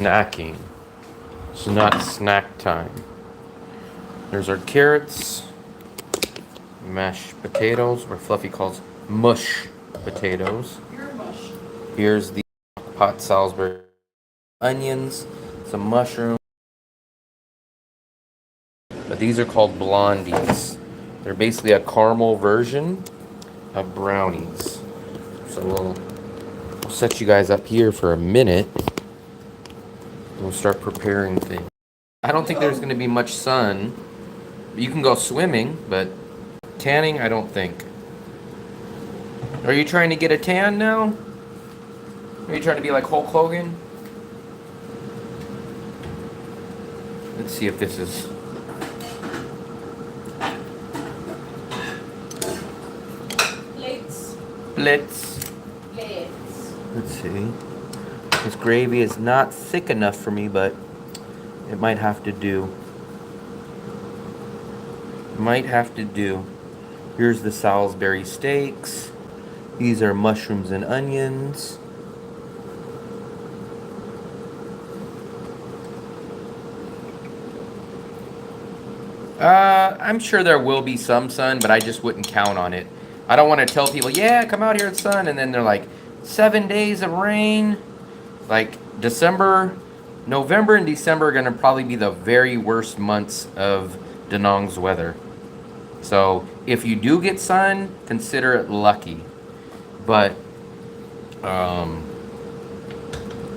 snacking. It's not snack time. There's our carrots, mashed potatoes, or Fluffy calls mush potatoes. Your mush. Here's the pot Salisbury onions, some mushrooms. But these are called blondies. They're basically a caramel version of brownies. So we'll set you guys up here for a minute. We'll start preparing things. I don't think there's going to be much sun. You can go swimming, but tanning, I don't think. Are you trying to get a tan now? Are you trying to be like Hulk Hogan? Let's see if this is... Blitz. Let's see. This gravy is not thick enough for me, but it might have to do. Here's the Salisbury steaks. These are mushrooms and onions. I'm sure there will be some sun, but I just wouldn't count on it. I don't want to tell people, yeah, come out here at sun, and then they're like, 7 days of rain. Like November and December are going to probably be the very worst months of Da Nang's weather. So if you do get sun, consider it lucky. But I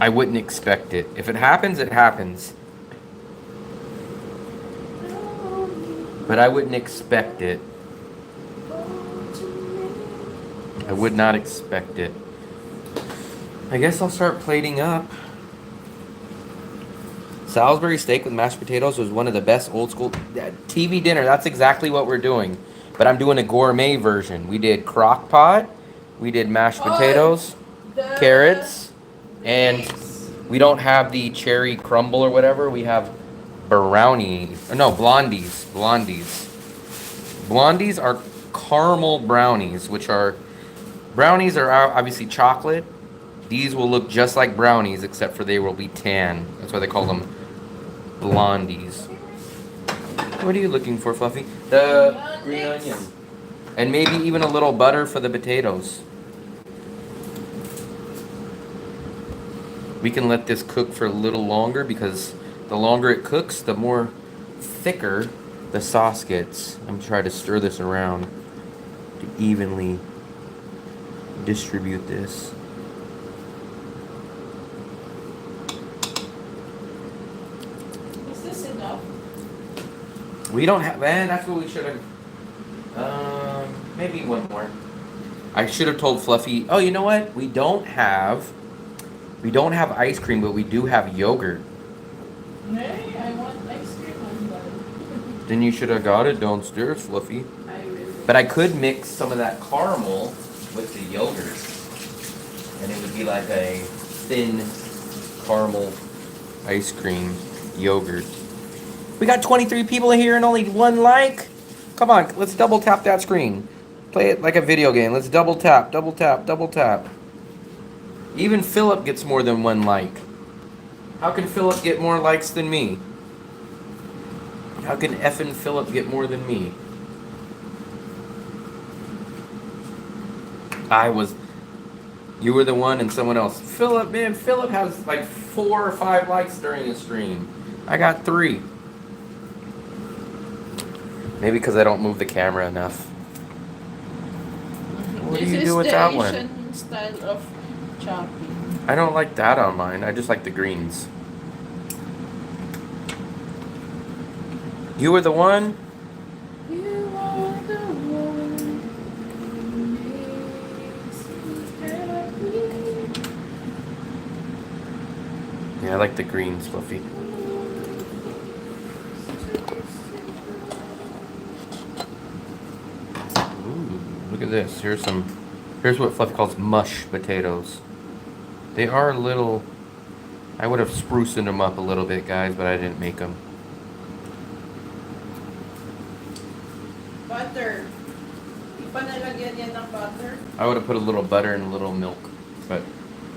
wouldn't expect it. If it happens, it happens. But I wouldn't expect it. I would not expect it. I guess I'll start plating up. Salisbury steak with mashed potatoes was one of the best old school TV dinner. That's exactly what we're doing. But I'm doing a gourmet version. We did crockpot. We did mashed potatoes, carrots, and we don't have the cherry crumble or whatever. We have blondies. Blondies are caramel brownies, which are... Brownies are obviously chocolate. These will look just like brownies, except for they will be tan. That's why they call them blondies. What are you looking for, Fluffy? The green onion. And maybe even a little butter for the potatoes. We can let this cook for a little longer, because the longer it cooks, the more thicker the sauce gets. I'm trying to stir this around to evenly distribute this. Is this enough? We don't have... that's what we should have... maybe one more. I should have told Fluffy... Oh, you know what? We don't have ice cream, but we do have yogurt. Hey, I want ice cream on butter. Then you should have got it downstairs, Fluffy. But I could mix some of that caramel with the yogurt, and it would be like a thin caramel ice cream yogurt. We got 23 people here and only 1 like. Come on, let's double tap that screen. Play it like a video game. Let's double tap, double tap, double tap. Even Philip gets more than 1 like. How can Philip get more likes than me? How can effing Philip get more than me? You were the one and someone else. Philip, man, Philip has like 4 or 5 likes during the stream. I got 3. Maybe because I don't move the camera enough. What do you do with that one? This is the Asian style of chopping. I don't like that on mine. I just like the greens. You were the one? You are the one. Yeah, I like the greens, Fluffy. Ooh, look at this. Here's what Fluffy calls mush potatoes. They are a little... I would have spruced them up a little bit, guys, but I didn't make them. Butter. Di pa nalagyan yan ng butter? I would have put a little butter and a little milk, but...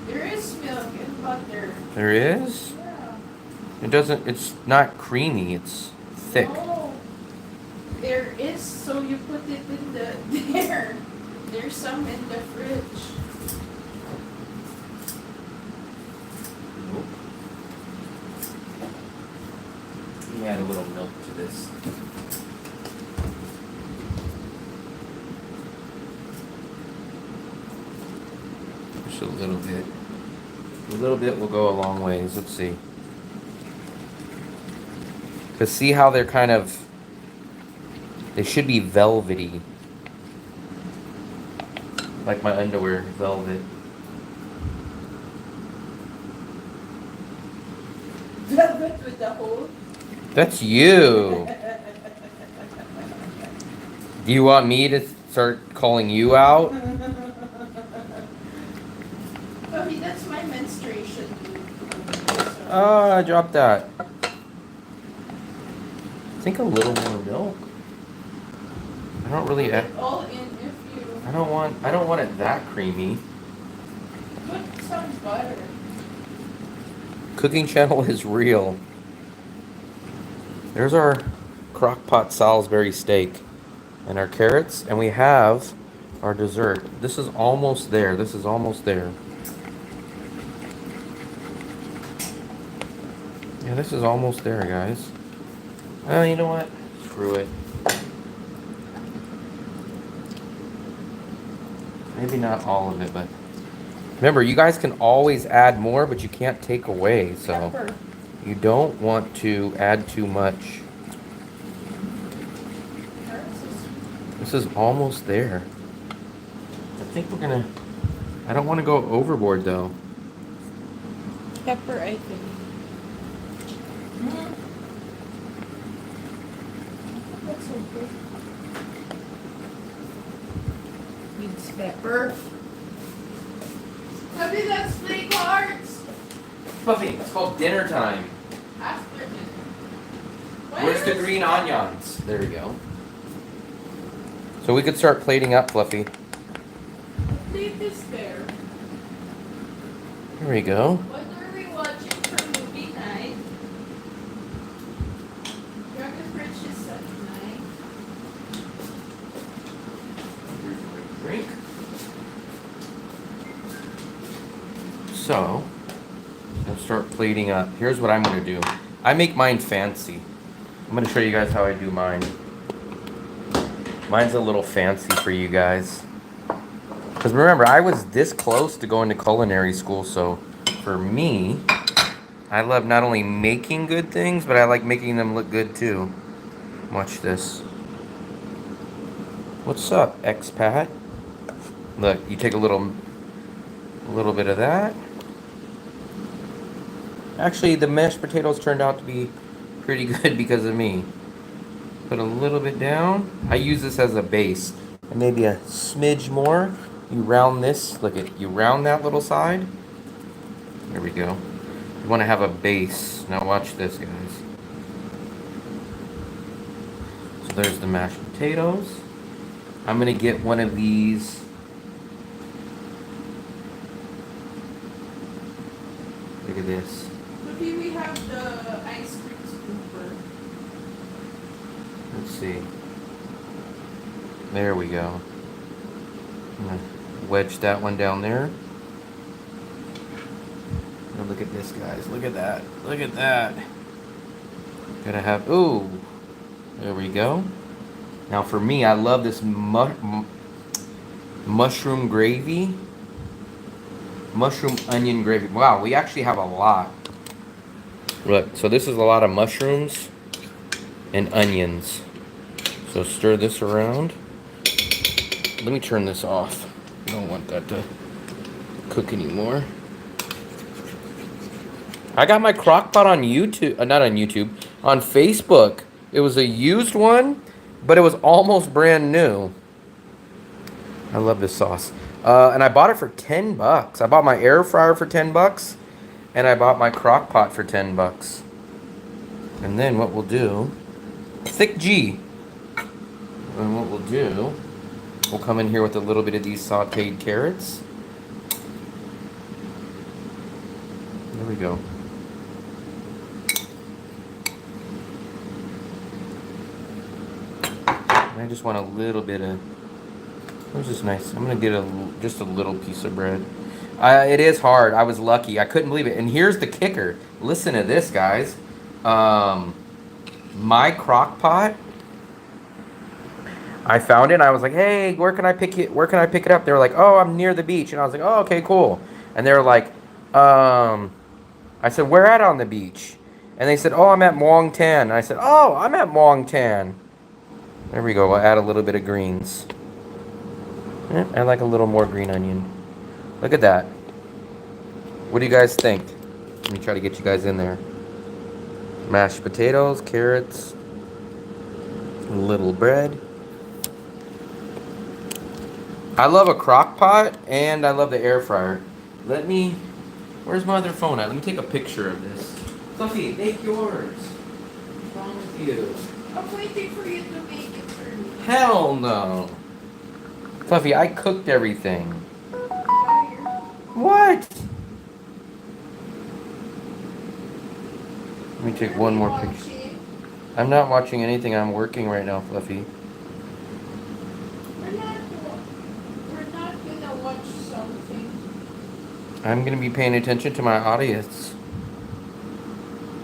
There is milk and butter. There is? Yeah. It doesn't, it's not creamy, it's thick. Oh, there is, so you put it in the, there. There's some in the fridge. Nope. Let me add a little milk to this. Just a little bit. A little bit will go a long ways. Let's see. Because see how they're kind of, they should be velvety. Like my underwear, velvet. Velvet with the hole. That's you. Do you want me to start calling you out? Bobby, that's my menstruation. Oh, I dropped that. I think a little more milk. I don't really. Put it all in if you I don't want it that creamy. put some butter. Cooking channel is real. There's our Crockpot Salisbury steak and our carrots, and we have our dessert. This is almost there. This is almost there. Yeah, this is almost there, guys. Oh, you know what? Screw it. Maybe not all of it, but remember, you guys can always add more, but you can't take away, so Pepper. you don't want to add too much. Carrots is- This is almost there. I think we're gonna, I don't want to go overboard though. Pepper, I think. That's okay. Needs pepper. Bobby, that's 3 cards. Buffy, it's called dinner time. After dinner. Where's the green onions? There we go. So we could start plating up, Fluffy. Leave this there. Here we go. What are we watching for movie night? Dragon Bridge is such night. Drink. So, let's start plating up. Here's what I'm gonna do. I make mine fancy. I'm gonna show you guys how I do mine. Mine's a little fancy for you guys. Because remember, I was this close to going to culinary school, so for me, I love not only making good things, but I like making them look good too. Watch this. What's up, Expat? Look, you take a little bit of that. Actually, the mashed potatoes turned out to be pretty good because of me. Put a little bit down. I use this as a base. And maybe a smidge more. You round this. Look at, you round that little side. There we go. You want to have a base. Now watch this, guys. So there's the mashed potatoes. I'm going to get one of these. Look at this. Maybe we have the ice cream scooper. Let's see. There we go. I'm gonna wedge that one down there. Now look at this, guys. Look at that. Look at that. Gotta have. Ooh. There we go. Now for me, I love this mushroom gravy. Mushroom onion gravy. Wow, we actually have a lot. Look, so this is a lot of mushrooms and onions. So stir this around. Let me turn this off. I don't want that to cook anymore. I got my crockpot on YouTube, not on YouTube, on Facebook. It was a used one, but it was almost brand new. I love this sauce. And I bought it for $10. I bought my air fryer for $10, and I bought my crock pot for $10. And then what we'll do, thick G. And what we'll do, we'll come in here with a little bit of these sauteed carrots. There we go. And I just want a little bit of. This is nice. I'm gonna get just a little piece of bread. It is hard. I was lucky. I couldn't believe it. And here's the kicker. Listen to this, guys. My crock pot. I found it. And I was like, "Hey, where can I pick it? Where can I pick it up?" They were like, "Oh, I'm near the beach." And I was like, "Oh, okay, cool." And they were like, I said, "Where at on the beach?" And they said, "Oh, I'm at Muang Tan." And I said, "Oh, I'm at Muang Tan." There we go. We'll add a little bit of greens. I like a little more green onion. Look at that. What do you guys think? Let me try to get you guys in there. Mashed potatoes, carrots, a little bread. I love a crock pot and I love the air fryer. Where's my other phone at? Let me take a picture of this. Fluffy, make yours. What's wrong with you? I'm waiting for you to make it for me. Hell no. Fluffy, I cooked everything. Liar. What? Let me take one more picture. I'm not watching anything. I'm working right now, Fluffy. We're not gonna watch something. I'm gonna be paying attention to my audience.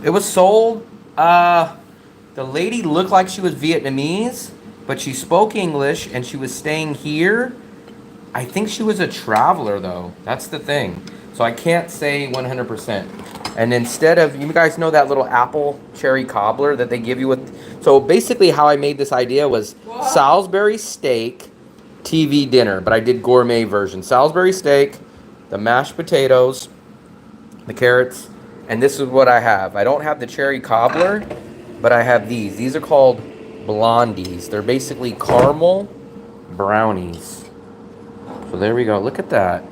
It was sold. The lady looked like she was Vietnamese, but she spoke English and she was staying here. I think she was a traveler though. That's the thing. So I can't say 100%. And instead of, you guys know that little apple cherry cobbler that they give you with, so basically how I made this idea was Salisbury steak, TV dinner, but I did gourmet version. Salisbury steak, the mashed potatoes, the carrots, and this is what I have. I don't have the cherry cobbler, but I have these. These are called blondies. They're basically caramel brownies. So there we go. Look at that.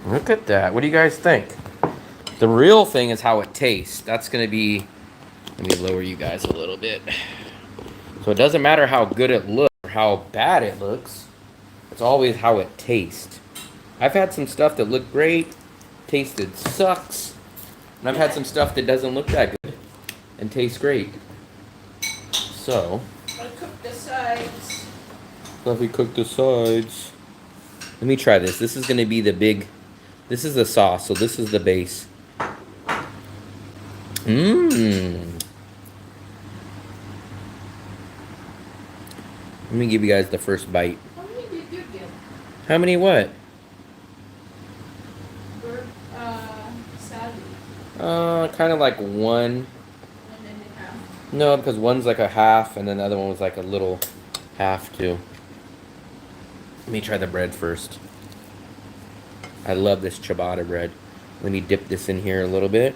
Look at that. What do you guys think? The real thing is how it tastes. That's going to be... Let me lower you guys a little bit. So it doesn't matter how good it looks or how bad it looks. It's always how it tastes. I've had some stuff that looked great, tasted sucks. And I've had some stuff that doesn't look that good and tastes great. So... I'll cook the sides. Fluffy cook the sides. Let me try this. This is going to be the big... This is the sauce, so this is the base. Mmm. Let me give you guys the first bite. How many did you get? How many what? For salad. Kind of like one. 1.5. No, because one's like a half, and then the other one was like a little half too. Let me try the bread first. I love this ciabatta bread. Let me dip this in here a little bit.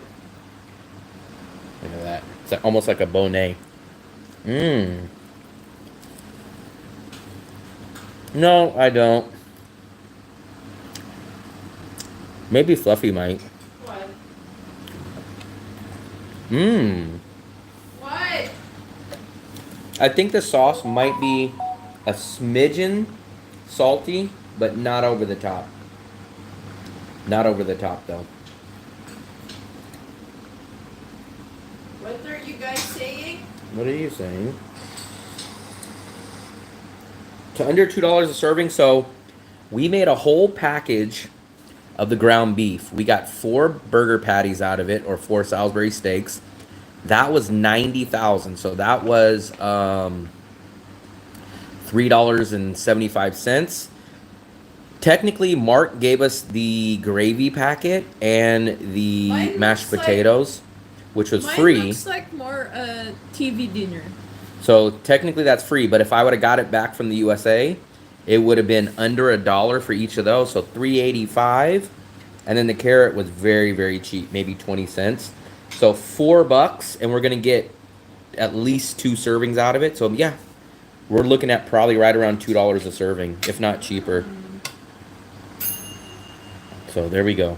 Look at that. It's like, almost like a bonnet. Mmm. No, I don't. Maybe Fluffy might. What? Mmm. What? I think the sauce might be a smidgen salty, but not over the top. Not over the top, though. What are you guys saying? What are you saying? To under $2 a serving, so we made a whole package of the ground beef. We got 4 burger patties out of it, or 4 Salisbury steaks. That was $90,000, so that was $3.75. Technically, Mark gave us the gravy packet and the mashed potatoes, which was free. Mine looks like more a TV dinner. So technically that's free, but if I would have got it back from the USA, it would have been under $1 for each of those, so $3.85. And then the carrot was very, very cheap, maybe 20 cents. So $4, and we're gonna get at least 2 servings out of it. So yeah, we're looking at probably right around $2 a serving, if not cheaper. So there we go.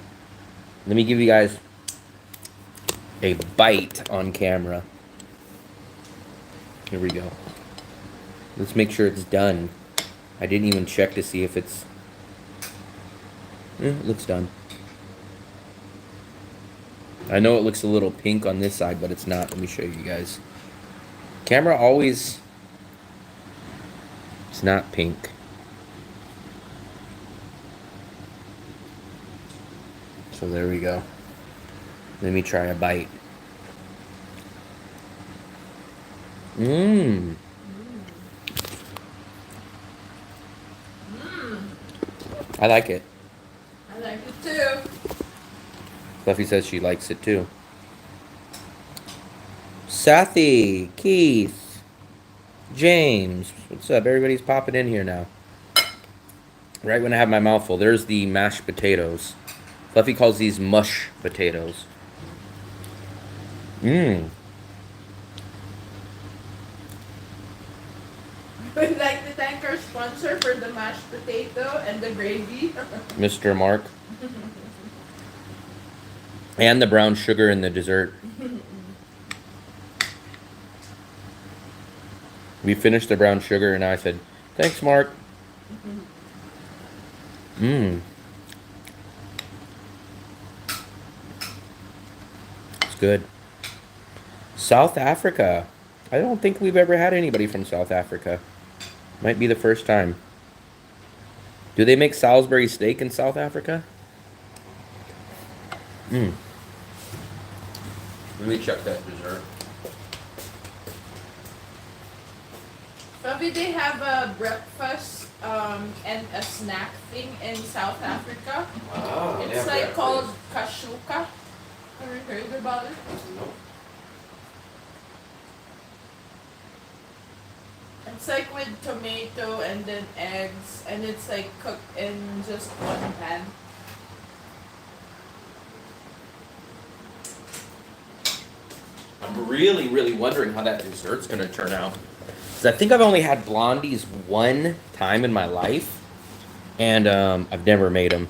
Let me give you guys a bite on camera. Here we go. Let's make sure it's done. I didn't even check to see if it's... it looks done. I know it looks a little pink on this side, but it's not. Let me show you guys. Camera always... It's not pink. So there we go. Let me try a bite. Mmm. I like it. I like it too. Fluffy says she likes it too. Sathi, Keith, James. What's up? Everybody's popping in here now. Right when I have my mouth full. There's the mashed potatoes. Fluffy calls these mush potatoes. Mmm. We'd like to thank our sponsor for the mashed potato and the gravy. Mr. Mark. And the brown sugar in the dessert. We finished the brown sugar and I said, thanks, Mark. Mmm. It's good. South Africa. I don't think we've ever had anybody from South Africa. Might be the first time. Do they make Salisbury steak in South Africa? Mmm. Let me check that dessert. Probably they have a breakfast and a snack thing in South Africa. Wow, It's like called kashuka. Have you heard about it? Nope. It's like with tomato and then eggs, and it's like cooked in just one pan. I'm really, really wondering how that dessert's gonna turn out. Because I think I've only had blondies one time in my life, and I've never made them.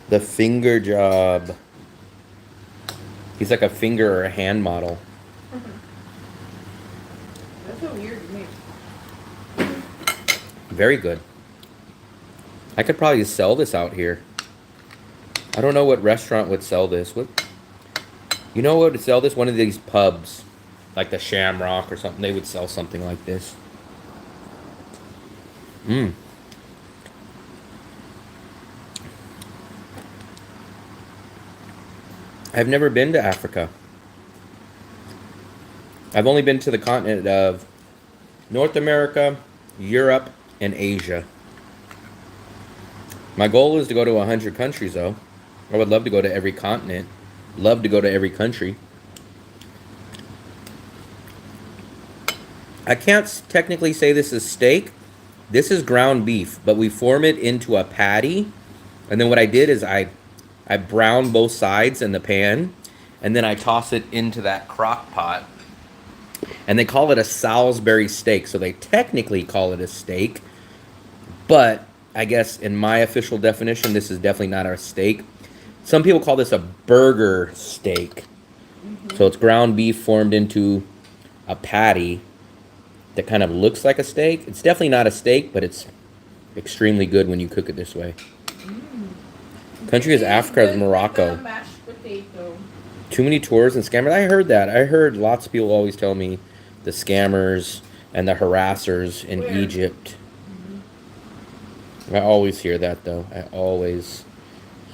The finger job. He's like a finger or a hand model. That's so weird to me. Very good. I could probably sell this out here. I don't know what restaurant would sell this. What? You know what would sell this? One of these pubs. Like the Shamrock or something. They would sell something like this. Mmm. I've never been to Africa. I've only been to the continent of North America, Europe, and Asia. My goal is to go to 100 countries, though. I would love to go to every continent. Love to go to every country. I can't technically say this is steak. This is ground beef, but we form it into a patty. And then what I did is I brown both sides in the pan, and then I toss it into that crock pot. And they call it a Salisbury steak, so they technically call it a steak. But I guess in my official definition, this is definitely not a steak. Some people call this a burger steak. So it's ground beef formed into a patty that kind of looks like a steak. It's definitely not a steak, but it's extremely good when you cook it this way. Country is Africa is Morocco. Mashed potato. Too many tours and scammers. I heard that. I heard lots of people always tell me the scammers and the harassers in Egypt. I always hear that, though. I always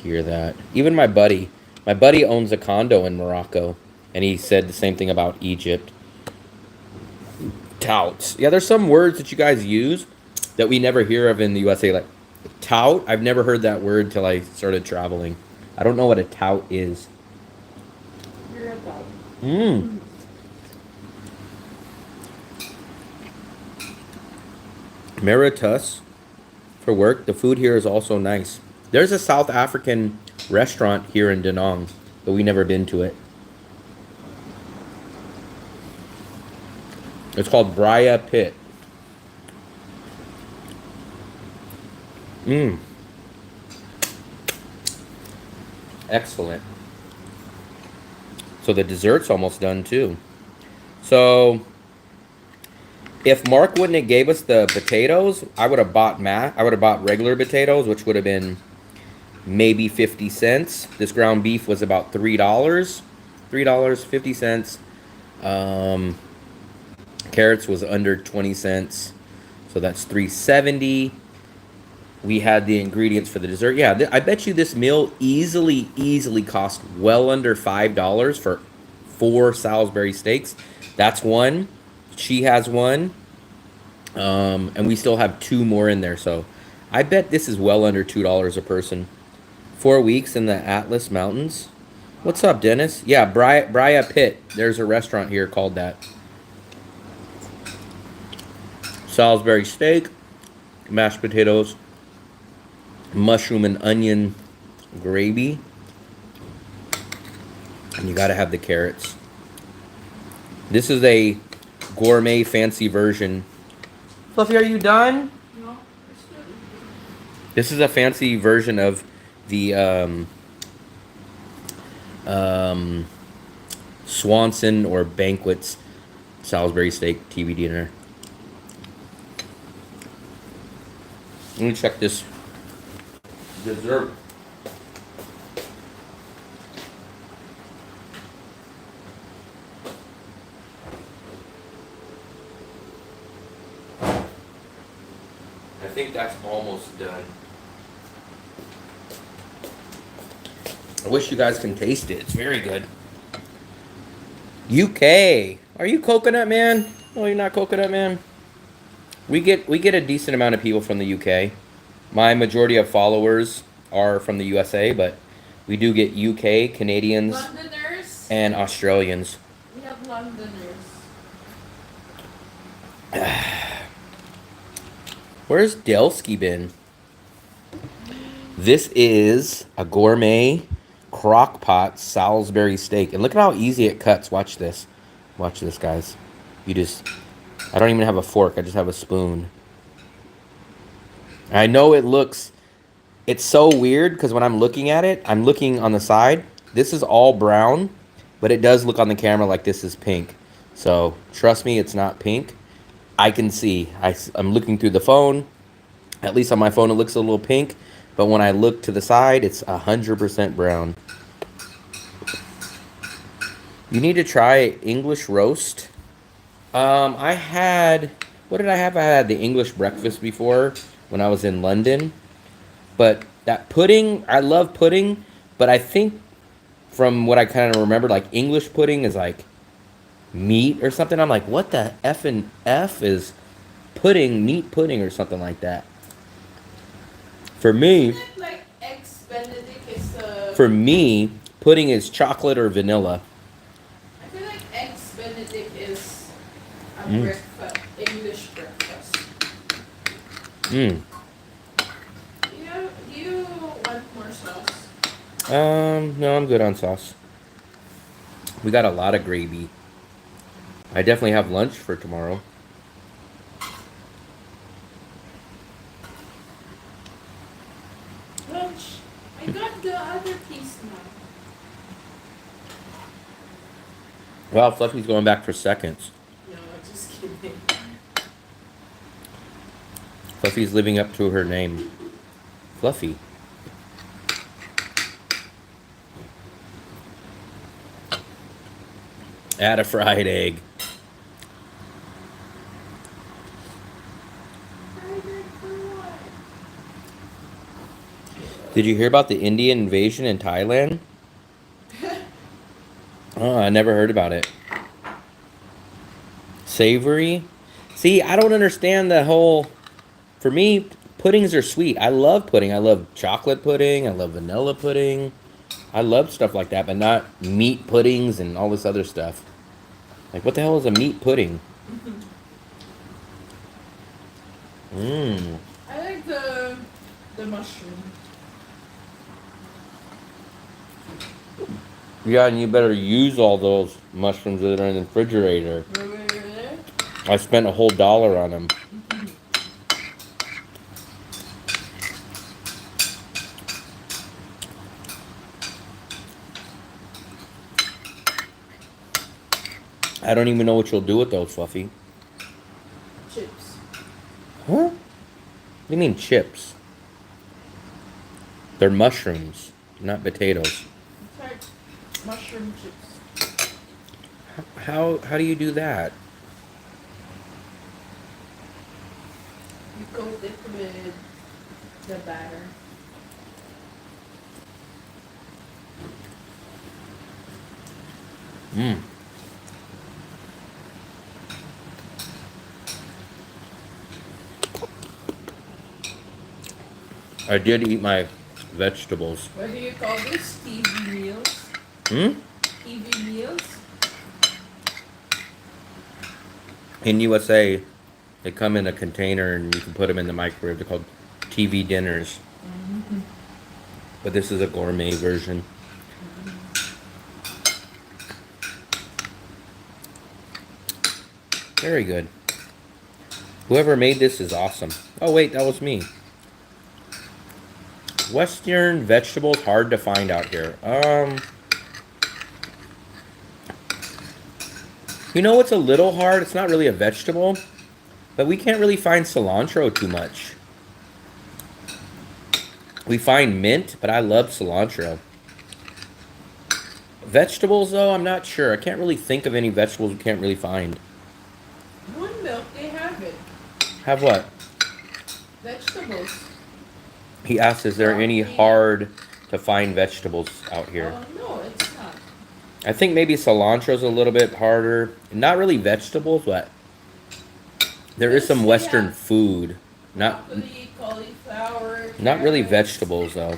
hear that. Even my buddy owns a condo in Morocco, and he said the same thing about Egypt. Touts. Yeah, there's some words that you guys use that we never hear of in the USA, like tout. I've never heard that word till I started traveling. I don't know what a tout is. You're a dog. Mmm. Meritus for work. The food here is also nice. There's a South African restaurant here in Danang, but we never been to it. It's called Bria Pit. Mmm. Excellent. So the dessert's almost done too. So if Mark wouldn't have gave us the potatoes, I would have bought regular potatoes, which would have been maybe 50 cents. This ground beef was about $3. $3.50. Carrots was under 20 cents. So that's $3.70. We had the ingredients for the dessert. Yeah, I bet you this meal easily cost well under $5 for 4 Salisbury steaks. That's one. She has one. And we still have 2 more in there. So I bet this is well under $2 a person. 4 weeks in the Atlas Mountains. What's up, Dennis? Yeah, Bria Pit. There's a restaurant here called that. Salisbury steak, mashed potatoes, mushroom and onion gravy. And you gotta have the carrots. This is a gourmet fancy version. Fluffy, are you done? No, it's good. This is a fancy version of the Swanson or Banquets Salisbury steak TV dinner. Let me check this dessert. I think that's almost done. I wish you guys can taste it. It's very good. UK. Are you coconut man? No, you're not coconut man. We get a decent amount of people from the UK. My majority of followers are from the USA, but we do get UK, Canadians, Londoners. and Australians. We have Londoners. Where's Delsky been? This is a gourmet crockpot Salisbury steak. And look at how easy it cuts. Watch this. Watch this, guys. I don't even have a fork. I just have a spoon. I know it's so weird because when I'm looking at it, I'm looking on the side. This is all brown, but it does look on the camera like this is pink. So trust me, it's not pink. I can see. I'm looking through the phone. At least on my phone, it looks a little pink. But when I look to the side, it's 100% brown. You need to try English roast. What did I have? I had the English breakfast before when I was in London. But that pudding, I love pudding. But I think from what I kind of remember, like English pudding is like meat or something. I'm like, what the F and F is pudding, meat pudding or something like that. For me, Isn't it like eggs Benedict is for me, pudding is chocolate or vanilla. I feel like eggs Benedict is a breakfast, English breakfast. Mm. Do you want more sauce? No, I'm good on sauce. We got a lot of gravy. I definitely have lunch for tomorrow. Lunch. I got the other piece now. Well, Fluffy's going back for seconds. No, I'm just kidding. Fluffy's living up to her name. Fluffy. Add a fried egg. Did you hear about the Indian invasion in Thailand? Oh, I never heard about it. Savory? See, I don't understand the whole... For me, puddings are sweet. I love pudding. I love chocolate pudding. I love vanilla pudding. I love stuff like that, but not meat puddings and all this other stuff. Like, what the hell is a meat pudding? Mmm. I like the mushroom. Yeah, and you better use all those mushrooms that are in the refrigerator. Really? I spent a whole $1 on them. I don't even know what you'll do with those, Fluffy. Chips. Huh? What do you mean chips? They're mushrooms, not potatoes. It's like mushroom chips. How do you do that? You coat it with the batter. Mmm. I did eat my vegetables. What do you call this? TV meals? Hmm? TV meals? In USA, they come in a container and you can put them in the microwave. They're called TV dinners. Mm-hmm. But this is a gourmet version. Very good. Whoever made this is awesome. Oh wait, that was me. Western vegetables hard to find out here. You know what's a little hard? It's not really a vegetable, but we can't really find cilantro too much. We find mint, but I love cilantro. Vegetables though, I'm not sure. I can't really think of any vegetables we can't really find. One milk, they have it. Have what? Vegetables. He asked, is there any hard to find vegetables out here? No, it's not. I think maybe cilantro's a little bit harder. Not really vegetables, but there is some Western food. Broccoli, cauliflower, Not really carrots, vegetables though.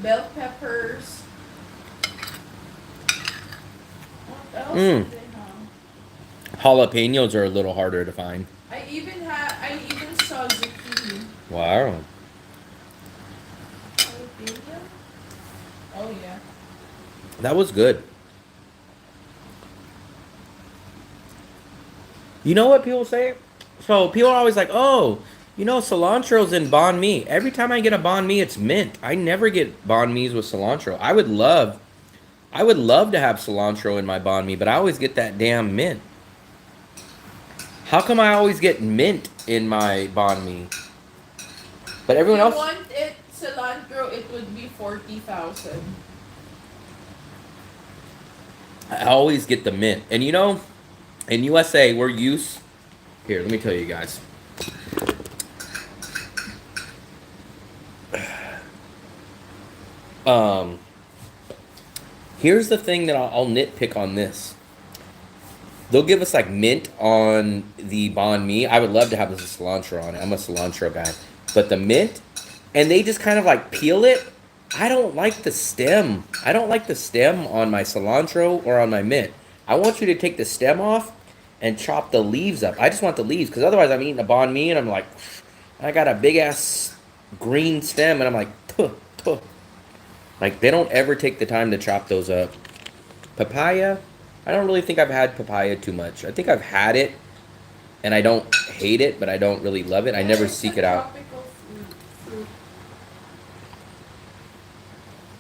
bell peppers. What else Mm. do they have? Jalapenos are a little harder to find. I even saw zucchini. Wow. Jalapeno? Oh yeah. That was good. You know what people say? So people are always like, oh, you know, cilantro's in banh mi. Every time I get a banh mi, it's mint. I never get banh mi's with cilantro. I would love to have cilantro in my banh mi, but I always get that damn mint. How come I always get mint in my banh mi? But everyone else... If you want it cilantro, it would be 40,000. I always get the mint. And you know, in USA, we're used... Here, let me tell you guys. Here's the thing that I'll nitpick on this. They'll give us like mint on the banh mi. I would love to have this with cilantro on it. I'm a cilantro guy. But the mint, and they just kind of like peel it. I don't like the stem. I don't like the stem on my cilantro or on my mint. I want you to take the stem off and chop the leaves up. I just want the leaves, because otherwise I'm eating a banh mi and I'm like, I got a big ass green stem and I'm like, tuh, tuh. Like, they don't ever take the time to chop those up. Papaya, I don't really think I've had papaya too much. I think I've had it and I don't hate it, but I don't really love it. I never seek it out. Fruit.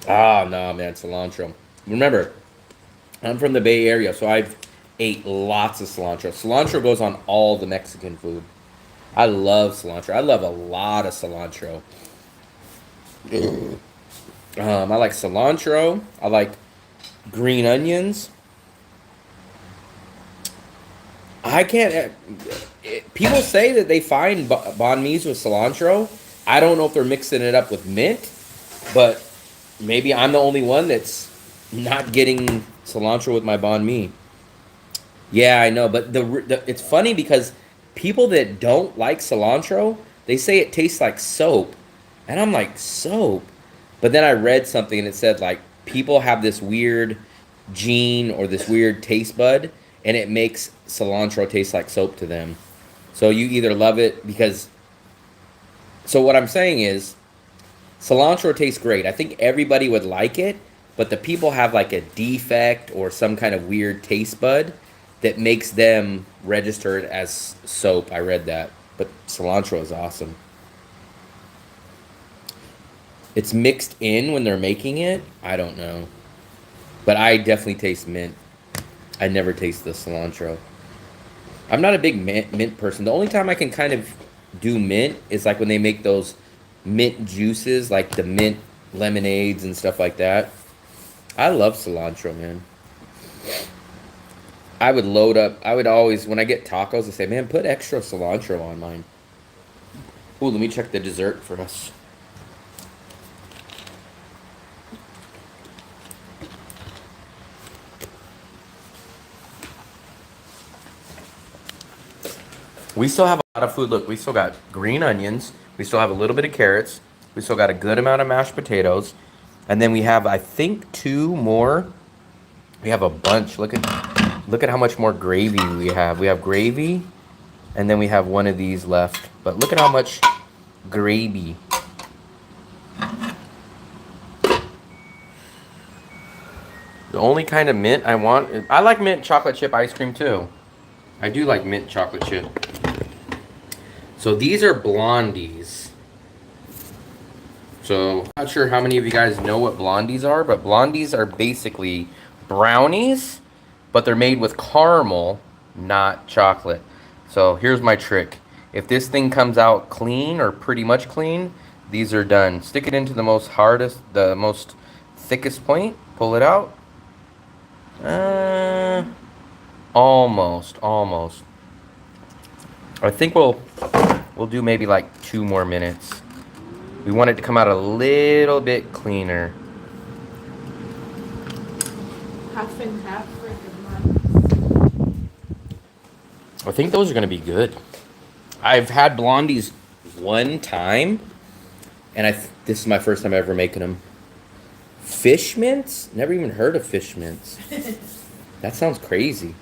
Ah, no, man, cilantro. Remember, I'm from the Bay Area, so I've ate lots of cilantro. Cilantro goes on all the Mexican food. I love cilantro. I love a lot of cilantro. I like cilantro. I like green onions. I can't... People say that they find banh mi's with cilantro. I don't know if they're mixing it up with mint, but maybe I'm the only one that's not getting cilantro with my banh mi. Yeah, I know, but it's funny because people that don't like cilantro, they say it tastes like soap. And I'm like, soap? But then I read something and it said, like, people have this weird gene or this weird taste bud, and it makes cilantro taste like soap to them. So you either love it because... So what I'm saying is, cilantro tastes great. I think everybody would like it, but the people have like a defect or some kind of weird taste bud that makes them register it as soap. I read that. But cilantro is awesome. It's mixed in when they're making it. I don't know. But I definitely taste mint. I never taste the cilantro. I'm not a big mint person. The only time I can kind of do mint is like when they make those mint juices, like the mint lemonades and stuff like that. I love cilantro, man. I would load up. I would always, when I get tacos, I say, man, put extra cilantro on mine. Ooh, let me check the dessert for us. We still have a lot of food. Look, we still got green onions. We still have a little bit of carrots. We still got a good amount of mashed potatoes. And then we have, I think, 2 more. We have a bunch. Look at how much more gravy we have. We have gravy, and then we have one of these left. But look at how much gravy. The only kind of mint I want, I like mint chocolate chip ice cream too. I do like mint chocolate chip. So these are blondies. So I'm not sure how many of you guys know what blondies are, but blondies are basically brownies, but they're made with caramel, not chocolate. So here's my trick. If this thing comes out clean or pretty much clean, these are done. Stick it into the most thickest point, pull it out. Almost. I think we'll do maybe like 2 more minutes. We want it to come out a little bit cleaner. Half and half for the month. I think those are gonna be good. I've had blondies one time, and this is my first time ever making them. Fish mints? Never even heard of fish mints. That sounds crazy.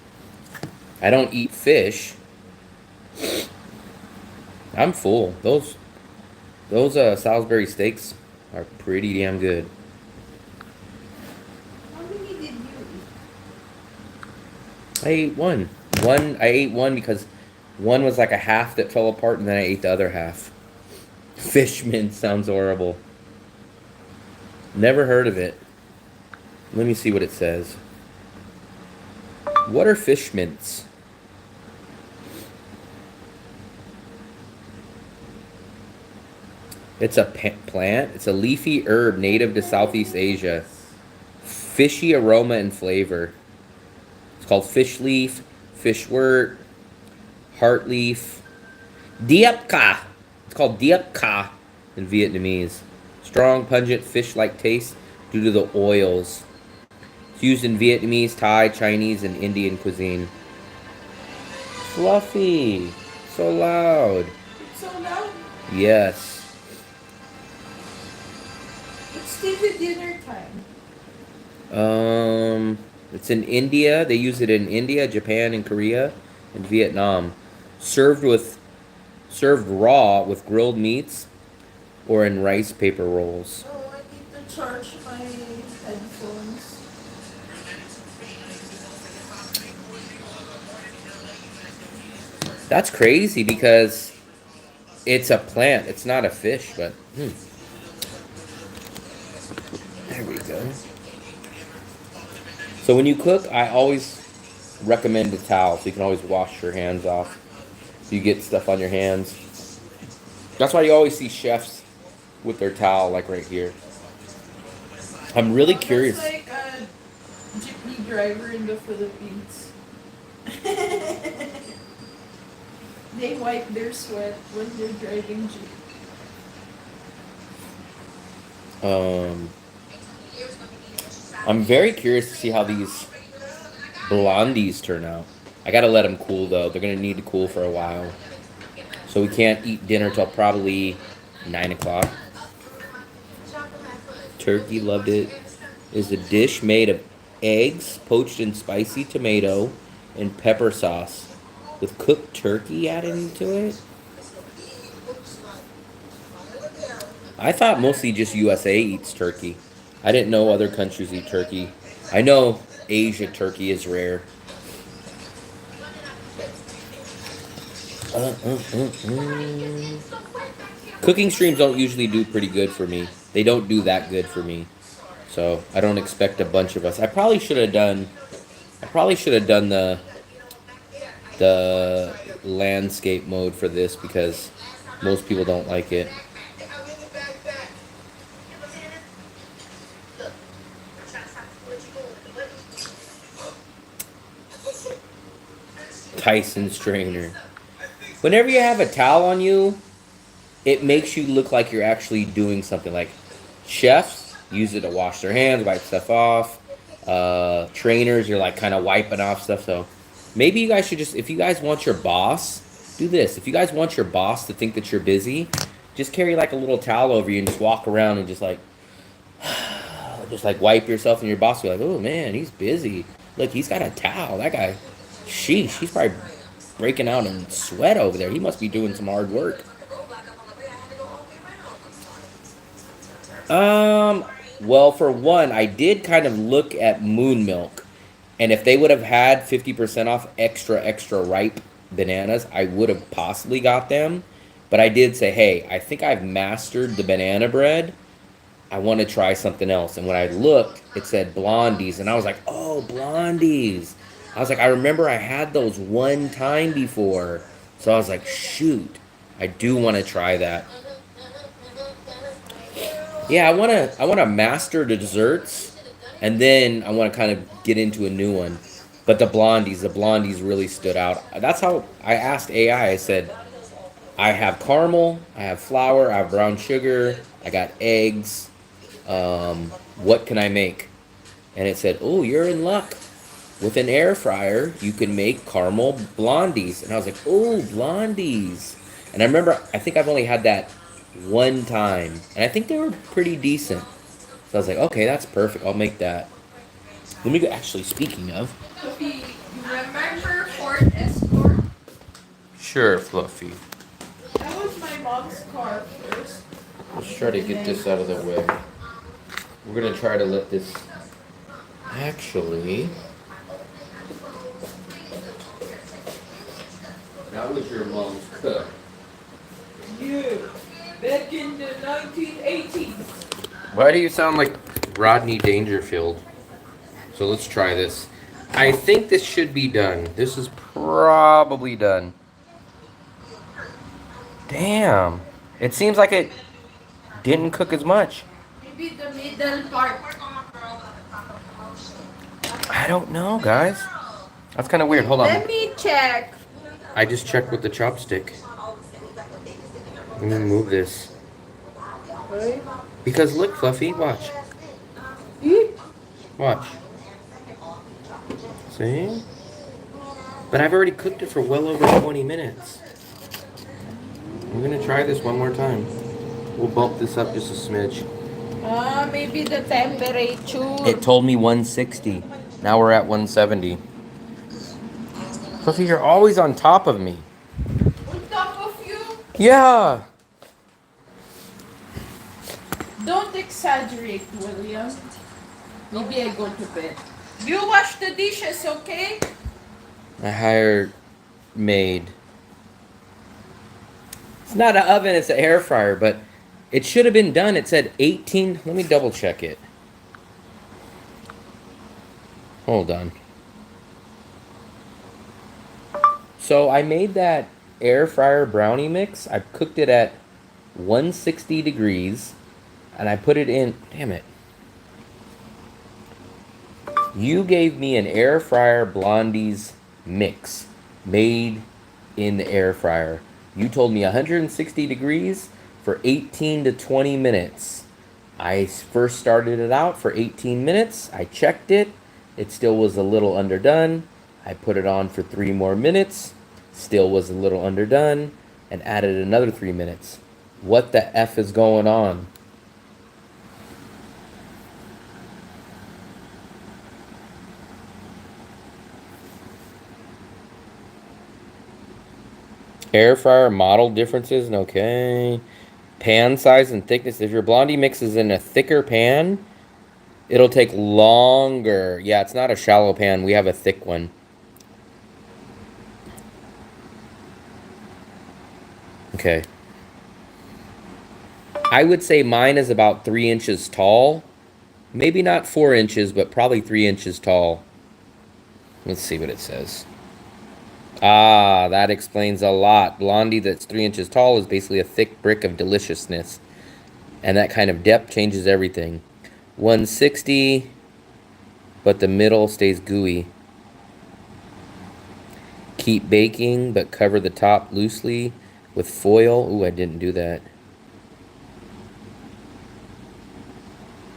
I don't eat fish. I'm full. Those Salisbury steaks are pretty damn good. How many did you eat? I ate one. I ate one because one was like a half that fell apart, and then I ate the other half. Fish mint sounds horrible. Never heard of it. Let me see what it says. What are fish mints? It's a plant. It's a leafy herb native to Southeast Asia. Fishy aroma and flavor. It's called fish leaf, fishwort, heart leaf. Diep ca. It's called diep ca in Vietnamese. Strong, pungent, fish-like taste due to the oils. It's used in Vietnamese, Thai, Chinese, and Indian cuisine. Fluffy. So loud. It's so loud. Yes. It's still the dinner time. It's in India. They use it in India, Japan, and Korea, and Vietnam. Served raw with grilled meats, or in rice paper rolls. Oh, I need to charge my headphones. That's crazy because it's a plant. It's not a fish, but there we go. So when you cook, I always recommend a towel so you can always wash your hands off. So you get stuff on your hands. That's why you always see chefs with their towel, like right here. I'm really curious. It's like a jeepney driver in the Philippines. They wipe their sweat when they're driving jeep. I'm very curious to see how these blondies turn out. I gotta let them cool though. They're gonna need to cool for a while. So we can't eat dinner till probably 9 o'clock. Turkey, loved it. Is a dish made of eggs poached in spicy tomato and pepper sauce with cooked turkey added into it. I thought mostly just USA eats turkey. I didn't know other countries eat turkey. I know Asia turkey is rare. Cooking streams don't usually do pretty good for me. They don't do that good for me. So I don't expect a bunch of us. I probably should have done the landscape mode for this because most people don't like it. Tyson strainer. Whenever you have a towel on you, it makes you look like you're actually doing something. Like chefs use it to wash their hands, wipe stuff off. Trainers, you're like kind of wiping off stuff. So maybe you guys should just, if you guys want your boss, do this. If you guys want your boss to think that you're busy, just carry like a little towel over you and just walk around and just like wipe yourself, and your boss will be like, oh man, he's busy. Look, he's got a towel. That guy, sheesh, he's probably breaking out in sweat over there. He must be doing some hard work. Well, for one, I did kind of look at Moon Milk, and if they would have had 50% off extra ripe bananas, I would have possibly got them. But I did say, hey, I think I've mastered the banana bread. I want to try something else. And when I looked, it said Blondies, and I was like, oh, Blondies. I was like, I remember I had those one time before. So I was like, shoot, I do want to try that. Yeah, I wanna master the desserts, and then I want to kind of get into a new one. But the blondies really stood out. That's how I asked AI. I said, I have caramel, I have flour, I have brown sugar, I got eggs. What can I make? And it said, oh, you're in luck. With an air fryer, you can make caramel blondies. And I was like, oh, blondies. And I remember, I think I've only had that one time, and I think they were pretty decent. So I was like, okay, that's perfect. I'll make that. Let me go. Actually, speaking of, Fluffy, you remember Ford Escort? Sure, Fluffy. That was my mom's car first. Let's try to get this out of the way. We're gonna try to let this. Actually, that was your mom's cook. Yeah. Back in the 1980s. Why do you sound like Rodney Dangerfield? So let's try this. I think this should be done. This is probably done. Damn. It seems like it didn't cook as much. Maybe the middle part. I don't know, guys. That's kind of weird. Hold on. Let me check. I just checked with the chopstick. Let me move this. Right. Because look, Fluffy, watch. Watch. See? But I've already cooked it for well over 20 minutes. I'm gonna try this one more time. We'll bump this up just a smidge. Maybe the temperature. It told me 160. Now we're at 170. Fluffy, you're always on top of me. On top of you? Yeah. Don't exaggerate, William. Maybe I go to bed. You wash the dishes, okay? I hired maid. It's not an oven, it's an air fryer, but it should have been done. It said 18. Let me double check it. Hold on. So I made that air fryer brownie mix. I cooked it at 160 degrees, and I put it in. Damn it. You gave me an air fryer blondies mix made in the air fryer. You told me 160 degrees for 18 to 20 minutes. I first started it out for 18 minutes. I checked it. It still was a little underdone. I put it on for 3 more minutes. Still was a little underdone. And added another 3 minutes. What the F is going on? Air fryer model differences, okay. Pan size and thickness. If your blondie mix is in a thicker pan, it'll take longer. Yeah, it's not a shallow pan. We have a thick one. Okay. I would say mine is about 3 inches tall. Maybe not 4 inches, but probably 3 inches tall. Let's see what it says. Ah, that explains a lot. Blondie that's 3 inches tall is basically a thick brick of deliciousness. And that kind of depth changes everything. 160, but the middle stays gooey. Keep baking, but cover the top loosely with foil. Ooh, I didn't do that.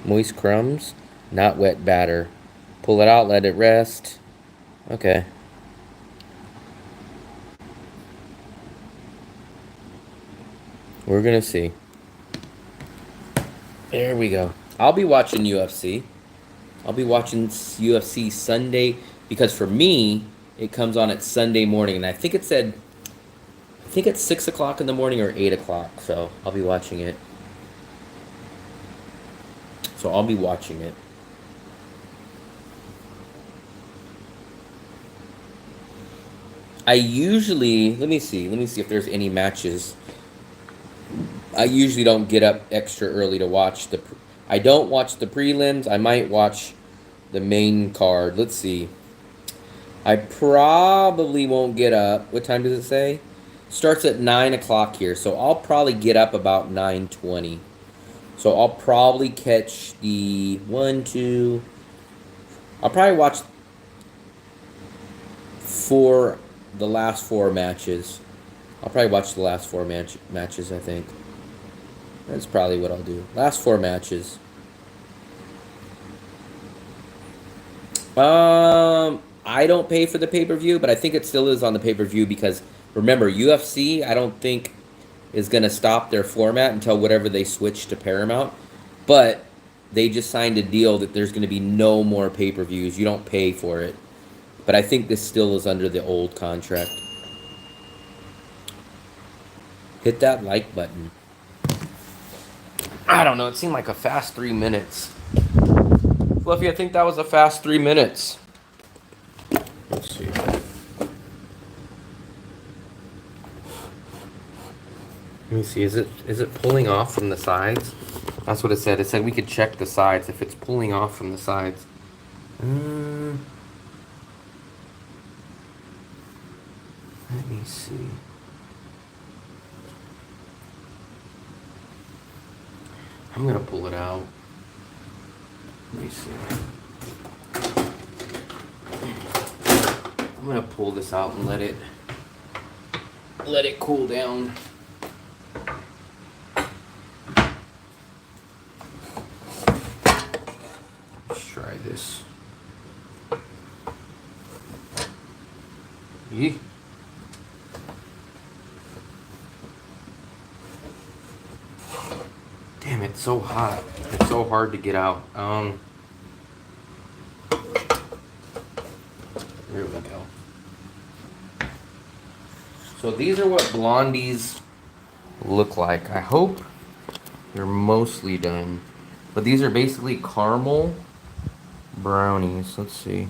Moist crumbs, not wet batter. Pull it out, let it rest. Okay. We're gonna see. There we go. I'll be watching UFC. I'll be watching UFC Sunday because for me, it comes on at Sunday morning, and I think it said, I think it's 6 o'clock in the morning or 8 o'clock. So I'll be watching it. I usually, let me see if there's any matches. I usually don't get up extra early to watch I don't watch the prelims. I might watch the main card. Let's see. I probably won't get up. What time does it say? Starts at 9 o'clock here, so I'll probably get up about 9:20. So I'll probably catch the I'll probably watch the last 4 matches. I'll probably watch the last 4 matches, I think. That's probably what I'll do. Last 4 matches. I don't pay for the pay-per-view, but I think it still is on the pay-per-view because, remember, UFC, I don't think is going to stop their format until whatever they switch to Paramount. But they just signed a deal that there's going to be no more pay-per-views. You don't pay for it. But I think this still is under the old contract. Hit that like button. I don't know. It seemed like a fast 3 minutes. Fluffy, I think that was a fast 3 minutes. Let's see. Let me see. Is it pulling off from the sides? That's what it said. It said we could check the sides if it's pulling off from the sides. Let me see. I'm gonna pull it out. Let me see. I'm gonna pull this out and let it cool down. Let's try this. Yee. Damn, it's so hot. It's so hard to get out. Here we go. So these are what blondies look like. I hope they're mostly done. But these are basically caramel brownies. Let's see.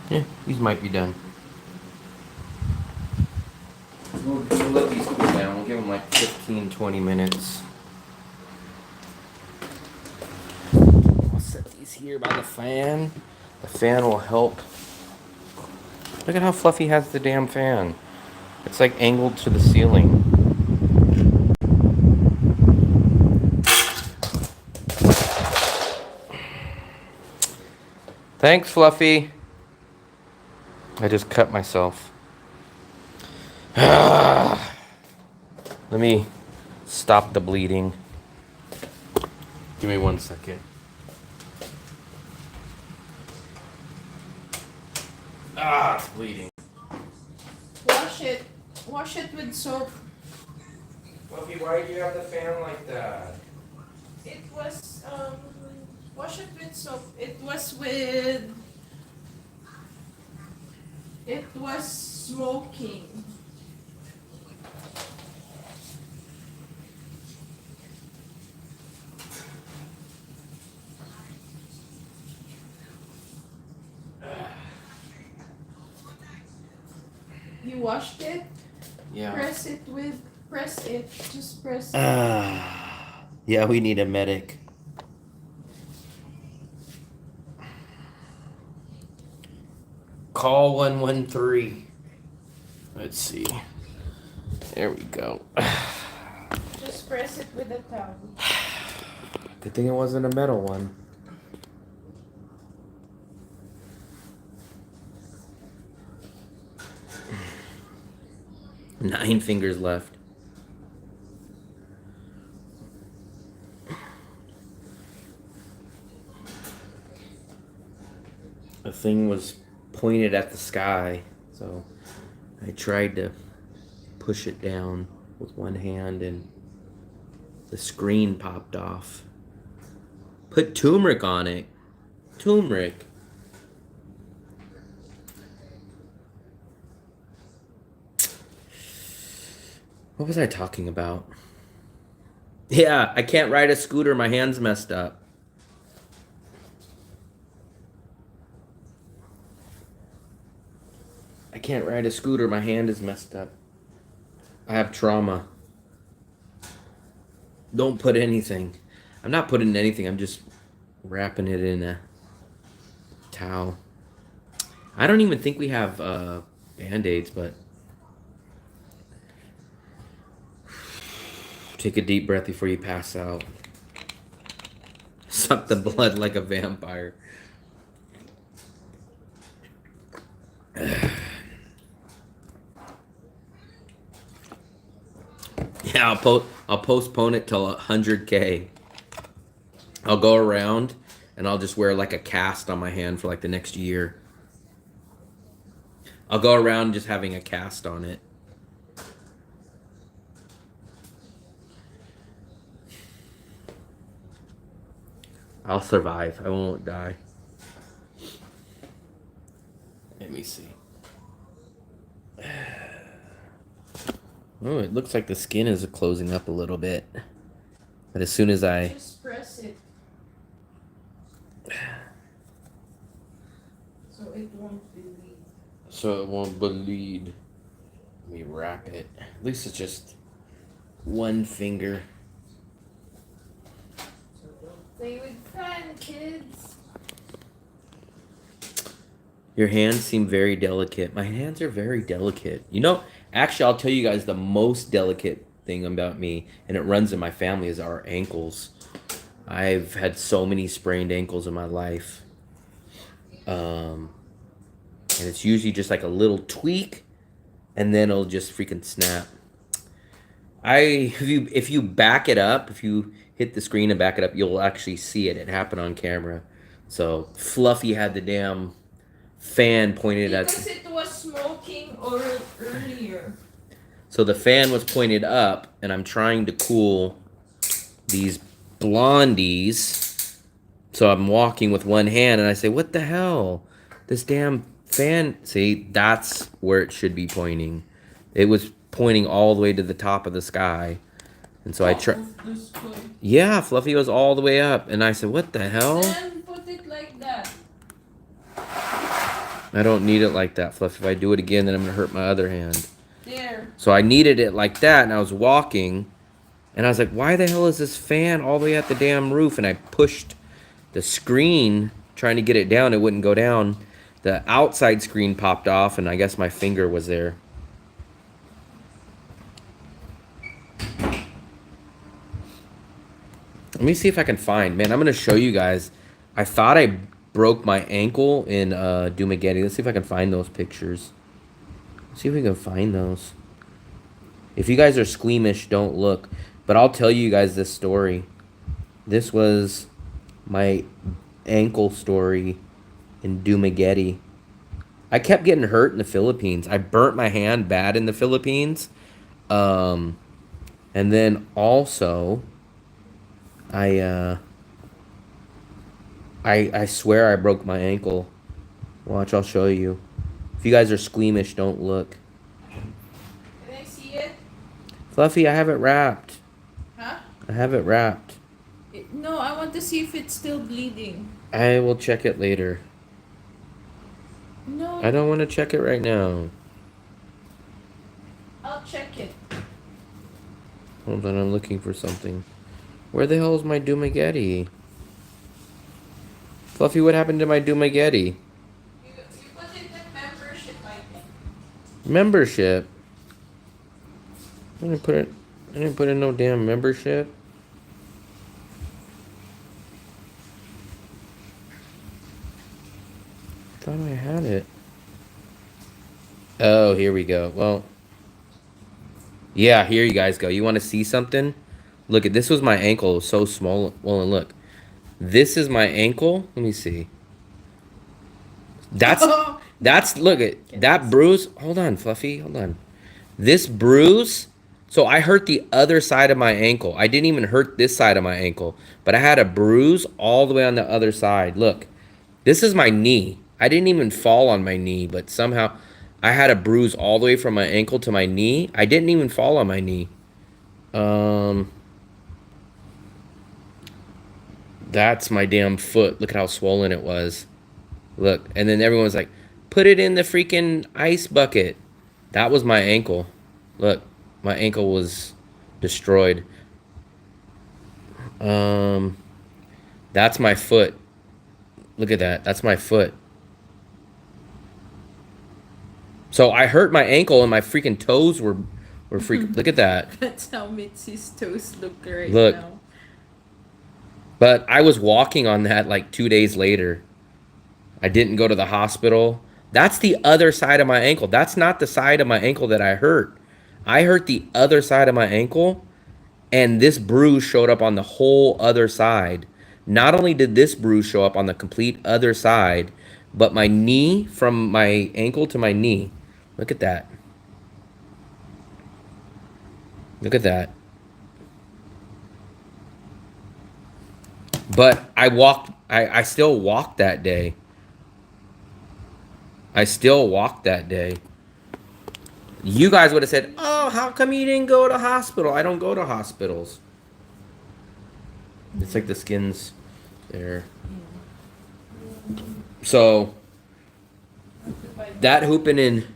Yeah, these might be done. We'll let these cool down. We'll give them like 15, 20 minutes. I'll set these here by the fan. The fan will help. Look at how Fluffy has the damn fan. It's like angled to the ceiling. Thanks, Fluffy. I just cut myself. Let me stop the bleeding. Give me 1 second. It's bleeding. Wash it with soap. Fluffy, why did you have the fan like that? It was, wash it with soap. It was smoking. You washed it? Yeah. Press it. Just press it. Yeah, we need a medic. Call 113. Let's see. There we go. Just press it with a towel. Good thing it wasn't a metal one. Nine fingers left. The thing was pointed at the sky, so I tried to push it down with one hand and the screen popped off. Put turmeric on it. Turmeric. What was I talking about? Yeah, I can't ride a scooter. My hand's messed up. I can't ride a scooter. My hand is messed up. I have trauma. Don't put anything. I'm not putting anything. I'm just wrapping it in a towel. I don't even think we have Band-Aids, but take a deep breath before you pass out. Suck the blood like a vampire. Yeah, I'll postpone it till 100K. I'll go around and I'll just wear like a cast on my hand for like the next year. I'll go around just having a cast on it. I'll survive. I won't die. Let me see. Oh, it looks like the skin is closing up a little bit. But as soon as I... Just press it. So it won't bleed. So it won't bleed. Let me wrap it. At least it's just one finger. Play with fun, kids. Your hands seem very delicate. My hands are very delicate. You know, actually, I'll tell you guys the most delicate thing about me, and it runs in my family, is our ankles. I've had so many sprained ankles in my life. And it's usually just like a little tweak, and then it'll just freaking snap. If you back it up, if you hit the screen and back it up, you'll actually see it. It happened on camera. So Fluffy had the damn fan pointed because it was smoking earlier. So the fan was pointed up, and I'm trying to cool these blondies. So I'm walking with one hand, and I say, what the hell? This damn fan. See, that's where it should be pointing. It was pointing all the way to the top of the sky. And so I tried. Yeah, Fluffy was all the way up. And I said, what the hell? Then put it like that. I don't need it like that, Fluffy. If I do it again, then I'm going to hurt my other hand. There. So I needed it like that, and I was walking. And I was like, why the hell is this fan all the way at the damn roof? And I pushed the screen, trying to get it down. It wouldn't go down. The outside screen popped off, and I guess my finger was there. Let me see if I can find. Man, I'm going to show you guys. I thought I broke my ankle in Dumageddon. Let's see if I can find those pictures. Let's see if we can find those. If you guys are squeamish, don't look. But I'll tell you guys this story. This was my ankle story in Dumageddon. I kept getting hurt in the Philippines. I burnt my hand bad in the Philippines. And then also, I swear I broke my ankle. Watch, I'll show you. If you guys are squeamish, don't look. Can I see it? Fluffy, I have it wrapped. Huh? I have it wrapped. No, I want to see if it's still bleeding. I will check it later. No. I don't want to check it right now. I'll check it. Hold on, I'm looking for something. Where the hell is my Dumageddon? Fluffy, what happened to my Dumageddon? You put it in Membership. I didn't put it. I didn't put in no damn membership. I thought I had it. Oh, here we go. Well, yeah, here you guys go. You want to see something? Look at this. Was my ankle. It was so small. Well, and look, this is my ankle. Let me see. That's look at that bruise. Hold on, Fluffy. Hold on. This bruise. So I hurt the other side of my ankle. I didn't even hurt this side of my ankle, but I had a bruise all the way on the other side. Look, this is my knee. I didn't even fall on my knee, but somehow I had a bruise all the way from my ankle to my knee. I didn't even fall on my knee. That's my damn foot. Look at how swollen it was. Look, and then everyone was like, put it in the freaking ice bucket. That was my ankle. Look, my ankle was destroyed. That's my foot. Look at that. That's my foot. So I hurt my ankle and my freaking toes were freaking. Look at that. That's how Mitzi's toes look right Look. now. But I was walking on that like 2 days later. I didn't go to the hospital. That's the other side of my ankle. That's not the side of my ankle that I hurt. I hurt the other side of my ankle, and this bruise showed up on the whole other side. Not only did this bruise show up on the complete other side, but my knee, from my ankle to my knee. Look at that. Look at that. But I still walked that day. I still walked that day. You guys would have said, oh, how come you didn't go to hospital? I don't go to hospitals. It's like the skin's there. So, that hooping in,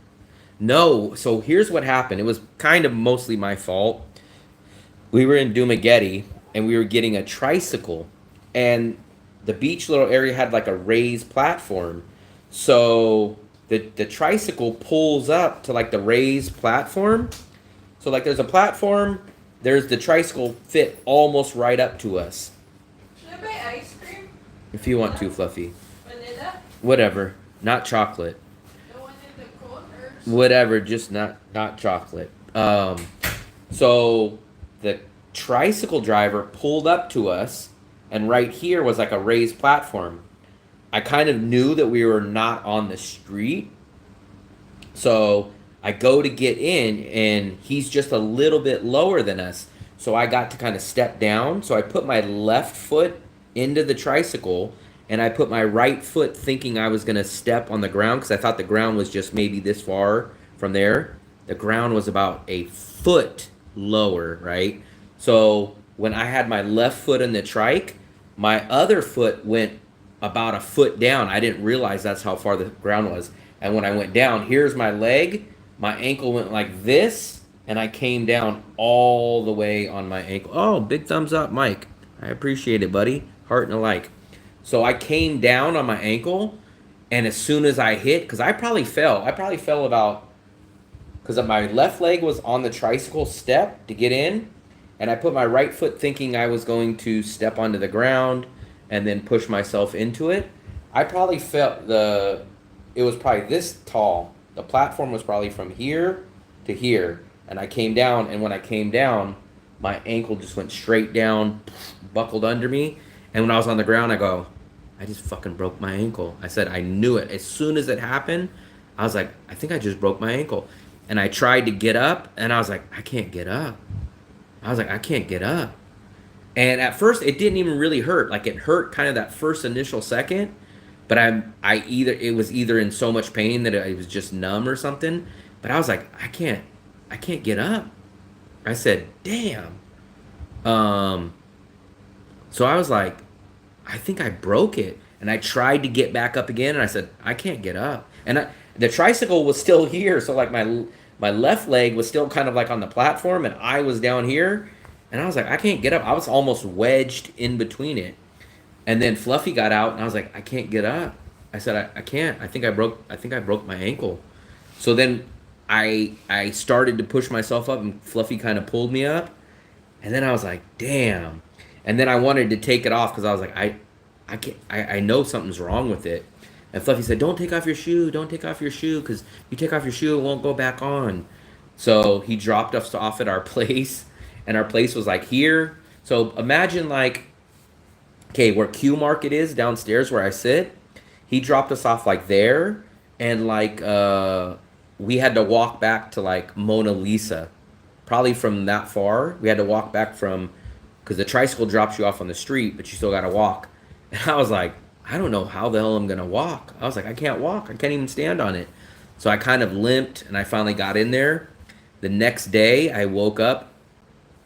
no. So here's what happened. It was kind of mostly my fault. We were in Dumageddon, and we were getting a tricycle. And the beach little area had like a raised platform. So the tricycle pulls up to like the raised platform. So like there's a platform, there's the tricycle fit almost right up to us. Should I buy ice cream? If you want to, Fluffy. Vanilla? Whatever. Not chocolate. The one in the cone or Whatever, just not chocolate. So the tricycle driver pulled up to us, and right here was like a raised platform. I kind of knew that we were not on the street. So I go to get in, and he's just a little bit lower than us. So I got to kind of step down. So I put my left foot into the tricycle, and I put my right foot thinking I was going to step on the ground because I thought the ground was just maybe this far from there. The ground was about a foot lower, right? So when I had my left foot in the trike, my other foot went about a foot down. I didn't realize that's how far the ground was. And when I went down, here's my leg. My ankle went like this, and I came down all the way on my ankle. Oh, big thumbs up, Mike. I appreciate it, buddy. Heart and a like. So I came down on my ankle, and as soon as I hit, because I probably fell about, because my left leg was on the tricycle step to get in, and I put my right foot thinking I was going to step onto the ground and then push myself into it. I probably felt it was probably this tall. The platform was probably from here to here. And I came down, and when I came down, my ankle just went straight down, buckled under me. And when I was on the ground, I go, I just fucking broke my ankle. I said, I knew it. As soon as it happened, I was like, I think I just broke my ankle. And I tried to get up, and I was like, I can't get up. I was like, I can't get up. And at first, it didn't even really hurt. Like, it hurt kind of that first initial second, but it was either in so much pain that it was just numb or something. But I was like, I can't get up. I said, damn. So I was like, I think I broke it. And I tried to get back up again, and I said, I can't get up. And the tricycle was still here, so like my left leg was still kind of like on the platform, and I was down here. And I was like, I can't get up. I was almost wedged in between it. And then Fluffy got out, and I was like, I can't get up. I said, I can't. I think I broke my ankle. So then I started to push myself up, and Fluffy kind of pulled me up, and then I was like, damn. And then I wanted to take it off because I was like, I can't, I know something's wrong with it. And Fluffy said, don't take off your shoe, don't take off your shoe, because you take off your shoe, it won't go back on. So he dropped us off at our place, and our place was like here. So imagine like, okay, where Q Market is downstairs where I sit, he dropped us off like there, and like we had to walk back to like Mona Lisa, probably from that far. We had to walk back from, because the tricycle drops you off on the street, but you still got to walk. And I was like, I don't know how the hell I'm gonna walk. I was like, I can't walk. I can't even stand on it. So I kind of limped, and I finally got in there. The next day, I woke up.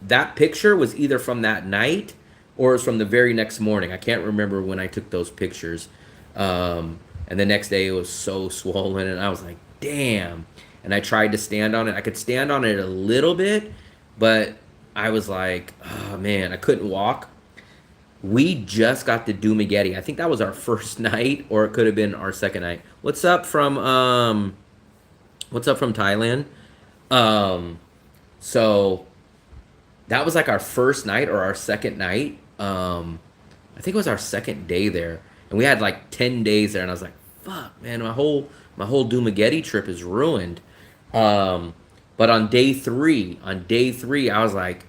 That picture was either from that night or it was from the very next morning. I can't remember when I took those pictures. And the next day, it was so swollen, and I was like, damn. And I tried to stand on it. I could stand on it a little bit, but I was like, oh man, I couldn't walk. We just got to Dumageddon. I think that was our first night, or it could have been our second night. What's up from Thailand? So that was like our first night or our second night. I think it was our second day there, and we had like 10 days there, and I was like, fuck, man, my whole Dumageddon trip is ruined. But on day three, I was like,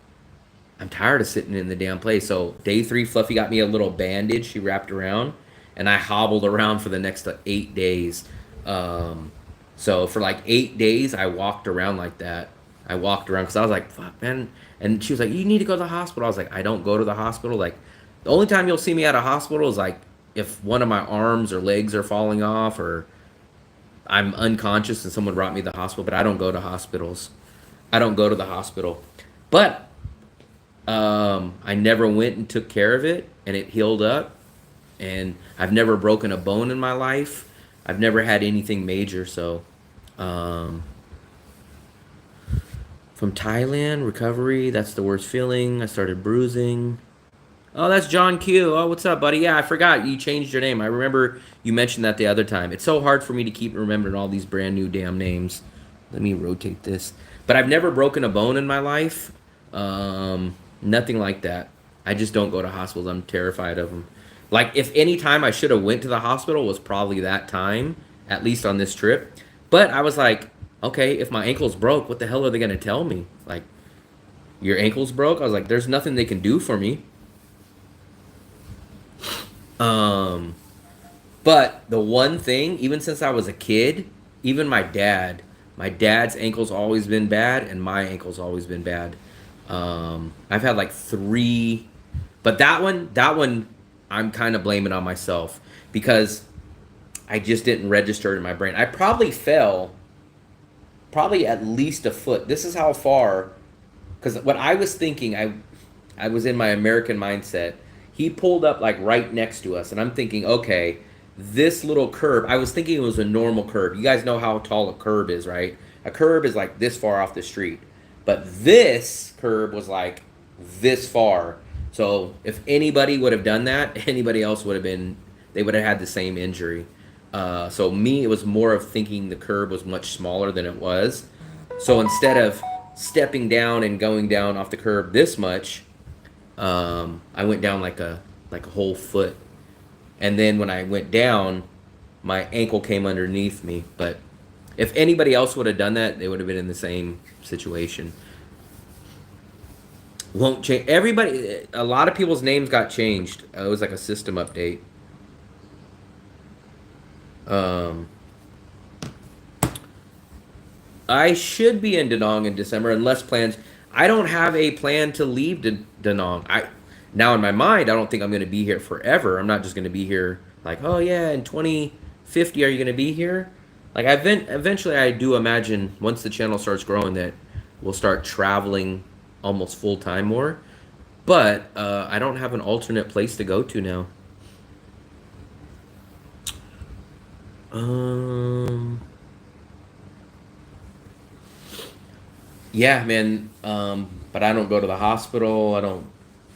I'm tired of sitting in the damn place. So day 3, Fluffy got me a little bandage she wrapped around, and I hobbled around for the next 8 days. So for like 8 days, I walked around like that. I walked around because I was like, fuck, man. And she was like, you need to go to the hospital. I was like, I don't go to the hospital. Like, the only time you'll see me at a hospital is like if one of my arms or legs are falling off, or I'm unconscious and someone brought me to the hospital. But I don't go to hospitals. I don't go to the hospital. But I never went and took care of it, and it healed up. And I've never broken a bone in my life. I've never had anything major. So from Thailand, recovery, that's the worst feeling. I started bruising. Oh, that's John Q. Oh, what's up, buddy? Yeah, I forgot you changed your name. I remember you mentioned that the other time. It's so hard for me to keep remembering all these brand new damn names. Let me rotate this. But I've never broken a bone in my life. Nothing like that. I just don't go to hospitals. I'm terrified of them. Like, if any time I should have went to the hospital was probably that time, at least on this trip. But I was like, okay, if my ankle's broke, what the hell are they going to tell me? Like, your ankle's broke? I was like, there's nothing they can do for me. But the one thing, even since I was a kid, even my dad's ankle's always been bad, and my ankle's always been bad. I've had like 3, but that one, I'm kind of blaming on myself because I just didn't register it in my brain. I probably fell at least a foot. This is how far, because what I was thinking, I was in my American mindset. He pulled up like right next to us, and I'm thinking, okay, this little curb, I was thinking it was a normal curb. You guys know how tall a curb is, right? A curb is like this far off the street. But this curb was like this far. So if anybody would have done that, anybody else would have been, they would have had the same injury. So me, it was more of thinking the curb was much smaller than it was. So instead of stepping down and going down off the curb this much, I went down like a whole foot. And then when I went down, my ankle came underneath me. But if anybody else would have done that, they would have been in the same situation. Won't change. Everybody, a lot of people's names got changed. It was like a system update. I should be in Da Nang in December unless plans. I don't have a plan to leave Da Nang. Now in my mind, I don't think I'm going to be here forever. I'm not just going to be here like, oh yeah, in 2050, are you going to be here? Like, eventually, I do imagine once the channel starts growing that we'll start traveling almost full time more. But I don't have an alternate place to go to now. Yeah, man. But I don't go to the hospital. I don't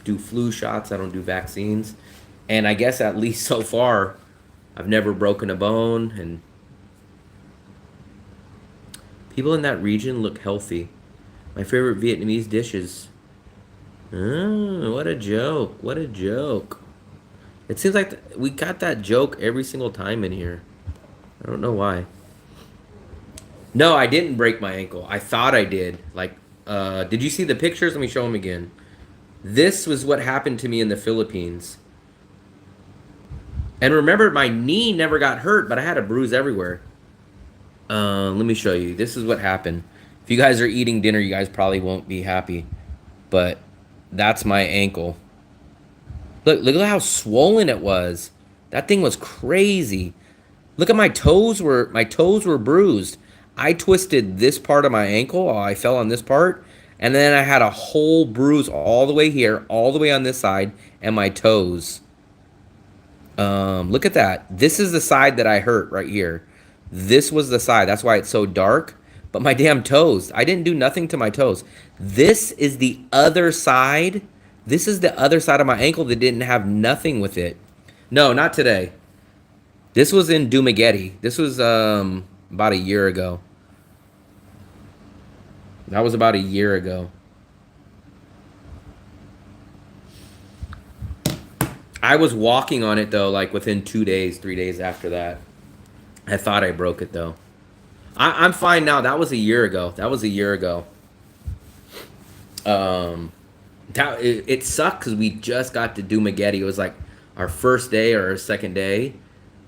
do flu shots. I don't do vaccines. And I guess at least so far, I've never broken a bone. And People in that region look healthy. My favorite Vietnamese dishes. Oh, what a joke. What a joke. It seems like we got that joke every single time in here. I don't know why. No, I didn't break my ankle. I thought I did. Like, did you see the pictures? Let me show them again. This was what happened to me in the Philippines. And remember, my knee never got hurt, but I had a bruise everywhere. Let me show you. This is what happened. If you guys are eating dinner, you guys probably won't be happy. But that's my ankle. Look at how swollen it was. That thing was crazy. Look at my toes were bruised. I twisted this part of my ankle. I fell on this part. And then I had a whole bruise all the way here, all the way on this side, and my toes. Look at that. This is the side that I hurt right here. This was the side. That's why it's so dark. But my damn toes. I didn't do nothing to my toes. This is the other side. This is the other side of my ankle that didn't have nothing with it. No, not today. This was in Dumaguete. This was about a year ago. That was about a year ago. I was walking on it, though, like within 2 days, 3 days after that. I thought I broke it, though. I'm fine now. That was a year ago. That was a year ago. It sucked because we just got to Dumaguete. It was like our first day or our second day.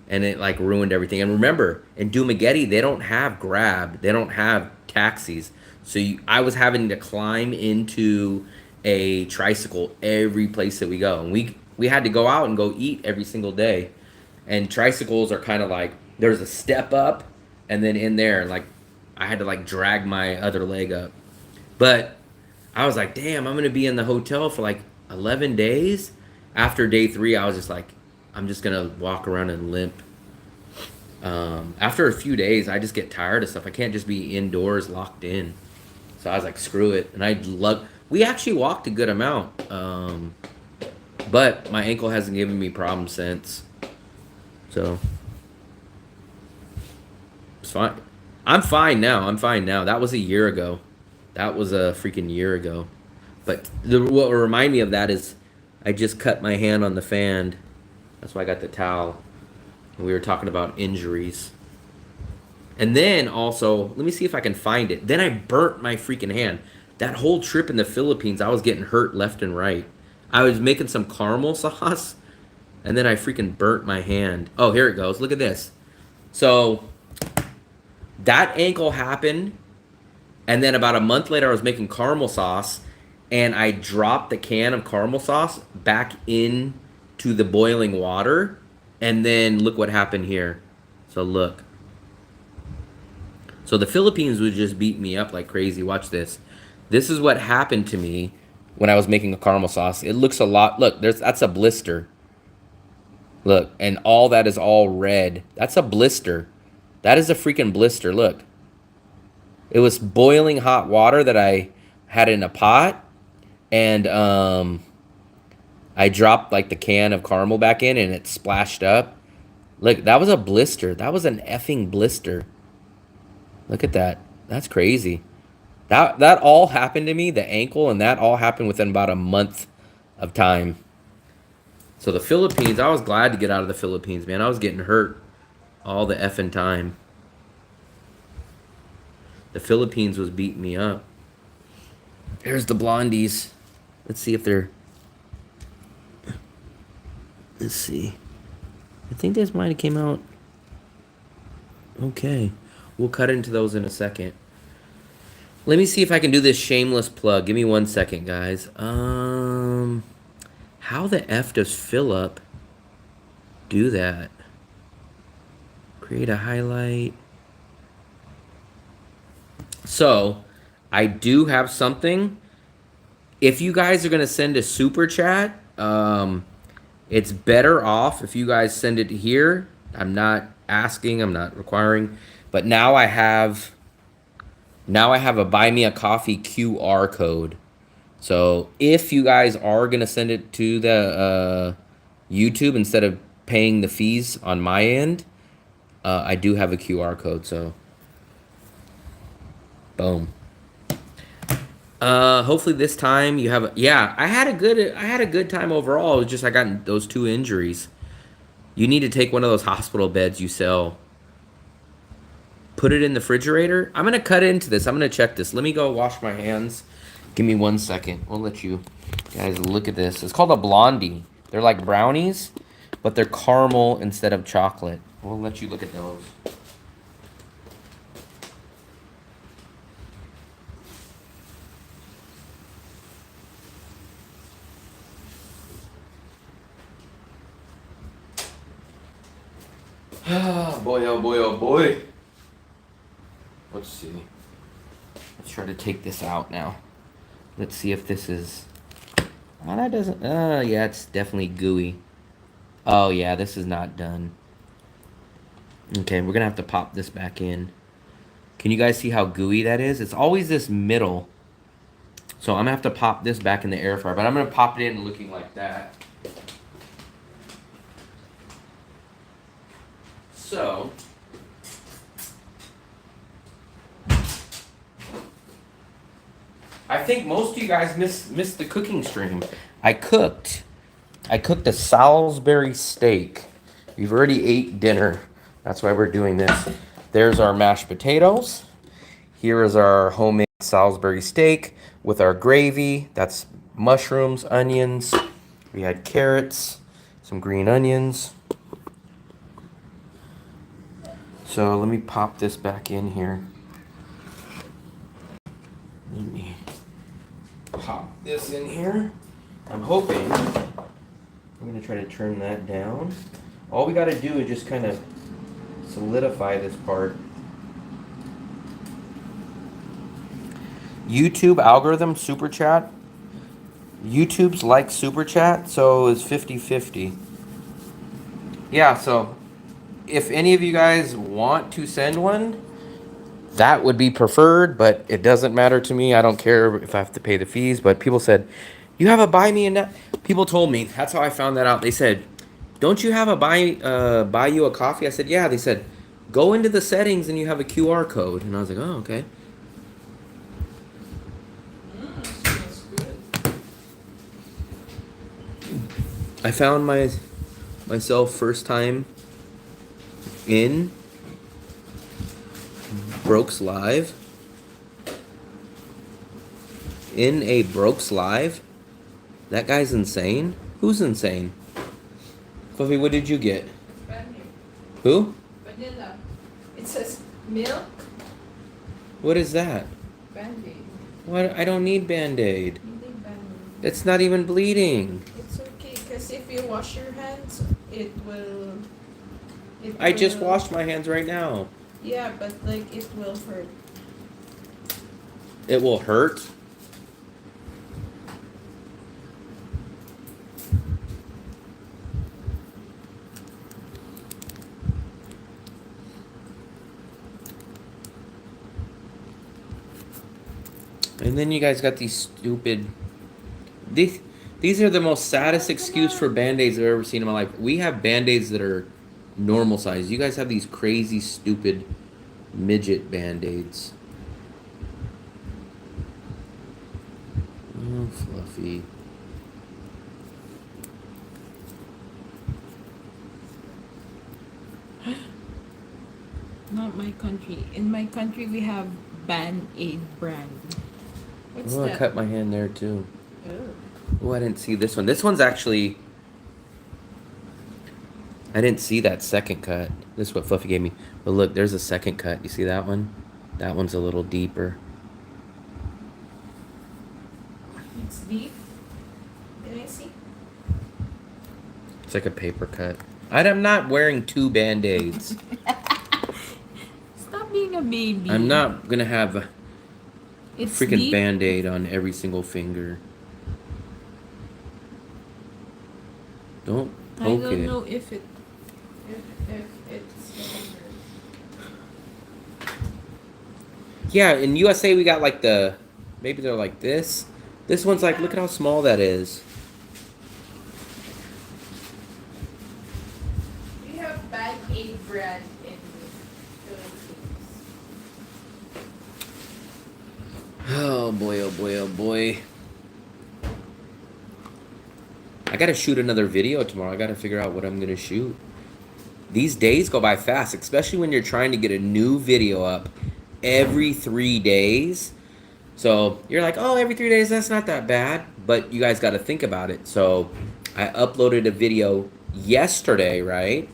And it like ruined everything. And remember, in Dumaguete, they don't have Grab. They don't have taxis. So I was having to climb into a tricycle every place that we go. And we had to go out and go eat every single day. And tricycles are kind of like, there's a step up and then in there, like, I had to like drag my other leg up. But I was like, damn, I'm going to be in the hotel for like 11 days. After day 3, I was just like, I'm just going to walk around and limp. After a few days, I just get tired of stuff. I can't just be indoors locked in. So I was like, screw it. And we actually walked a good amount. But my ankle hasn't given me problems since. So it's fine. I'm fine now. That was a year ago. That was a freaking year ago. But what will remind me of that is I just cut my hand on the fan. That's why I got the towel. And we were talking about injuries. And then also, let me see if I can find it. Then I burnt my freaking hand. That whole trip in the Philippines, I was getting hurt left and right. I was making some caramel sauce, and then I freaking burnt my hand. Oh, here it goes. Look at this. So that ankle happened, and then about a month later, I was making caramel sauce, and I dropped the can of caramel sauce back into the boiling water, and then look what happened here. So look. So the Philippines would just beat me up like crazy. Watch this. This is what happened to me when I was making a caramel sauce. It looks a lot. Look, that's a blister. Look, and all that is all red. That's a blister. That is a freaking blister. Look. It was boiling hot water that I had in a pot. And I dropped like the can of caramel back in and it splashed up. Look, that was a blister. That was an effing blister. Look at that. That's crazy. That all happened to me, the ankle, and that all happened within about a month of time. So the Philippines, I was glad to get out of the Philippines, man. I was getting hurt all the effing time. The Philippines was beating me up. Here's the blondies. Let's see if they're... Let's see. I think this might have came out... Okay. We'll cut into those in a second. Let me see if I can do this shameless plug. Give me 1 second, guys. How the F does Philip do that? Create a highlight. So, I do have something. If you guys are going to send a super chat, it's better off if you guys send it here. I'm not asking, I'm not requiring. But now I have a Buy Me a Coffee QR code. So if you guys are going to send it to the YouTube instead of paying the fees on my end, I do have a QR code. So Boom. Hopefully this time you have. Yeah, I had a good time overall. It was just I got those 2 injuries. You need to take one of those hospital beds you sell. Put it in the refrigerator. I'm gonna cut into this. I'm gonna check this. Let me go wash my hands. Give me 1 second. We'll let you guys look at this. It's called a Blondie. They're like brownies, but they're caramel instead of chocolate. We'll let you look at those. Oh boy, oh boy, oh boy. Let's see. Let's try to take this out now. Let's see if this is... Oh, that doesn't... yeah, it's definitely gooey. Oh, yeah, this is not done. Okay, we're going to have to pop this back in. Can you guys see how gooey that is? It's always this middle. So I'm going to have to pop this back in the air fryer. But I'm going to pop it in looking like that. So... I think most of you guys missed the cooking stream. I cooked a Salisbury steak. We've already ate dinner. That's why we're doing this. There's our mashed potatoes. Here is our homemade Salisbury steak with our gravy. That's mushrooms, onions. We had carrots, some green onions. So let me pop this back in here. Let me pop this in here. I'm hoping, I'm going to try to turn that down. All we got to do is just kind of solidify this part. YouTube algorithm, super chat. YouTube's like super chat, so it's 50-50. Yeah, so if any of you guys want to send one, that would be preferred, but it doesn't matter to me. I don't care if I have to pay the fees, but people said, you have a buy me a... People told me, that's how I found that out. They said, don't you have a buy you a coffee? I said, yeah. They said, go into the settings and you have a QR code. And I was like, oh, okay. That's good. I found myself first time in Brooks Live. In a Brooks Live? That guy's insane? Who's insane? Fluffy, what did you get? Vanilla. Who? Vanilla. It says milk. What is that? Band-Aid. What? I don't need Band-Aid. You need Band-Aid. It's not even bleeding. It's okay, because if you wash your hands, it will... I just washed my hands right now. Yeah, but like it will hurt. It will hurt? And then you guys got these stupid... These are the most saddest excuse for Band-Aids I've ever seen in my life. We have Band-Aids that are normal size. You guys have these crazy, stupid midget Band-Aids. Oh, Fluffy. Not my country. In my country, we have Band-Aid brand. What's Oh, that? I cut my hand there too. Oh. Oh, I didn't see this one. This one's actually... I didn't see that second cut. This is what Fluffy gave me. But look, there's a second cut. You see that one? That one's a little deeper. It's deep. Can I see? It's like a paper cut. I'm not wearing 2 Band-Aids. Stop being a baby. I'm not gonna have a It's freaking deep. Band-Aid on every single finger. Don't I poke don't it. know if it... If it's... Yeah, in USA we got like the... Maybe they're like this. This one's like, look at how small that is. We have Band-Aid brand in Philippines. Oh boy, oh boy, oh boy. I gotta shoot another video tomorrow. I gotta figure out what I'm gonna shoot. These days go by fast, especially when you're trying to get a new video up every 3 days. So you're like, oh, every 3 days, that's not that bad. But you guys got to think about it. So I uploaded a video yesterday, right?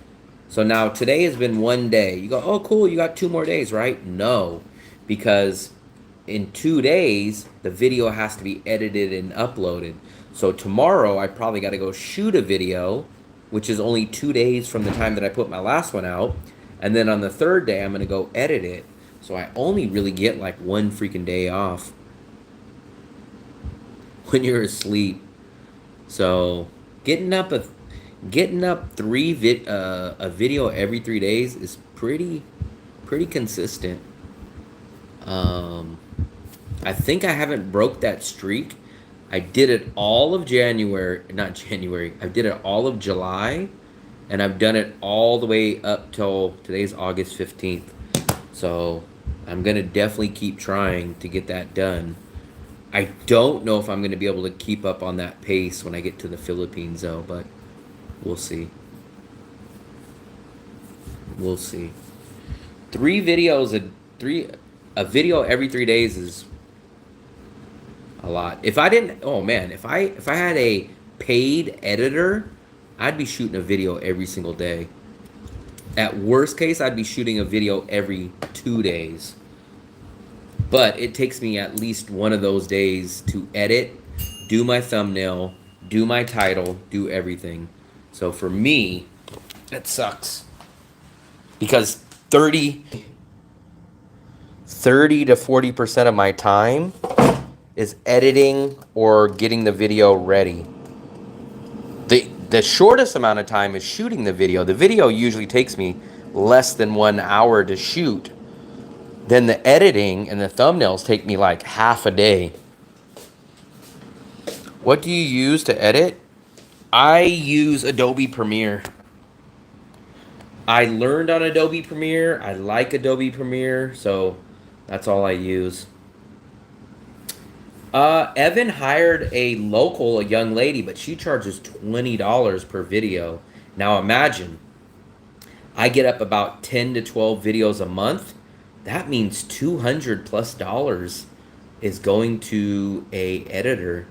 So now today has been 1 day. You go, oh, cool, you got 2 more days, right? No, because in 2 days, the video has to be edited and uploaded. So tomorrow, I probably got to go shoot a video, which is only 2 days from the time that I put my last one out. And then on the 3rd day, I'm going to go edit it. So I only really get like 1 freaking day off when you're asleep. So getting up a video every 3 days is pretty consistent. I think I haven't broke that streak. I did it all of January, not January. I did it all of July, and I've done it all the way up till today's August 15th. So I'm gonna definitely keep trying to get that done. I don't know if I'm gonna be able to keep up on that pace when I get to the Philippines though, but we'll see. We'll see. A video every 3 days is a lot. If I didn't, oh man, if I had a paid editor, I'd be shooting a video every single day. At worst case, I'd be shooting a video every 2 days. But it takes me at least one of those days to edit, do my thumbnail, do my title, do everything. So for me, it sucks. Because 30 to 40% of my time is editing or getting the video ready. The shortest amount of time is shooting the video. The video usually takes me less than 1 hour to shoot. Then the editing and the thumbnails take me like half a day. What do you use to edit? I use Adobe Premiere. I learned on Adobe Premiere. I like Adobe Premiere, so that's all I use. Evan hired a young lady, but she charges $20 per video. Now imagine, I get up about 10 to 12 videos a month. That means $200+ is going to a editor.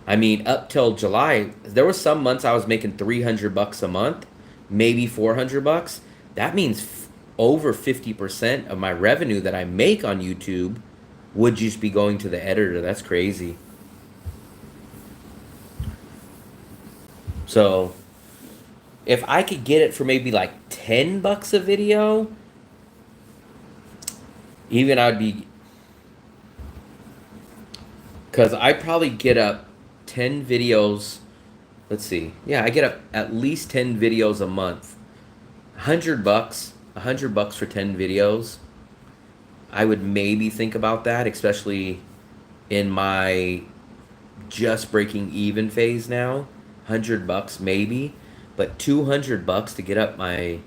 I mean, up till July, there were some months I was making $300 a month, maybe $400. That means over 50% of my revenue that I make on YouTube would just be going to the editor. That's crazy. So if I could get it for maybe like $10 a video, even I'd be, because I probably get up 10 videos. Let's see. Yeah, I get up at least 10 videos a month. $100 for 10 videos. I would maybe think about that, especially in my just breaking even phase now. $100 maybe, but $200 to get up my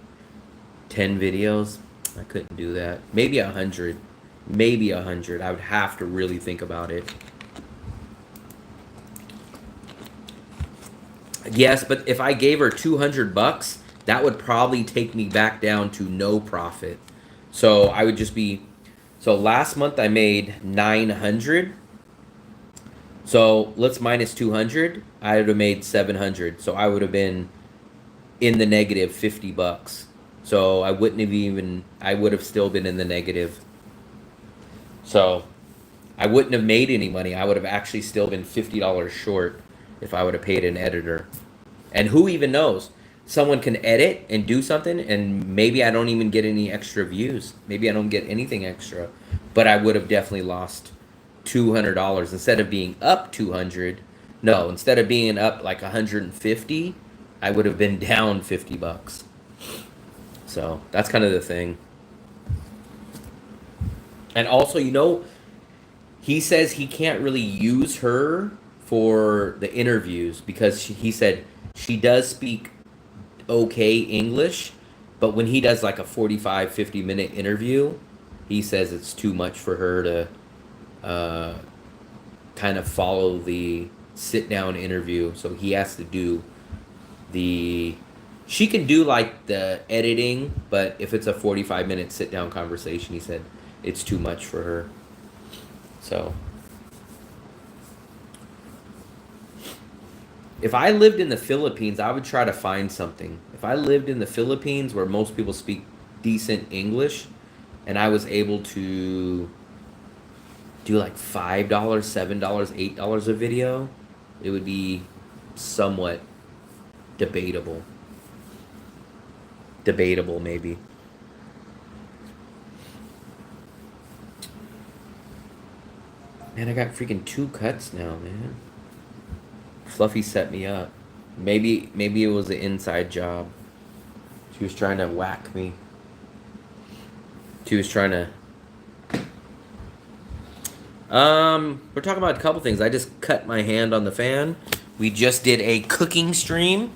10 videos, I couldn't do that. Maybe 100. Maybe 100. I would have to really think about it. Yes, but if I gave her $200, that would probably take me back down to no profit. So I would just be, so last month I made 900. So let's minus 200. I would have made 700. So I would have been in the negative $50. So I wouldn't have even, I would have still been in the negative. So I wouldn't have made any money. I would have actually still been $50 short if I would have paid an editor. And who even knows? Someone can edit and do something, and maybe I don't even get any extra views. Maybe I don't get anything extra. But I would have definitely lost $200 instead of being up 200. No, instead of being up like 150, I would have been down $50. So that's kind of the thing. And also, you know, he says he can't really use her for the interviews because he said she does speak okay English, but when he does like a 45-50 minute interview, he says it's too much for her kind of follow the sit-down interview. So he has to do the... She can do like the editing, but if it's a 45-minute sit-down conversation, he said it's too much for her. So if I lived in the Philippines, I would try to find something. If I lived in the Philippines where most people speak decent English and I was able to do like $5, $7, $8 a video, it would be somewhat debatable. Debatable, maybe. Man, I got freaking 2 cuts now, man. Fluffy set me up. Maybe it was an inside job. She was trying to whack me. She was trying to... we're talking about a couple things. I just cut my hand on the fan. We just did a cooking stream.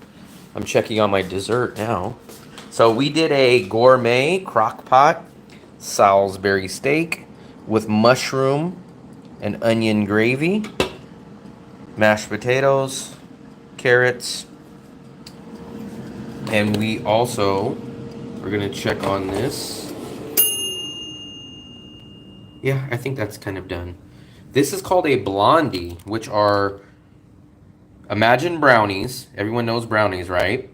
I'm checking on my dessert now. So we did a gourmet crockpot Salisbury steak with mushroom and onion gravy, mashed potatoes, carrots, and we're gonna check on this. Yeah, I think that's kind of done. This is called a blondie, which are, imagine brownies. Everyone knows brownies, right?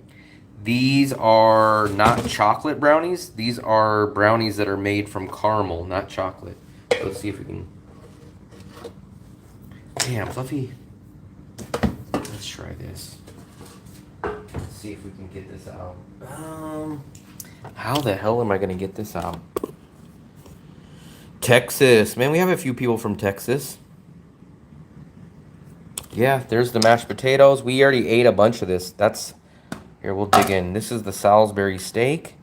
These are not chocolate brownies. These are brownies that are made from caramel, not chocolate. Let's see if we can... Damn, Fluffy. Let's try this. Let's see if we can get this out. How the hell am I going to get this out? Texas. Man, we have a few people from Texas. Yeah, there's the mashed potatoes. We already ate a bunch of this. That's... Here, we'll dig in. This is the Salisbury steak.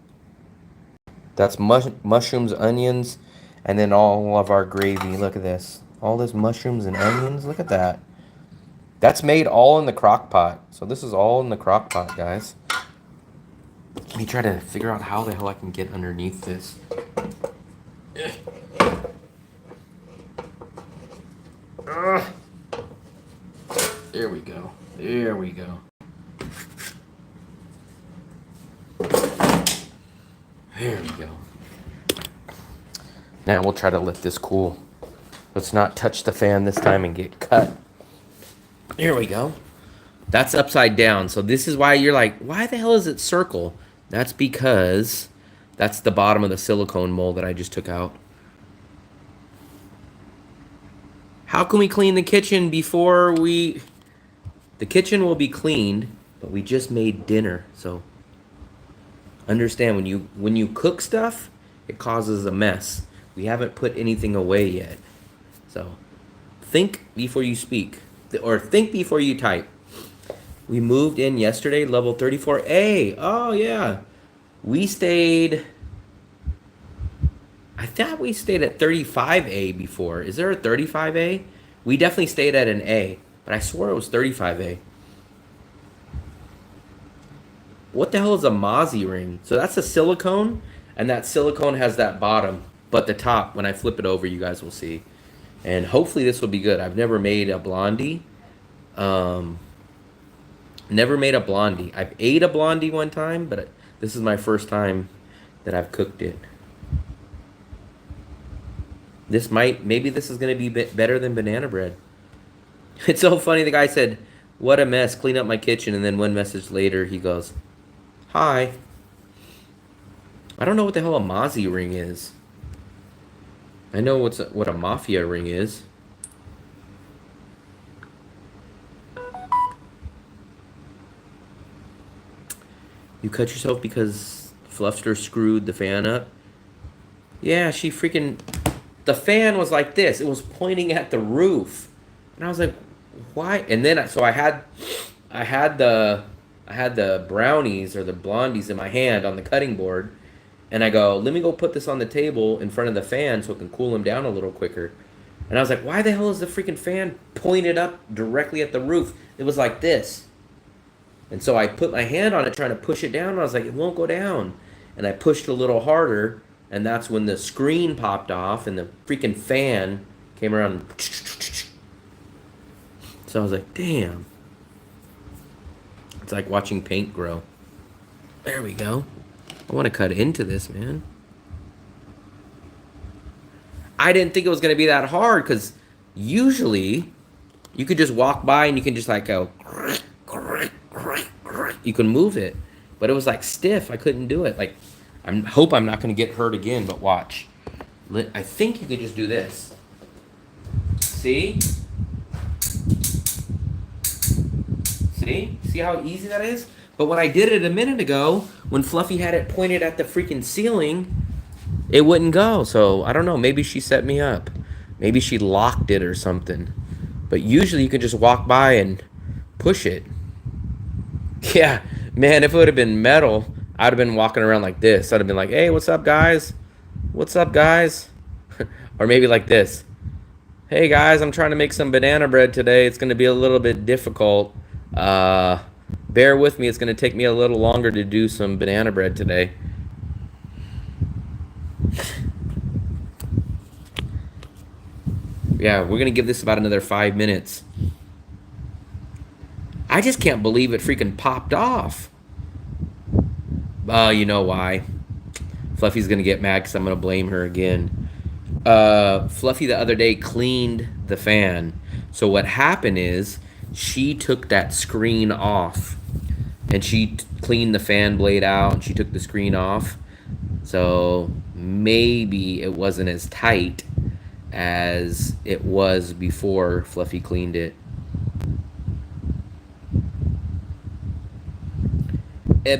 That's mushrooms, onions, and then all of our gravy. Look at this. All this mushrooms and onions. Look at that. That's made all in the crock pot. So this is all in the crock pot, guys. Let me try to figure out how the hell I can get underneath this. There we go. There we go. There we go. Now we'll try to let this cool. Let's not touch the fan this time and get cut. There we go. That's upside down. So this is why you're like, why the hell is it circle? That's because that's the bottom of the silicone mold that I just took out. How can we clean the kitchen before we... The kitchen will be cleaned, but we just made dinner, so... Understand, when you cook stuff, it causes a mess. We haven't put anything away yet. So, think before you speak. Or think before you type. We moved in yesterday, level 34A. Oh, yeah. We stayed... I thought we stayed at 35A before. Is there a 35A? We definitely stayed at an A. But I swore it was 35A. What the hell is a Mozzie ring? So that's a silicone, and that silicone has that bottom, but the top, when I flip it over, you guys will see. And hopefully this will be good. I've never made a blondie. Never made a blondie. I've ate a blondie one time, but this is my first time that I've cooked it. Maybe this is going to be better than banana bread. It's so funny, the guy said, what a mess, clean up my kitchen, and then one message later he goes, hi. I don't know what the hell a Mozzie ring is. I know what a mafia ring is. You cut yourself because Fluffster screwed the fan up? Yeah, she freaking... The fan was like this. It was pointing at the roof. And I was like, why? And then, so I had the brownies or the blondies in my hand on the cutting board, and I go, let me go put this on the table in front of the fan so it can cool them down a little quicker. And I was like, why the hell is the freaking fan pointed up directly at the roof? It was like this. And so I put my hand on it trying to push it down, and I was like, it won't go down. And I pushed a little harder, and that's when the screen popped off and the freaking fan came around. So I was like, damn. It's like watching paint grow. There we go. I want to cut into this, man. I didn't think it was going to be that hard because usually you could just walk by and you can just like go, you can move it. But it was like stiff. I couldn't do it. Like, I hope I'm not going to get hurt again, but watch. I think you could just do this. See? See how easy that is? But when I did it a minute ago, when Fluffy had it pointed at the freaking ceiling, it wouldn't go. So I don't know. Maybe she set me up. Maybe she locked it or something. But usually you can just walk by and push it. Yeah, man, if it would have been metal, I'd have been walking around like this. I'd have been like, hey, what's up, guys? What's up, guys? Or maybe like this. Hey, guys, I'm trying to make some banana bread today. It's going to be a little bit difficult. Bear with me. It's going to take me a little longer to do some banana bread today. Yeah, we're going to give this about another 5 minutes. I just can't believe it freaking popped off. You know why. Fluffy's going to get mad because I'm going to blame her again. Fluffy the other day cleaned the fan. So what happened is she took that screen off. And she cleaned the fan blade out and she took the screen off. So maybe it wasn't as tight as it was before Fluffy cleaned it.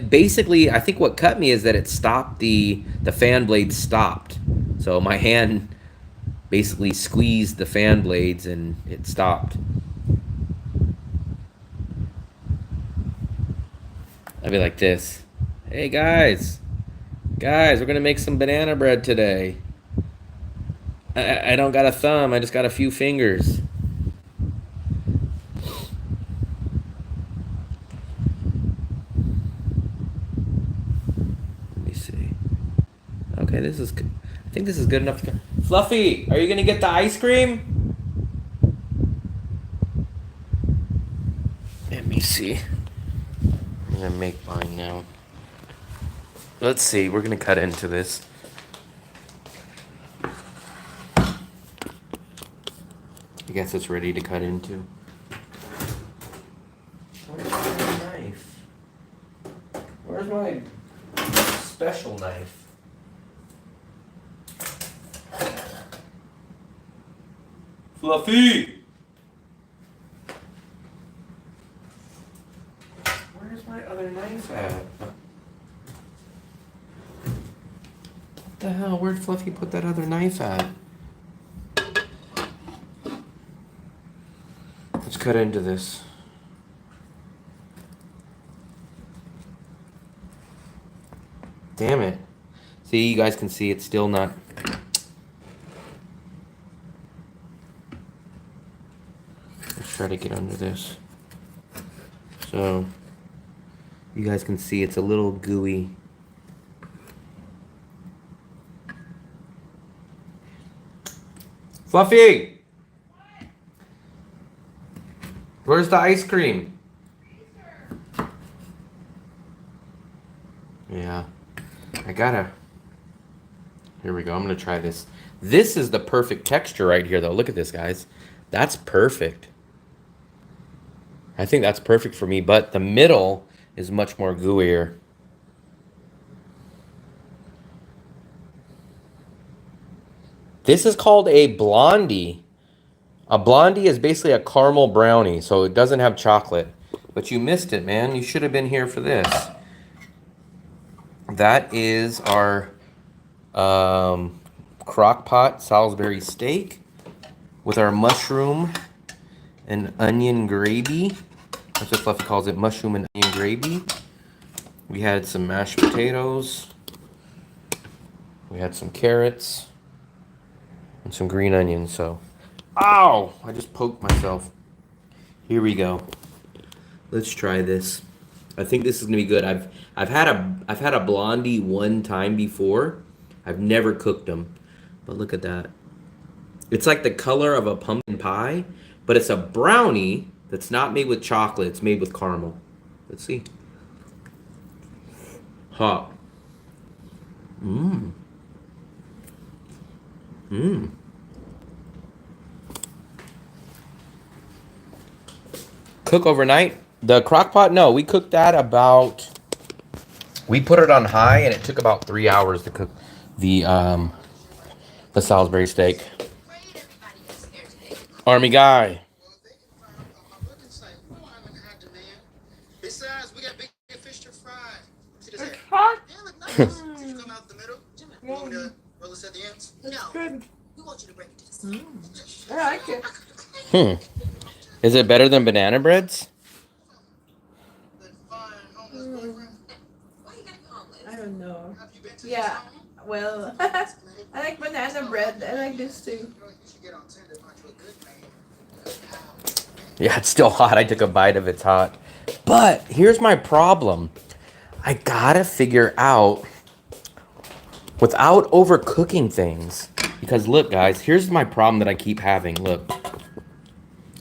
Basically, I think what cut me is that it stopped, the fan blade stopped. So my hand basically squeezed the fan blades and it stopped. I'd be like this. Hey guys, we're gonna make some banana bread today. I don't got a thumb, I just got a few fingers. Let me see. Okay, this is good. I think this is good enough to... Fluffy, are you gonna get the ice cream? Let me see. I'm gonna make mine now. Let's see, we're gonna cut into this. I guess it's ready to cut into. Where's my knife? Where's my special knife? Fluffy! Where's my other knife at? What the hell? Where'd Fluffy put that other knife at? Let's cut into this. Damn it. See, you guys can see it's still not... Let's try to get under this. So, you guys can see it's a little gooey. Fluffy! Where's the ice cream? Yeah. I gotta... Here we go. I'm gonna try this. This is the perfect texture right here, though. Look at this, guys. That's perfect. I think that's perfect for me, but the middle is much more gooier. This is called a blondie. A blondie is basically a caramel brownie, so it doesn't have chocolate. But you missed it, man. You should have been here for this. That is our Crockpot Salisbury steak with our mushroom and onion gravy. That's what Fluffy calls it, mushroom and onion gravy. We had some mashed potatoes. We had some carrots and some green onions. So, ow! I just poked myself. Here we go. Let's try this. I think this is gonna be good. I've had a blondie one time before. I've never cooked them, but look at that. It's like the color of a pumpkin pie, but it's a brownie that's not made with chocolate. It's made with caramel. Let's see. Hot. Mmm. Mmm. Cook overnight. The Crockpot, no, we cooked that about. We put it on high, and it took about 3 hours to cook the Salisbury steak. Army guy. Besides, we got big fish to fry. See this It's hot. Yeah, look nice. Did you come out the middle? You want me to roll this at the ends? It's No. good. We want you to break it to the I like it. Is it better than banana breads? I don't know. Yeah, well, I like banana bread. I like this too. Yeah, it's still hot. I took a bite of it's hot. But here's my problem. I gotta figure out without overcooking things. Because look, guys, here's my problem that I keep having. Look.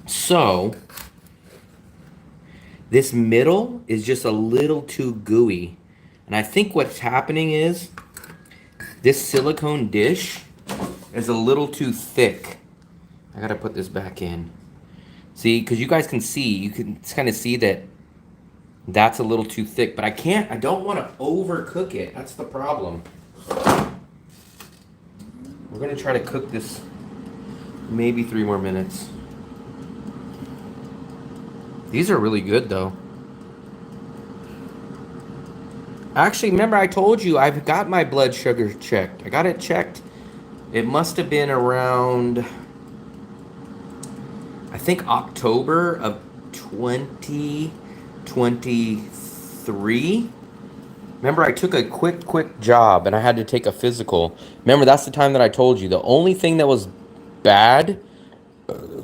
So, this middle is just a little too gooey. And I think what's happening is this silicone dish is a little too thick. I gotta put this back in. See, because you guys can see, you can kind of see that that's a little too thick. But I don't want to overcook it. That's the problem. We're gonna try to cook this maybe 3 more minutes. These are really good though. Actually, remember I told you I've got my blood sugar checked. I got it checked. It must have been around, I think, October of 2023. Remember, I took a quick job and I had to take a physical. Remember, that's the time that I told you. The only thing that was bad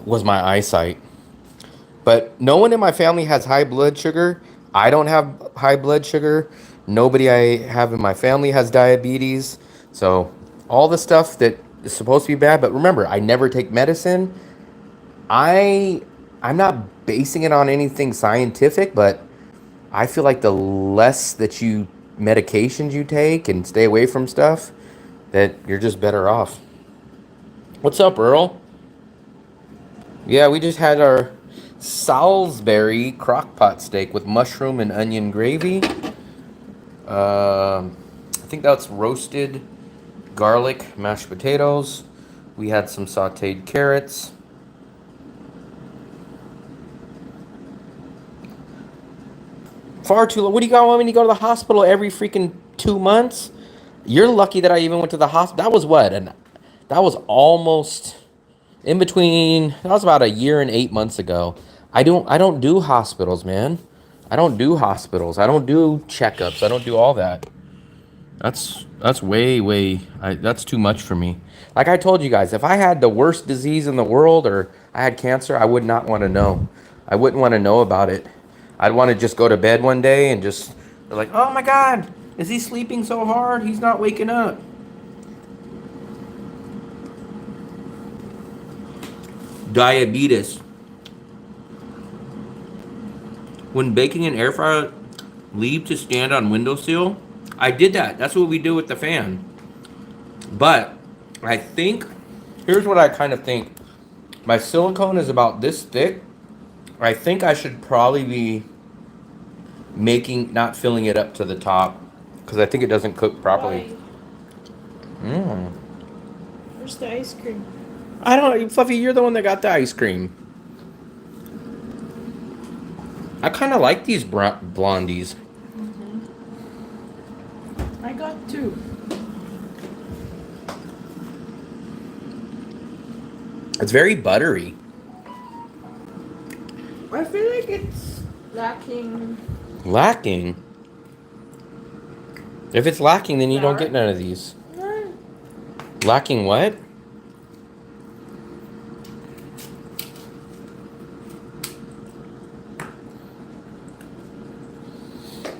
was my eyesight. But no one in my family has high blood sugar. I don't have high blood sugar. Nobody I have in my family has diabetes. So all the stuff that is supposed to be bad. But remember, I never take medicine. I'm not basing it on anything scientific, but I feel like the less that medications you take and stay away from stuff, that you're just better off. What's up, Earl? Yeah, we just had our Salisbury crockpot steak with mushroom and onion gravy. I think that's roasted garlic, mashed potatoes. We had some sauteed carrots. Far too long. What do you got? Want me to go to the hospital every freaking 2 months? You're lucky that I even went to the hospital. That was what? And that was almost in between. That was about a year and 8 months ago. I don't do hospitals, man. I don't do hospitals. I don't do checkups. I don't do all that. That's way that's too much for me. Like I told you guys, if I had the worst disease in the world or I had cancer, I would not want to know. I wouldn't want to know about it. I'd want to just go to bed one day and just, they're like, oh my God, is he sleeping so hard? He's not waking up. Diabetes. When baking in air fryer, leave to stand on windowsill. I did that. That's what we do with the fan. But I think, here's what I kind of think. My silicone is about this thick. I think I should probably be not filling it up to the top, because I think it doesn't cook properly. Where's the ice cream? I don't know, Fluffy, you're the one that got the ice cream. I kind of like these blondies. I got 2. It's very buttery. I feel like it's lacking. Lacking? If it's lacking, then you don't get none of these. Lacking what?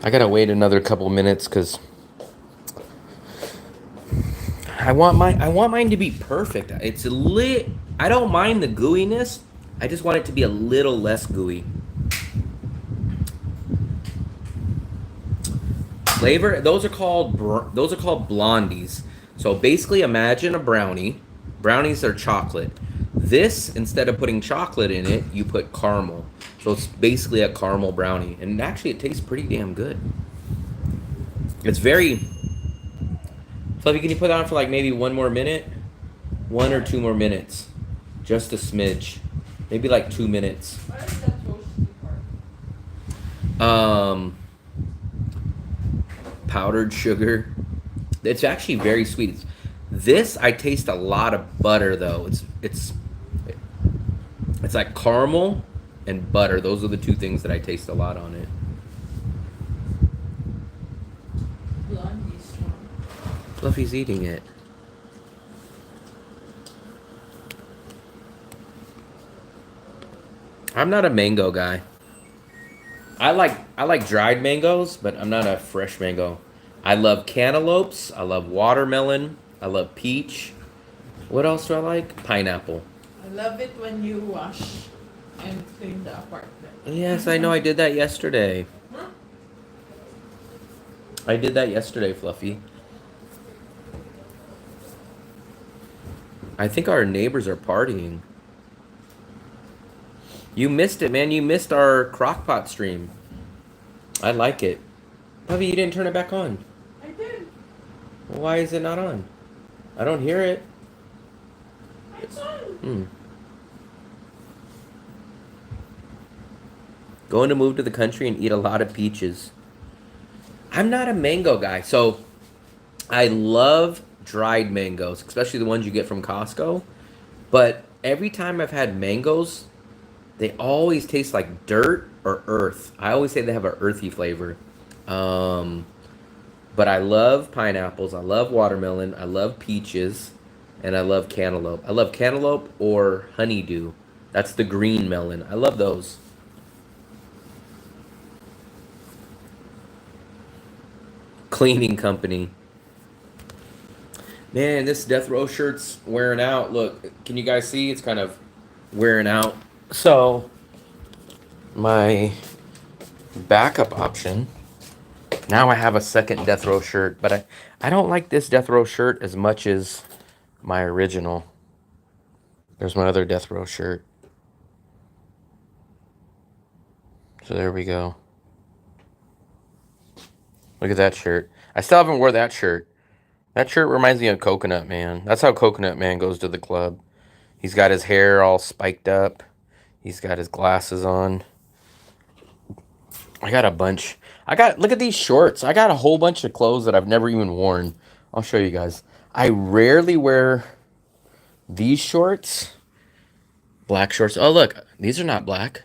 I gotta wait another couple minutes because I want mine to be perfect. It's lit. I don't mind the gooiness. I just want it to be a little less gooey. Flavor, those are called blondies. So basically imagine a brownie. Brownies are chocolate. This, instead of putting chocolate in it, you put caramel. So it's basically a caramel brownie. And actually it tastes pretty damn good. It's very... Fluffy, can you put it on for like maybe 1 more minute? 1 or 2 more minutes. Just a smidge. Maybe like 2 minutes. What is that roasty part? Powdered sugar. It's actually very sweet. This, I taste a lot of butter though. It's like caramel and butter. Those are the 2 things that I taste a lot on it. Blondie strong. Fluffy's eating it. I'm not a mango guy. I like dried mangoes, but I'm not a fresh mango. I love cantaloupes. I love watermelon. I love peach. What else do I like? Pineapple. I love it when you wash and clean the apartment. Yes, I know. I did that yesterday. I did that yesterday, Fluffy. I think our neighbors are partying. You missed it, man. You missed our Crockpot stream. I like it. Fluffy, you didn't turn it back on. I did. Why is it not on? I don't hear it. It's on. Going to move to the country and eat a lot of peaches. I'm not a mango guy, so I love dried mangoes, especially the ones you get from Costco. But every time I've had mangoes, they always taste like dirt or earth. I always say they have an earthy flavor. But I love pineapples. I love watermelon. I love peaches. And I love cantaloupe. I love cantaloupe or honeydew. That's the green melon. I love those. Cleaning company. Man, this death row shirt's wearing out. Look, can you guys see? It's kind of wearing out. So, my backup option. Now I have a second death row shirt, but I don't like this death row shirt as much as my original. There's my other death row shirt. So there we go. Look at that shirt. I still haven't wore that shirt. That shirt reminds me of Coconut Man. That's how Coconut Man goes to the club. He's got his hair all spiked up. He's got his glasses on. I got a bunch. Look at these shorts. I got a whole bunch of clothes that I've never even worn. I'll show you guys. I rarely wear these shorts. Black shorts. Oh, look. These are not black.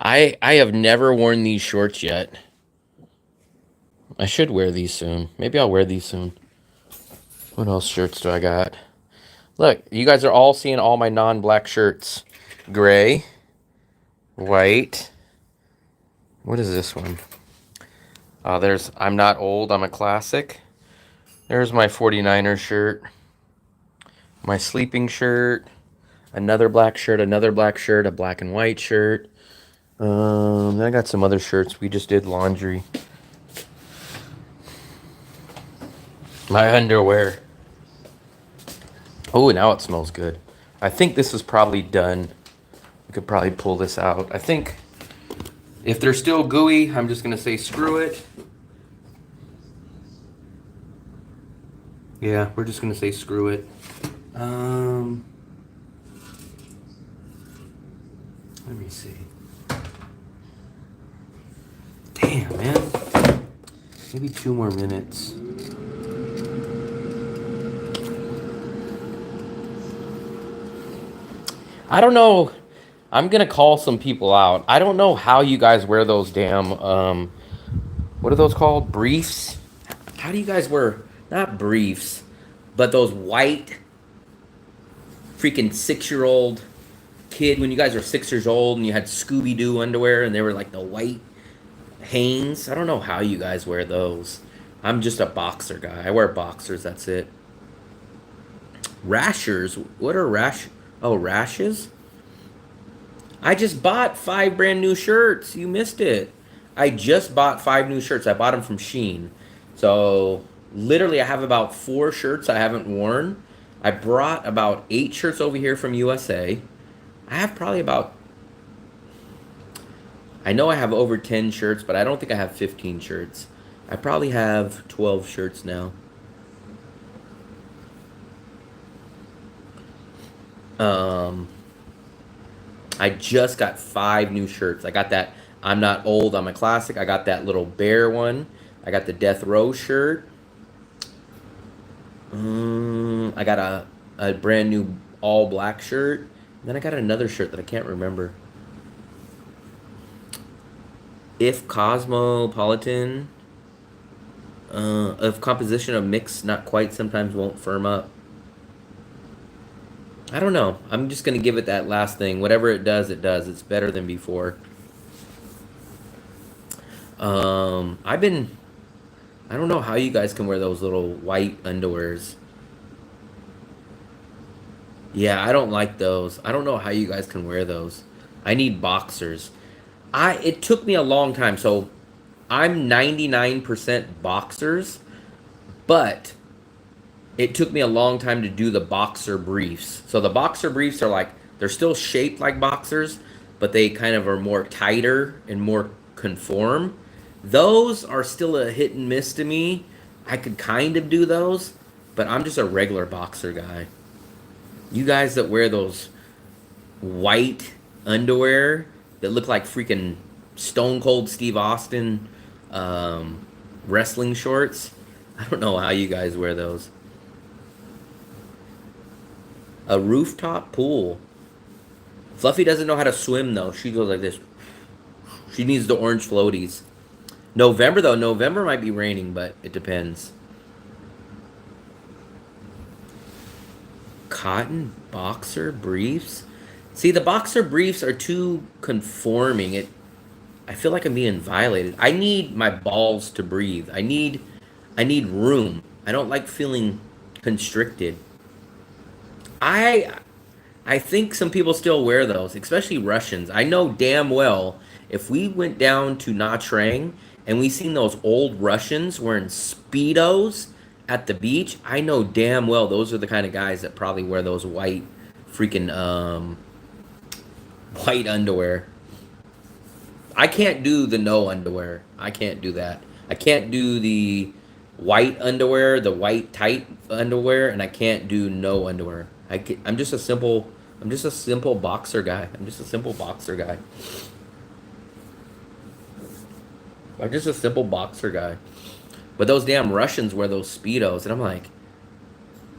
I have never worn these shorts yet. I should wear these soon. Maybe I'll wear these soon. What else shirts do I got? Look, you guys are all seeing all my non-black shirts. Gray. White. What is this one? There's I'm Not Old, I'm a Classic. There's my 49er shirt. My sleeping shirt. Another black shirt, a black and white shirt. Then I got some other shirts. We just did laundry. My underwear. Oh, now it smells good. I think this is probably done. We could probably pull this out. I think if they're still gooey, I'm just going to say screw it. Yeah, we're just going to say screw it. Let me see. Damn, man. Maybe 2 more minutes. I don't know. I'm going to call some people out. I don't know how you guys wear those damn, what are those called? Briefs? How do you guys wear, not briefs, but those white freaking 6-year-old kid, when you guys were 6 years old and you had Scooby-Doo underwear and they were like the white Hanes? I don't know how you guys wear those. I'm just a boxer guy. I wear boxers, that's it. Rashers? What are Oh, rashes? I just bought 5 brand new shirts. You missed it. I just bought 5 new shirts. I bought them from Shein. So, literally, I have about 4 shirts I haven't worn. I brought about 8 shirts over here from USA. I have probably about... I know I have over 10 shirts, but I don't think I have 15 shirts. I probably have 12 shirts now. I just got 5 new shirts. I got that I'm Not Old, I'm a Classic. I got that little bear one. I got the Death Row shirt. I got a brand new all black shirt. And then I got another shirt that I can't remember. If Cosmopolitan, if composition of mix not quite sometimes won't firm up. I don't know. I'm just going to give it that last thing. Whatever it does, it does. It's better than before. I don't know how you guys can wear those little white underwears. Yeah, I don't like those. I don't know how you guys can wear those. I need boxers. It took me a long time. So I'm 99% boxers, but it took me a long time to do the boxer briefs. So the boxer briefs are like, they're still shaped like boxers, but they kind of are more tighter and more conform. Those are still a hit and miss to me. I could kind of do those, but I'm just a regular boxer guy. You guys that wear those white underwear that look like freaking Stone Cold Steve Austin wrestling shorts, I don't know how you guys wear those. A rooftop pool. Fluffy doesn't know how to swim though. She goes like this. She needs the orange floaties. November though. November might be raining, but it depends. Cotton boxer briefs. See, the boxer briefs are too conforming. I feel like I'm being violated. I need my balls to breathe. I need room. I don't like feeling constricted. I think some people still wear those, especially Russians. I know damn well if we went down to Nha Trang and we seen those old Russians wearing Speedos at the beach, I know damn well those are the kind of guys that probably wear those white freaking white underwear. I can't do the no underwear. I can't do that. I can't do the white underwear, the white tight underwear, and I can't do no underwear. I'm just a simple boxer guy. I'm just a simple boxer guy. I'm just a simple boxer guy. But those damn Russians wear those Speedos, and I'm like,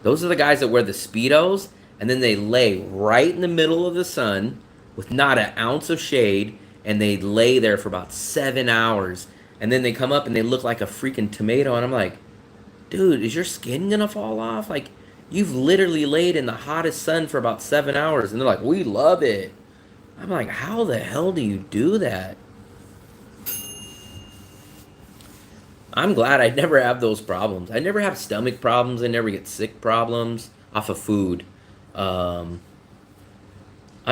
those are the guys that wear the Speedos, and then they lay right in the middle of the sun with not an ounce of shade, and they lay there for about 7 hours, and then they come up and they look like a freaking tomato, and I'm like, dude, is your skin gonna fall off? Like, you've literally laid in the hottest sun for about 7 hours, and they're like, we love it. I'm like, how the hell do you do that? I'm glad I never have those problems. I never have stomach problems. I never get sick problems off of food. I'm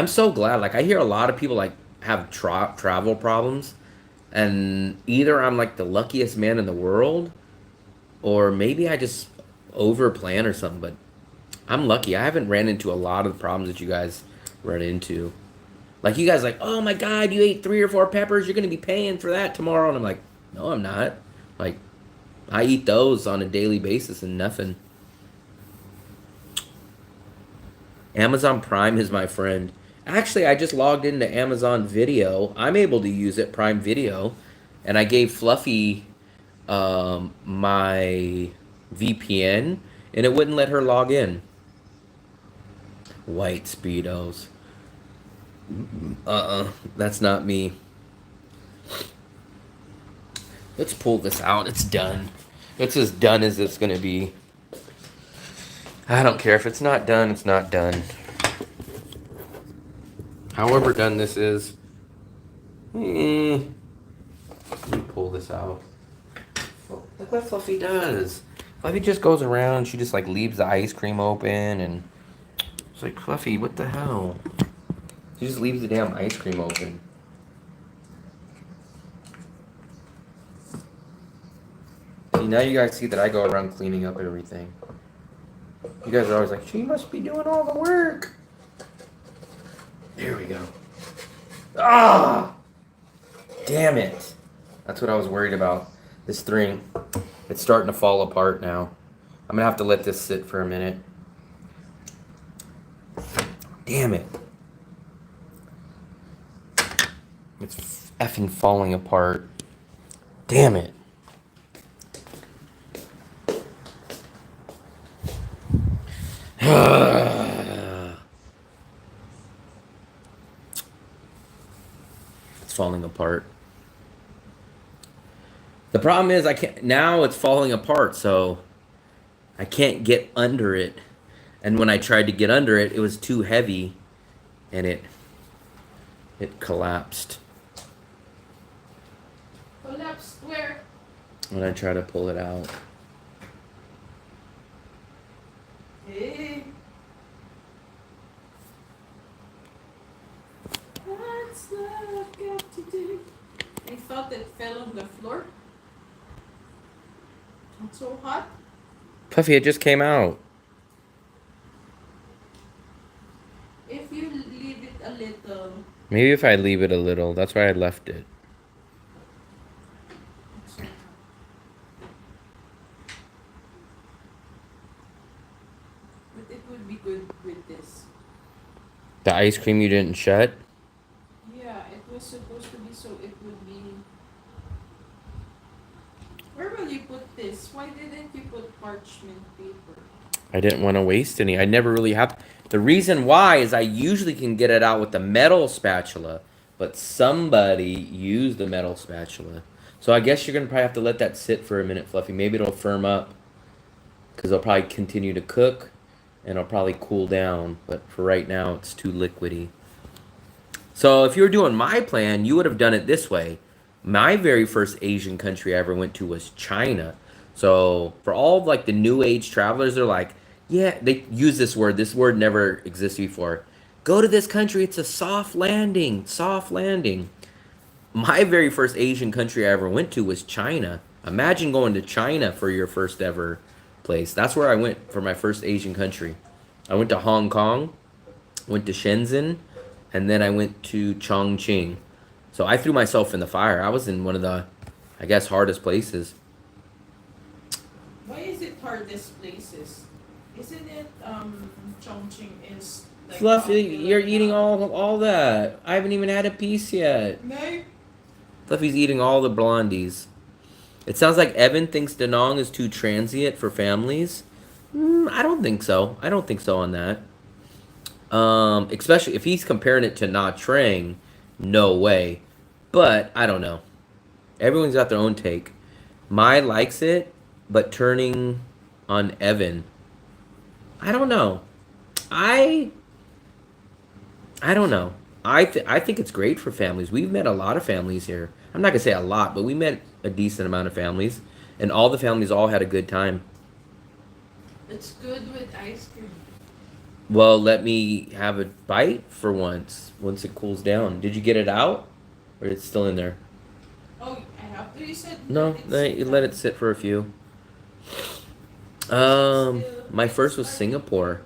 so glad. Like, I hear a lot of people, like, have travel problems, and either I'm, like, the luckiest man in the world, or maybe I just over-plan or something, but I'm lucky. I haven't ran into a lot of the problems that you guys run into. Like, you guys like, oh my God, you ate 3 or 4 peppers. You're going to be paying for that tomorrow. And I'm like, no, I'm not. Like, I eat those on a daily basis and nothing. Amazon Prime is my friend. Actually, I just logged into Amazon Video. I'm able to use it, Prime Video. And I gave Fluffy my VPN, and it wouldn't let her log in. White Speedos. That's not me. Let's pull this out. It's done. It's as done as it's going to be. I don't care. If it's not done, it's not done. However done this is. Let me pull this out. Look what Fluffy does. Fluffy just goes around. She just like leaves the ice cream open, and it's like, Fluffy, what the hell? She just leaves the damn ice cream open. See, now you guys see that I go around cleaning up everything. You guys are always like, she must be doing all the work. There we go. Ah! Damn it. That's what I was worried about. This string. It's starting to fall apart now. I'm gonna have to let this sit for a minute. Damn it. It's effing falling apart. Damn it. It's falling apart. The problem is I can't, now it's falling apart, so I can't get under it. And when I tried to get under it, it was too heavy and it collapsed. Collapsed where? When I try to pull it out. Hey. What's love got to do? I thought it fell on the floor. It's so hot. Puffy, it just came out. If you leave it a little. Maybe if I leave it a little. That's why I left it. It's so hot. But it would be good with this. The ice cream you didn't shut? Yeah, it was supposed to be so it would be. Where will you put this? Why didn't you put parchment paper? I didn't want to waste any. I never really have. The reason why is I usually can get it out with the metal spatula, but somebody used the metal spatula. So I guess you're going to probably have to let that sit for a minute, Fluffy. Maybe it'll firm up because it'll probably continue to cook and it'll probably cool down. But for right now, it's too liquidy. So if you were doing my plan, you would have done it this way. My very first Asian country I ever went to was China. So for all of like the new age travelers, they're like, yeah, they use this word. This word never existed before. Go to this country. It's a soft landing. Soft landing. My very first Asian country I ever went to was China. Imagine going to China for your first ever place. That's where I went for my first Asian country. I went to Hong Kong, went to Shenzhen, and then I went to Chongqing. So I threw myself in the fire. I was in one of the, I guess, hardest places. Why is it hardest places? Isn't it Chongqing is like Fluffy, popular you're eating now? all that. I haven't even had a piece yet. No. Fluffy's eating all the blondies. It sounds like Evan thinks Danong is too transient for families. I don't think so. I don't think so on that. Especially if he's comparing it to Nha Trang, no way. But I don't know. Everyone's got their own take. Mai likes it, but turning on Evan, I don't know. I don't know. I think it's great for families. We've met a lot of families here. I'm not gonna say a lot, but we met a decent amount of families, and all the families all had a good time. It's good with ice cream. Well, let me have a bite for once it cools down. Did you get it out, or it's still in there? Oh, I have to. You said No, you let it sit for a few. My first was Singapore.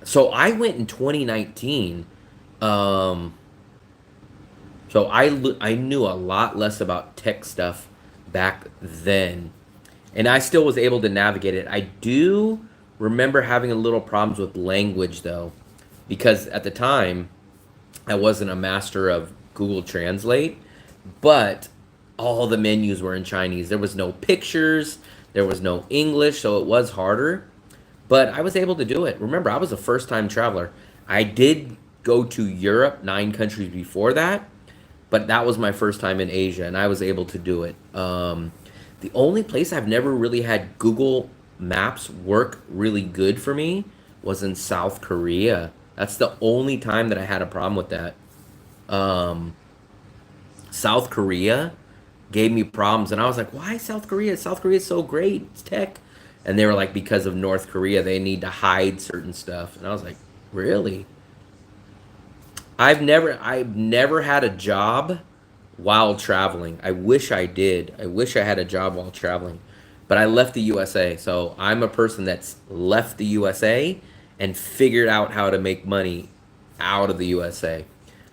So I went in 2019. So I knew a lot less about tech stuff back then, and I still was able to navigate it. I do remember having a little problems with language though, because at the time I wasn't a master of Google Translate, but all the menus were in Chinese. There was no pictures, there was no English, so it was harder. But I was able to do it. Remember, I was a first-time traveler. I did go to Europe, 9 countries before that, but that was my first time in Asia, and I was able to do it. The only place I've never really had Google Maps work really good for me was in South Korea. That's the only time that I had a problem with that. South Korea, gave me problems, and I was like, why South Korea? South Korea is so great. It's tech. And they were like, because of North Korea, they need to hide certain stuff. And I was like, really? I've never had a job while traveling. I wish I did. I wish I had a job while traveling. But I left the USA. So I'm a person that's left the USA and figured out how to make money out of the USA.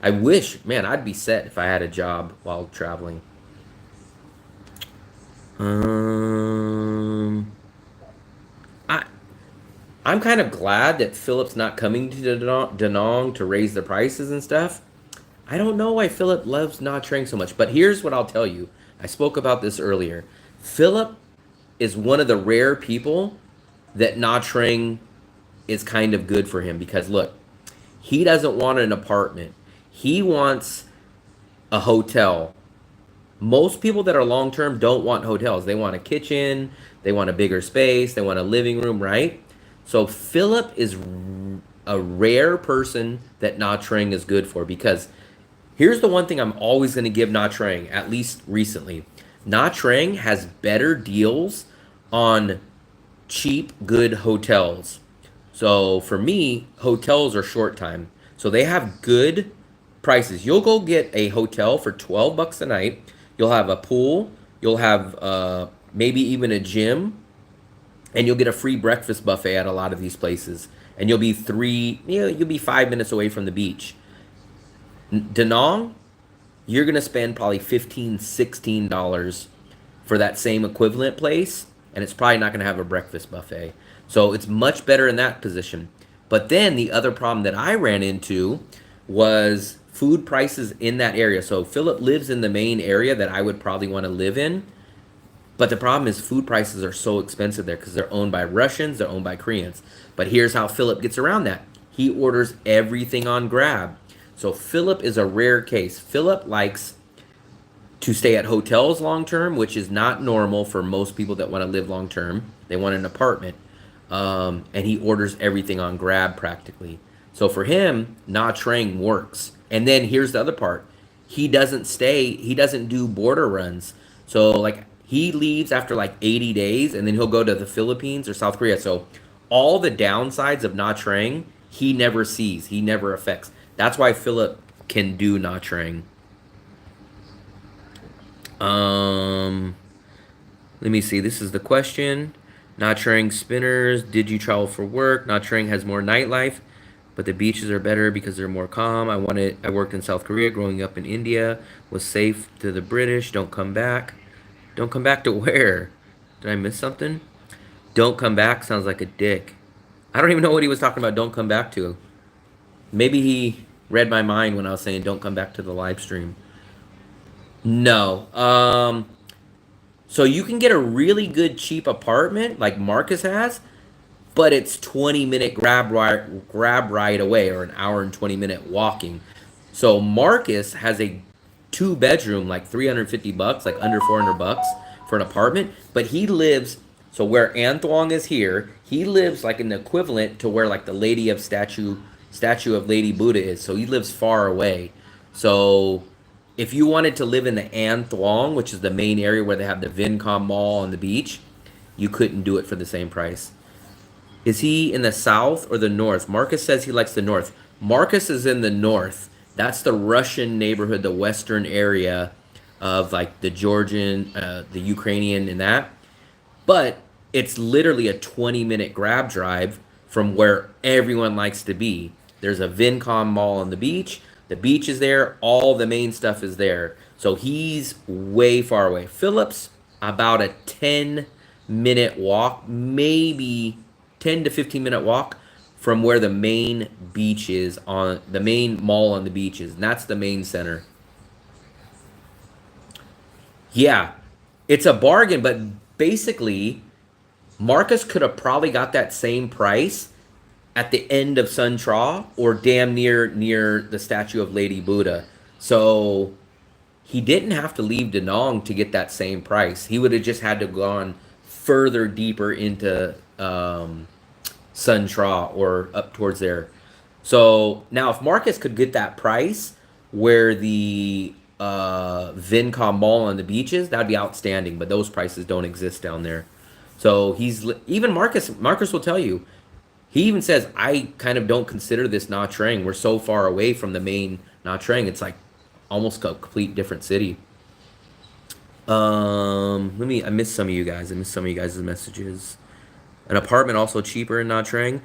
I wish, man, I'd be set if I had a job while traveling. Um, I I'm kind of glad that Philip's not coming to Danong to raise the prices and stuff. I don't know why Philip loves Nha Trang so much, but here's what I'll tell you. I spoke about this earlier. Philip is one of the rare people that Nha Trang is kind of good for him because look, he doesn't want an apartment. He wants a hotel. Most people that are long term don't want hotels. They want a kitchen, they want a bigger space, they want a living room, right? So Philip is a rare person that Nha Trang is good for because here's the one thing I'm always going to give Nha Trang, at least recently. Nha Trang has better deals on cheap, good hotels. So for me, hotels are short time. So they have good prices. You'll go get a hotel for 12 bucks a night. You'll have a pool. You'll have maybe even a gym. And you'll get a free breakfast buffet at a lot of these places. And you'll be you'll be 5 minutes away from the beach. Da Nang, you're going to spend probably $15, $16 for that same equivalent place. And it's probably not going to have a breakfast buffet. So it's much better in that position. But then the other problem that I ran into was food prices in that area. So Philip lives in the main area that I would probably want to live in. But the problem is food prices are so expensive there because they're owned by Russians, they're owned by Koreans. But here's how Philip gets around that. He orders everything on Grab. So Philip is a rare case. Philip likes to stay at hotels long term, which is not normal for most people that want to live long term. They want an apartment. And he orders everything on Grab practically. So for him, Nha Trang works. And then here's the other part. He doesn't do border runs. So like he leaves after like 80 days and then he'll go to the Philippines or South Korea. So all the downsides of Nha Trang, he never sees. He never affects. That's why Philip can do Nha Trang. Let me see. This is the question. Nha Trang spinners. Did you travel for work? Nha Trang has more nightlife, but the beaches are better because they're more calm. I worked in South Korea growing up in India. Was safe to the British. Don't come back. Don't come back to where? Did I miss something? Don't come back sounds like a dick. I don't even know what he was talking about. Don't come back to. Maybe he read my mind when I was saying don't come back to the live stream. No. So you can get a really good cheap apartment like Marcus has, but it's 20-minute grab ride away or an hour and 20-minute walking. So Marcus has a 2-bedroom like 350 bucks, like under 400 bucks for an apartment, but he lives so where Anthuong is here, he lives like an equivalent to where like the statue of Lady Buddha is. So he lives far away. So if you wanted to live in the An Thuong, which is the main area where they have the Vincom Mall on the beach, you couldn't do it for the same price. Is he in the south or the north? Marcus says he likes the north. Marcus is in the north. That's the Russian neighborhood, the western area of like the Georgian, the Ukrainian and that. But it's literally a 20-minute grab drive from where everyone likes to be. There's a Vincom Mall on the beach. The beach is there. All the main stuff is there. So he's way far away. Philip's about a 10-minute walk, maybe 10 to 15-minute walk from where the main beach is, on the main mall on the beach is. And that's the main center. Yeah, it's a bargain, but basically, Marcus could have probably got that same price at the end of Sun Tra or damn near the statue of Lady Buddha. So he didn't have to leave Da Nang to get that same price. He would have just had to gone further deeper into Sun Tra or up towards there. So now if Marcus could get that price where the Vincom Mall on the beaches, that'd be outstanding. But those prices don't exist down there. So even Marcus will tell you. He even says, I kind of don't consider this Nha Trang. We're so far away from the main Nha Trang. It's like almost a complete different city. I missed some of you guys. I missed some of you guys' messages. An apartment also cheaper in Nha Trang.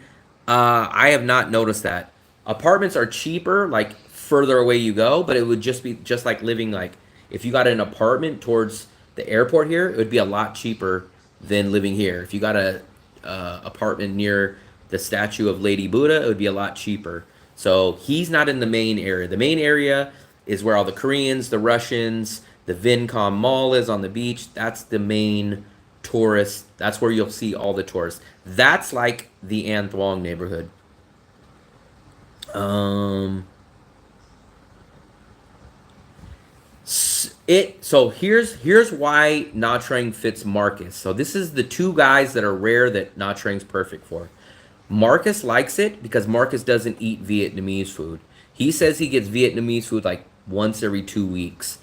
I have not noticed that. Apartments are cheaper, like further away you go, but it would just be just like living like if you got an apartment towards the airport here, it would be a lot cheaper than living here. If you got a apartment near the statue of Lady Buddha, it would be a lot cheaper. So he's not in the main area. The main area is where all the Koreans, the Russians, the Vincom Mall is on the beach. That's the main tourist. That's where you'll see all the tourists. That's like the An Thuong neighborhood. So here's why Nha Trang fits Marcus. So this is the two guys that are rare that Nha Trang's perfect for. Marcus likes it because Marcus doesn't eat Vietnamese food. He says he gets Vietnamese food like once every 2 weeks.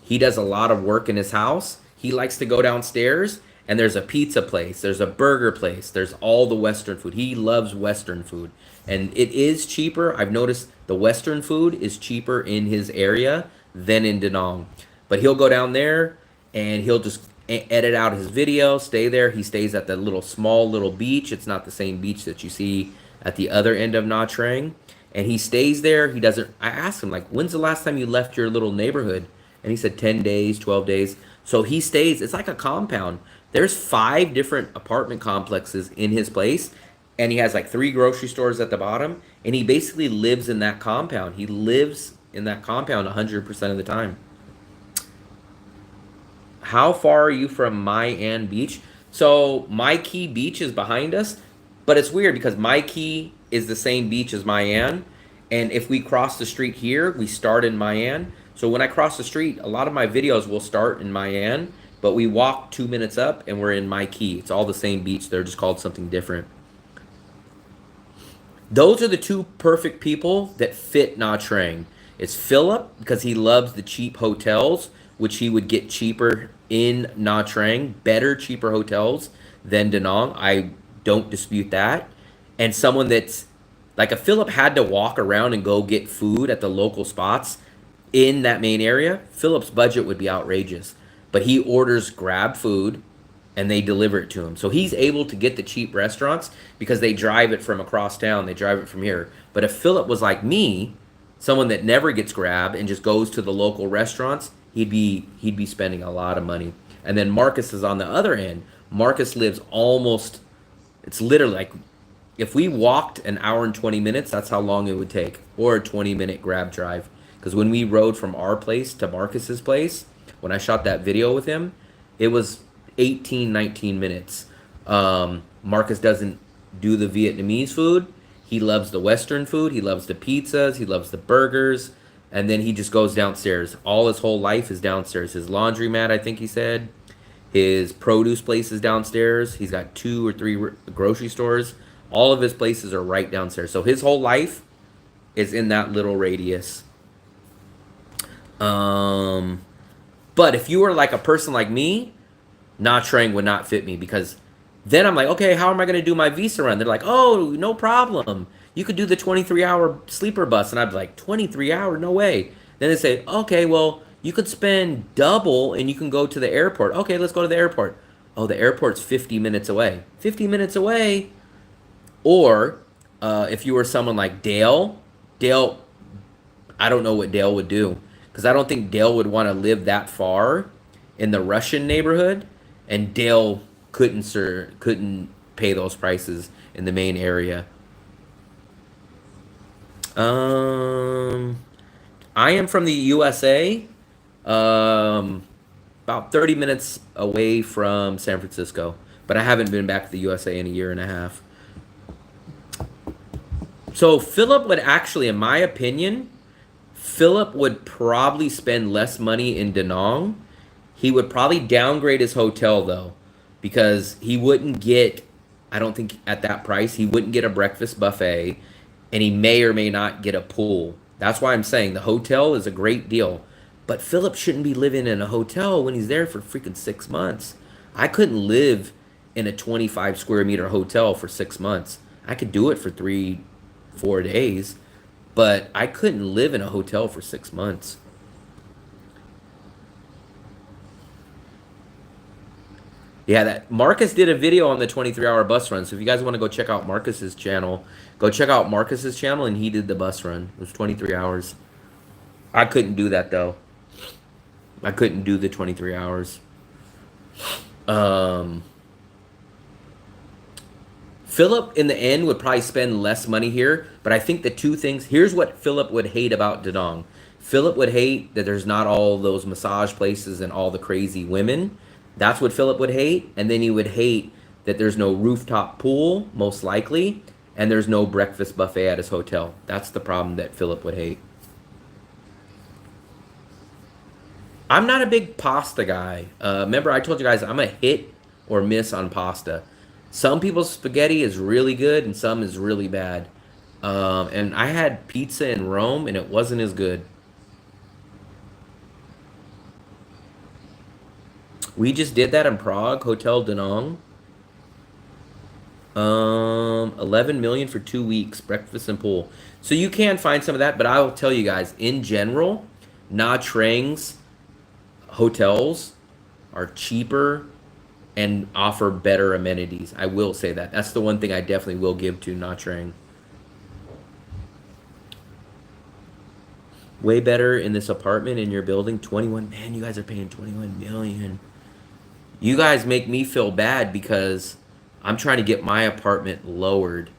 He does a lot of work in his house. He likes to go downstairs and there's a pizza place, there's a burger place, there's all the Western food. He loves Western food. And it is cheaper. I've noticed the Western food is cheaper in his area than in Da Nang. But he'll go down there and he'll just edit out his video, stay there. He stays at the small little beach. It's not the same beach that you see at the other end of Nha Trang. And he stays there. He doesn't. I asked him, like, when's the last time you left your little neighborhood? And he said 10 days, 12 days. So he stays. It's like a compound. There's 5 different apartment complexes in his place. And he has like 3 grocery stores at the bottom. And he basically lives in that compound. He lives in that compound 100% of the time. How far are you from Mai An Beach? So Mai Key Beach is behind us, but it's weird because Mai Key is the same beach as Mai An, and if we cross the street here, we start in Mai An. So when I cross the street, a lot of my videos will start in Mai An, but we walk 2 minutes up and we're in Mai Key. It's all the same beach. They're just called something different. Those are the 2 perfect people that fit Nha Trang. It's Philip because he loves the cheap hotels, which he would get cheaper in Nha Trang, better, cheaper hotels than Da Nang. I don't dispute that. And someone that's like a Philip had to walk around and go get food at the local spots in that main area. Philip's budget would be outrageous, but he orders Grab food and they deliver it to him. So he's able to get the cheap restaurants because they drive it from across town. They drive it from here. But if Philip was like me, someone that never gets Grab and just goes to the local restaurants, he'd be spending a lot of money. And then Marcus is on the other end. Marcus lives almost, it's literally like, if we walked an hour and 20 minutes, that's how long it would take, or a 20-minute Grab drive. Because when we rode from our place to Marcus's place, when I shot that video with him, it was 18, 19 minutes. Marcus doesn't do the Vietnamese food. He loves the Western food. He loves the pizzas. He loves the burgers. And then he just goes downstairs. All his whole life is downstairs. His laundromat, I think he said. His produce place is downstairs. He's got 2 or 3 grocery stores. All of his places are right downstairs. So his whole life is in that little radius. But if you were like a person like me, Nha Trang would not fit me, because then I'm like, okay, how am I going to do my visa run? They're like, oh, no problem. You could do the 23-hour sleeper bus. And I'd be like, 23 hour? No way. Then they say, okay, well, you could spend double and you can go to the airport. Okay, let's go to the airport. Oh, the airport's 50 minutes away. 50 minutes away. Or if you were someone like Dale, I don't know what Dale would do, because I don't think Dale would want to live that far in the Russian neighborhood, and Dale couldn't pay those prices in the main area. I am from the USA, about 30 minutes away from San Francisco, but I haven't been back to the USA in a year and a half. So Philip would actually, in my opinion, Philip would probably spend less money in Da Nang. He would probably downgrade his hotel, though, because he wouldn't get, I don't think at that price, he wouldn't get a breakfast buffet, and he may or may not get a pool. That's why I'm saying the hotel is a great deal. But Philip shouldn't be living in a hotel when he's there for freaking 6 months. I couldn't live in a 25 square meter hotel for 6 months. I could do it for 3, 4 days, but I couldn't live in a hotel for 6 months. Yeah, that Marcus did a video on the 23-hour bus run. So if you guys want to go check out Marcus's channel, go check out Marcus's channel, and he did the bus run. It was 23 hours. I couldn't do that though. I couldn't do the 23 hours. Philip in the end would probably spend less money here, but I think the two things, here's what Philip would hate about Da Nang. Philip would hate that there's not all those massage places and all the crazy women. That's what Philip would hate. And then he would hate that there's no rooftop pool, most likely, and there's no breakfast buffet at his hotel. That's the problem that Philip would hate. I'm not a big pasta guy. Remember, I told you guys I'm a hit or miss on pasta. Some people's spaghetti is really good and some is really bad. And I had pizza in Rome and it wasn't as good. We just did that in Prague, Hotel Da Nang. 11 million for 2 weeks, breakfast and pool. So you can find some of that, but I will tell you guys, in general, Nha Trang's hotels are cheaper and offer better amenities. I will say that. That's the one thing I definitely will give to Nha Trang. Way better in this apartment in your building. 21, man, you guys are paying 21 million. You guys make me feel bad because I'm trying to get my apartment lowered.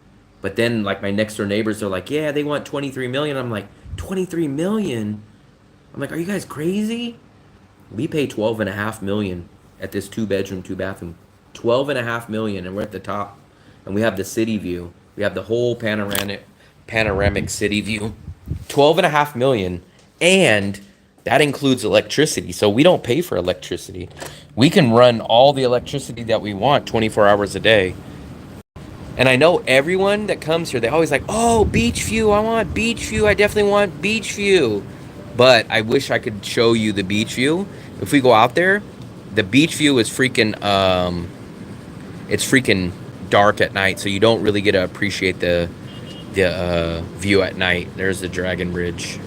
But then like my next door neighbors are like, yeah, they want 23 million. I'm like, 23 million? I'm like, are you guys crazy? We pay 12.5 million at this 2-bedroom, 2-bathroom. 12.5 million, and we're at the top. And we have the city view. We have the whole panoramic city view. 12.5 million, and that includes electricity. So we don't pay for electricity. We can run all the electricity that we want 24 hours a day. And I know everyone that comes here, they always like, oh, beach view. I want beach view. I definitely want beach view. But I wish I could show you the beach view. If we go out there, the beach view is freaking, it's freaking dark at night. So you don't really get to appreciate the view at night. There's the Dragon Bridge.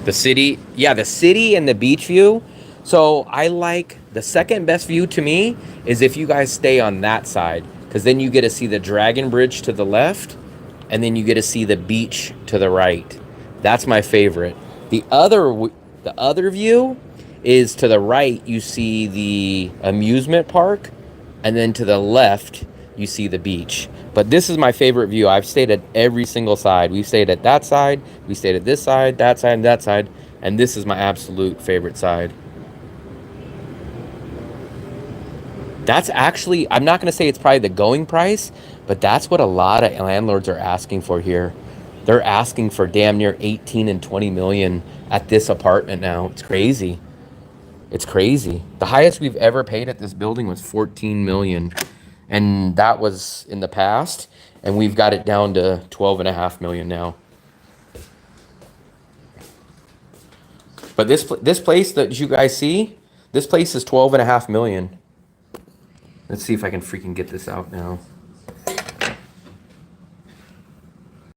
The city, yeah, the city and the beach view. So I like, the second best view to me is if you guys stay on that side, because then you get to see the Dragon Bridge to the left, and then you get to see the beach to the right. That's my favorite. The other view is to the right, you see the amusement park, and then to the left, you see the beach. But this is my favorite view. I've stayed at every single side. We've stayed at that side, we stayed at this side, and that side, and this is my absolute favorite side. That's actually, I'm not going to say it's probably the going price, but that's what a lot of landlords are asking for here. They're asking for damn near 18 and 20 million at this apartment now. It's crazy. It's crazy. The highest we've ever paid at this building was 14 million. And that was in the past. And we've got it down to 12.5 million now. But this place that you guys see, this place is 12.5 million. Let's see if I can freaking get this out now.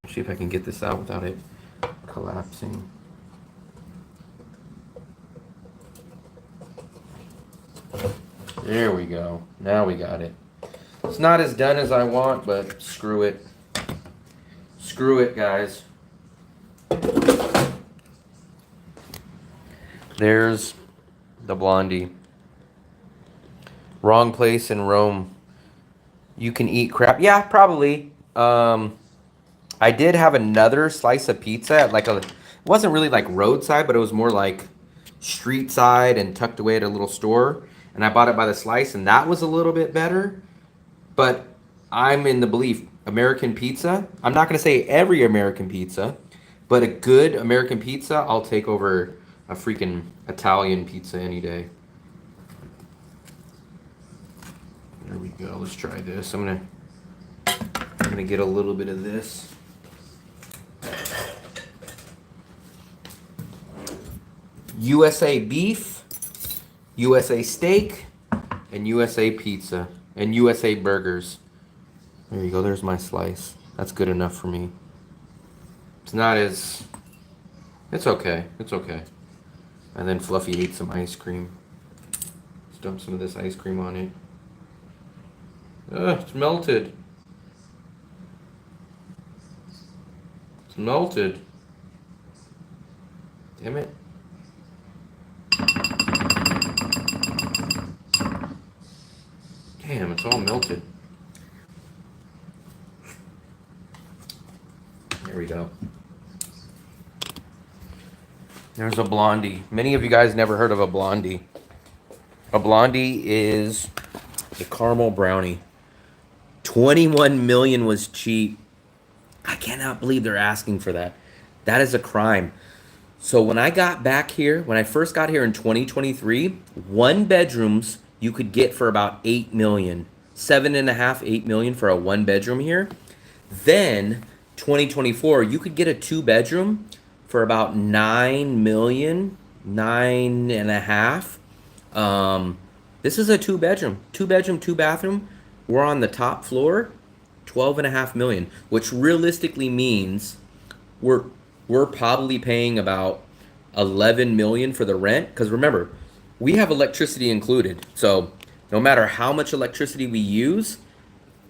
See if I can get this out without it collapsing. There we go. Now we got it. It's not as done as I want, but screw it. Screw it, guys. There's the Blondie. Wrong place in Rome. You can eat crap. Yeah, probably. I did have another slice of pizza at like it wasn't really like roadside, but it was more like street side and tucked away at a little store. And I bought it by the slice, and that was a little bit better. But I'm in the belief, American pizza, I'm not going to say every American pizza, but a good American pizza, I'll take over a freaking Italian pizza any day. There we go. Let's try this. I'm gonna get a little bit of this. USA beef, USA steak, and USA pizza, and USA burgers. There you go, there's my slice. That's good enough for me. It's not as... It's okay, it's okay. And then Fluffy ate some ice cream. Let's dump some of this ice cream on it. Ugh, it's melted. It's melted. Damn it. Damn, it's all melted. There we go. There's a Blondie. Many of you guys never heard of a Blondie. A Blondie is a caramel brownie. 21 million was cheap. I cannot believe they're asking for that. That is a crime. So when I got back here, when I first got here in 2023, one bedrooms you could get for about 8 million. 7.5, 8 million for a one bedroom here. Then 2024, you could get a two bedroom for about 9 million, 9.5. This is a two bedroom, two bathroom. We're on the top floor, 12.5 million, which realistically means we're probably paying about 11 million for the rent. Because remember, we have electricity included. So no matter how much electricity we use,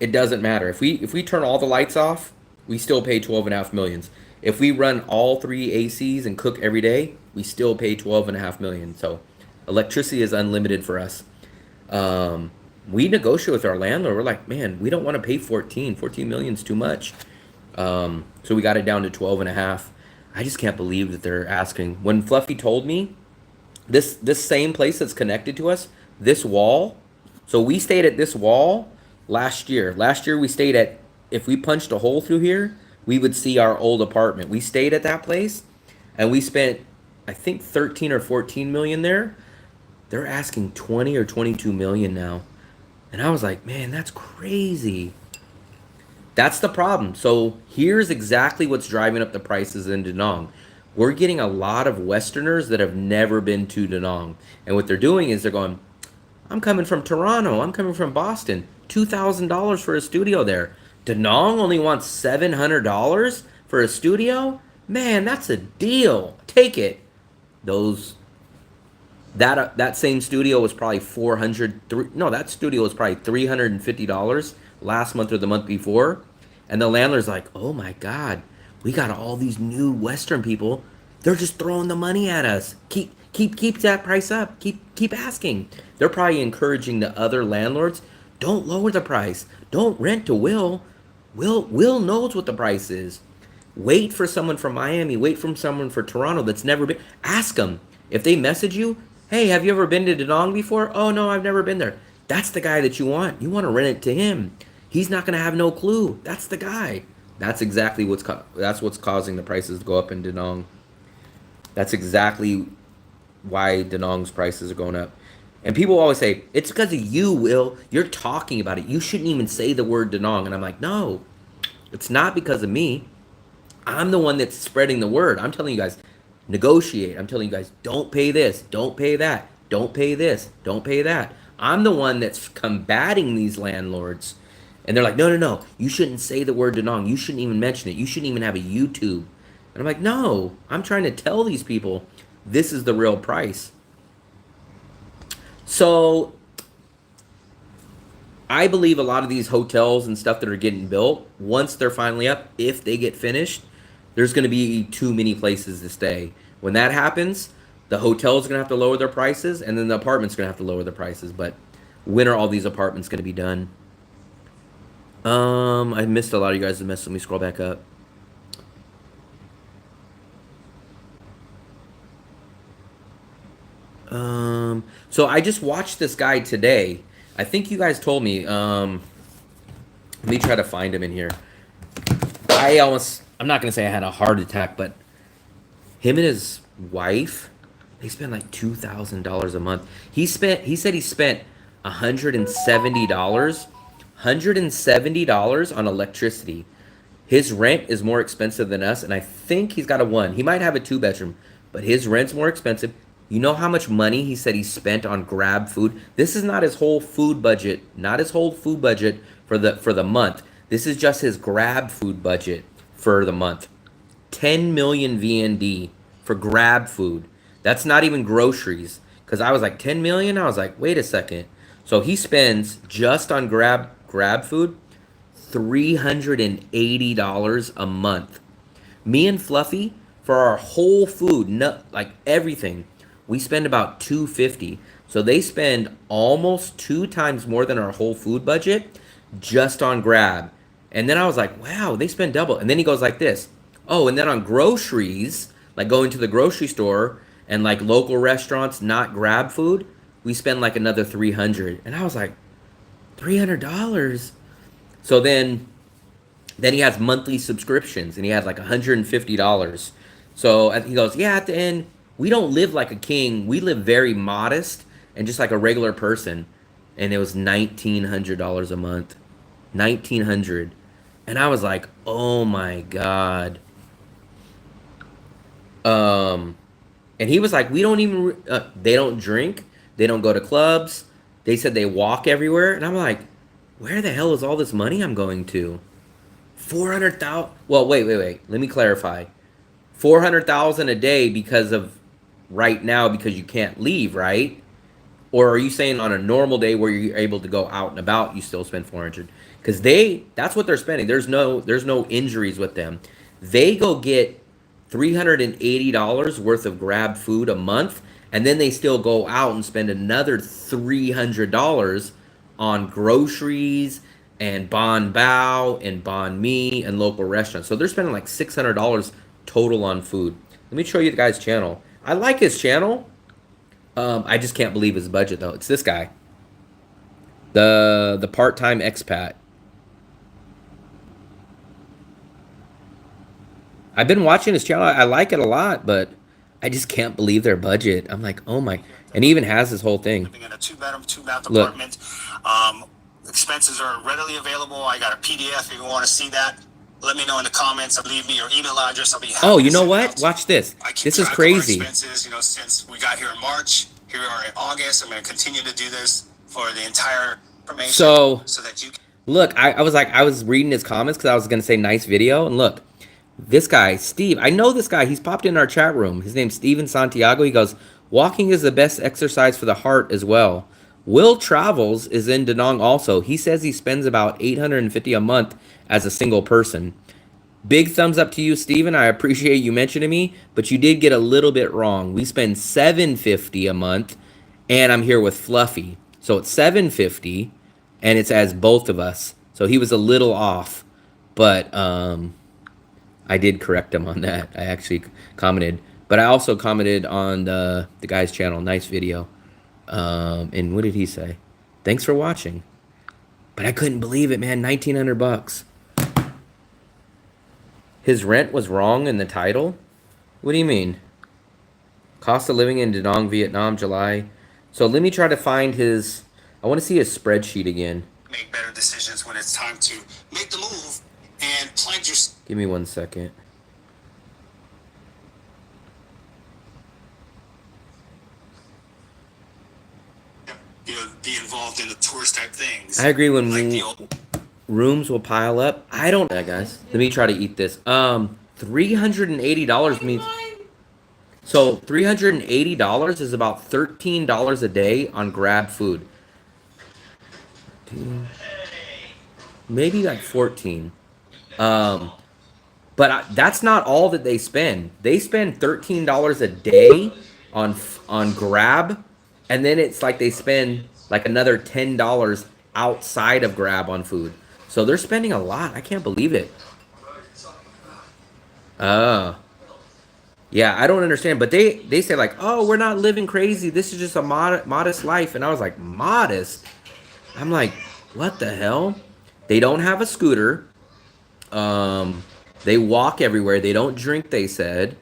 it doesn't matter. If we turn all the lights off, we still pay 12.5 millions. If we run all 3 ACs and cook every day, we still pay 12.5 million. So electricity is unlimited for us. We negotiate with our landlord. We're like, man, we don't want to pay 14 million is too much. So we got it down to 12.5. I just can't believe that they're asking. When Fluffy told me this same place that's connected to us, this wall. So we stayed at this wall last year. Last year we stayed at, if we punched a hole through here, we would see our old apartment. We stayed at that place and we spent, I think 13 or 14 million there. They're asking 20 or 22 million now. And I was like, man, that's crazy. That's the problem. So here's exactly what's driving up the prices in Da Nang. We're getting a lot of Westerners that have never been to Da Nang. And what they're doing is they're going, I'm coming from Toronto. I'm coming from Boston. $2,000 for a studio there. Da Nang only wants $700 for a studio? Man, that's a deal. Take it. That same studio was probably that studio was probably $350 last month or the month before. And the landlord's like, oh my God, we got all these new Western people. They're just throwing the money at us. Keep that price up. Keep asking. They're probably encouraging the other landlords, don't lower the price. Don't rent to Will. Will knows what the price is. Wait for someone from Miami. Wait for someone for Toronto that's never been. Ask them. If they message you, hey, have you ever been to Da Nang before? Oh, no, I've never been there. That's the guy that you want. You want to rent it to him. He's not going to have no clue. That's the guy. That's exactly what's causing the prices to go up in Da Nang. That's exactly why Da Nang's prices are going up. And people always say, it's because of you, Will. You're talking about it. You shouldn't even say the word Da Nang. And I'm like, no, it's not because of me. I'm the one that's spreading the word. I'm telling you guys, negotiate. I'm telling you guys, don't pay this. Don't pay that. Don't pay this. Don't pay that. I'm the one that's combating these landlords. And they're like, no. You shouldn't say the word Da Nang. You shouldn't even mention it. You shouldn't even have a YouTube. And I'm like, no. I'm trying to tell these people this is the real price. So I believe a lot of these hotels and stuff that are getting built, once they're finally up, if they get finished, there's going to be too many places to stay. When that happens, the hotel's going to have to lower their prices, and then the apartment's going to have to lower their prices. But when are all these apartments going to be done? I missed a lot of you guys' mess. Let me scroll back up. So I just watched this guy today. I think you guys told me. Let me try to find him in here. I'm not going to say I had a heart attack, but him and his wife, they spend like $2,000 a month. He said he spent $170 on electricity. His rent is more expensive than us, and I think he's got a one. He might have a 2-bedroom, but his rent's more expensive. You know how much money he said he spent on Grab food? This is not his whole food budget, not his whole food budget for the month. This is just his Grab food budget for the month. 10 million VND for Grab food. That's not even groceries. Because I was like, 10 million? I was like, wait a second. So he spends just on Grab food $380 a month. Me and Fluffy, for our whole food, like everything, we spend about $250. So they spend almost 2 times more than our whole food budget just on Grab. And then I was like, wow, they spend double. And then he goes like this. Oh, and then on groceries, like going to the grocery store and like local restaurants, not Grab food, we spend like another 300. And I was like, $300? So then he has monthly subscriptions, and he has like $150. So he goes, yeah, at the end, we don't live like a king. We live very modest and just like a regular person. And it was $1,900 a month. $1,900. And I was like, oh my God. And he was like, we don't even, they don't drink. They don't go to clubs. They said they walk everywhere. And I'm like, where the hell is all this money I'm going to? 400,000. Well, wait. Let me clarify. 400,000 a day because of right now, because you can't leave, right? Or are you saying on a normal day where you're able to go out and about, you still spend 400? Because that's what they're spending. There's no injuries with them. They go get $380 worth of Grab food a month, and then they still go out and spend another $300 on groceries and Bon Bao and Bon Me and local restaurants. So they're spending like $600 total on food. Let me show you the guy's channel. I like his channel. I just can't believe his budget though. It's this guy, the part-time expat. I've been watching his channel. I like it a lot, but I just can't believe their budget. I'm like, oh my. And he even has this whole thing. Living in a 2-bedroom, 2-bath Look. apartment. Expenses are readily available. I got a PDF if you want to see that. Let me know in the comments. Leave me your email address. I'll be happy. Oh, you know what? Watch this. This is crazy. Expenses, since we got here in March, here we are in August. I'm going to continue to do this for the entire information. So that you can. Look, I was reading his comments because I was going to say nice video. And look, this guy, Steve, I know this guy. He's popped in our chat room. His name's Steven Santiago. He goes, walking is the best exercise for the heart as well. Will Travels is in Da Nang also. He says he spends about $850 a month as a single person. Big thumbs up to you, Steven. I appreciate you mentioning me, but you did get a little bit wrong. We spend $750 a month, and I'm here with Fluffy. So it's $750, and it's as both of us. So he was a little off, but I did correct him on that. I actually commented. But I also commented on the guy's channel. Nice video. And what did he say? Thanks for watching. But I couldn't believe it, man. $1,900. His rent was wrong in the title? What do you mean? Cost of living in Da Nang, Vietnam, July. So let me try to find his... I want to see his spreadsheet again. Make better decisions when it's time to make the move and plant your... Give me 1 second. Be involved in the tourist type things. I agree when rooms will pile up. I don't... Yeah, guys. Let me try to eat this. $380 means... So $380 is about $13 a day on Grab food. Maybe like 14. But that's not all that they spend. They spend $13 a day on Grab, and then it's like they spend like another $10 outside of Grab on food. So they're spending a lot. I can't believe it. Yeah, I don't understand. But they say like, oh, we're not living crazy. This is just a modest life. And I was like, modest? I'm like, what the hell? They don't have a scooter. They walk everywhere. They don't drink, they said.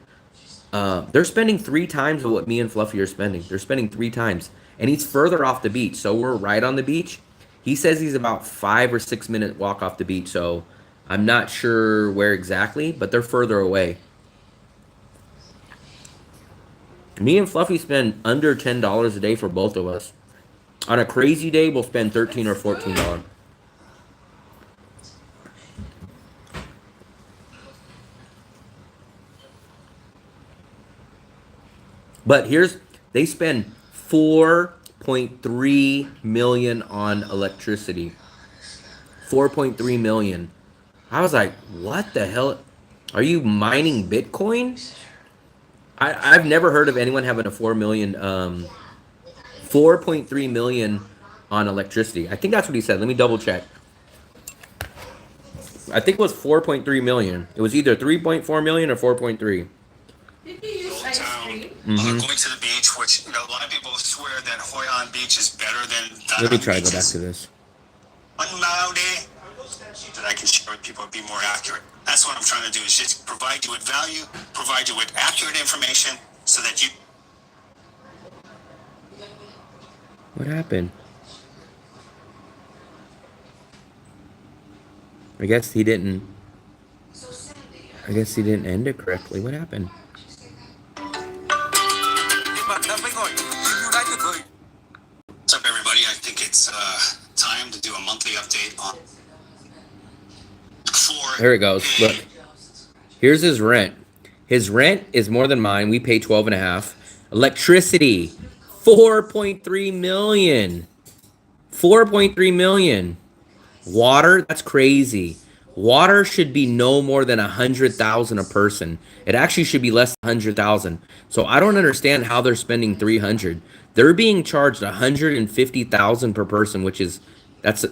They're spending 3 times of what me and Fluffy are spending. They're spending 3 times. And he's further off the beach. So we're right on the beach. He says he's about 5 or 6 minute walk off the beach. So I'm not sure where exactly, but they're further away. Me and Fluffy spend under $10 a day for both of us. On a crazy day, we'll spend $13 or $14. But they spend 4.3 million on electricity. 4.3 million. I was like, what the hell? Are you mining Bitcoin? I've never heard of anyone having a 4.3 million on electricity. I think that's what he said. Let me double check. I think it was 4.3 million. It was either 3.4 million or 4.3. Did you use ice cream? Going to the beach, which a lot of people swear that Hoi An Beach is better than Let me try to go back to this. One Maui that I can share with people and be more accurate. That's what I'm trying to do, is just provide you with value, provide you with accurate information so that you... What happened? I guess he didn't end it correctly. What happened? What's up, everybody? I think it's time to do a monthly update on... There it goes. Look. Here's his rent. His rent is more than mine. We pay 12.5. Electricity, 4.3 million. 4.3 million. Water, that's crazy. Water should be no more than 100,000 a person. It actually should be less than 100,000. So I don't understand how they're spending 300. They're being charged 150,000 per person, which is that's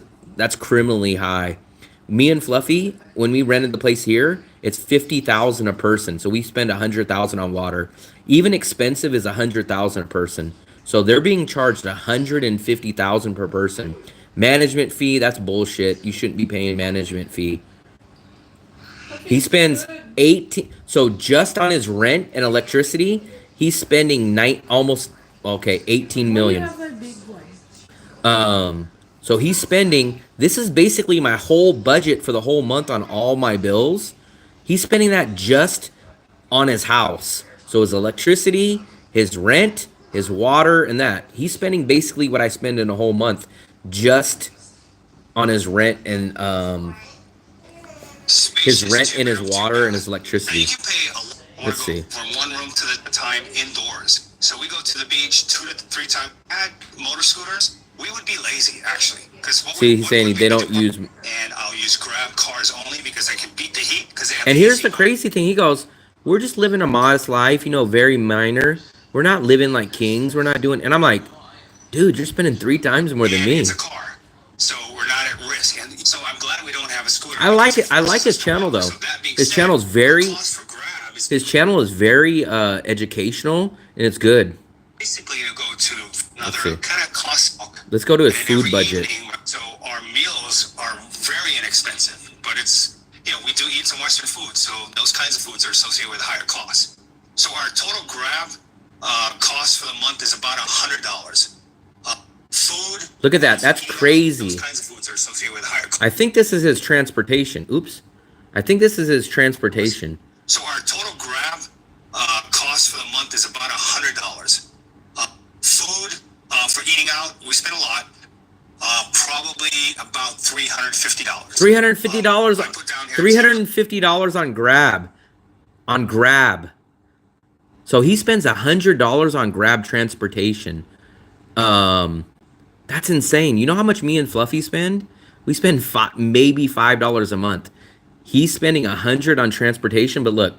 criminally high. Me and Fluffy, when we rented the place here, it's 50,000 a person. So we spend 100,000 on water. Even expensive is 100,000 a person. So they're being charged 150,000 per person. Management fee, that's bullshit. You shouldn't be paying management fee. He spends 18. So just on his rent and electricity, he's spending 18 million. So he's spending, this is basically my whole budget for the whole month on all my bills. He's spending that just on his house. So his electricity, his rent, his water, and that. He's spending basically what I spend in a whole month just on his rent and his water and his electricity. Let's see. From one room to the time indoors. So we go to the beach 2 to 3 times. Add motor scooters. We would be lazy, actually. See, he's saying they don't use... And I'll use Grab cars only because I can beat the heat. And here's the crazy thing. He goes, we're just living a modest life, very minor. We're not living like kings. We're not doing... And I'm like, dude, you're spending 3 times more than me. It's a car, so we're not at risk. And so I'm glad we don't have a scooter. I like it. I like his channel, though. His channel is very... His channel is very educational, and it's good. Basically, you go to another kind of cost. Let's go to his food budget. So our meals are very inexpensive, but it's, we do eat some Western food, so those kinds of foods are associated with higher costs. So our total Grab cost for the month is about $100. Food. Look at that. That's crazy. Those kinds of foods are associated with higher costs. I think this is his transportation. Oops. I think this is his transportation. So our total Grab cost for the month is about $100. Food for eating out, we spend a lot. Probably about $350. $350. $350 on Grab. On Grab. So he spends $100 on Grab transportation. That's insane. You know how much me and Fluffy spend? We spend maybe $5 a month. He's spending $100 on transportation, but look,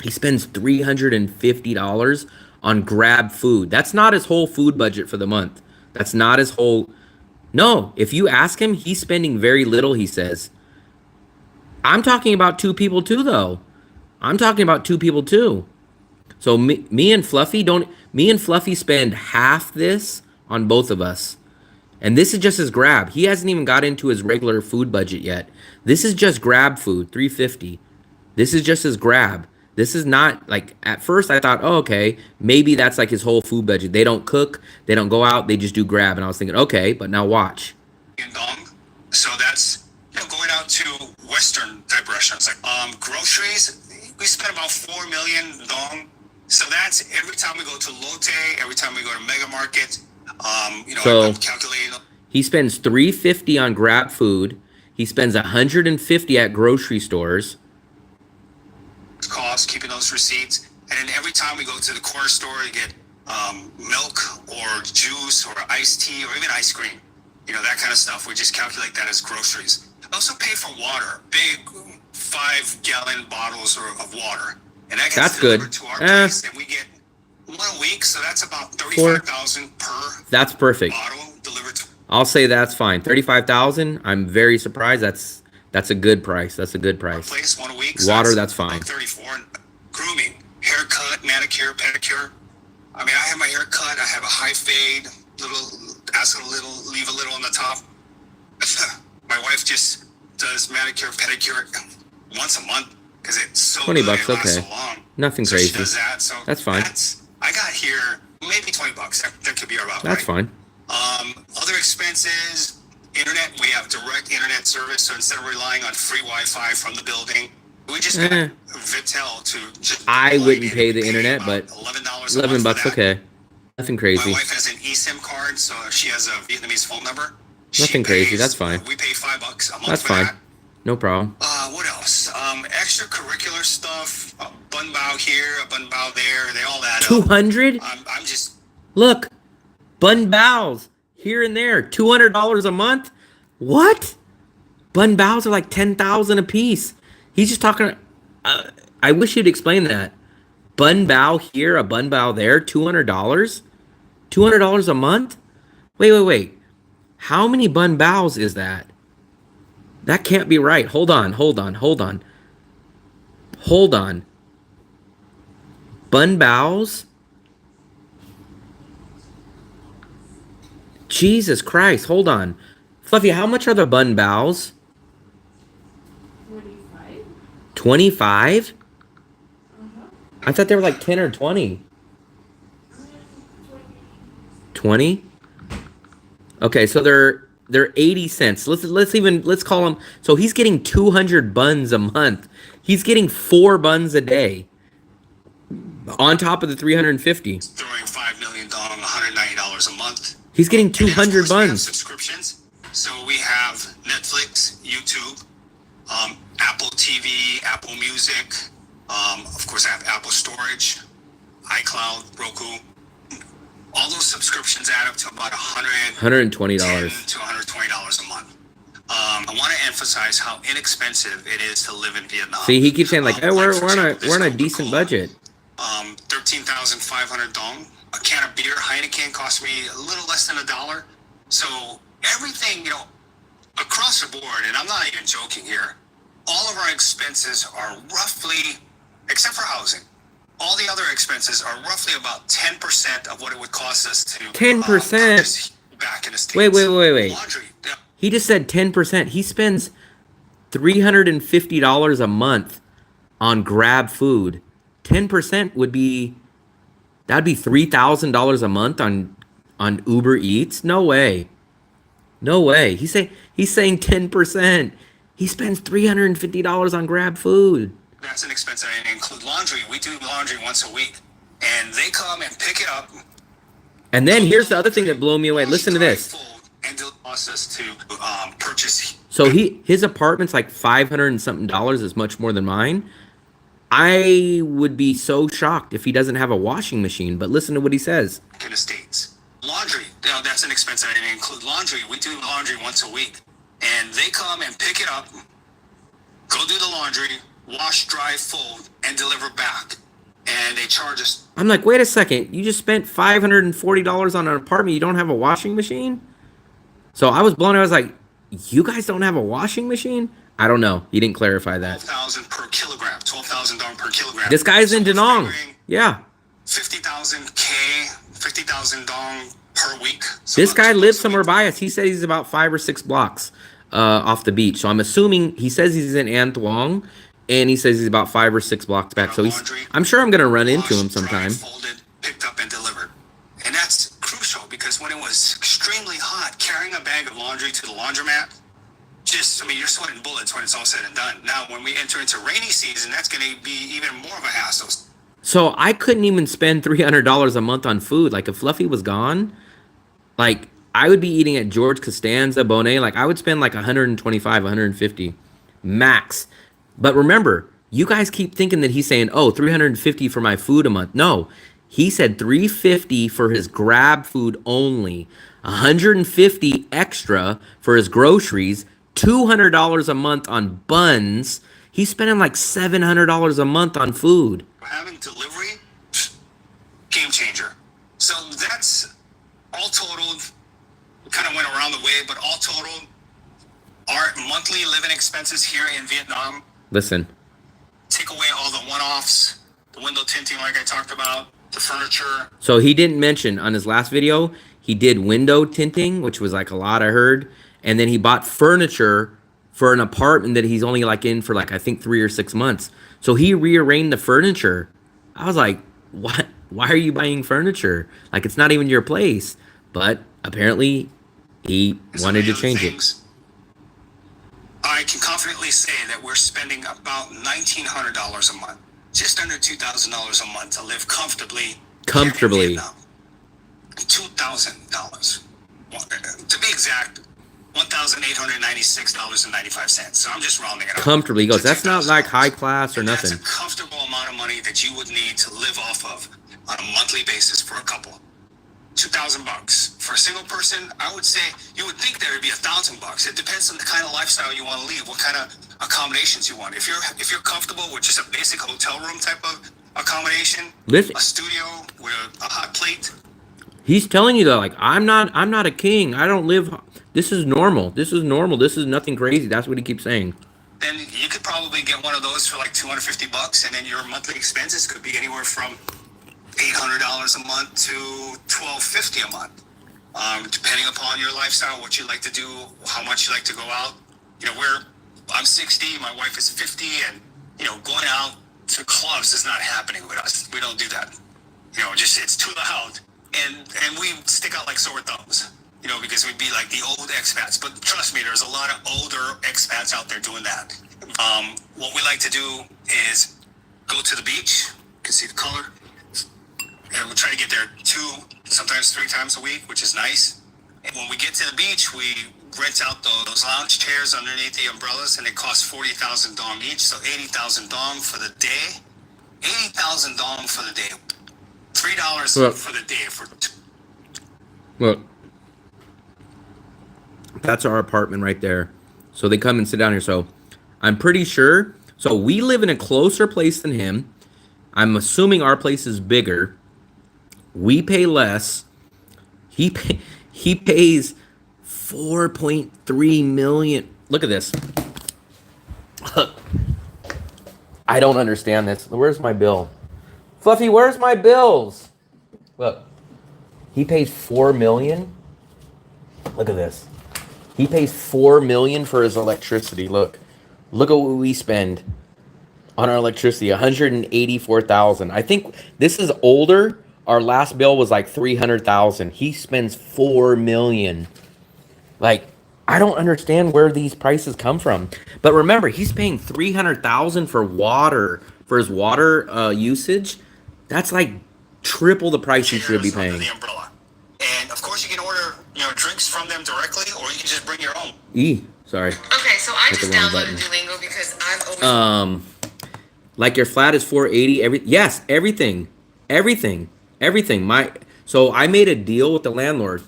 he spends $350 on Grab food. That's not his whole food budget for the month. That's not his whole... No, if you ask him, he's spending very little, he says. I'm talking about 2 people too, though. I'm talking about 2 people too. So me and Fluffy spend half this on both of us. And this is just his Grab. He hasn't even got into his regular food budget yet. This is just Grab food, $350. This is just his Grab. This is not, like, at first I thought, oh, okay, maybe that's like his whole food budget. They don't cook, they don't go out, they just do Grab. And I was thinking, okay, but now watch. So that's, going out to Western type restaurants. Like, groceries, we spend about 4 million dong So that's every time we go to Lotte, every time we go to Mega Market. So I'm calculating. he spends $350 on Grab food. He spends $150 at grocery stores. Costs, keeping those receipts, and then every time we go to the corner store to get milk or juice or iced tea or even ice cream, that kind of stuff, we just calculate that as groceries. I also pay for water, big 5-gallon bottles of water, and that gets delivered to our place, and we get one a week, so that's about $35,000 per. That's perfect. Bottle delivered to. I'll say that's fine. $35,000. I'm very surprised. That's a good price. That's a good price. Place 1 a week. Water, that's fine. 34. Grooming, haircut, manicure, pedicure. I mean, I have my hair cut. I have a high fade, leave a little on the top. My wife just does manicure, pedicure once a month because it's so $20, good. It lasts okay. So long. Nothing so crazy. She does that. So that's fine. I got here maybe $20. That could be about That's right. fine. Other expenses, internet. We have direct internet service, so instead of relying on free Wi-Fi from the building, we just got Vitel to just. I wouldn't pay the internet, but $11 okay. Nothing crazy. My wife has an eSIM card, so she has a Vietnamese phone number. Nothing crazy. That's fine. We pay $5 a month. That's fine. No problem. What else? Extracurricular stuff. A bun bao here, a bun bao there. They all add up. 200. I'm just. Look, bun baos here and there. $200 a month. What? Bun baos are like 10,000 a piece. He's just talking. I wish you'd explain that. Bun bao here, a bun bao there. $200. $200 a month. Wait. How many bun baos is that? That can't be right. Hold on. Bun baos? Jesus Christ. Hold on. Fluffy, how much are the bun baos? 25. 25? I thought they were like 10 or 20. 20? Okay, so they're 80 cents. Let's call them. So he's getting 200 buns a month. He's getting 4 buns a day. On top of the 350. Throwing $5 million, $190 a month. He's getting 200 buns. We have subscriptions. So we have Netflix, YouTube, Apple TV, Apple Music. Of course, I have Apple Storage, iCloud, Roku. All those subscriptions add up to about $120 to $120 a month. I want to emphasize how inexpensive it is to live in Vietnam. See, he keeps saying like, hey, we're on a decent budget. 13,500 dong. A can of beer, Heineken, cost me a little less than $1. So everything, across the board, and I'm not even joking here, all of our expenses are roughly, except for housing, all the other expenses are roughly about 10% of what it would cost us to 10%. Back in the States. Wait. Laundry. Yeah. He just said 10%. He spends $350 a month on Grab food. 10% would be $3,000 a month on Uber Eats. No way. He's saying 10%. He spends $350 on Grab food. That's an expense that I didn't include laundry. We do laundry once a week, and they come and pick it up. And then here's the other thing that blew me away. Listen to this. And they'll ask us to purchase. So his apartment's like $500 and something is much more than mine. I would be so shocked if he doesn't have a washing machine. But listen to what he says. In the States, laundry. That's an expense that I didn't include laundry. We do laundry once a week, and they come and pick it up, go do the laundry, wash, dry, fold, and deliver back. And they charge us. I'm like, wait a second. You just spent $540 on an apartment. You don't have a washing machine? So I was blown. I was like, you guys don't have a washing machine? I don't know. He didn't clarify that. 12,000 per kilogram. 12,000 dong per kilogram. This guy's in Da Nang. Yeah. 50,000 dong per week. So this guy lives somewhere by us. He said he's about 5 or 6 blocks off the beach. So I'm assuming he says he's in An Thuong. And he says he's about 5 or 6 blocks back. So I'm sure I'm going to run into him sometime. Folded, picked up, and delivered. And that's crucial because when it was extremely hot, carrying a bag of laundry to the laundromat, you're sweating bullets when it's all said and done. Now, when we enter into rainy season, that's going to be even more of a hassle. So I couldn't even spend $300 a month on food. Like if Fluffy was gone, like I would be eating at George Costanza, Bonet. Like I would spend like 125, 150 max. But remember, you guys keep thinking that he's saying, "Oh, 350 for my food a month." No. He said 350 for his grab food only, 150 extra for his groceries, $200 a month on buns. He's spending like $700 a month on food. Having delivery, game changer. So that's all totaled. Kind of went around the way, but all totaled, our monthly living expenses here in Vietnam. Listen. Take away all the one-offs, the window tinting, like I talked about, the furniture. So he didn't mention on his last video, he did window tinting, which was like a lot I heard. And then he bought furniture for an apartment that he's only like in for like, I think 3 or 6 months. So he rearranged the furniture. I was like, what? Why are you buying furniture? Like it's not even your place. But apparently he wanted to change it. I can confidently say that we're spending about $1,900 a month. Just under $2,000 a month to live comfortably. Comfortably. $2,000. To be exact, $1,896.95. So I'm just rounding it up. Comfortably. He goes, that's not like high class or nothing. That's a comfortable amount of money that you would need to live off of on a monthly basis for a couple. $2,000 for a single person. I would say you would think there would be $1,000. It depends on the kind of lifestyle you want to lead, what kind of accommodations you want. If you're comfortable with just a basic hotel room type of accommodation, listen, a studio with a hot plate. He's telling you that like I'm not a king. I don't live. This is normal. This is normal. This is nothing crazy. That's what he keeps saying. Then you could probably get one of those for like $250, and then your monthly expenses could be anywhere from $800 a month to $1,250 a month, depending upon your lifestyle, what you like to do, how much you like to go out. You know, I'm 60, my wife is 50, and going out to clubs is not happening with us. We don't do that. Just it's too loud, and we stick out like sore thumbs. Because we'd be like the old expats. But trust me, there's a lot of older expats out there doing that. What we like to do is go to the beach. You can see the color. And we try to get there 2, sometimes 3 times a week, which is nice. And when we get to the beach, we rent out those lounge chairs underneath the umbrellas, and it costs 40,000 dong each, so 80,000 dong for the day. 80,000 dong for the day. $3 for the day. Look, that's our apartment right there. So they come and sit down here. So I'm pretty sure. So we live in a closer place than him. I'm assuming our place is bigger. We pay less. He pays 4.3 million. Look at this. I don't understand this. Where's my bill? Fluffy, where's my bills? Look. He pays 4 million. Look at this. He pays 4 million for his electricity. Look at what we spend on our electricity. 184,000. I think this is older. Our last bill was like 300,000. He spends 4 million. Like, I don't understand where these prices come from. But remember, he's paying 300,000 for water, for his water usage. That's like triple the price he should be paying. The umbrella. And of course, you can order drinks from them directly, or you can just bring your own. Sorry. Okay, so I just downloaded Duolingo because I'm always like your flat is 480. Everything. So I made a deal with the landlord.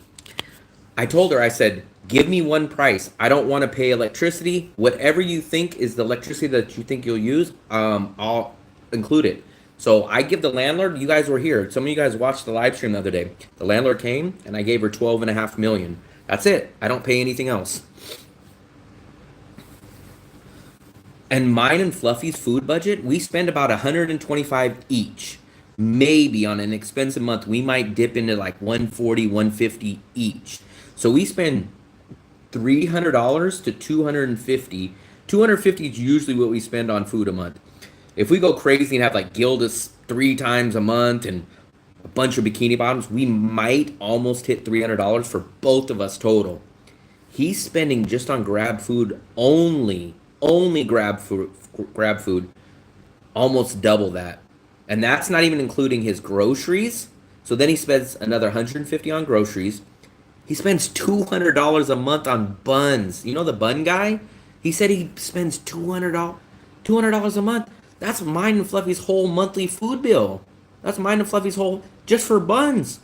I told her, I said, give me one price. I don't want to pay electricity. Whatever you think is the electricity that you think you'll use, I'll include it. So I give the landlord, you guys were here. Some of you guys watched the live stream the other day. The landlord came and I gave her 12.5 million. That's it. I don't pay anything else. And mine and Fluffy's food budget, we spend about 125 each. Maybe on an expensive month, we might dip into like 140, 150 each. So we spend $300 to 250. 250 is usually what we spend on food a month. If we go crazy and have like Gildas 3 times a month and a bunch of bikini bottoms, we might almost hit $300 for both of us total. He's spending just on grab food only grab food, almost double that. And that's not even including his groceries. So then he spends another 150 on groceries. He spends $200 a month on buns. You know the bun guy? He said he spends $200 a month. That's mine and Fluffy's whole monthly food bill. That's mine and Fluffy's whole, just for buns.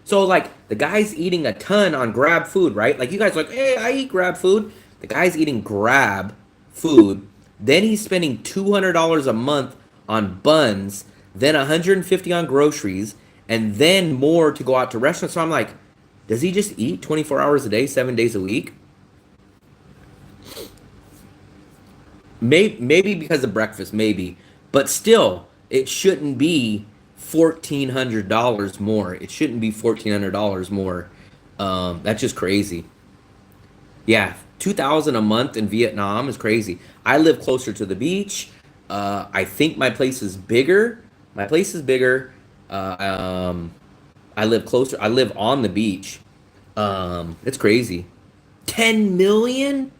So, like, the guy's eating a ton on Grab food, right? Like, you guys are like, hey, I eat Grab food. The guy's eating Grab food. Then he's spending $200 a month on buns. Then 150 on groceries. And then more to go out to restaurants. So I'm like, does he just eat 24 hours a day, 7 days a week? Maybe because of breakfast, maybe. But still, it shouldn't be $1,400 more. It shouldn't be $1,400 more. That's just crazy. Yeah, $2,000 a month in Vietnam is crazy. I live closer to the beach. I think my place is bigger. My place is bigger. I live closer. I live on the beach. It's crazy. 10 million?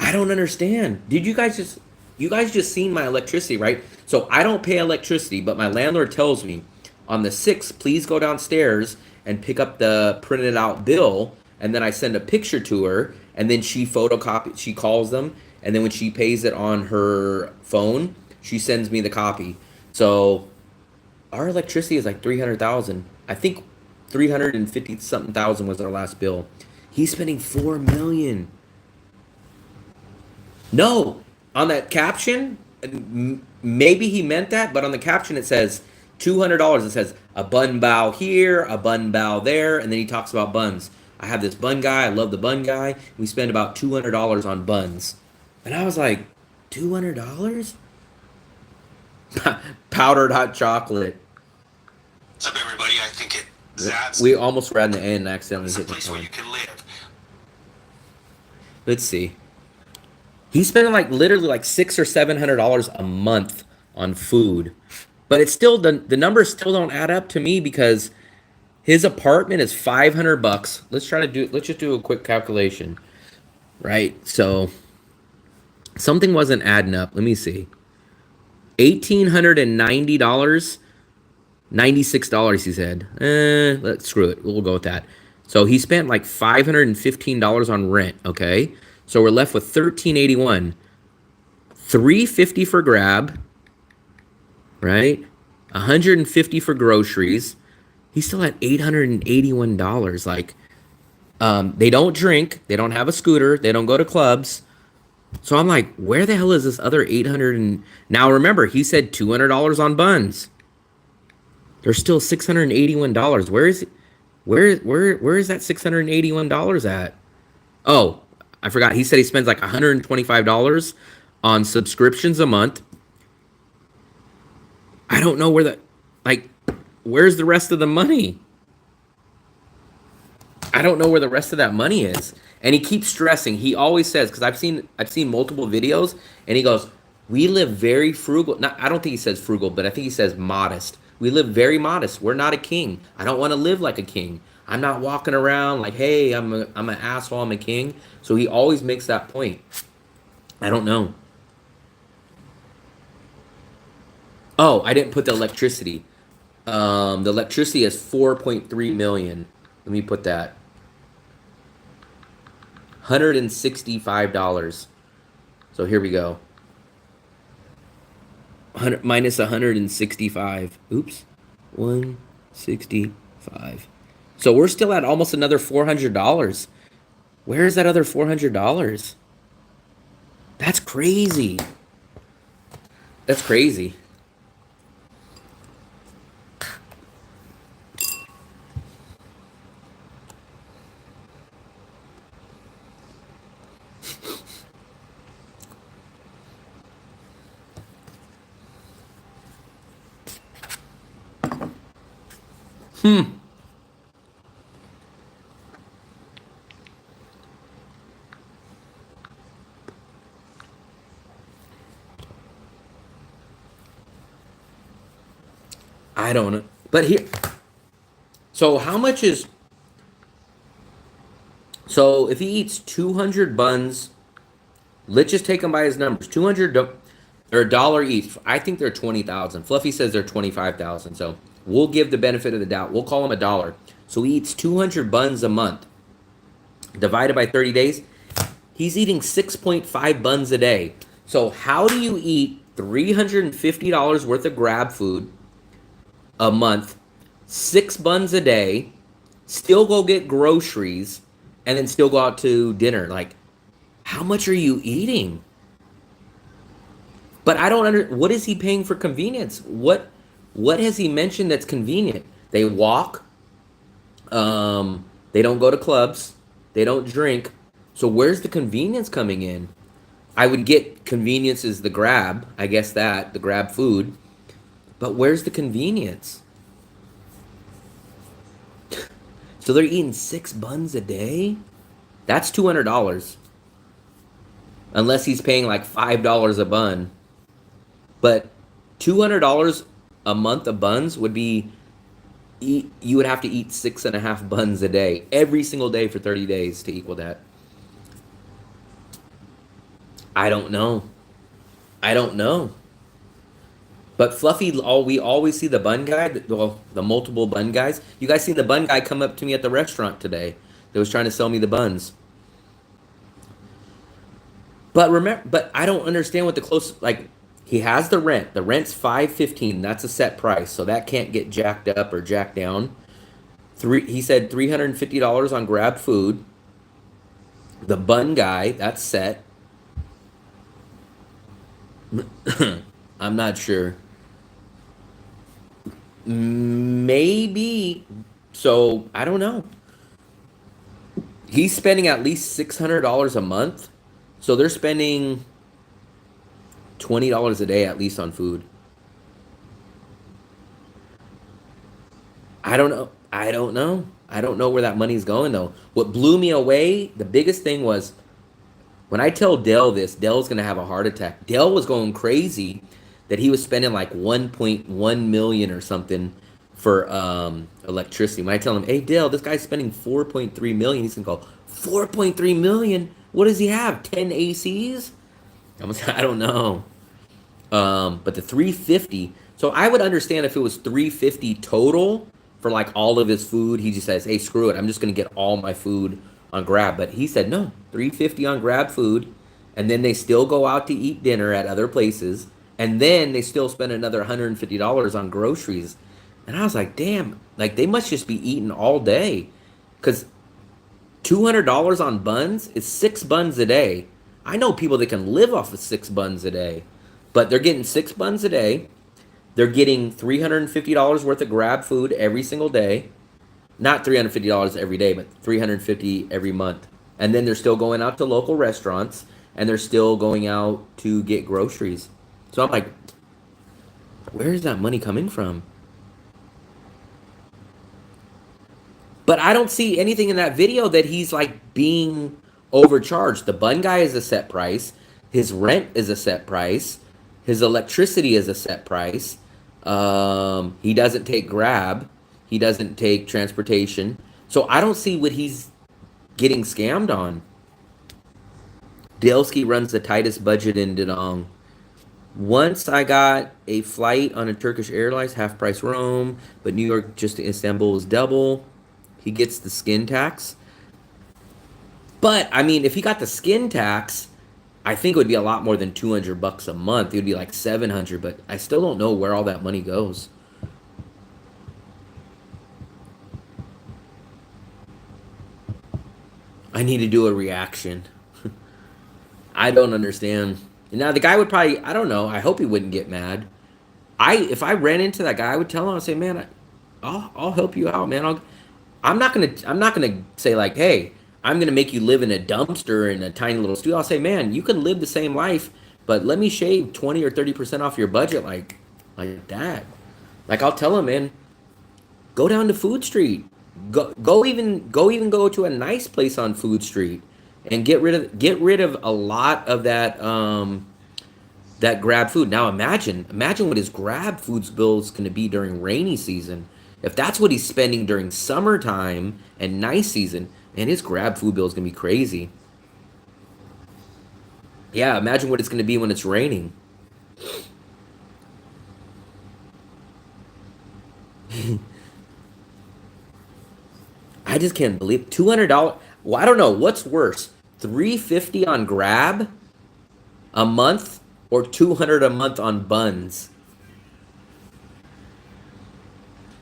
I don't understand. Did you guys just seen my electricity, right? So I don't pay electricity, but my landlord tells me on the 6th, please go downstairs and pick up the printed out bill. And then I send a picture to her, and then she calls them. And then when she pays it on her phone, she sends me the copy. So our electricity is like 300,000. I think 350 something thousand was our last bill. He's spending 4 million. No, on that caption, maybe he meant that, but on the caption it says $200. It says a bun bow here, a bun bow there, and then he talks about buns. I have this bun guy. I love the bun guy. We spend about $200 on buns. And I was like, $200? Powdered hot chocolate. What's up, everybody? I think that's we almost ran the end and accidentally a hit the place where phone. you can live. Let's see. He's spending like literally like $600 or $700 a month on food, but it's still the numbers still don't add up to me because his apartment is $500. Let's just do a quick calculation, right? So something wasn't adding up. Let me see. $1,890, $96. He said, let's screw it. We'll go with that. So he spent like $515 on rent. Okay. So we're left with $1,381, $350 for Grab, right? $150 for groceries. He's still at $881. Like, they don't drink, they don't have a scooter, they don't go to clubs. So I'm like, where the hell is this other $800? Now remember, he said $200 on buns. There's still $681. Where is it? Where is that $681 at? Oh, I forgot. He said he spends like $125 on subscriptions a month. I don't know where's the rest of the money? I don't know where the rest of that money is. And he keeps stressing. He always says, because I've seen multiple videos, and he goes, we live very frugal. I don't think he says frugal, but I think he says modest. We live very modest. We're not a king. I don't want to live like a king. I'm not walking around like, hey, I'm an asshole, I'm a king. So he always makes that point. I don't know. Oh, I didn't put the electricity. The electricity is 4.3 million. Let me put that. $165. So here we go. 100 minus 165. Oops. 165. So we're still at almost another $400. Where is that other $400? That's crazy. That's crazy. I don't know. But here, so how much is, so if he eats 200 buns, let's just take him by his numbers. 200 Or $1 each. I think they're 20,000. Fluffy says they're 25,000. So we'll give the benefit of the doubt. We'll call him $1. So he eats 200 buns a month. Divided by 30 days, he's eating 6.5 buns a day. So how do you eat $350 worth of grab food a month, 6 buns a day, still go get groceries, and then still go out to dinner? Like, how much are you eating? But I don't what is he paying for convenience? What has he mentioned that's convenient? They walk, they don't go to clubs, they don't drink. So where's the convenience coming in? I would get convenience is the grab, I guess that, the grab food. But where's the convenience? So they're eating 6 buns a day? That's $200. Unless he's paying like $5 a bun. But $200 a month of buns would be, you would have to eat 6.5 buns a day, every single day for 30 days to equal that. I don't know. But Fluffy, we always see the bun guy, the multiple bun guys. You guys seen the bun guy come up to me at the restaurant today that was trying to sell me the buns. But I don't understand what the close, like, he has the rent. The rent's $515. That's a set price, so that can't get jacked up or jacked down. He said $350 on grab food. The bun guy, that's set. I'm not sure. Maybe. So, I don't know. He's spending at least $600 a month. So they're spending $20 a day at least on food. I don't know. I don't know where that money's going, though. What blew me away, the biggest thing was, when I tell Dell this, Dell's going to have a heart attack. Dell was going crazy that he was spending like 1.1 million or something for electricity. When I tell him, hey, Dell, this guy's spending 4.3 million, he's going to go, 4.3 million? What does he have, 10 ACs? I don't know. But the 350, so I would understand if it was 350 total for like all of his food. He just says, hey, screw it, I'm just going to get all my food on grab. But he said, no, 350 on grab food, and then they still go out to eat dinner at other places, and then they still spend another $150 on groceries. And I was like, damn, like they must just be eating all day, because $200 on buns is 6 buns a day. I know people that can live off of 6 buns a day, but they're getting 6 buns a day. They're getting $350 worth of grab food every single day. Not $350 every day, but $350 every month. And then they're still going out to local restaurants, and they're still going out to get groceries. So I'm like, where is that money coming from? But I don't see anything in that video that he's like being overcharged. The bun guy is a set price. His rent is a set price. His electricity is a set price. He doesn't take Grab. He doesn't take transportation. So I don't see what he's getting scammed on. Delsky runs the tightest budget in Dadong. Once I got a flight on a Turkish Airlines, half price Rome, but New York just to Istanbul is double. He gets the skin tax. But, I mean, if he got the skin tax, I think it would be a lot more than $200 a month. It would be like $700, but I still don't know where all that money goes. I need to do a reaction. I don't understand. Now, the guy would probably, I don't know, I hope he wouldn't get mad. If I ran into that guy, I would tell him, I'd say, man, I'll help you out, man. I'm not gonna say like, hey, I'm gonna make you live in a dumpster in a tiny little studio. I'll say, man, you can live the same life, but let me shave 20 or 30% off your budget, like that. Like I'll tell him, man, go down to Food Street. Go even go to a nice place on Food Street and get rid of a lot of that that grab food. Now imagine what his grab food bill is going to be during rainy season. If that's what he's spending during summertime and nice season, man, his grab food bill is going to be crazy. Yeah, imagine what it's going to be when it's raining. I just can't believe $200. Well, I don't know what's worse, $350 on Grab a month or $200 a month on buns.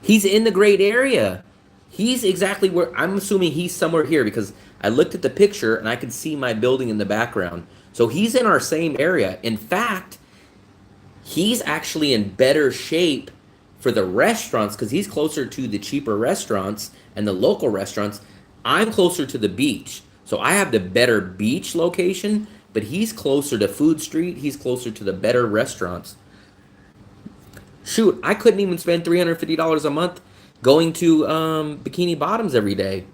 He's in the great area. He's exactly where I'm assuming he's somewhere here because I looked at the picture and I could see my building in the background. So he's in our same area. In fact, he's actually in better shape for the restaurants because he's closer to the cheaper restaurants and the local restaurants. I'm closer to the beach. So I have the better beach location, but he's closer to Food Street. He's closer to the better restaurants. Shoot, I couldn't even spend $350 a month going to Bikini Bottoms every day.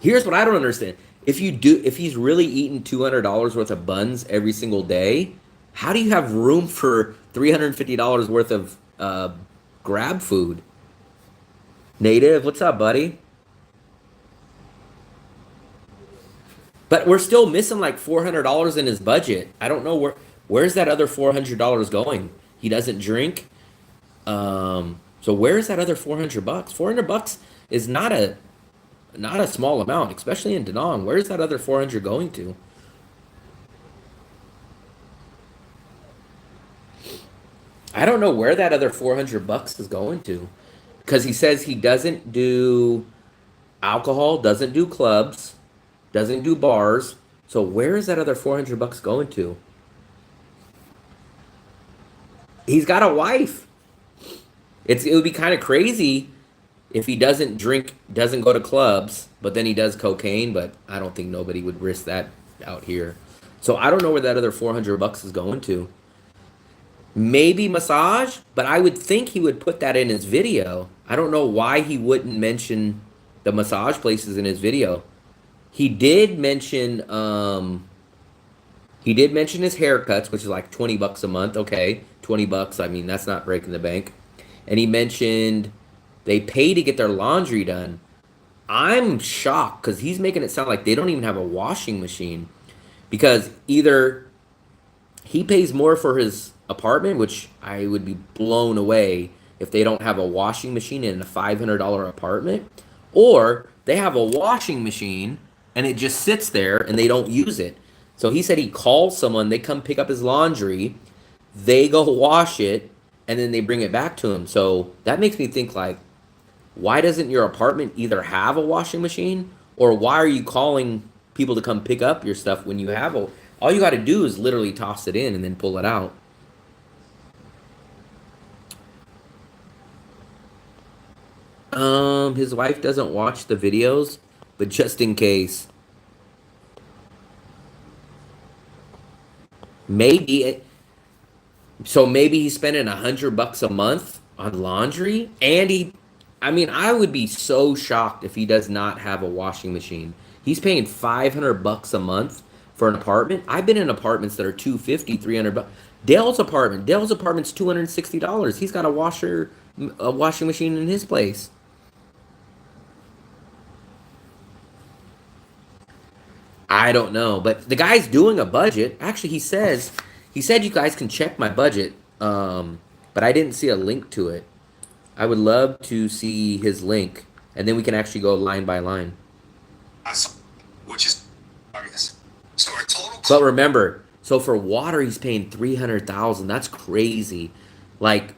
Here's what I don't understand. If he's really eating $200 worth of buns every single day, how do you have room for $350 worth of Grab food? Native, what's up, buddy? But we're still missing like $400 in his budget. I don't know where's that other $400 going. He doesn't drink. So where's that other $400? $400 is not a small amount, especially in Da Nang. Where's that other $400 going to? I don't know where that other $400 is going to, because he says he doesn't do alcohol, doesn't do clubs, doesn't do bars. So where is that other $400 going to? He's got a wife. It would be kind of crazy if he doesn't drink, doesn't go to clubs, but then he does cocaine. But I don't think nobody would risk that out here. So I don't know where that other $400 is going to. Maybe massage, but I would think he would put that in his video. I don't know why he wouldn't mention the massage places in his video. He did mention his haircuts, which is like $20 a month. Okay, $20. I mean, that's not breaking the bank. And he mentioned they pay to get their laundry done. I'm shocked because he's making it sound like they don't even have a washing machine, because either he pays more for his apartment, which I would be blown away if they don't have a washing machine in a $500 apartment, or they have a washing machine and it just sits there and they don't use it. So he said he calls someone, they come pick up his laundry, they go wash it, and then they bring it back to him. So that makes me think, like, why doesn't your apartment either have a washing machine, or why are you calling people to come pick up your stuff when you have a... All you got to do is literally toss it in and then pull it out. His wife doesn't watch the videos, but just in case. Maybe. So maybe he's spending $100 a month on laundry, and I mean, I would be so shocked if he does not have a washing machine. He's paying $500 a month for an apartment. I've been in apartments that are $250, $300. Dale's apartment's $260. He's got a washing machine in his place. I don't know, but the guy's doing a budget. Actually, he said you guys can check my budget, but I didn't see a link to it. I would love to see his link, and then we can actually go line by line. Which is obvious. So our total. But remember, so for water, he's paying $300,000. That's crazy. Like,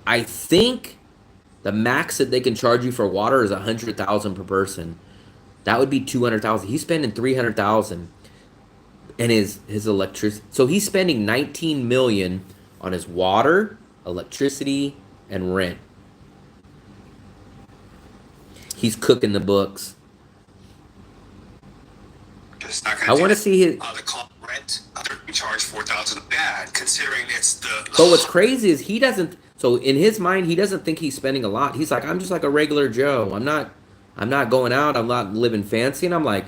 I think the max that they can charge you for water is $100,000 per person. That would be $200,000. He's spending $300,000, and his electricity. So he's spending $19 million on his water, electricity, and rent. He's cooking the books. I want to see his. The rent. We charge $4,000 bad, considering it's the. But what's crazy is he doesn't. So in his mind, he doesn't think he's spending a lot. He's like, I'm just like a regular Joe. I'm not going out. I'm not living fancy. And I'm like,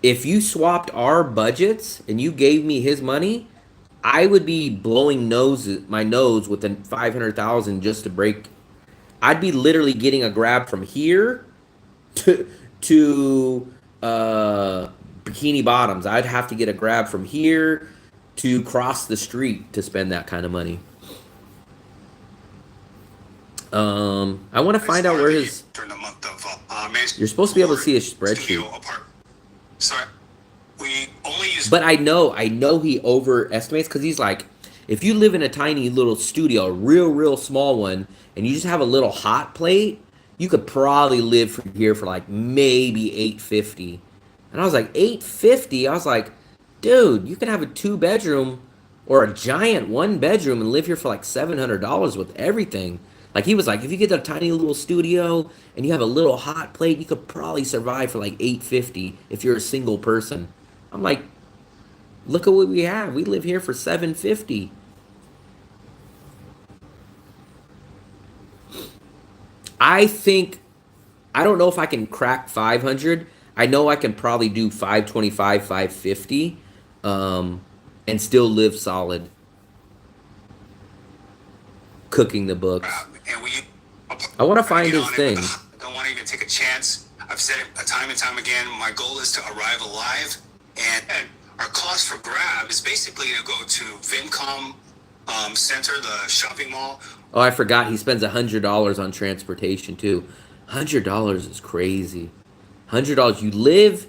if you swapped our budgets and you gave me his money, I would be blowing my nose with the $500,000 just to break. I'd be literally getting a Grab from here to bikini bottoms. I'd have to get a Grab from here to cross the street to spend that kind of money. I want to find out where his. During the month of You're supposed to be able to see his spreadsheet. Sorry, we only use. But I know he overestimates because he's like, if you live in a tiny little studio, a real small one, and you just have a little hot plate, you could probably live from here for like maybe $850. And I was like, $850? I was like, dude, you can have a 2-bedroom or a giant 1-bedroom and live here for like $700 with everything. Like, he was like, if you get a tiny little studio and you have a little hot plate, you could probably survive for like $850 if you're a single person. I'm like, look at what we have. We live here for $750. I don't know if I can crack 500. I know I can probably do 525, 550, and still live solid. Cooking the books. I want to find his thing. I don't want to even take a chance. I've said it time and time again. My goal is to arrive alive, and our cost for Grab is basically to go to Vincom Center, the shopping mall. Oh, I forgot he spends $100 on transportation too. $100 is crazy. $100. You live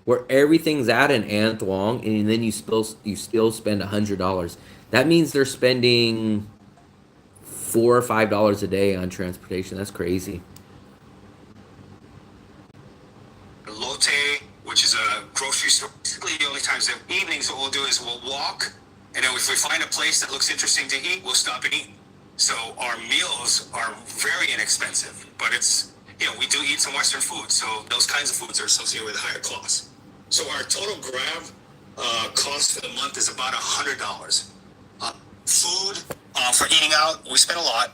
where everything's at in An Thuong, and then you still spend $100. That means they're spending $4 or $5 a day on transportation. That's crazy. Lotte, which is a grocery store. Basically, the only times that evenings what we'll do is we'll walk, and then if we find a place that looks interesting to eat, we'll stop and eat. So our meals are very inexpensive, but it's, we do eat some Western food, so those kinds of foods are associated with higher costs. So our total Grab cost for the month is about $100. Food for eating out, we spend a lot.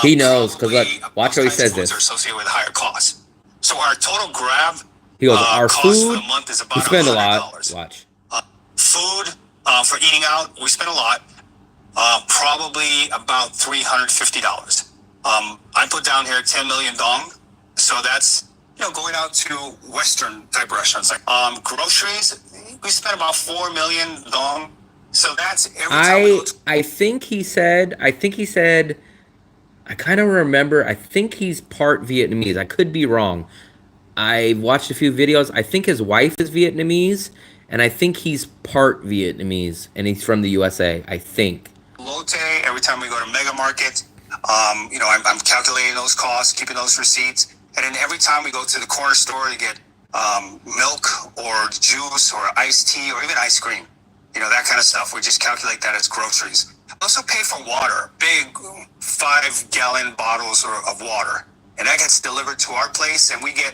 He knows, because look, watch how he says this. Are associated with higher costs. So our total Grab he goes, our cost food, for the month is about we spend $100. a lot. Watch. Food for eating out, we spend a lot. Probably about $350. I put down here 10 million dong. So that's, going out to Western type restaurants. Like groceries, we spend about 4 million dong. So that's every time we go to- I think he said, I kind of remember, I think he's part Vietnamese. I could be wrong. I watched a few videos. I think his wife is Vietnamese, and I think he's part Vietnamese, and he's from the USA, I think. Lotte, every time we go to Mega Market, I'm calculating those costs, keeping those receipts. And then every time we go to the corner store to get milk or juice or iced tea or even ice cream, that kind of stuff, we just calculate that as groceries. I also pay for water, big 5-gallon bottles of water. And that gets delivered to our place, and we get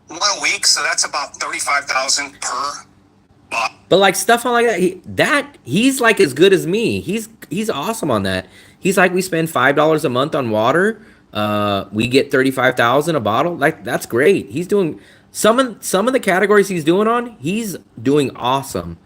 one a week, so that's about $35,000 per bottle. But like stuff like that, he's like as good as me. He's awesome on that. He's like, we spend $5 a month on water. We get $35,000 a bottle. Like, that's great. He's doing some of the categories he's doing on. He's doing awesome.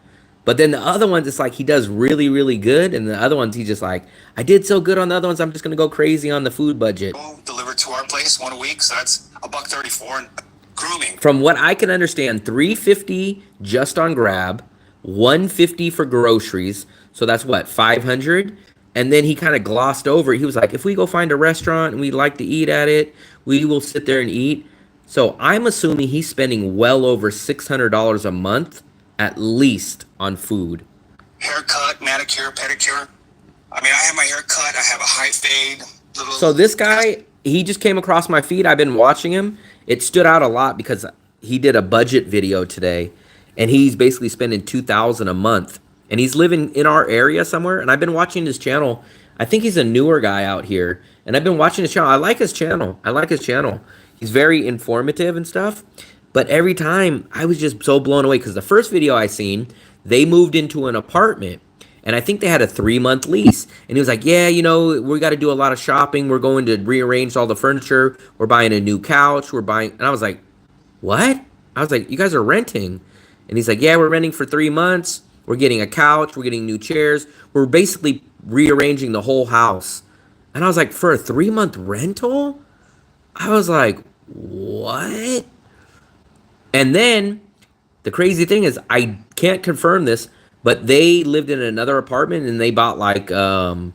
But then the other ones, it's like he does really, really good. And the other ones, he's just like, I did so good on the other ones, I'm just going to go crazy on the food budget. Delivered to our place one a week, so that's $1.34. And grooming. From what I can understand, $350 just on Grab, $150 for groceries. So that's what, $500? And then he kind of glossed over it. He was like, if we go find a restaurant and we like to eat at it, we will sit there and eat. So I'm assuming he's spending well over $600 a month at least on food. Haircut, manicure, pedicure. I mean, I have my hair cut. I have a high fade. So this guy, he just came across my feed. I've been watching him. It stood out a lot because he did a budget video today, and he's basically spending $2,000 a month. And he's living in our area somewhere, and I've been watching his channel. I think he's a newer guy out here, and I've been watching his channel. I like his channel. He's very informative and stuff. But every time, I was just so blown away because the first video I seen, they moved into an apartment, and I think they had a 3-month lease. And he was like, yeah, we got to do a lot of shopping. We're going to rearrange all the furniture. We're buying a new couch. And I was like, what? I was like, you guys are renting. And he's like, yeah, we're renting for 3 months. We're getting a couch. We're getting new chairs. We're basically rearranging the whole house. And I was like, for a 3-month rental? I was like, what? And then the crazy thing is, I can't confirm this, but they lived in another apartment and they bought like the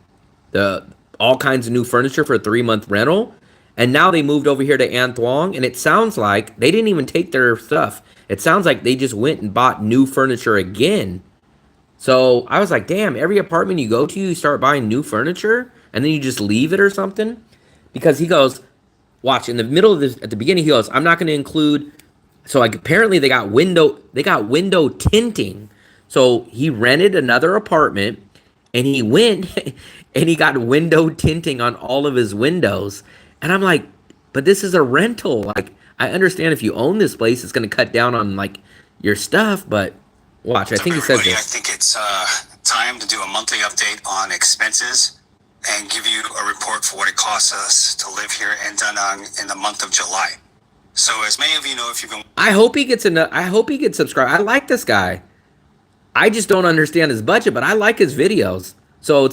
all kinds of new furniture for a 3-month rental, and now they moved over here to An Thuong, and it sounds like they didn't even take their stuff. It sounds like they just went and bought new furniture again. So I was like, damn, every apartment you go to, you start buying new furniture, and then you just leave it or something. Because he goes, watch, in the middle of this, at the beginning, he goes, I'm not going to include. So like apparently they got window tinting. So he rented another apartment, and he went and he got window tinting on all of his windows. And I'm like, but this is a rental. Like, I understand if you own this place, it's going to cut down on like your stuff, but watch, I think he says this. I think it's time to do a monthly update on expenses and give you a report for what it costs us to live here in Da Nang in the month of July. So as many of you know, if you've been... I hope he gets subscribed. I like this guy. I just don't understand his budget, but I like his videos. So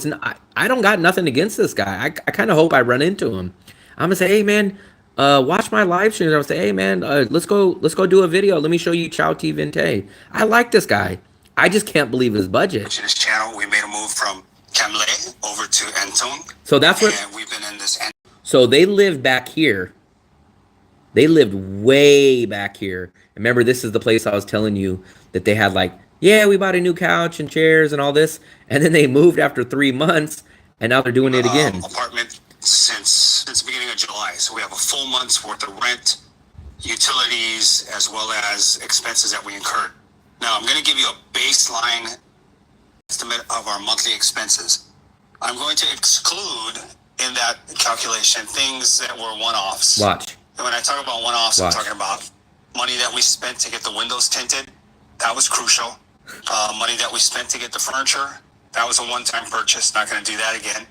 I don't got nothing against this guy. I kind of hope I run into him. I'm gonna say, hey man, watch my live streams. I'm gonna say, hey man, let's go do a video. Let me show you Chow T Vinte. I like this guy. I just can't believe his budget. In this channel, we made a move from Cam Le over to An Thuong. So that's what. And we've been in this. So they live back here. They lived way back here. Remember, this is the place I was telling you that they had like, yeah, we bought a new couch and chairs and all this, and then they moved after 3 months, and now they're doing it again. Apartment since the beginning of July, so we have a full month's worth of rent, utilities, as well as expenses that we incurred. Now, I'm going to give you a baseline estimate of our monthly expenses. I'm going to exclude in that calculation things that were one-offs. Watch. And when I talk about one-offs, Watch. I'm talking about money that we spent to get the windows tinted. That was crucial. Money that we spent to get the furniture. That was a one-time purchase. Not going to do that again.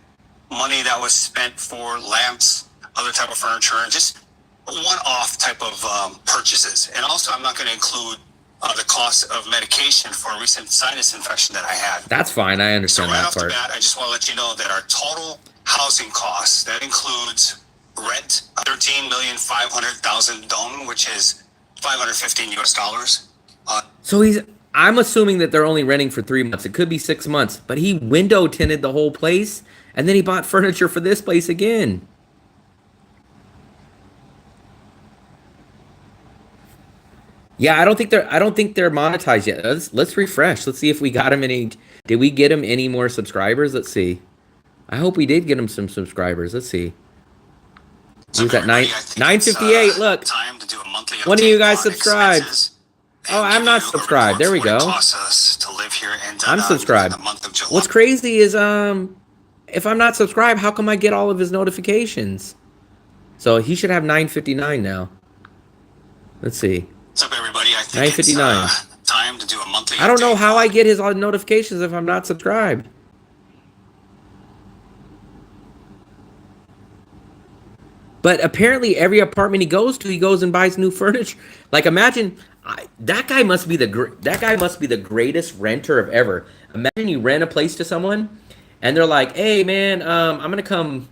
Money that was spent for lamps, other type of furniture, and just one-off type of purchases. And also, I'm not going to include the cost of medication for a recent sinus infection that I had. That's fine. I understand so right that off part. the bat, I just want to let you know that our total housing costs, that includes rent, 13,500,000 dong, which is $515 US. So I'm assuming that they're only renting for 3 months. It could be 6 months, but he window tinted the whole place, and then he bought furniture for this place again. Yeah, I don't think they're monetized yet. Let's refresh. Let's see if we got him any. Did we get him any more subscribers? Let's see. I hope we did get him some subscribers. Let's see. So He's at 958. Look, time to do a monthly one of you guys on subscribed. expenses Oh, and I'm give not you a subscribed. There we report for go. what it costs us to live here in Da I'm Nang subscribed. in the month of July. What's crazy is if I'm not subscribed, how come I get all of his notifications? So he should have 959 now. Let's see. What's up, everybody? I think 959. it's time to do a monthly I don't know update how on I get his notifications if I'm not subscribed. But apparently every apartment he goes to, he goes and buys new furniture. Like imagine that guy must be the greatest renter of ever. Imagine you rent a place to someone and they're like, "Hey man, I'm going to come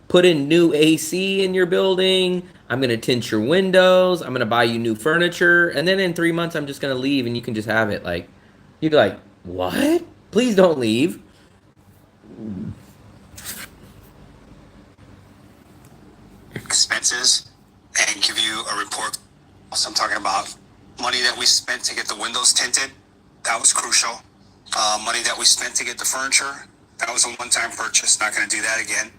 put in new AC in your building. I'm going to tint your windows. I'm going to buy you new furniture. And then in 3 months I'm just going to leave and you can just have it." Like you'd be like, "What? Please don't leave." expenses and give you a report. So I'm talking about money that we spent to get the windows tinted. That was crucial. Money that we spent to get the furniture. That was a one-time purchase. Not going to do that again.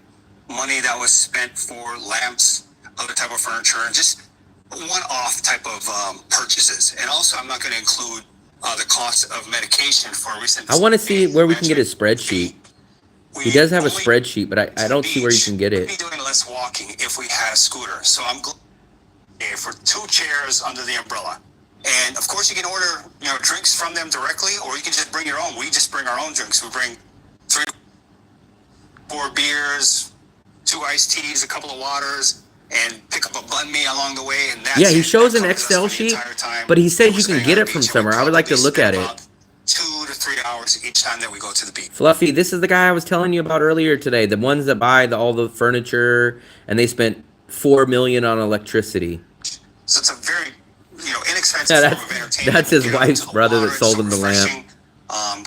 Money that was spent for lamps, other type of furniture, and just one-off type of purchases. And also, I'm not going to include the cost of medication for a recent... I want to see where we can get his spreadsheet. He does have a spreadsheet, but I don't see where you can get it. We'd be doing less walking if we had a scooter. So I'm glad for 2 chairs under the umbrella. And of course, you can order drinks from them directly, or you can just bring your own. We just bring our own drinks. We bring 3, 4 beers, 2 iced teas, a couple of waters, and pick up a bun me along the way. And that's he shows that an covers us Excel for the sheet, entire time. but he says We're you can staying get on it the from beach, and somewhere. we I would like to probably look at spend it. about 2 to 3 hours each time that we go to the beach. Fluffy, this is the guy I was telling you about earlier today. The ones that buy all the furniture, and they spent $4 million on electricity. So it's a very, inexpensive expensive Yeah, form of entertainment. that's his Get out wife's into the brother that water, sold it's him the lamp. refreshing.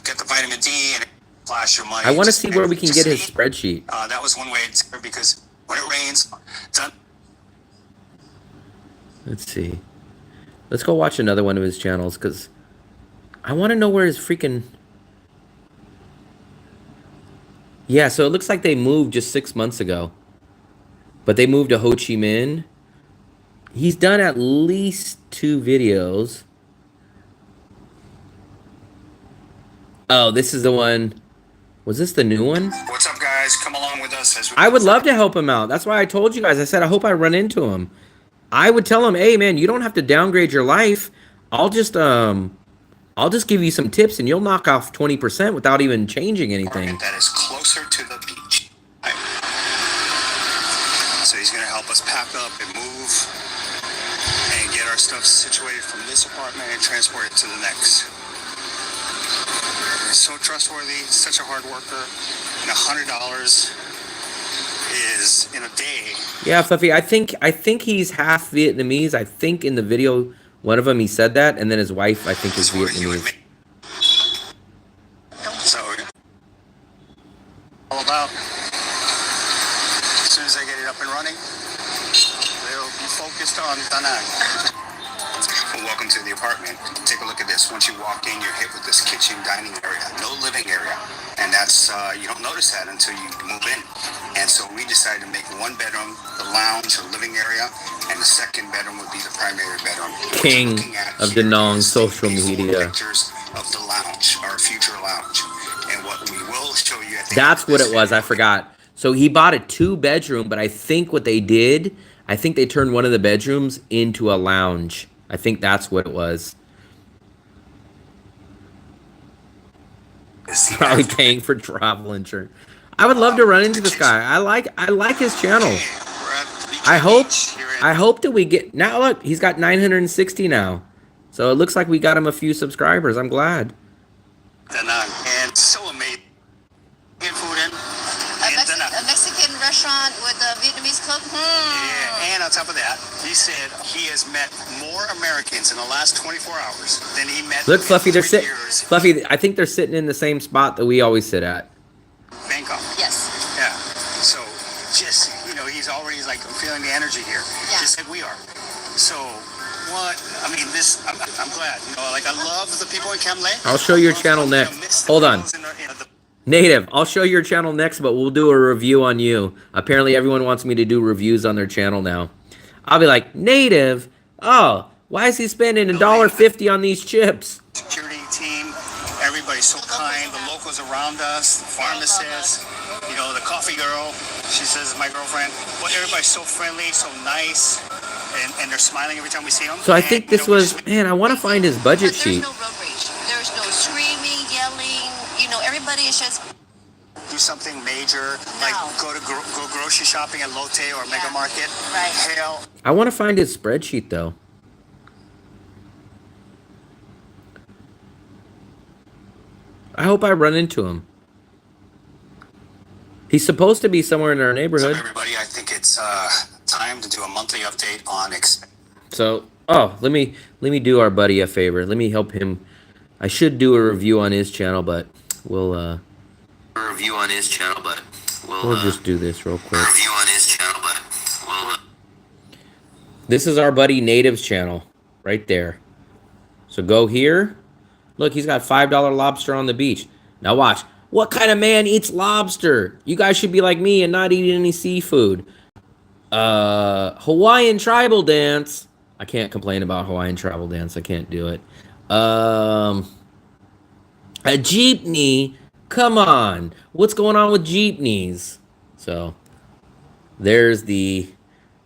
Get the vitamin D and flash your money. I want to Just- see where we can just get his eat. spreadsheet. That was one way because when it rains, Let's see. Let's go watch another one of his channels because I want to know where his freaking... Yeah, so it looks like they moved just 6 months ago. But they moved to Ho Chi Minh. He's done at least 2 videos. Oh, this is the one. Was this the new one? what's up, guys? Come along with us as we. I would love to help him out. That's why I told you guys. I said, I hope I run into him. I would tell him, hey, man, you don't have to downgrade your life. I'll just give you some tips and you'll knock off 20% without even changing anything. That is closer to the beach. So he's going to help us pack up and move and get our stuff situated from this apartment and transport it to the next. He's so trustworthy, such a hard worker, and $100 is in a day. Yeah, Fluffy, I think he's half Vietnamese. I think in the video, one of them, he said that, and then his wife, I think, is Vietnamese. So, all about, as soon as I get it up and running, they'll be focused on Da Nang. Well, welcome to the apartment. Take a look at this. Once you walk in, you're hit with this kitchen dining area, no living area. And that's, you don't notice that until you move in. And so we decided to make one bedroom, the lounge or living area, and the second bedroom would be the primary bedroom. King of Da Nang social media. Pictures of the lounge, our future lounge. And what we will show you at the That's what it was. I forgot. So he bought a 2-bedroom, but I think what they did, I think they turned one of the bedrooms into a lounge. I think that's what it was. Probably paying for travel insurance. I would love to run into this guy. I like his channel. I hope that we get... Now look, he's got 960 now. So it looks like we got him a few subscribers. I'm glad. And so amazing. Get food in. A Mexican restaurant with a Vietnamese cook. Yeah, and on top of that, he said he has met more Americans in the last 24 hours than he met. Look, Fluffy, they're in 3 sitting. years. Fluffy, I think they're sitting in the same spot that we always sit at. Bangkok. Yes. Yeah. So just he's already like feeling the energy here, Yeah. just like we are. So what? I mean, this. I'm glad. I love the people in Cam Lay. I'll show your channel next. Hold on. Native, I'll show your channel next, but we'll do a review on you. Apparently, everyone wants me to do reviews on their channel now. I'll be like, Native, oh, why is he spending $1.50 on these chips? Security team, everybody's so kind. The locals around us, the pharmacist, the coffee girl. She says my girlfriend. But everybody's so friendly, so nice, and they're smiling every time we see them. So I think this was, man, I want to find his budget sheet. There's no road rage. There's no screaming, yelling. Everybody is just do something major, like go grocery shopping at Lotte or Mega Market. Right. Hell, I want to find his spreadsheet, though. I hope I run into him. He's supposed to be somewhere in our neighborhood. what's up, everybody? I think it's time to do a monthly update on Expat. So, let me do our buddy a favor. Let me help him. I should do a review on his channel, but we'll just do this real quick. This is our buddy Native's channel right there. So go here. Look, he's got $5 lobster on the beach. Now watch. What kind of man eats lobster? You guys should be like me and not eat any seafood. Hawaiian tribal dance. I can't complain about Hawaiian tribal dance. I can't do it. A jeepney. Come on. What's going on with jeepneys? So, there's the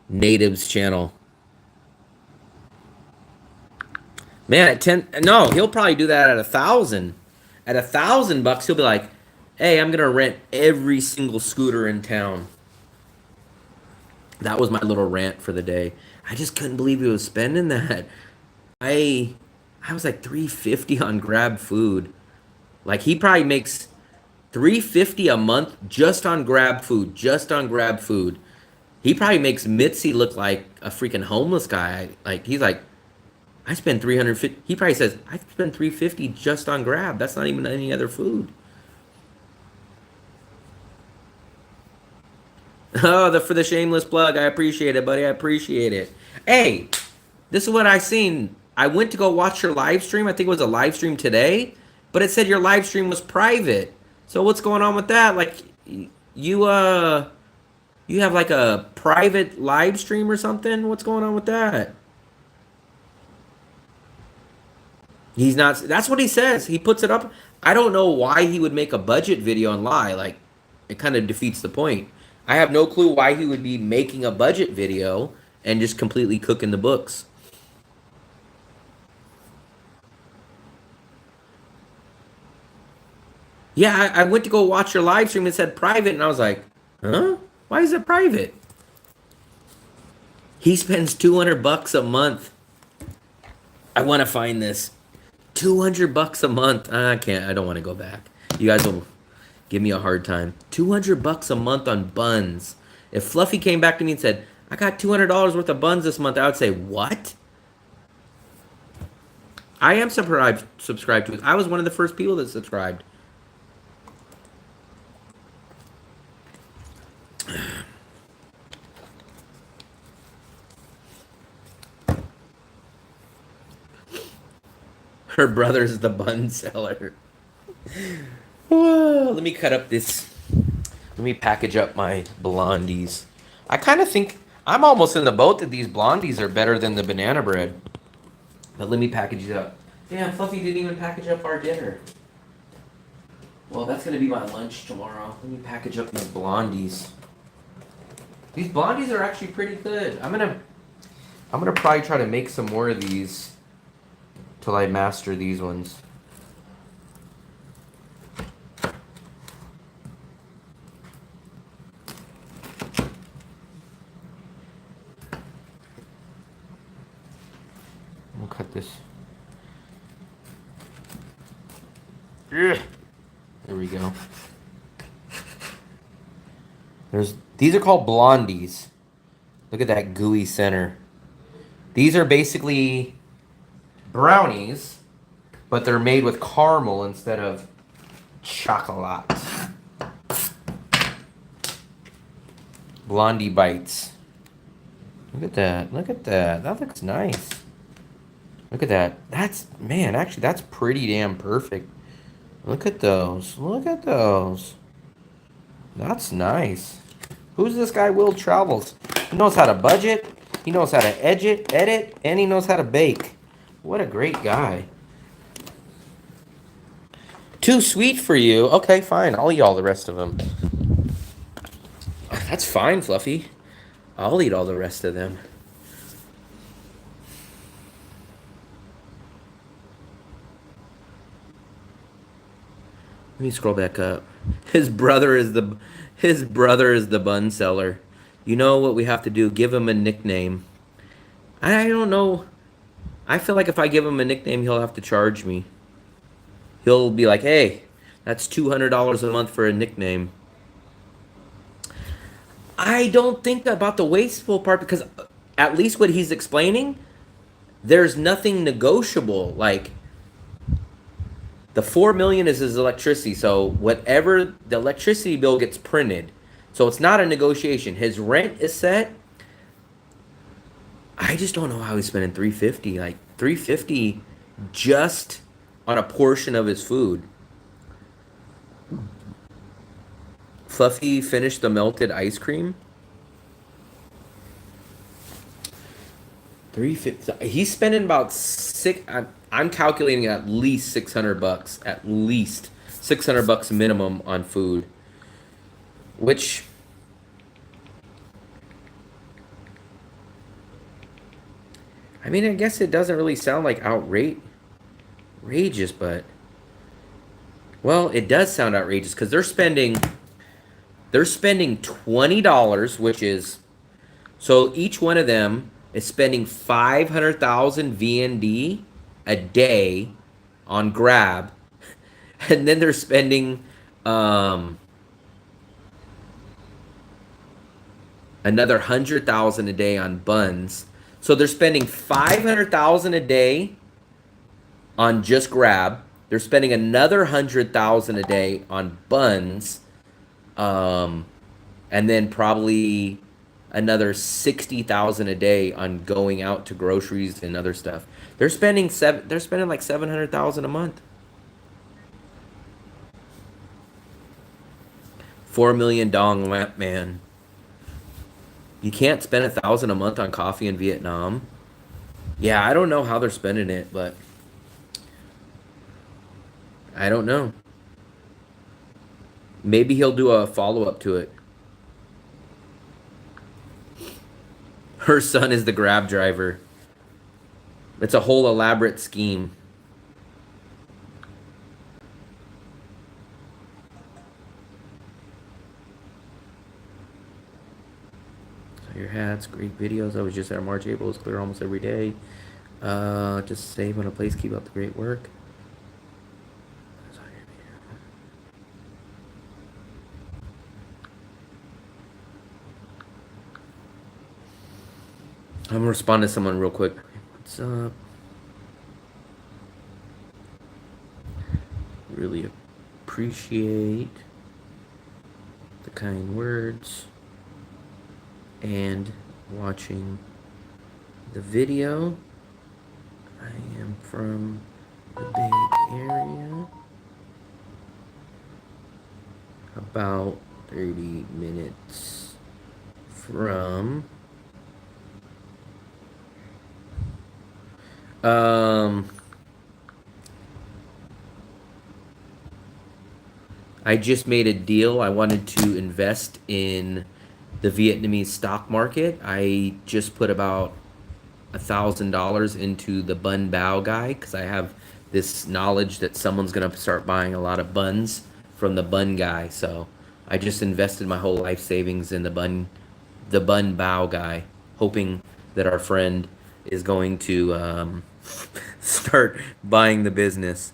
Natives channel. Man, at 10, no, he'll probably do that at 1,000. At $1,000, he'll be like, hey, I'm going to rent every single scooter in town. That was my little rant for the day. I just couldn't believe he was spending that. I was like $350 on Grab Food. Like, he probably makes $350 a month just on Grab Food. Just on Grab Food. He probably makes Mitzi look like a freaking homeless guy. Like, he's like, I spend 350. He probably says I spend 350 just on Grab. That's not even any other food. Oh, for the shameless plug. I appreciate it, buddy. I appreciate it. Hey, this is what I seen. I went to go watch your live stream. I think it was a live stream today, but it said your live stream was private. So what's going on with that? Like, you you have like a private live stream or something? What's going on with that? He's not. That's what he says. He puts it up. I don't know why he would make a budget video and lie. Like, it kind of defeats the point. I have no clue why he would be making a budget video and just completely cooking the books. Yeah, I went to go watch your live stream and it said private, and I was like, huh? Why is it private? He spends $200 a month. I want to find this. $200 a month. I can't. I don't want to go back. You guys will give me a hard time. $200 a month on buns. If Fluffy came back to me and said, I got $200 worth of buns this month, I would say, what? I am subscribed to it. I was one of the first people that subscribed. Her brother's the bun seller. Whoa, let me cut up this. Let me package up my blondies. I kind of think I'm almost in the boat that these blondies are better than the banana bread. But let me package it up. Damn, Fluffy didn't even package up our dinner. Well, that's going to be my lunch tomorrow. Let me package up my blondies. These blondies are actually pretty good. I'm gonna probably try to make some more of these till I master these ones. We'll cut this. Yeah. There we go. These are called blondies. Look at that gooey center. These are basically brownies, but they're made with caramel instead of chocolate. Blondie bites. Look at that. Look at that. That looks nice. Look at that. Actually, that's pretty damn perfect. Look at those. Look at those. That's nice. Who's this guy, Will Travels? He knows how to budget, he knows how to edit, and he knows how to bake. What a great guy. Too sweet for you. Okay, fine. I'll eat all the rest of them. That's fine, Fluffy. I'll eat all the rest of them. Let me scroll back up. His brother is the bun seller. You know what we have to do? Give him a nickname. I don't know. I feel like if I give him a nickname, he'll have to charge me. He'll be like, hey, that's $200 a month for a nickname. I don't think about the wasteful part because at least what he's explaining, there's nothing negotiable. Like, the $4 million is his electricity, so whatever the electricity bill gets printed, so it's not a negotiation. His rent is set. I just don't know how he's spending $350, like $350 just on a portion of his food. Fluffy finished the melted ice cream. $350. He's spending about I'm calculating at least $600. At least $600 minimum on food. Which, I mean, I guess it doesn't really sound like outrageous, but, well, it does sound outrageous because they're spending $20, which is, so each one of them is spending 500,000 VND a day on Grab, and then they're spending another 100,000 a day on buns. So they're spending $500,000 a day on just Grab. They're spending another $100,000 a day on buns, and then probably another $60,000 a day on going out to groceries and other stuff. They're spending like $700,000 a month. 4 million dong lamp man. You can't spend $1,000 a month on coffee in Vietnam. Yeah, I don't know how they're spending it, but I don't know. Maybe he'll do a follow-up to it. Her son is the Grab driver. It's a whole elaborate scheme. So your hats, great videos. I was just at March, April. It's clear almost every day. Just save on a place. Keep up the great work. I'm gonna respond to someone real quick. What's up? Really appreciate the kind words and watching the video. I am from the Bay Area, about 30 minutes from I just made a deal. I wanted to invest in the Vietnamese stock market. I just put about $1,000 into the bun bao guy because I have this knowledge that someone's gonna start buying a lot of buns from the bun guy. So I just invested my whole life savings in the bun bao guy, hoping that our friend is going to start buying the business.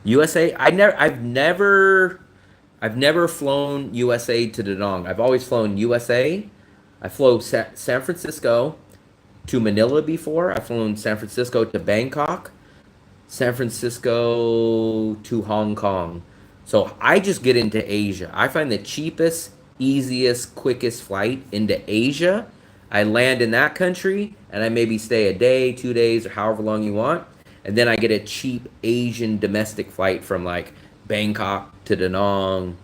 USA, I've never flown USA to Da Nang. I've always flown USA. I flew San Francisco to Manila before. I've flown San Francisco to Bangkok, San Francisco to Hong Kong. So I just get into Asia. I find the cheapest, easiest, quickest flight into Asia. I land in that country and I maybe stay a day, 2 days, or however long you want. And then I get a cheap Asian domestic flight from like Bangkok to Da Nang,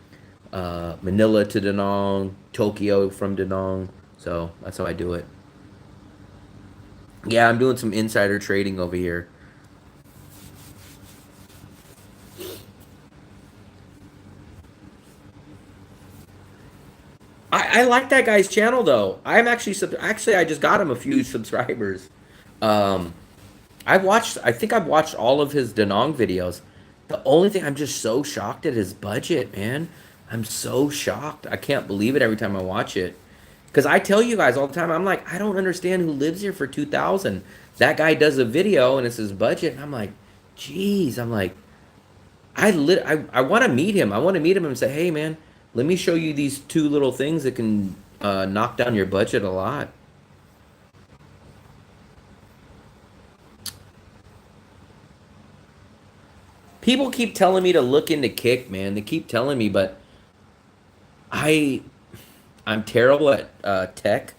Manila to Da Nang, Tokyo from Da Nang. So that's how I do it. Yeah, I'm doing some insider trading over here. I like that guy's channel though. I'm actually I just got him a few subscribers. I think I've watched all of his Da Nang videos. The only thing, I'm just so shocked at his budget, man. I'm so shocked. I can't believe it every time I watch it. Because I tell you guys all the time, I'm like, I don't understand who lives here for $2,000. That guy does a video and it's his budget. And I'm like, geez. I'm like, I want to meet him. I want to meet him and say, hey, man, let me show you these 2 little things that can knock down your budget a lot. People keep telling me to look into Kick, man. They keep telling me, but I'm terrible at tech,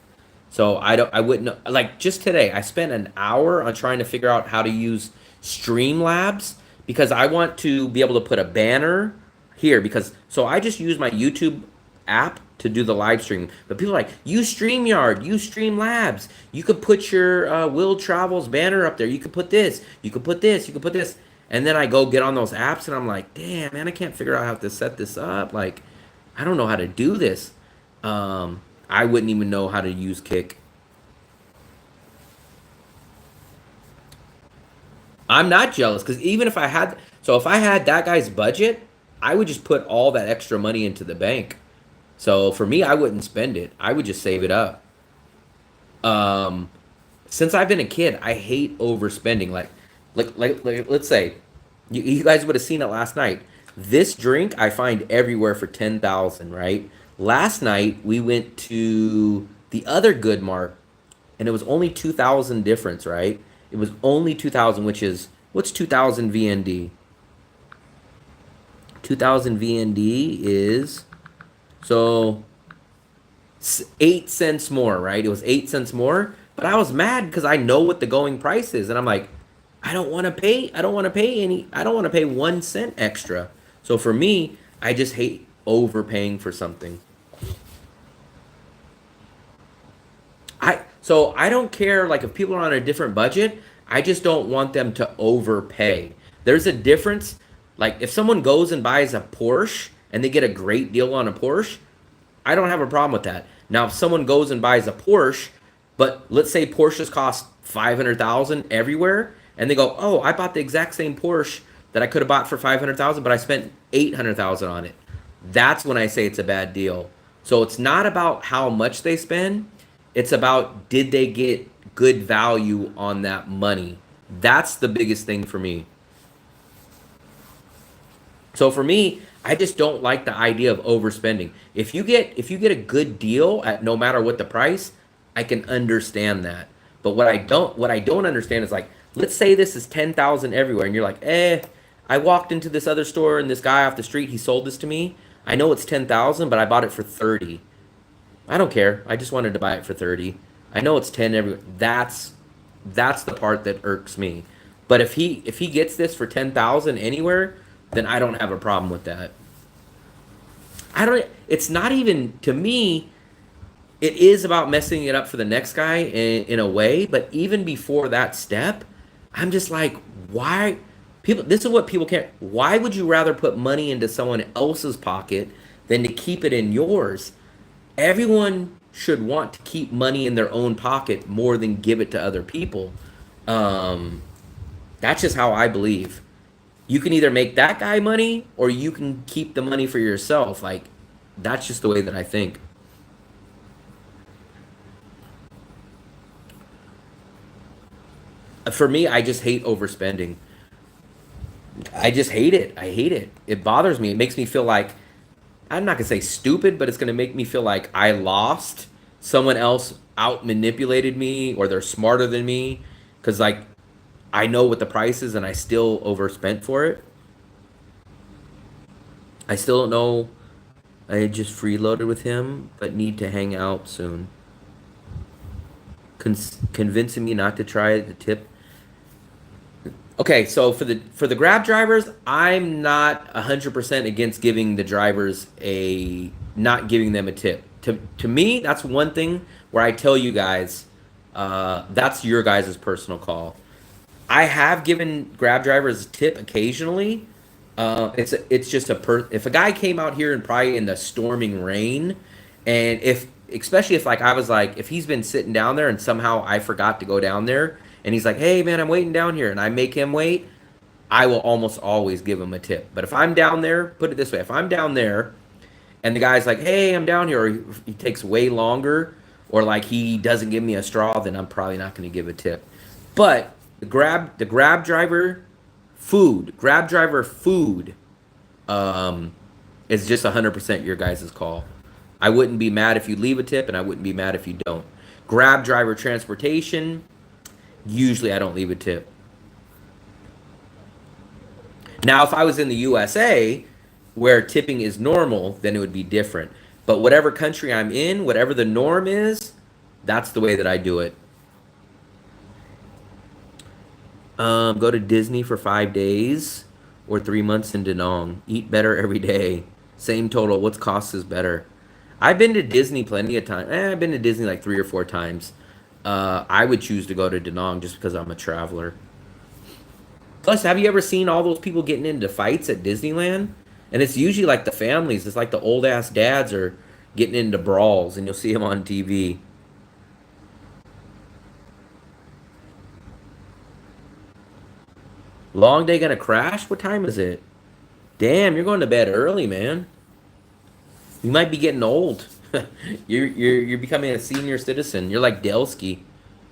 so I wouldn't know. Like just today, I spent an hour on trying to figure out how to use Streamlabs because I want to be able to put a banner here so I just use my YouTube app to do the live stream. But people are like, use StreamYard, use Streamlabs. You could put your Will Travels banner up there. You could put this. You could put this. You could put this. And then I go get on those apps and I'm like, damn, man, I can't figure out how to set this up. Like, I don't know how to do this. I wouldn't even know how to use Kick. I'm not jealous because even if I had that guy's budget, I would just put all that extra money into the bank. So for me, I wouldn't spend it. I would just save it up. Since I've been a kid, I hate overspending. Like let's say you guys would have seen it last night. This drink I find everywhere for 10,000, right? Last night we went to the other Good Mart, and it was only 2,000 difference, right? It was only 2,000, which is, what's 2,000 VND? 2,000 VND is, so 8 cents more, right? It was 8 cents more, but I was mad because I know what the going price is, and I'm like, I don't want to pay 1 cent extra. So for me, I just hate overpaying for something. So I don't care, like, if people are on a different budget, I just don't want them to overpay. There's a difference. Like, if someone goes and buys a Porsche and they get a great deal on a Porsche, I don't have a problem with that. Now, if someone goes and buys a Porsche, but let's say Porsches cost 500,000 everywhere, and they go, oh, I bought the exact same Porsche that I could have bought for 500,000, but I spent 800,000 on it. That's when I say it's a bad deal. So it's not about how much they spend. It's about, did they get good value on that money? That's the biggest thing for me. So for me, I just don't like the idea of overspending. If you get a good deal at no matter what the price, I can understand that. But what I don't understand is, like, let's say this is 10,000 everywhere, and you're like, I walked into this other store and this guy off the street, he sold this to me. I know it's 10,000, but I bought it for 30. I don't care. I just wanted to buy it for 30. I know it's 10 everywhere. That's the part that irks me. But if he gets this for 10,000 anywhere, then I don't have a problem with that. It's not even, to me, it is about messing it up for the next guy in a way, but even before that step, I'm just like, why? This is what people care. Why would you rather put money into someone else's pocket than to keep it in yours? Everyone should want to keep money in their own pocket more than give it to other people. That's just how I believe. You can either make that guy money or you can keep the money for yourself. Like, that's just the way that I think. For me, I just hate overspending. I just hate it. I hate it. It bothers me. It makes me feel like, I'm not going to say stupid, but it's going to make me feel like I lost. Someone else out manipulated me, or they're smarter than me. Because, like, I know what the price is and I still overspent for it. I still don't know. I just freeloaded with him, but need to hang out soon. Convincing me not to try the tip. Okay, so for the Grab drivers, I'm not 100% against giving the drivers not giving them a tip. To me, that's one thing where I tell you guys, that's your guys' personal call. I have given Grab drivers a tip occasionally. It's just if a guy came out here and probably in the storming rain, and especially if, like, I was like, if he's been sitting down there and somehow I forgot to go down there, and he's like, hey, man, I'm waiting down here, and I make him wait, I will almost always give him a tip. But if I'm down there, put it this way, if I'm down there and the guy's like, hey, I'm down here, or he takes way longer, or, like, he doesn't give me a straw, then I'm probably not going to give a tip. But the Grab driver food is just 100% your guys' call. I wouldn't be mad if you leave a tip, and I wouldn't be mad if you don't. Grab driver transportation, usually I don't leave a tip. Now, if I was in the USA, where tipping is normal, then it would be different. But whatever country I'm in, whatever the norm is, that's the way that I do it. Go to Disney for 5 days or 3 months in Da Nang. Eat better every day. Same total. What's cost is better? I've been to Disney plenty of times. I've been to Disney like 3 or 4 times. I would choose to go to Da Nang just because I'm a traveler. Plus, have you ever seen all those people getting into fights at Disneyland? And it's usually like the families. It's like the old-ass dads are getting into brawls, and you'll see them on TV. Long day gonna crash? What time is it? Damn, you're going to bed early, man. You might be getting old. You're becoming a senior citizen. You're like Delsky.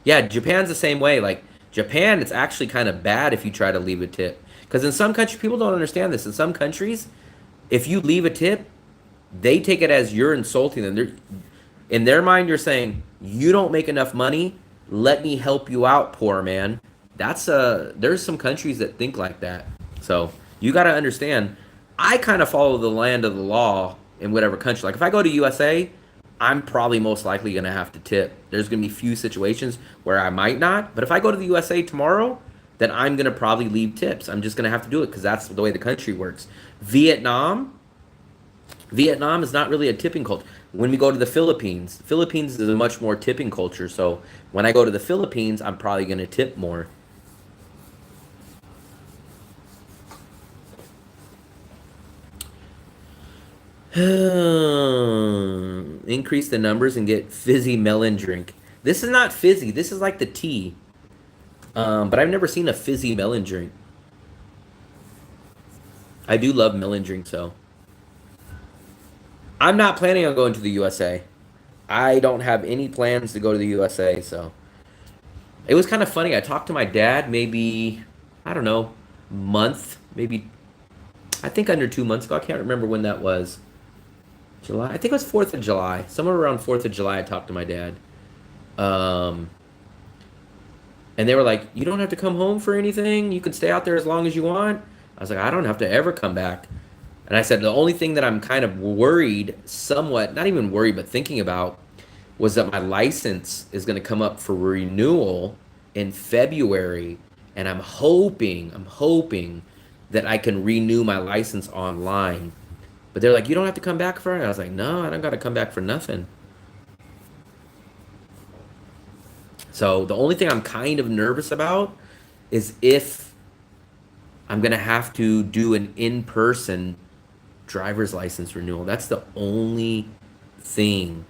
Yeah, Japan's the same way. Like, Japan, it's actually kind of bad if you try to leave a tip. Because in some countries, people don't understand this. In some countries, if you leave a tip, they take it as you're insulting them. In their mind, you're saying, you don't make enough money. Let me help you out, poor man. There's some countries that think like that. So you got to understand, I kind of follow the land of the law in whatever country. Like if I go to USA, I'm probably most likely going to have to tip. There's going to be few situations where I might not. But if I go to the USA tomorrow, then I'm going to probably leave tips. I'm just going to have to do it because that's the way the country works. Vietnam is not really a tipping culture. When we go to the Philippines is a much more tipping culture. So when I go to the Philippines, I'm probably going to tip more. Increase the numbers and get fizzy melon drink. This is not fizzy. This is like the tea. But I've never seen a fizzy melon drink. I do love melon drinks, though. I'm not planning on going to the USA. I don't have any plans to go to the USA, so. It was kind of funny. I talked to my dad maybe, I don't know, month, maybe, I think under 2 months ago. I can't remember when that was. July? I think it was 4th of July. Somewhere around 4th of July, I talked to my dad. And they were like, you don't have to come home for anything. You can stay out there as long as you want. I was like, I don't have to ever come back. And I said, the only thing that I'm kind of worried, somewhat, not even worried, but thinking about, was that my license is going to come up for renewal in February. And I'm hoping that I can renew my license online. But they're like, you don't have to come back for it. I was like, no, I don't got to come back for nothing. So the only thing I'm kind of nervous about is if I'm going to have to do an in-person driver's license renewal. That's the only thing.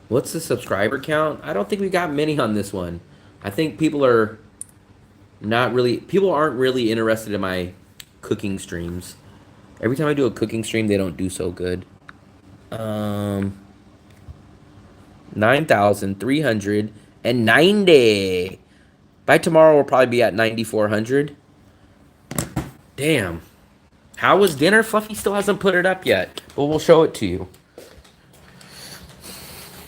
What's the subscriber count? I don't think we got many on this one. I think people aren't really interested in my cooking streams. Every time I do a cooking stream, they don't do so good. 9,390. By tomorrow, we'll probably be at 9,400. Damn. How was dinner? Fluffy still hasn't put it up yet, but we'll show it to you.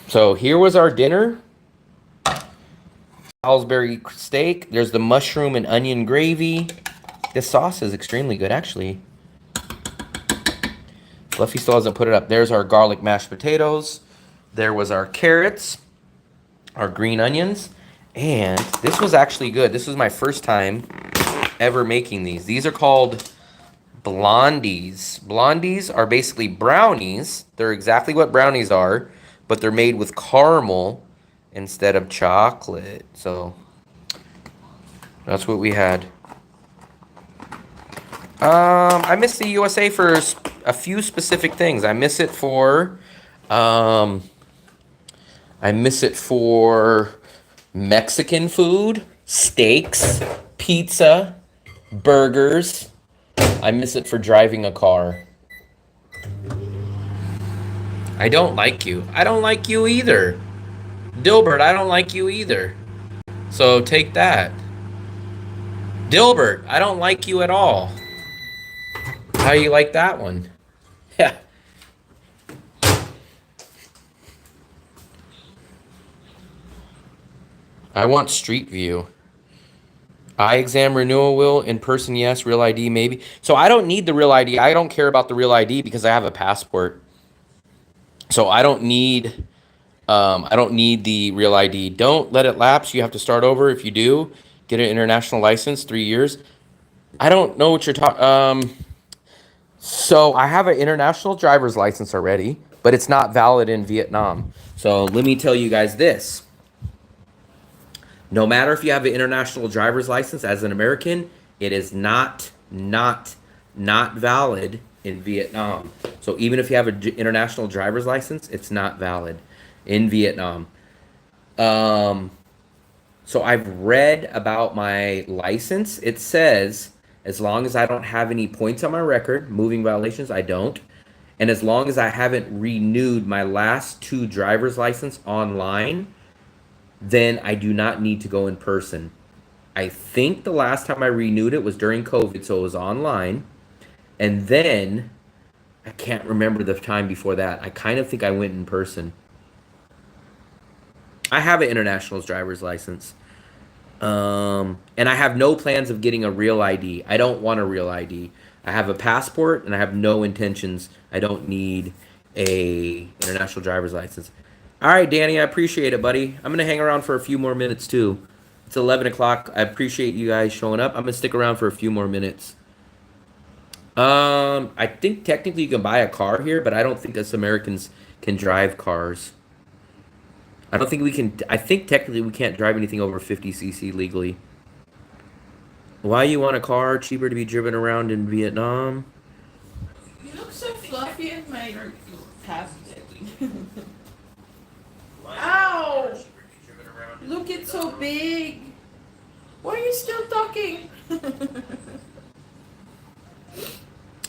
So here was our dinner. Salisbury steak. There's the mushroom and onion gravy. This sauce is extremely good, actually. Fluffy still hasn't put it up. There's our garlic mashed potatoes. There was our carrots, our green onions, and this was actually good. This was my first time ever making these. These are called blondies. Blondies are basically brownies. They're exactly what brownies are, but they're made with caramel instead of chocolate. So that's what we had. I miss the USA for a few specific things. I miss it for Mexican food, steaks, pizza, burgers. I miss it for driving a car. I don't like you. I don't like you either. Dilbert, I don't like you either. So take that. Dilbert, I don't like you at all. How you like that one? Yeah. I want Street View. Eye exam renewal will, in person yes, real ID maybe. So I don't need the real ID. I don't care about the real ID because I have a passport. So I don't need the real ID. Don't let it lapse. You have to start over if you do. Get an international license, 3 years. I don't know what you're talking. So I have an international driver's license already, but it's not valid in Vietnam. So let me tell you guys this. No matter if you have an international driver's license as an American, it is not valid in Vietnam. So even if you have an international driver's license, it's not valid in Vietnam. So I've read about my license. It says, as long as I don't have any points on my record, moving violations, I don't. And as long as I haven't renewed my last 2 driver's license online, then I do not need to go in person. I think the last time I renewed it was during COVID, so it was online. And then, I can't remember the time before that. I kind of think I went in person. I have an international driver's license. And I have no plans of getting a real ID. I don't want a real ID. I have a passport and I have no intentions. I don't need a international driver's license. All right, Danny, I appreciate it, buddy. I'm gonna hang around for a few more minutes too. It's 11 o'clock. I appreciate you guys showing up. I'm gonna stick around for a few more minutes. I think technically you can buy a car here, but I don't think us Americans can drive cars. I don't think we can. I think technically we can't drive anything over 50cc legally. Why you want a car? Cheaper to be driven around in Vietnam? You look so fluffy in my tablet. Ow! Look, it's so big. Why are you still talking?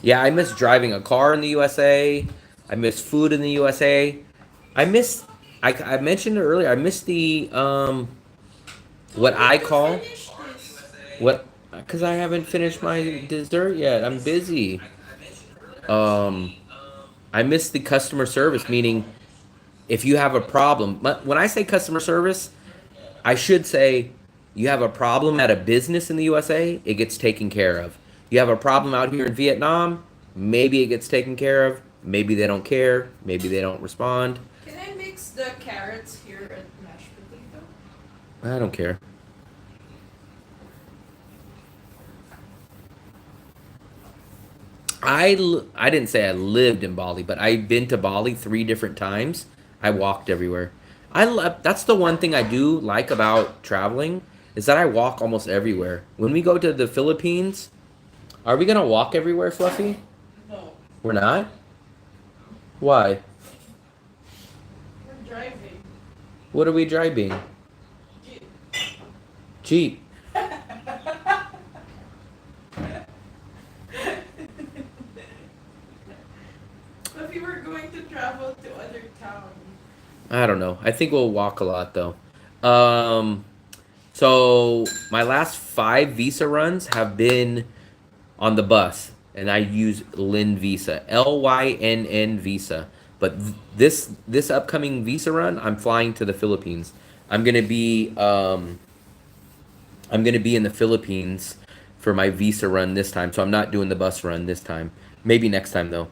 Yeah, I miss driving a car in the USA. I miss food in the USA. I miss. I mentioned it earlier. I miss the what I call what because I haven't finished my dessert yet. I'm busy. I miss the customer service, meaning if you have a problem. When I say customer service, I should say you have a problem at a business in the USA, it gets taken care of. You have a problem out here in Vietnam, maybe it gets taken care of. Maybe they don't care. Maybe they don't respond. Can I mix the carrots here at mashed potato? I don't care. I didn't say I lived in Bali, but I've been to Bali 3 different times. I walked everywhere. That's the one thing I do like about traveling is that I walk almost everywhere. When we go to the Philippines, are we gonna walk everywhere, Fluffy? No. We're not? Why? We're driving. What are we driving? Jeep. Jeep. If you were going to travel to other towns. I don't know. I think we'll walk a lot though. So my last 5 visa runs have been on the bus, and I use Lynn Visa, LYNN Visa. But this upcoming visa run, I'm flying to the Philippines. I'm gonna be in the Philippines for my visa run this time, so I'm not doing the bus run this time. Maybe next time though.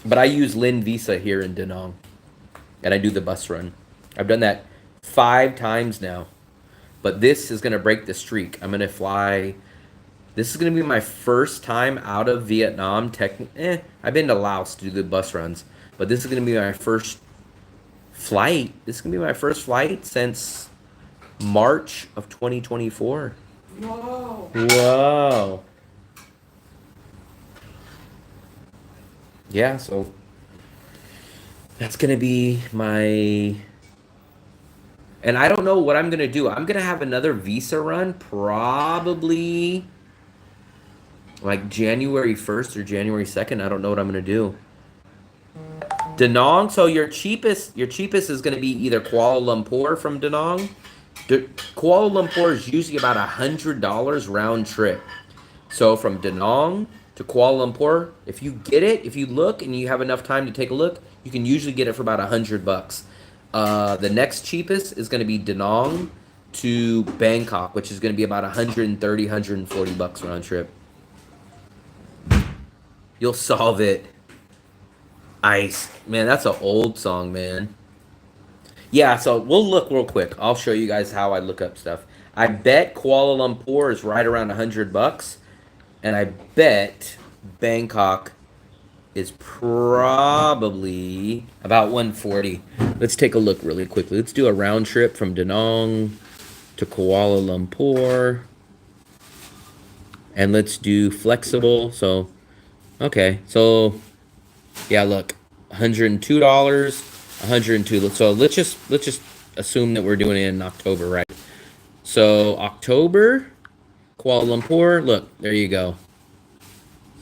But I use Lynn Visa here in Da Nang, and I do the bus run. I've done that 5 times now. But this is gonna break the streak. I'm gonna fly. This is gonna be my first time out of Vietnam. I've been to Laos to do the bus runs, but this is gonna be my first flight. This is gonna be my first flight since March of 2024. Whoa. Whoa. Yeah, so that's gonna be my. And I don't know what I'm gonna do. I'm gonna have another visa run probably like January 1st or January 2nd. I don't know what I'm gonna do. Da Nang, so your cheapest is gonna be either Kuala Lumpur from Da Nang. Kuala Lumpur is usually about $100 round trip. So from Da Nang to Kuala Lumpur, if you get it, if you look and you have enough time to take a look, you can usually get it for about $100. The next cheapest is going to be Da Nang to Bangkok, which is going to be about $130, $140 round trip. You'll solve it. Ice. Man, that's an old song, man. Yeah, so we'll look real quick. I'll show you guys how I look up stuff. I bet Kuala Lumpur is right around $100, and I bet Bangkok is probably about 140. Let's take a look really quickly. Let's do a round trip from Da Nang to Kuala Lumpur. And let's do flexible. So, okay. So, yeah, look. $102, 102. So, let's just assume that we're doing it in October, right? So, October, Kuala Lumpur. Look, there you go.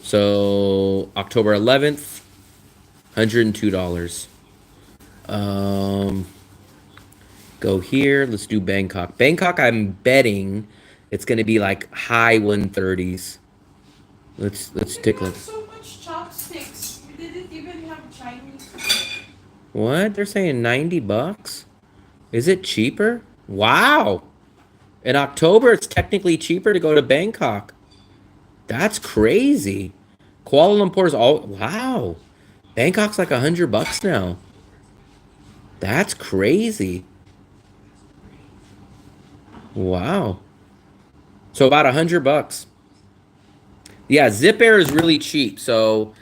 So October 11th, $102. Go here. Let's do Bangkok. Bangkok, I'm betting it's gonna be like high 130s. Let's take a look. So much chopsticks. We didn't even have Chinese. What? They're saying $90? Is it cheaper? Wow. In October, it's technically cheaper to go to Bangkok. That's crazy. Kuala Lumpur's all wow. Bangkok's like $100 now. That's crazy. Wow. So about $100. Yeah, Zip Air is really cheap. So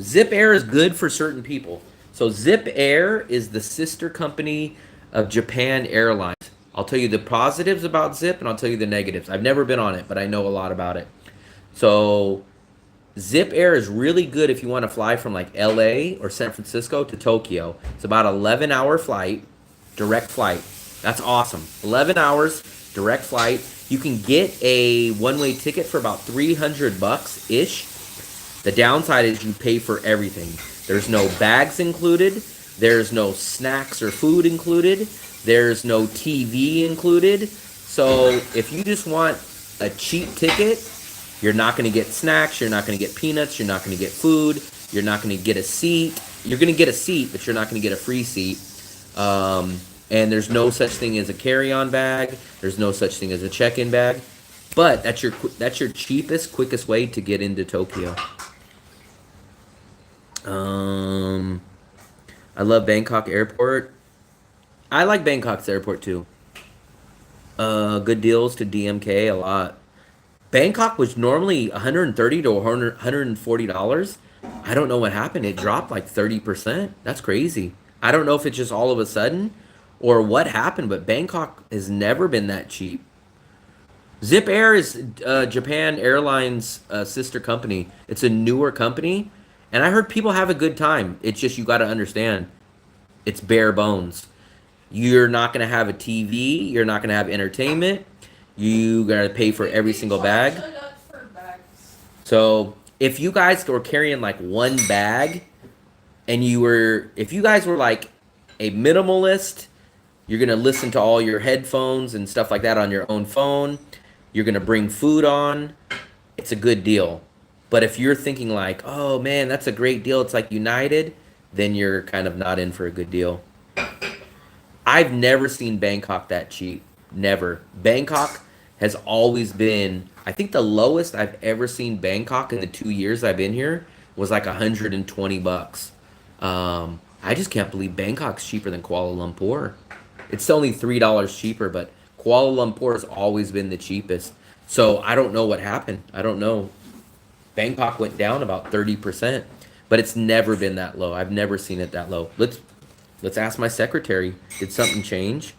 Zip Air is good for certain people. So Zip Air is the sister company of Japan Airlines. I'll tell you the positives about Zip and I'll tell you the negatives. I've never been on it, but I know a lot about it. So Zip Air is really good if you want to fly from like LA or San Francisco to Tokyo. It's about 11-hour flight, direct flight. That's awesome. 11 hours, direct flight. You can get a one-way ticket for about $300-ish. The downside is you pay for everything. There's no bags included. There's no snacks or food included. There's no TV included. So if you just want a cheap ticket, you're not going to get snacks. You're not going to get peanuts. You're not going to get food. You're not going to get a seat. You're going to get a seat, but you're not going to get a free seat. And there's no such thing as a carry-on bag. There's no such thing as a check-in bag. But that's your cheapest, quickest way to get into Tokyo. I love Bangkok Airport. I like Bangkok's airport too. Good deals to DMK a lot. Bangkok was normally $130 to $140. I don't know what happened. It dropped like 30%. That's crazy. I don't know if it's just all of a sudden or what happened, but Bangkok has never been that cheap. Zip Air is Japan Airlines' sister company. It's a newer company, and I heard people have a good time. It's just you got to understand, it's bare bones. You're not going to have a TV. You're not going to have entertainment. You got to pay for every single bag. So if you guys were carrying like one bag, and if you guys were like a minimalist, you're going to listen to all your headphones and stuff like that on your own phone. You're going to bring food on. It's a good deal. But if you're thinking like, oh man, that's a great deal, it's like United, then you're kind of not in for a good deal. I've never seen Bangkok that cheap. Never. Bangkok has always been, I think the lowest I've ever seen Bangkok in the 2 years I've been here was like $120. I just can't believe Bangkok's cheaper than Kuala Lumpur. It's only $3 cheaper, but Kuala Lumpur has always been the cheapest. So I don't know what happened. I don't know. Bangkok went down about 30%, but it's never been that low. I've never seen it that low. Let's ask my secretary. Did something change?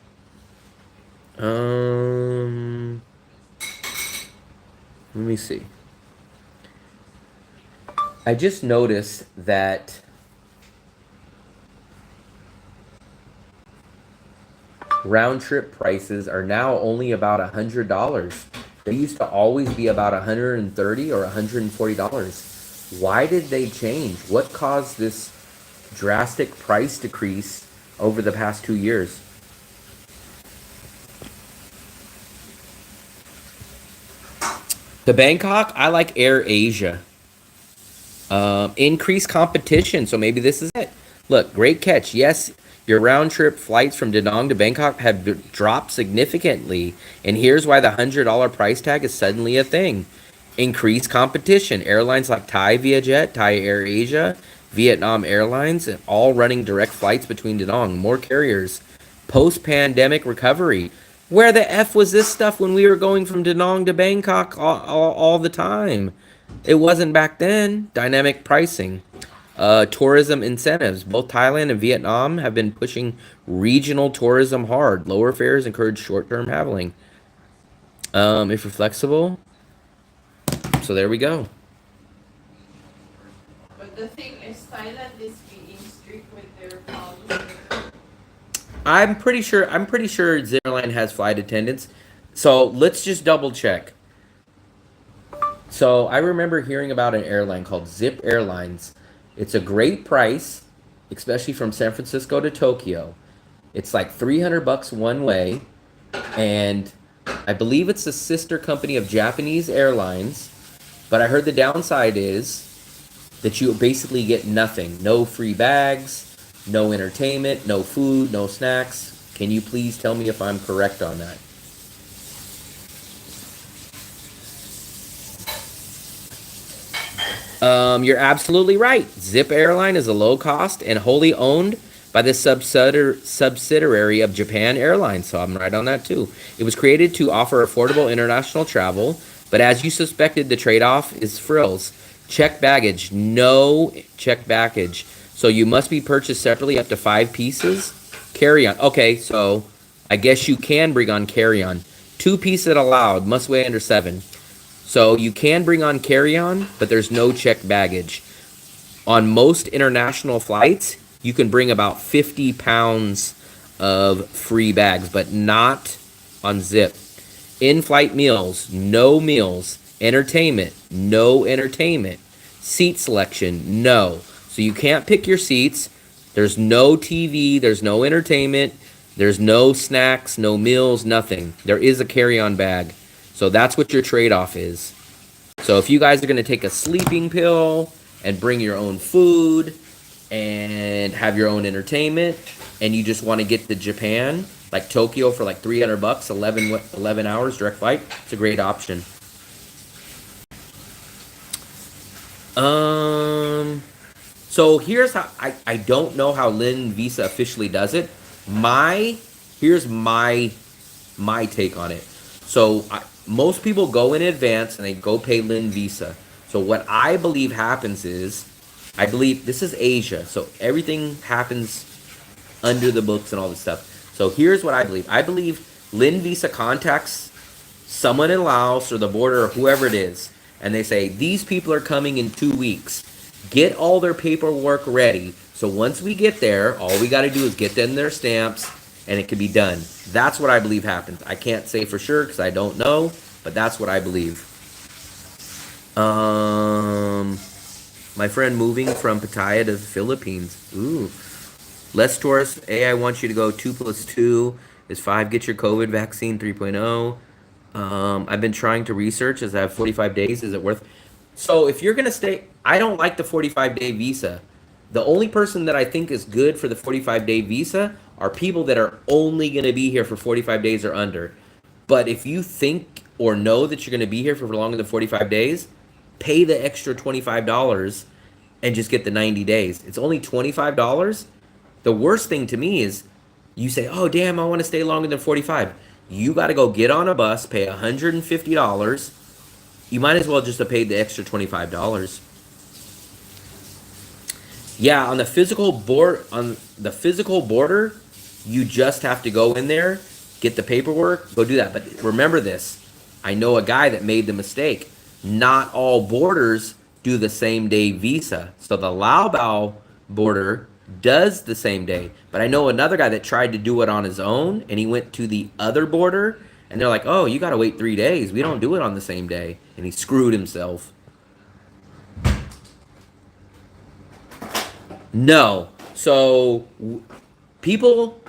Let me see. I just noticed that round trip prices are now only about $100. They used to always be about $130 or $140. Why did they change? What caused this drastic price decrease over the past 2 years? The Bangkok, I like Air Asia. Increased competition, so maybe this is it. Look, great catch. Yes, your round trip flights from Da Nang to Bangkok have dropped significantly, and here's why the $100 price tag is suddenly a thing. Increased competition. Airlines like Thai Vietjet, Thai Air Asia, Vietnam Airlines, all running direct flights between Da Nang. More carriers. Post-pandemic recovery. Where the F was this stuff when we were going from Da Nang to Bangkok all the time? It wasn't back then. Dynamic pricing. Tourism incentives. Both Thailand and Vietnam have been pushing regional tourism hard. Lower fares encourage short-term traveling. If you're flexible. So there we go. But the thing is, Thailand is being strict with their policy. I'm pretty sure Zipline has flight attendants. So let's just double check. So I remember hearing about an airline called Zip Airlines. It's a great price, especially from San Francisco to Tokyo. It's like $300 one way, and I believe it's a sister company of Japanese Airlines. But I heard the downside is that you basically get nothing. No free bags, no entertainment, no food, no snacks. Can you please tell me if I'm correct on that? You're absolutely right. Zip Airline is a low cost and wholly owned by the subsidiary of Japan Airlines. So I'm right on that too. It was created to offer affordable international travel, but as you suspected, the trade-off is frills. Checked baggage, no checked baggage. So you must be purchased separately up to 5 pieces. Carry-on. Okay, so I guess you can bring on carry-on. 2 pieces allowed, must weigh under 7. So you can bring on carry-on, but there's no checked baggage. On most international flights, you can bring about 50 pounds of free bags, but not on Zip. In-flight meals, no meals. Entertainment, no entertainment. Seat selection, no. So you can't pick your seats. There's no TV, there's no entertainment, there's no snacks, no meals, nothing. There is a carry-on bag. So that's what your trade-off is. So if you guys are going to take a sleeping pill and bring your own food and have your own entertainment and you just want to get to Japan, like Tokyo for like $300, 11 hours direct flight, it's a great option. So here's how, I don't know how Lynn Visa officially does it. Here's my take on it. So most people go in advance and they go pay Lynn Visa. So what I believe happens is, I believe this is Asia, so everything happens under the books and all this stuff. So here's what I believe. I believe Lynn Visa contacts someone in Laos or the border or whoever it is, and they say, these people are coming in 2 weeks. Get all their paperwork ready. So once we get there, all we got to do is get them their stamps, and it can be done. That's what I believe happens. I can't say for sure because I don't know, but that's what I believe. My friend moving from Pattaya to the Philippines. Ooh. Less tourists. I want you to go 2 + 2 is 5. Get your COVID vaccine 3.0. I've been trying to research as I have 45 days. Is it worth? So if you're going to stay, I don't like the 45-day visa. The only person that I think is good for the 45-day visa are people that are only going to be here for 45 days or under. But if you think or know that you're going to be here for longer than 45 days, pay the extra $25 and just get the 90 days. It's only $25. The worst thing to me is you say, oh, damn, I want to stay longer than 45. You got to go get on a bus, pay $150. You might as well just have paid the extra $25. Yeah, on the physical border, you just have to go in there, get the paperwork, go do that. But remember this, I know a guy that made the mistake. Not all borders do the same day visa. So the Lao border does the same day. But I know another guy that tried to do it on his own, and he went to the other border, and they're like, oh, you got to wait 3 days. We don't do it on the same day. And he screwed himself. No. So people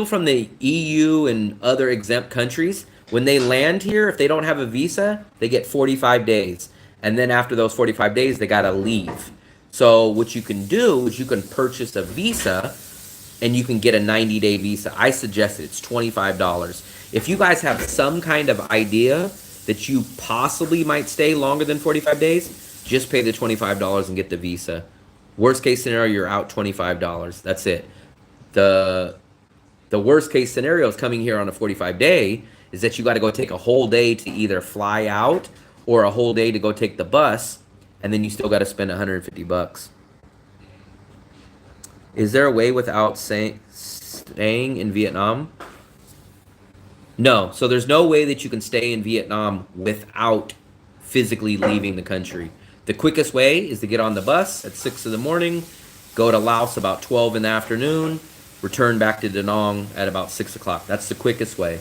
from the EU and other exempt countries, when they land here, if they don't have a visa, they get 45 days. And then after those 45 days, they got to leave. So what you can do is you can purchase a visa and you can get a 90-day visa. I suggest it's $25. If you guys have some kind of idea that you possibly might stay longer than 45 days, just pay the $25 and get the visa. Worst case scenario, you're out $25. That's it. The worst case scenario is coming here on a 45-day is that you got to go take a whole day to either fly out or a whole day to go take the bus, and then you still got to spend $150. Is there a way without staying in Vietnam? No. So there's no way that you can stay in Vietnam without physically leaving the country. The quickest way is to get on the bus at 6 in the morning, go to Laos about 12 in the afternoon, return back to Da Nang at about 6 o'clock. That's the quickest way.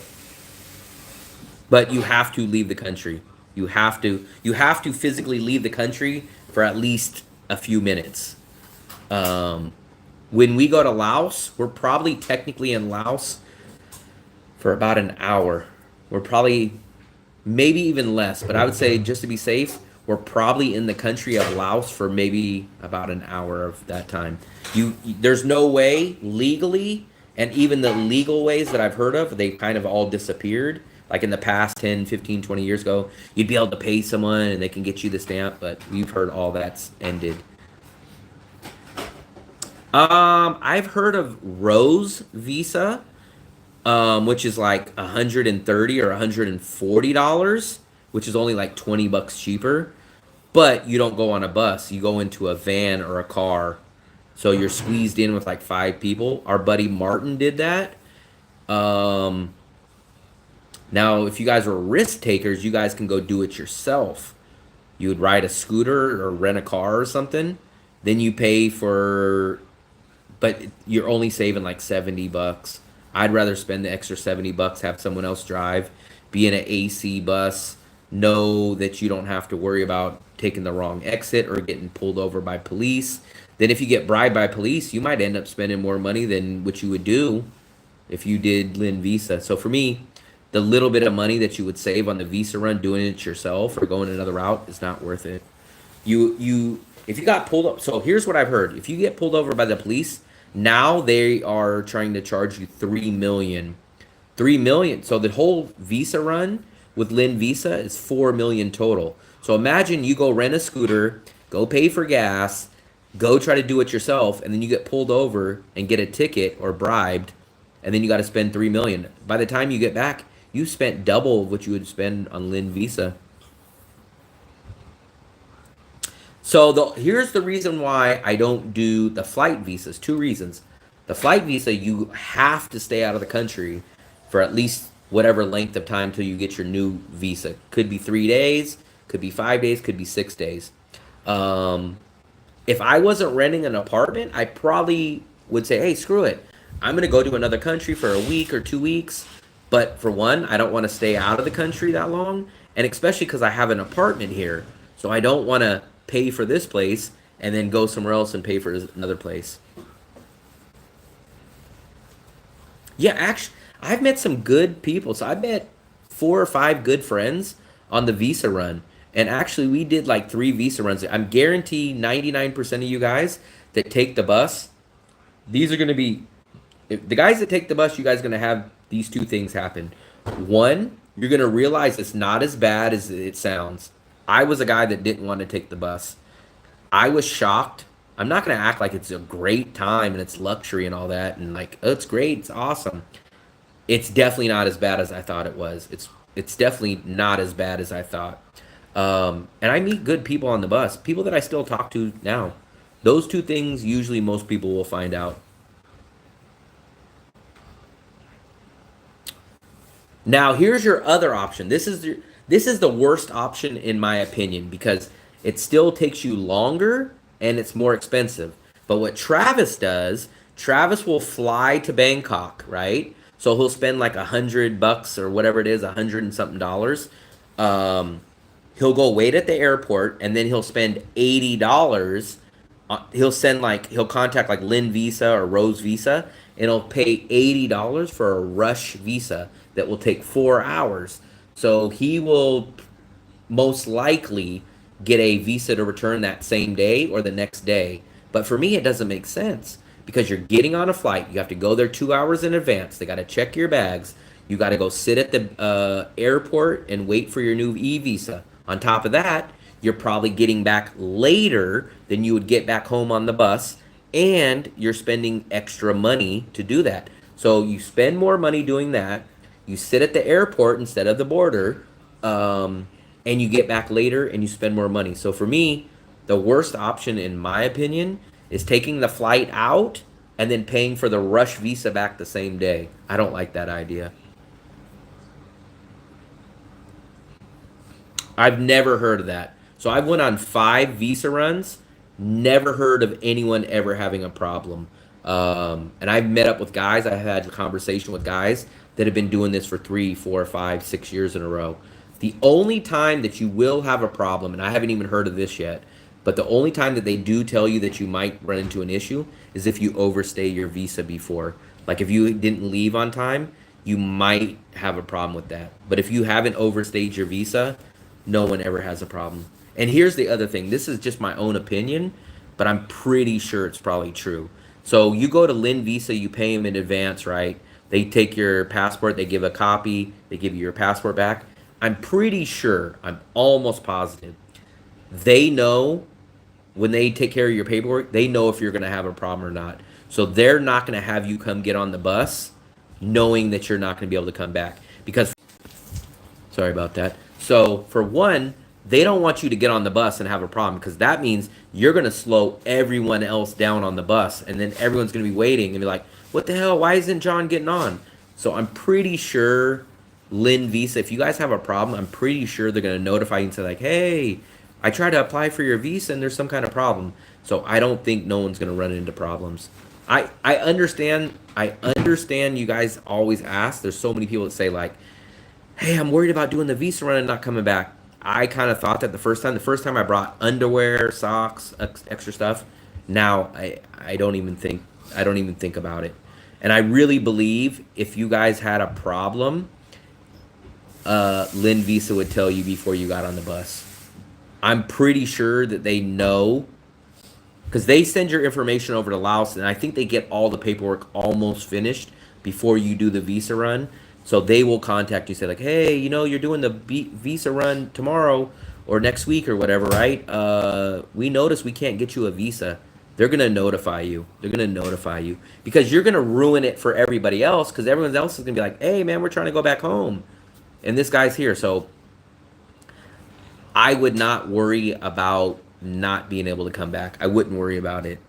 But you have to leave the country. You have to physically leave the country for at least a few minutes. When we go to Laos, we're probably technically in Laos for about an hour. We're probably maybe even less, but I would say just to be safe, were probably in the country of Laos for maybe about an hour of that time. There's no way legally, and even the legal ways that I've heard of, they kind of all disappeared. Like in the past 10, 15, 20 years ago, you'd be able to pay someone and they can get you the stamp, but we've heard all that's ended. I've heard of Rose Visa, which is like $130 or $140, which is only like $20 cheaper. But you don't go on a bus; you go into a van or a car, so you're squeezed in with like 5 people. Our buddy Martin did that. Now, if you guys are risk takers, you guys can go do it yourself. You would ride a scooter or rent a car or something. Then you pay for, but you're only saving like $70. I'd rather spend the extra $70, have someone else drive, be in an AC bus, know that you don't have to worry about taking the wrong exit or getting pulled over by police. Then if you get bribed by police, you might end up spending more money than what you would do if you did Lynn Visa. So for me, the little bit of money that you would save on the Visa run doing it yourself or going another route is not worth it. If you got pulled up, so here's what I've heard. If you get pulled over by the police, now they are trying to charge you $3 million. $3 million. So the whole Visa run with Lynn Visa is $4 million total. So imagine you go rent a scooter, go pay for gas, go try to do it yourself, and then you get pulled over and get a ticket or bribed, and then you got to spend $3 million. By the time you get back, you spent double of what you would spend on Lynn Visa. So here's the reason why I don't do the flight visas. 2 reasons. The flight visa, you have to stay out of the country for at least whatever length of time till you get your new visa. Could be 3 days, could be 5 days, could be 6 days. If I wasn't renting an apartment, I probably would say, hey, screw it. I'm going to go to another country for a week or 2 weeks. But for one, I don't want to stay out of the country that long. And especially because I have an apartment here. So I don't want to pay for this place and then go somewhere else and pay for another place. Yeah, actually, I've met some good people. So I've met 4 or 5 good friends on the Visa run. And actually, we did like 3 Visa runs. I'm guaranteed 99% of you guys that take the bus, these are going to be, if the guys that take the bus, you guys are going to have these 2 things happen. One, you're going to realize it's not as bad as it sounds. I was a guy that didn't want to take the bus. I was shocked. I'm not going to act like it's a great time and it's luxury and all that and like, oh, it's great, it's awesome. It's definitely not as bad as I thought it was. It's definitely not as bad as I thought. And I meet good people on the bus, people that I still talk to now. Those 2 things usually most people will find out. Now, here's your other option. This is the worst option in my opinion because it still takes you longer and it's more expensive. But what Travis does, Travis will fly to Bangkok, right? So he'll spend like $100 or whatever it is, $100 and something dollars. He'll go wait at the airport and then he'll spend $80. He'll contact like Lynn Visa or Rose Visa and he'll pay $80 for a rush visa that will take 4 hours. So he will most likely get a visa to return that same day or the next day. But for me, it doesn't make sense because you're getting on a flight. You have to go there 2 hours in advance. They got to check your bags. You got to go sit at the airport and wait for your new e-visa. On top of that, you're probably getting back later than you would get back home on the bus, and you're spending extra money to do that. So you spend more money doing that. You sit at the airport instead of the border, and you get back later and you spend more money. So for me, the worst option, in my opinion, is taking the flight out and then paying for the rush visa back the same day. I don't like that idea. I've never heard of that. So I've went on 5 visa runs, never heard of anyone ever having a problem. And I've met up with guys, I've had a conversation with guys that have been doing this for 3, 4, 5, 6 years in a row. The only time that you will have a problem, and I haven't even heard of this yet, but the only time that they do tell you that you might run into an issue is if you overstay your visa before. Like if you didn't leave on time, you might have a problem with that. But if you haven't overstayed your visa, no one ever has a problem. And here's the other thing. This is just my own opinion, but I'm pretty sure it's probably true. So you go to Lynn Visa, you pay them in advance, right? They take your passport, they give a copy, they give you your passport back. I'm pretty sure, I'm almost positive, they know when they take care of your paperwork, they know if you're going to have a problem or not. So they're not going to have you come get on the bus knowing that you're not going to be able to come back. Because, sorry about that. So for one, they don't want you to get on the bus and have a problem, because that means you're going to slow everyone else down on the bus. And then everyone's going to be waiting and be like, what the hell? Why isn't John getting on? So I'm pretty sure Lynn Visa, if you guys have a problem, I'm pretty sure they're going to notify you and say like, hey, I tried to apply for your visa and there's some kind of problem. So I don't think no one's going to run into problems. I understand you guys always ask. There's so many people that say like, hey, I'm worried about doing the visa run and not coming back. I kind of thought that the first time I brought underwear, socks, extra stuff. Now I don't even think about it. And I really believe if you guys had a problem, Lynn Visa would tell you before you got on the bus. I'm pretty sure that they know, because they send your information over to Laos, and I think they get all the paperwork almost finished before you do the visa run. So they will contact you, say like, hey, you know, you're doing the visa run tomorrow or next week or whatever, right? We noticed we can't get you a visa. They're going to notify you. They're going to notify you because you're going to ruin it for everybody else, because everyone else is going to be like, hey, man, we're trying to go back home. And this guy's here. So I would not worry about not being able to come back. I wouldn't worry about it.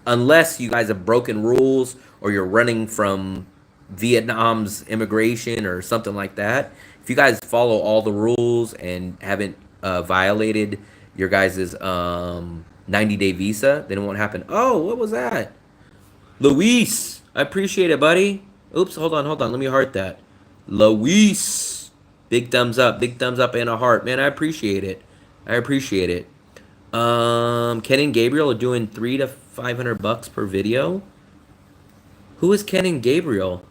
Unless you guys have broken rules or you're running from Vietnam's immigration or something like that. If you guys follow all the rules and haven't violated your guys' 90-day visa, then it won't happen. Oh, what was that? Luis, I appreciate it, buddy. Oops, hold on. Let me heart that. Luis. Big thumbs up and a heart. Man, I appreciate it. Ken and Gabriel are doing $300 to $500 per video. Who is Ken and Gabriel?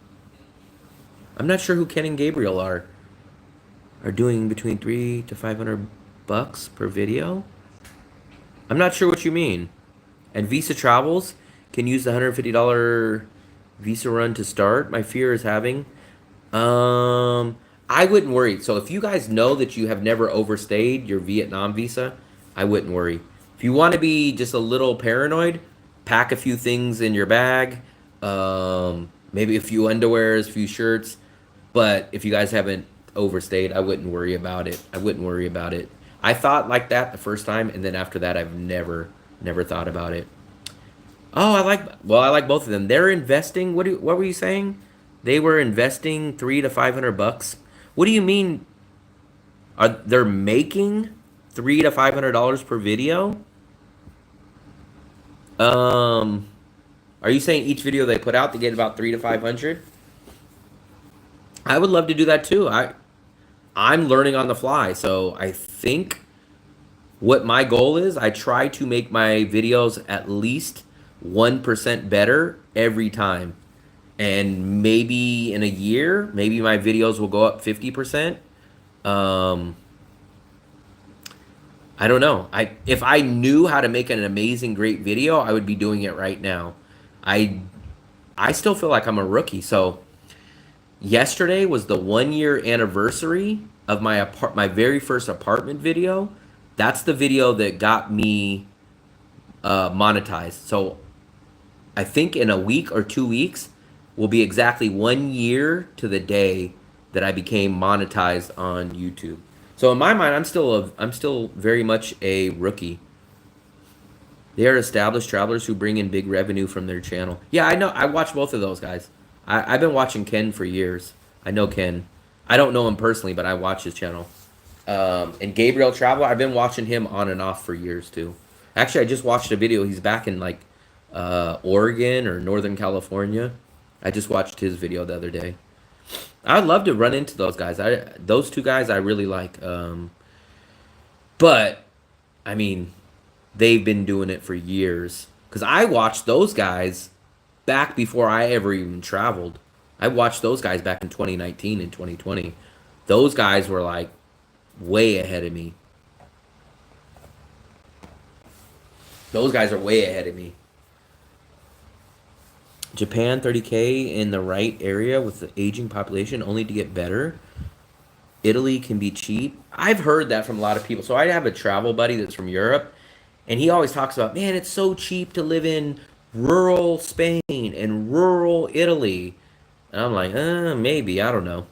I'm not sure who Ken and Gabriel are. Are doing between $300 to $500 per video? I'm not sure what you mean. And Visa Travels can use the $150 Visa run to start. My fear is having. I wouldn't worry. So if you guys know that you have never overstayed your Vietnam visa, I wouldn't worry. If you want to be just a little paranoid, pack a few things in your bag. Maybe a few underwears, a few shirts. But if you guys haven't overstayed, I wouldn't worry about it. I thought like that the first time, and then after that, I've never thought about it. Oh, I like both of them. They're investing. What were you saying? They were investing $300 to $500. What do you mean? They're making $300 to $500 per video? Are you saying each video they put out they get about $300 to $500? I would love to do that too. I'm learning on the fly, so I think what my goal is, I try to make my videos at least 1% better every time. And maybe in a year, maybe my videos will go up 50%. I don't know. If I knew how to make an amazing, great video, I would be doing it right now. I still feel like I'm a rookie. So yesterday was the 1-year anniversary of my very first apartment video. That's the video that got me monetized. So I think in a week or 2 weeks will be exactly 1 year to the day that I became monetized on YouTube. So in my mind, I'm still very much a rookie. They are established travelers who bring in big revenue from their channel. Yeah, I know. I watch both of those guys. I've been watching Ken for years. I know Ken. I don't know him personally, but I watch his channel. And Gabriel Travel, I've been watching him on and off for years too. Actually, I just watched a video. He's back in like Oregon or Northern California. I just watched his video the other day. I'd love to run into those guys. Those two guys I really like. But, I mean, they've been doing it for years. Because I watched those guys back before I ever even traveled. I watched those guys back in 2019 and 2020. Those guys were like way ahead of me. Those guys are way ahead of me. Japan, 30K in the right area with the aging population, only to get better. Italy can be cheap. I've heard that from a lot of people. So I have a travel buddy that's from Europe, and he always talks about, man, it's so cheap to live in rural Spain and rural Italy. And I'm like, maybe, I don't know.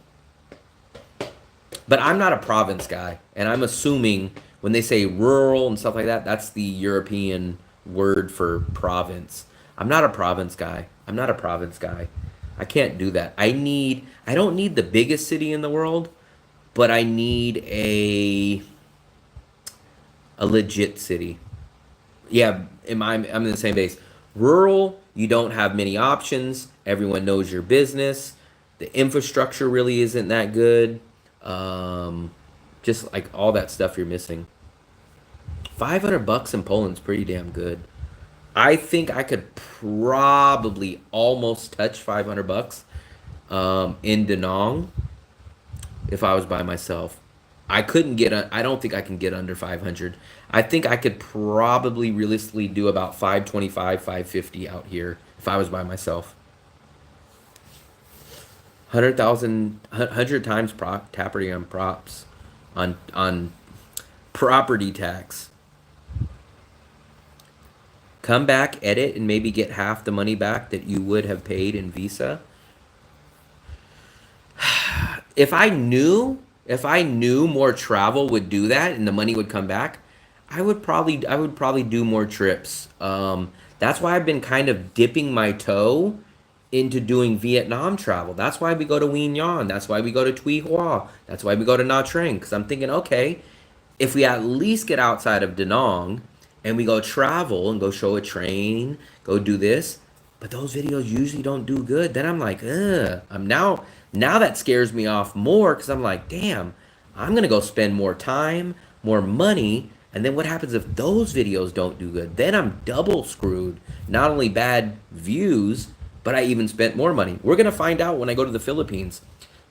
But I'm not a province guy, and I'm assuming when they say rural and stuff like that, that's the European word for province. I'm not a province guy. I'm not a province guy. I can't do that. I don't need the biggest city in the world, but I need a legit city. Yeah, I'm in the same base. Rural, you don't have many options. Everyone knows your business. The infrastructure really isn't that good. Just like all that stuff you're missing. $500 in Poland's pretty damn good. I think I could probably almost touch $500 in Danong if I was by myself. I don't think I can get under 500. I think I could probably realistically do about 525, 550 out here if I was by myself. 100 times property on props on property tax. Come back, edit, and maybe get half the money back that you would have paid in Visa. If I knew more travel would do that and the money would come back, I would probably do more trips. That's why I've been kind of dipping my toe into doing Vietnam travel. That's why we go to Quy Nhon. That's why we go to Tuy Hoa. That's why we go to Nha Trang. Because I'm thinking, okay, if we at least get outside of Da Nang and we go travel and go show a train, go do this, but those videos usually don't do good. Then I'm like, I'm now that scares me off more because I'm like, damn, I'm gonna go spend more time, more money, and then what happens if those videos don't do good? Then I'm double screwed. Not only bad views, but I even spent more money. We're gonna find out when I go to the Philippines.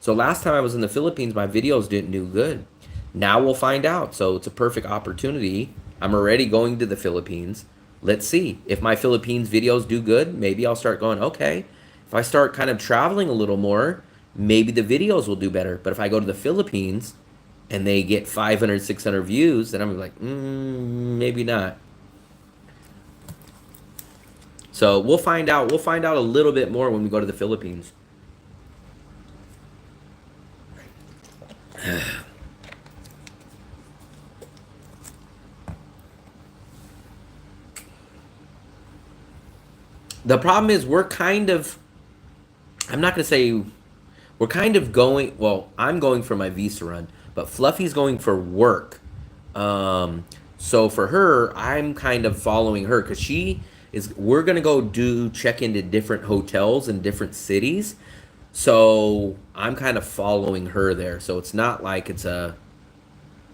So last time I was in the Philippines, my videos didn't do good. Now we'll find out. So it's a perfect opportunity. I'm already going to the Philippines. Let's see. If my Philippines videos do good, maybe I'll start going, okay. If I start kind of traveling a little more, maybe the videos will do better. But if I go to the Philippines and they get 500, 600 views, then I'm like, maybe not. So we'll find out. We'll find out a little bit more when we go to the Philippines. The problem is we're kind of, I'm not going to say, we're kind of going, well, I'm going for my visa run, but Fluffy's going for work. So for her, I'm kind of following her because we're going to go check into different hotels in different cities. So I'm kind of following her there. So it's not like it's an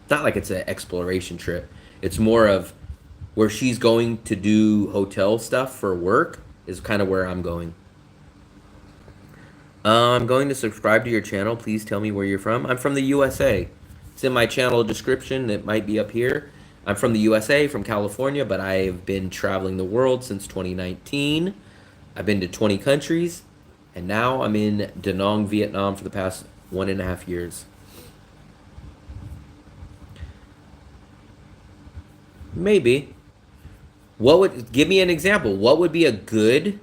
exploration trip. It's more of where she's going to do hotel stuff for work is kind of where I'm going. I'm going to subscribe to your channel. Please tell me where you're from. I'm from the USA. It's in my channel description. It might be up here. I'm from the USA, from California, but I've been traveling the world since 2019. I've been to 20 countries, and now I'm in Da Nang, Vietnam for the past 1.5 years. Maybe. Give me an example? What would be a good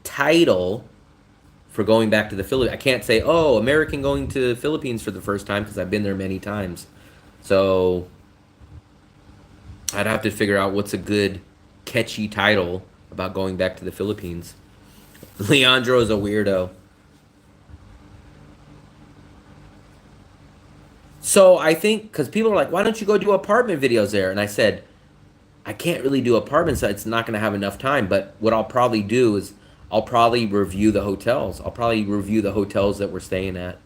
title for going back to the Philippines? I can't say, oh, American going to the Philippines for the first time because I've been there many times. So I'd have to figure out what's a good catchy title about going back to the Philippines. Leandro is a weirdo. So I think, because people are like, why don't you go do apartment videos there? And I said, I can't really do apartments. It's not going to have enough time. But what I'll probably do is I'll probably review the hotels. I'll probably review the hotels that we're staying at.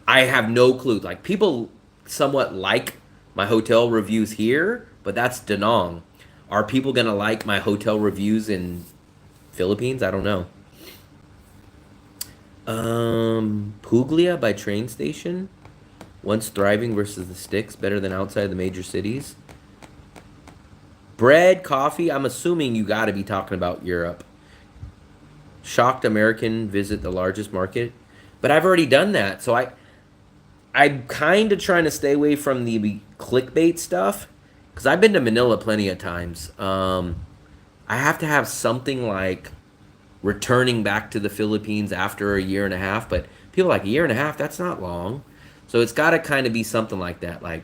I have no clue. Like, people somewhat like my hotel reviews here, but that's Da Nang. Are people going to like my hotel reviews in Philippines? I don't know. Puglia by train station. Once thriving versus the sticks, better than outside the major cities. Bread, coffee. I'm assuming you got to be talking about Europe. Shocked American visit the largest market, but I've already done that. So I'm kind of trying to stay away from the clickbait stuff because I've been to Manila plenty of times. I have to have something like returning back to the Philippines after a year and a half, but people are like, a year and a half, that's not long. So it's got to kind of be something like that. Like,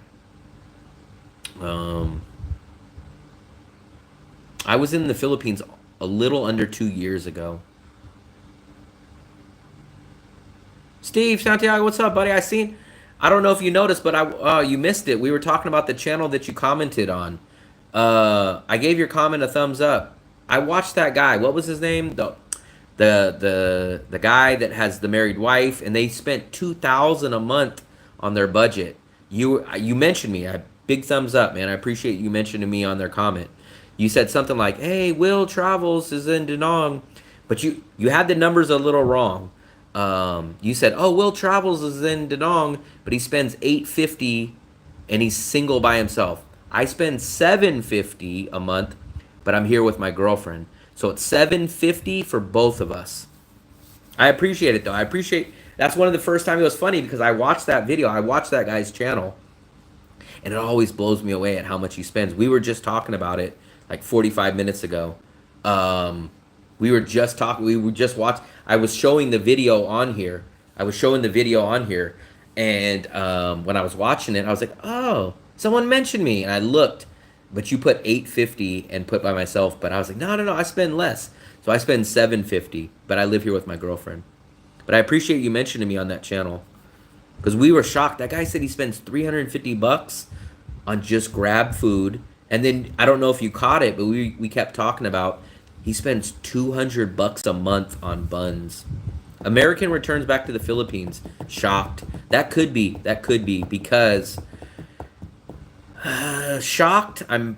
I was in the Philippines a little under 2 years ago. Steve Santiago, what's up, buddy? I don't know if you noticed, but you missed it. We were talking about the channel that you commented on. I gave your comment a thumbs up. I watched that guy. What was his name? The guy that has the married wife, and they spent $2,000 a month on their budget. You mentioned me. Big thumbs up, man. I appreciate you mentioning me on their comment. You said something like, "Hey, Will Travels is in Danong," but you had the numbers a little wrong. You said, "Oh, Will Travels is in Danong, but he spends $850, and he's single by himself." I spend $750 a month, but I'm here with my girlfriend, so it's $750 for both of us. I appreciate it though. That's one of the first time it was funny because I watched that video. I watched that guy's channel, and it always blows me away at how much he spends. We were just talking about it like 45 minutes ago. We were just watching. I was showing the video on here. And when I was watching it, I was like, "Oh, someone mentioned me." And I looked, but you put $850 and put by myself. But I was like, no, I spend less. So I spend $750, but I live here with my girlfriend. But I appreciate you mentioning me on that channel because we were shocked. That guy said he spends $350 on just Grab food. And then I don't know if you caught it, but we kept talking about he spends $200 a month on buns. American returns back to the Philippines. Shocked. That could be because shocked. I'm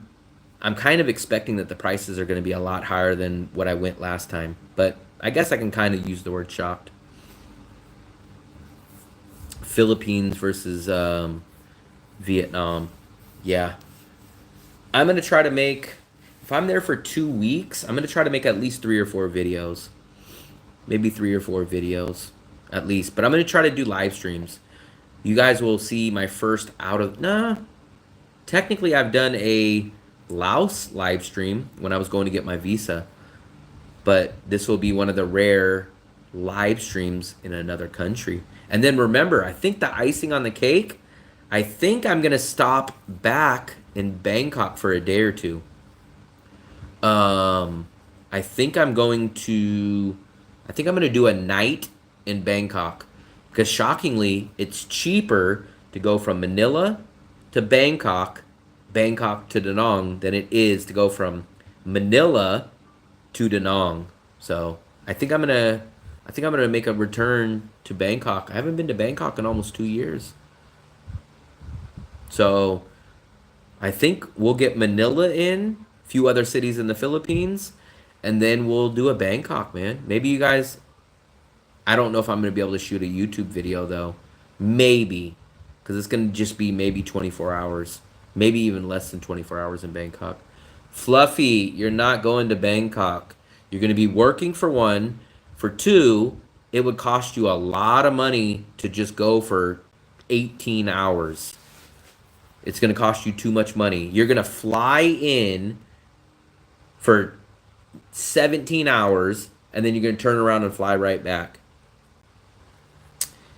kind of expecting that the prices are going to be a lot higher than what I went last time. But I guess I can kind of use the word shocked. Philippines versus Vietnam. Yeah. I'm going to try to make, if I'm there for 2 weeks, I'm going to try to make at least 3 or 4 videos. Maybe 3 or 4 videos at least. But I'm going to try to do live streams. You guys will see my first technically I've done a Laos live stream when I was going to get my visa. But this will be one of the rare live streams in another country. And then remember, I think the icing on the cake, I think I'm going to stop back in Bangkok for a day or two. I think I'm going to do a night in Bangkok because shockingly, it's cheaper to go from Manila to Bangkok to Da Nang than it is to go from Manila to Da Nang. So I think I'm gonna make a return to Bangkok. I haven't been to Bangkok in almost 2 years. So I think we'll get Manila in, a few other cities in the Philippines, and then we'll do a Bangkok, man. Maybe you guys, I don't know if I'm going to be able to shoot a YouTube video, though. Maybe, because it's going to just be maybe 24 hours. Maybe even less than 24 hours in Bangkok. Fluffy, you're not going to Bangkok. You're going to be working for one. For two, it would cost you a lot of money to just go for 18 hours. It's going to cost you too much money. You're going to fly in for 17 hours, and then you're going to turn around and fly right back.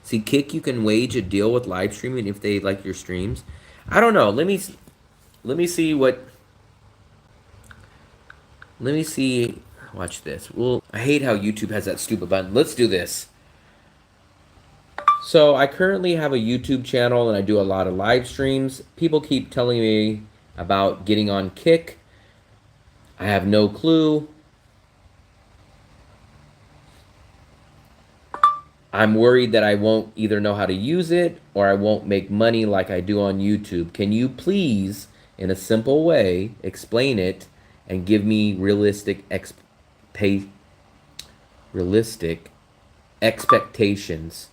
See, Kick, you can wage a deal with live streaming if they like your streams. I don't know. Let me see what... Let me see... Watch this. Well, I hate how YouTube has that stupid button. Let's do this. So I currently have a YouTube channel and I do a lot of live streams. People keep telling me about getting on Kick. I have no clue. I'm worried that I won't either know how to use it or I won't make money like I do on YouTube. Can you please, in a simple way, explain it and give me realistic expectations?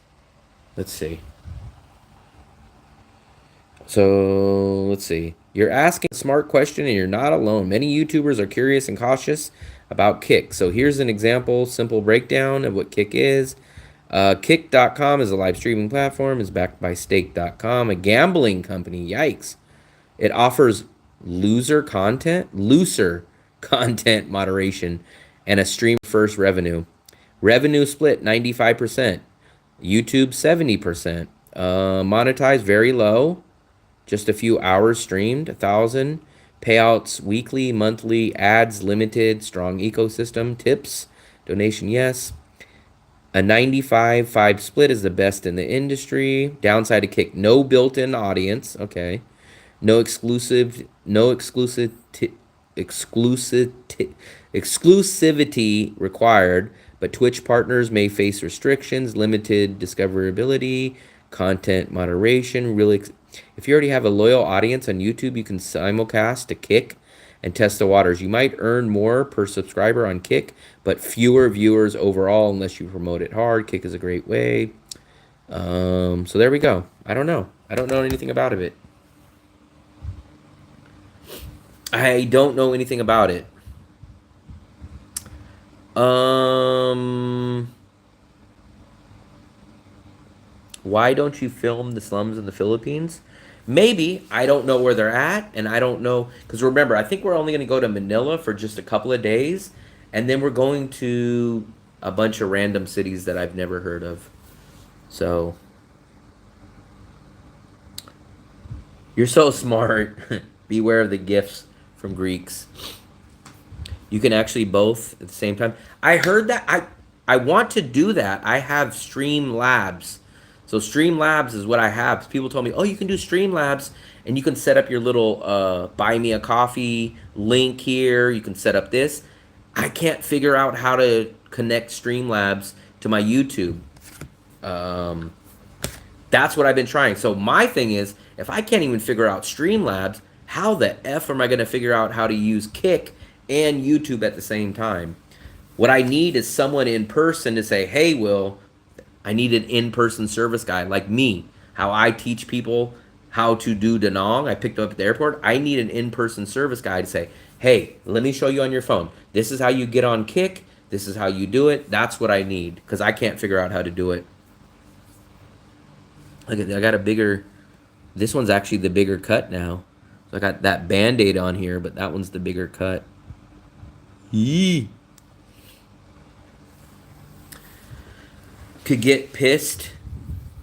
Let's see. So let's see. You're asking a smart question and you're not alone. Many YouTubers are curious and cautious about Kick. So here's an example, simple breakdown of what Kick is. Kick.com is a live streaming platform. Is backed by Stake.com, a gambling company. Yikes. It offers looser content moderation, and a stream first revenue. Revenue split 95%. YouTube 70%. Monetized very low. Just a few hours streamed, 1,000. Payouts weekly, monthly, ads limited, strong ecosystem, tips, donation yes. A 95-5 split is the best in the industry. Downside to Kick, no built-in audience. Okay. No exclusivity required, but Twitch partners may face restrictions, limited discoverability, content moderation. Really, if you already have a loyal audience on YouTube, you can simulcast to Kick and test the waters. You might earn more per subscriber on Kick, but fewer viewers overall unless you promote it hard. Kick is a great way. So there we go. I don't know. I don't know anything about it. I don't know anything about it. Why don't you film the slums in the Philippines? Maybe. I don't know where they're at, and I don't know. Because remember, I think we're only going to go to Manila for just a couple of days, and then we're going to a bunch of random cities that I've never heard of. So, you're so smart. Beware of the gifts from Greeks. You can actually both at the same time. I heard that. I want to do that. I have Streamlabs. So Streamlabs is what I have. People told me, oh, you can do Streamlabs, and you can set up your little buy me a coffee link here. You can set up this. I can't figure out how to connect Streamlabs to my YouTube. That's what I've been trying. So my thing is, if I can't even figure out Streamlabs, how the F am I going to figure out how to use Kick and YouTube at the same time? What I need is someone in person to say, hey, Will, I need an in-person service guy like me. How I teach people how to do Danong, I picked up at the airport. I need an in-person service guy to say, hey, let me show you on your phone. This is how you get on Kick. This is how you do it. That's what I need because I can't figure out how to do it. Look at that. I got a bigger, this one's actually the bigger cut now. So I got that Band-Aid on here, but that one's the bigger cut. Yee. Could get pissed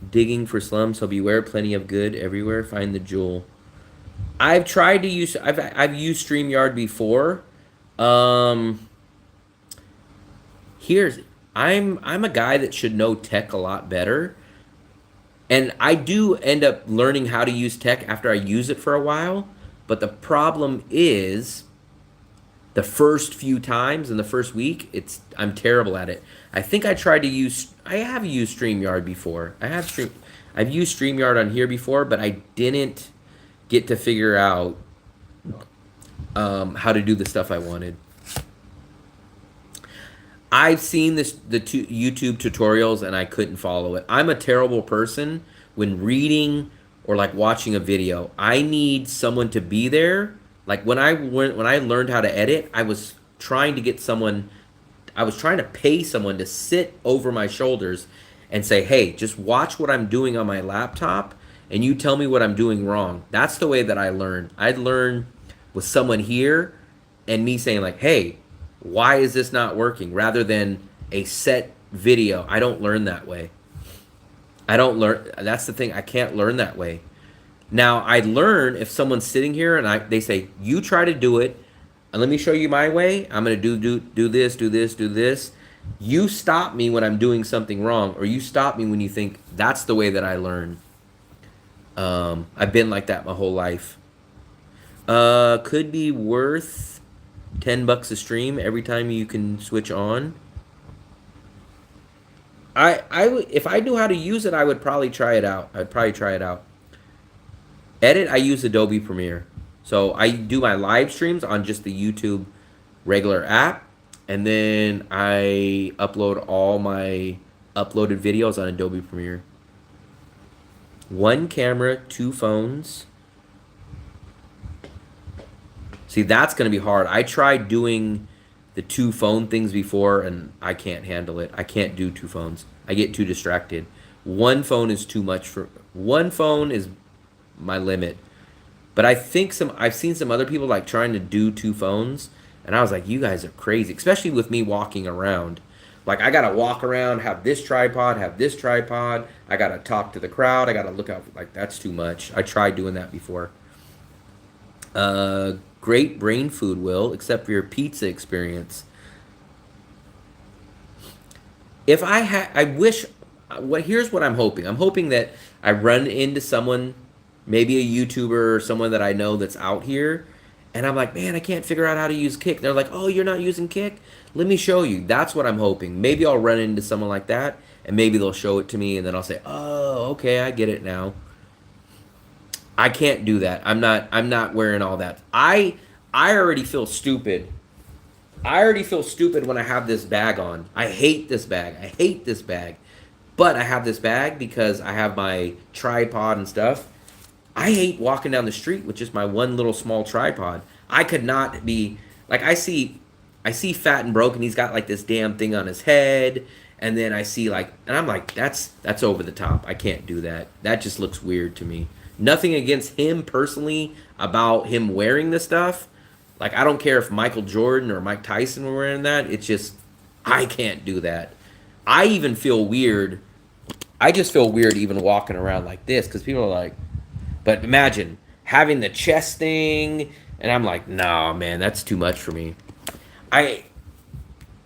digging for slums, so beware. Plenty of good everywhere. Find the jewel. I've tried to use. I've used StreamYard before. Here's I'm a guy that should know tech a lot better, and I do end up learning how to use tech after I use it for a while. But the problem is, the first few times in the first week, I'm terrible at it. I think I tried to use. I have used StreamYard before. I've used StreamYard on here before, but I didn't get to figure out how to do the stuff I wanted. I've seen the YouTube tutorials and I couldn't follow it. I'm a terrible person when reading or like watching a video. I need someone to be there. Like when I learned how to edit, I was trying to pay someone to sit over my shoulders and say, hey, just watch what I'm doing on my laptop and you tell me what I'm doing wrong. That's the way that I learn. I'd learn with someone here and me saying like, hey, why is this not working? Rather than a set video. I don't learn that way. That's the thing. I can't learn that way. Now, I learn if someone's sitting here and they say, you try to do it, and let me show you my way. I'm going to do this. You stop me when I'm doing something wrong, or you stop me when you think that's the way that I learn. I've been like that my whole life. Could be worth $10 a stream every time you can switch on. If I knew how to use it, I would probably try it out. Edit, I use Adobe Premiere. So I do my live streams on just the YouTube regular app. And then I upload all my uploaded videos on Adobe Premiere. 1 camera, 2 phones. See, that's going to be hard. I tried doing the 2 phone things before, and I can't handle it. I can't do 2 phones. I get too distracted. 1 phone is too much for... 1 phone is my limit. But I think I've seen some other people like trying to do 2 phones, and I was like, you guys are crazy, especially with me walking around. Like, I gotta walk around, have this tripod, I gotta talk to the crowd, I gotta look out. Like, that's too much. I tried doing that before. Great brain food, Will, except for your pizza experience. If I wish, here's what I'm hoping. I'm hoping that I run into someone, maybe a YouTuber or someone that I know that's out here, and I'm like, man, I can't figure out how to use Kick. They're like, oh, you're not using Kick? Let me show you. That's what I'm hoping. Maybe I'll run into someone like that, and maybe they'll show it to me, and then I'll say, oh, okay, I get it now. I can't do that. I'm not wearing all that. I already feel stupid. I already feel stupid when I have this bag on. I hate this bag. I hate this bag. But I have this bag because I have my tripod and stuff. I hate walking down the street with just my one little small tripod. I could not be like, I see Fat and Broken. He's got like this damn thing on his head, and then I see like, and I'm like, that's over the top. I can't do that. That just looks weird to me. Nothing against him personally about him wearing this stuff. Like, I don't care if Michael Jordan or Mike Tyson were wearing that. It's just, I can't do that. I even feel weird. I just feel weird even walking around like this because people are like, but imagine having the chest thing, and I'm like, nah, man, that's too much for me. And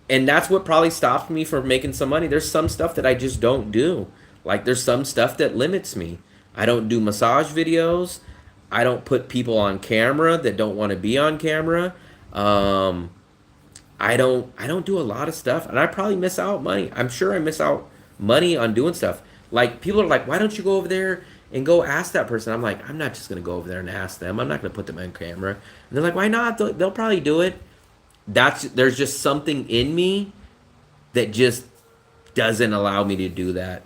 that's what probably stopped me from making some money. There's some stuff that I just don't do. Like, there's some stuff that limits me. I don't do massage videos. I don't put people on camera that don't want to be on camera. I don't do a lot of stuff, and I probably miss out money. I'm sure I miss out money on doing stuff. Like, people are like, why don't you go over there and go ask that person? I'm like, I'm not just going to go over there and ask them. I'm not going to put them on camera. And they're like, why not? They'll probably do it. There's just something in me that just doesn't allow me to do that.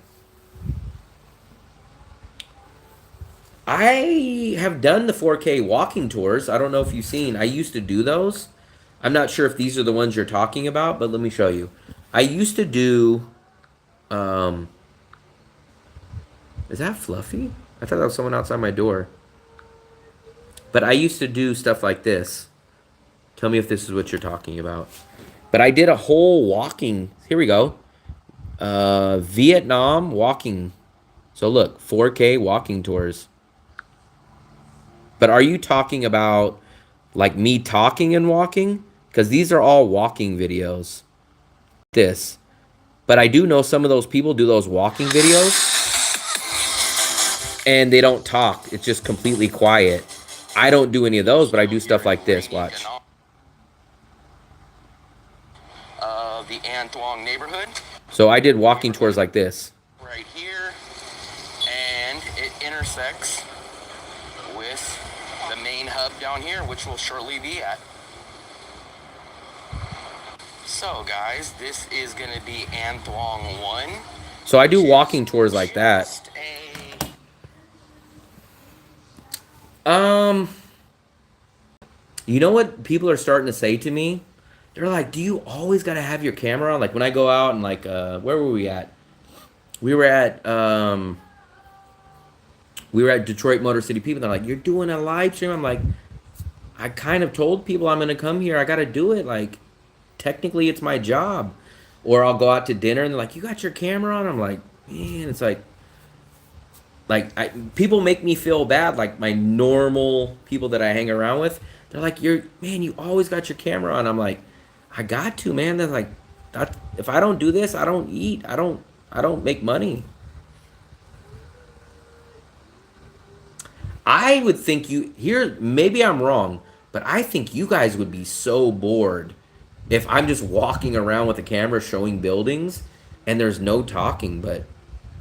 I have done the 4K walking tours. I don't know if you've seen. I used to do those. I'm not sure if these are the ones you're talking about, but let me show you. I used to do... is that Fluffy? I thought that was someone outside my door. But I used to do stuff like this. Tell me if this is what you're talking about. But I did a whole walking... Here we go. Vietnam walking. So look, 4K walking tours. But are you talking about like me talking and walking? Because these are all walking videos. This. But I do know some of those people do those walking videos. And they don't talk. It's just completely quiet. I don't do any of those, but I do stuff like this. Watch. The An Thuong neighborhood. So I did walking tours like this. Right here. And it intersects with the main hub down here, which we'll shortly be at. So guys, this is going to be An Thuong 1. So I do walking tours like that. You know what people are starting to say to me? They're like, do you always got to have your camera on? Like when I go out and like, where were we at? We were at Detroit Motor City People. They're like, you're doing a live stream. I'm like, I kind of told people I'm going to come here. I got to do it. Like, technically it's my job. Or I'll go out to dinner and they're like, you got your camera on? I'm like, man, it's like people make me feel bad. Like my normal people that I hang around with, they're like, man, you always got your camera on. I'm like, I got to, man. They're like, if I don't do this, I don't eat. I don't make money. I would think maybe I'm wrong, but I think you guys would be so bored if I'm just walking around with a camera showing buildings and there's no talking. But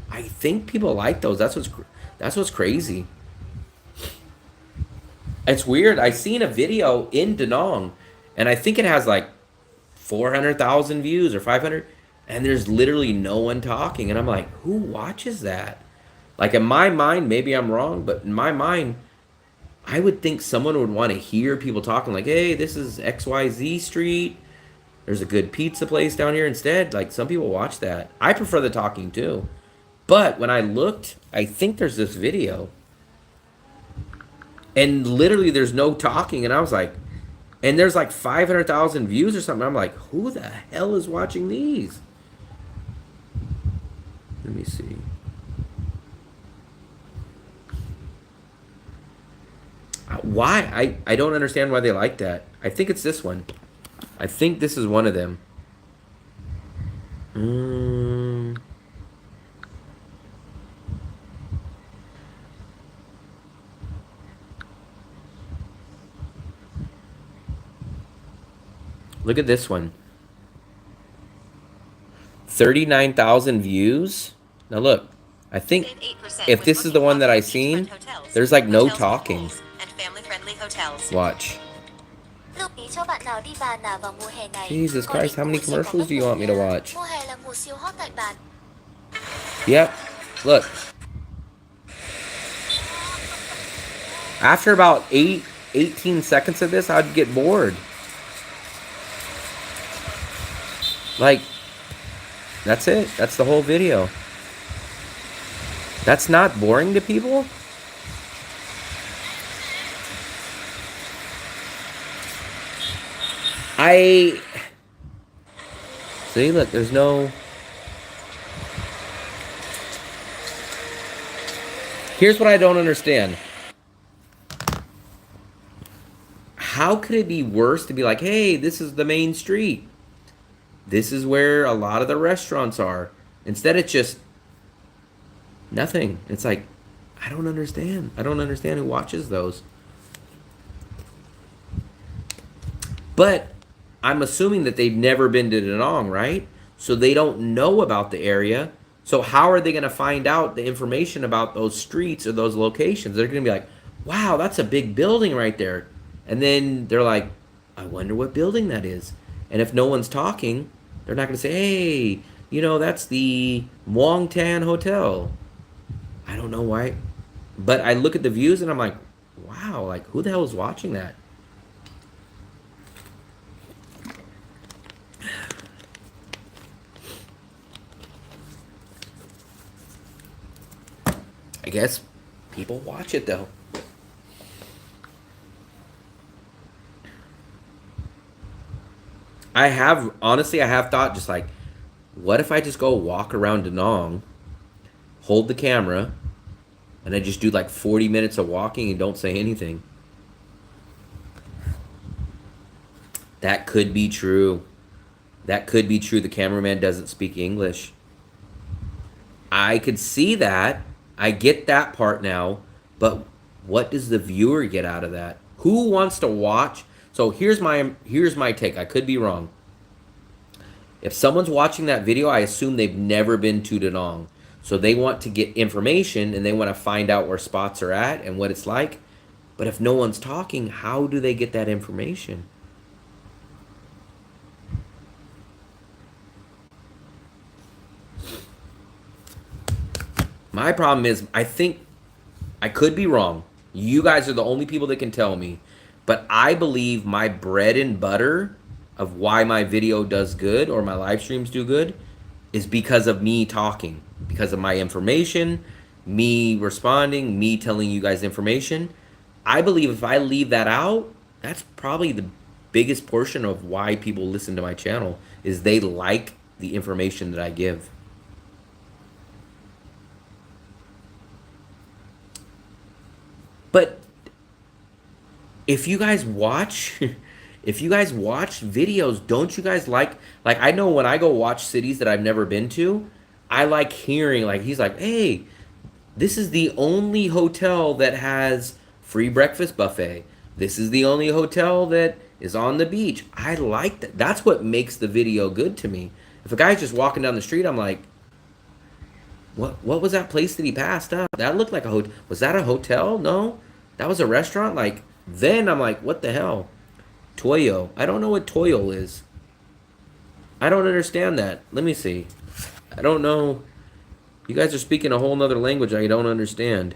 I think people like those. That's what's crazy. It's weird. I seen a video in Da Nang, and I think it has like 400,000 views or 500, and there's literally no one talking. And I'm like, who watches that? Like in my mind, maybe I'm wrong, but in my mind, I would think someone would want to hear people talking like, hey, this is XYZ Street. There's a good pizza place down here. Instead, like, some people watch that. I prefer the talking too. But when I looked, I think there's this video. And literally there's no talking. And I was like, and there's like 500,000 views or something. I'm like, who the hell is watching these? Let me see. Why? I don't understand why they like that. I think it's this one. I think this is one of them. Look at this one. 39,000 views. Now look, I think if this is the one that I seen, there's like no talking. Watch. Jesus Christ, how many commercials do you want me to watch? Yep, look. After about 18 seconds of this, I'd get bored. Like, that's it. That's the whole video. That's not boring to people? See, look, there's no... Here's what I don't understand. How could it be worse to be like, hey, this is the main street. This is where a lot of the restaurants are. Instead, it's just nothing. It's like, I don't understand. I don't understand who watches those. But I'm assuming that they've never been to Da Nang, right? So they don't know about the area. So how are they going to find out the information about those streets or those locations? They're going to be like, wow, that's a big building right there. And then they're like, I wonder what building that is. And if no one's talking, they're not going to say, hey, you know, that's the Muang Tan Hotel. I don't know why. But I look at the views and I'm like, wow, like, who the hell is watching that? I guess people watch it though. Honestly, I have thought just like, what if I just go walk around Da Nang, hold the camera, and I just do like 40 minutes of walking and don't say anything? That could be true. That could be true. The cameraman doesn't speak English. I could see that. I get that part now, but what does the viewer get out of that? Who wants to watch? So here's my take. I could be wrong. If someone's watching that video, I assume they've never been to Da Nang. So they want to get information and they want to find out where spots are at and what it's like. But if no one's talking, how do they get that information? My problem is, I think I could be wrong. You guys are the only people that can tell me. But I believe my bread and butter of why my video does good or my live streams do good is because of me talking. Because of my information, me responding, me telling you guys information. I believe if I leave that out, that's probably the biggest portion of why people listen to my channel, is they like the information that I give. But if you guys watch videos, don't you guys like I know when I go watch cities that I've never been to, I like hearing, like, he's like, hey, this is the only hotel that has free breakfast buffet. This is the only hotel that is on the beach. I like that. That's what makes the video good to me. If a guy's just walking down the street, I'm like, what was that place that he passed up? That looked like a hotel. Was that a hotel? No. That was a restaurant? Like, then I'm like, what the hell? Toyo. I don't know what Toyo is. I don't understand that. Let me see. I don't know. You guys are speaking a whole nother language I don't understand.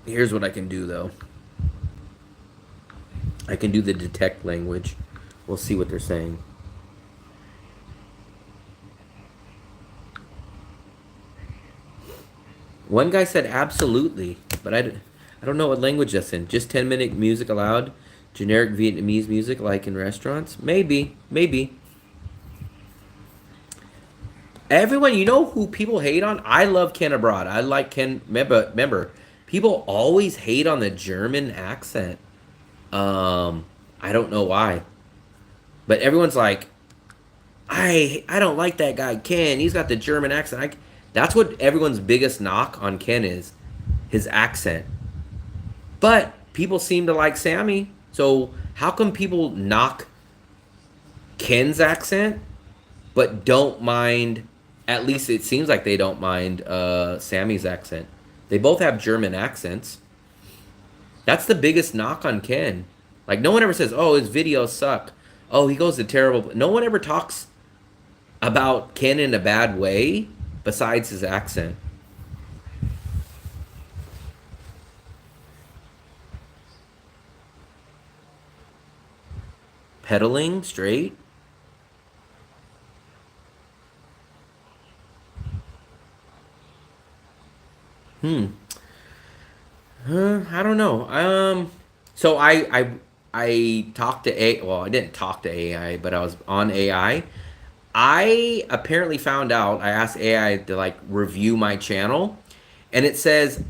Here's what I can do, though. I can do the detect language. We'll see what they're saying. One guy said absolutely, but I don't know what language that's in. Just 10-minute music allowed. Generic Vietnamese music like in restaurants? Maybe. Maybe. Everyone, you know who people hate on? I love Ken Abroad. I like Ken. Remember, people always hate on the German accent. I don't know why. But everyone's like, I don't like that guy, Ken. He's got the German accent. That's what everyone's biggest knock on Ken is, his accent. But people seem to like Sammy. So how come people knock Ken's accent, but don't mind, at least it seems like they don't mind Sammy's accent. They both have German accents. That's the biggest knock on Ken. Like, no one ever says, oh, his videos suck. Oh, he goes to terrible... No one ever talks about Ken in a bad way besides his accent. Pedaling straight. I don't know. So I talked to well, I didn't talk to AI, but I was on AI. I apparently found out, I asked AI to like review my channel, and it says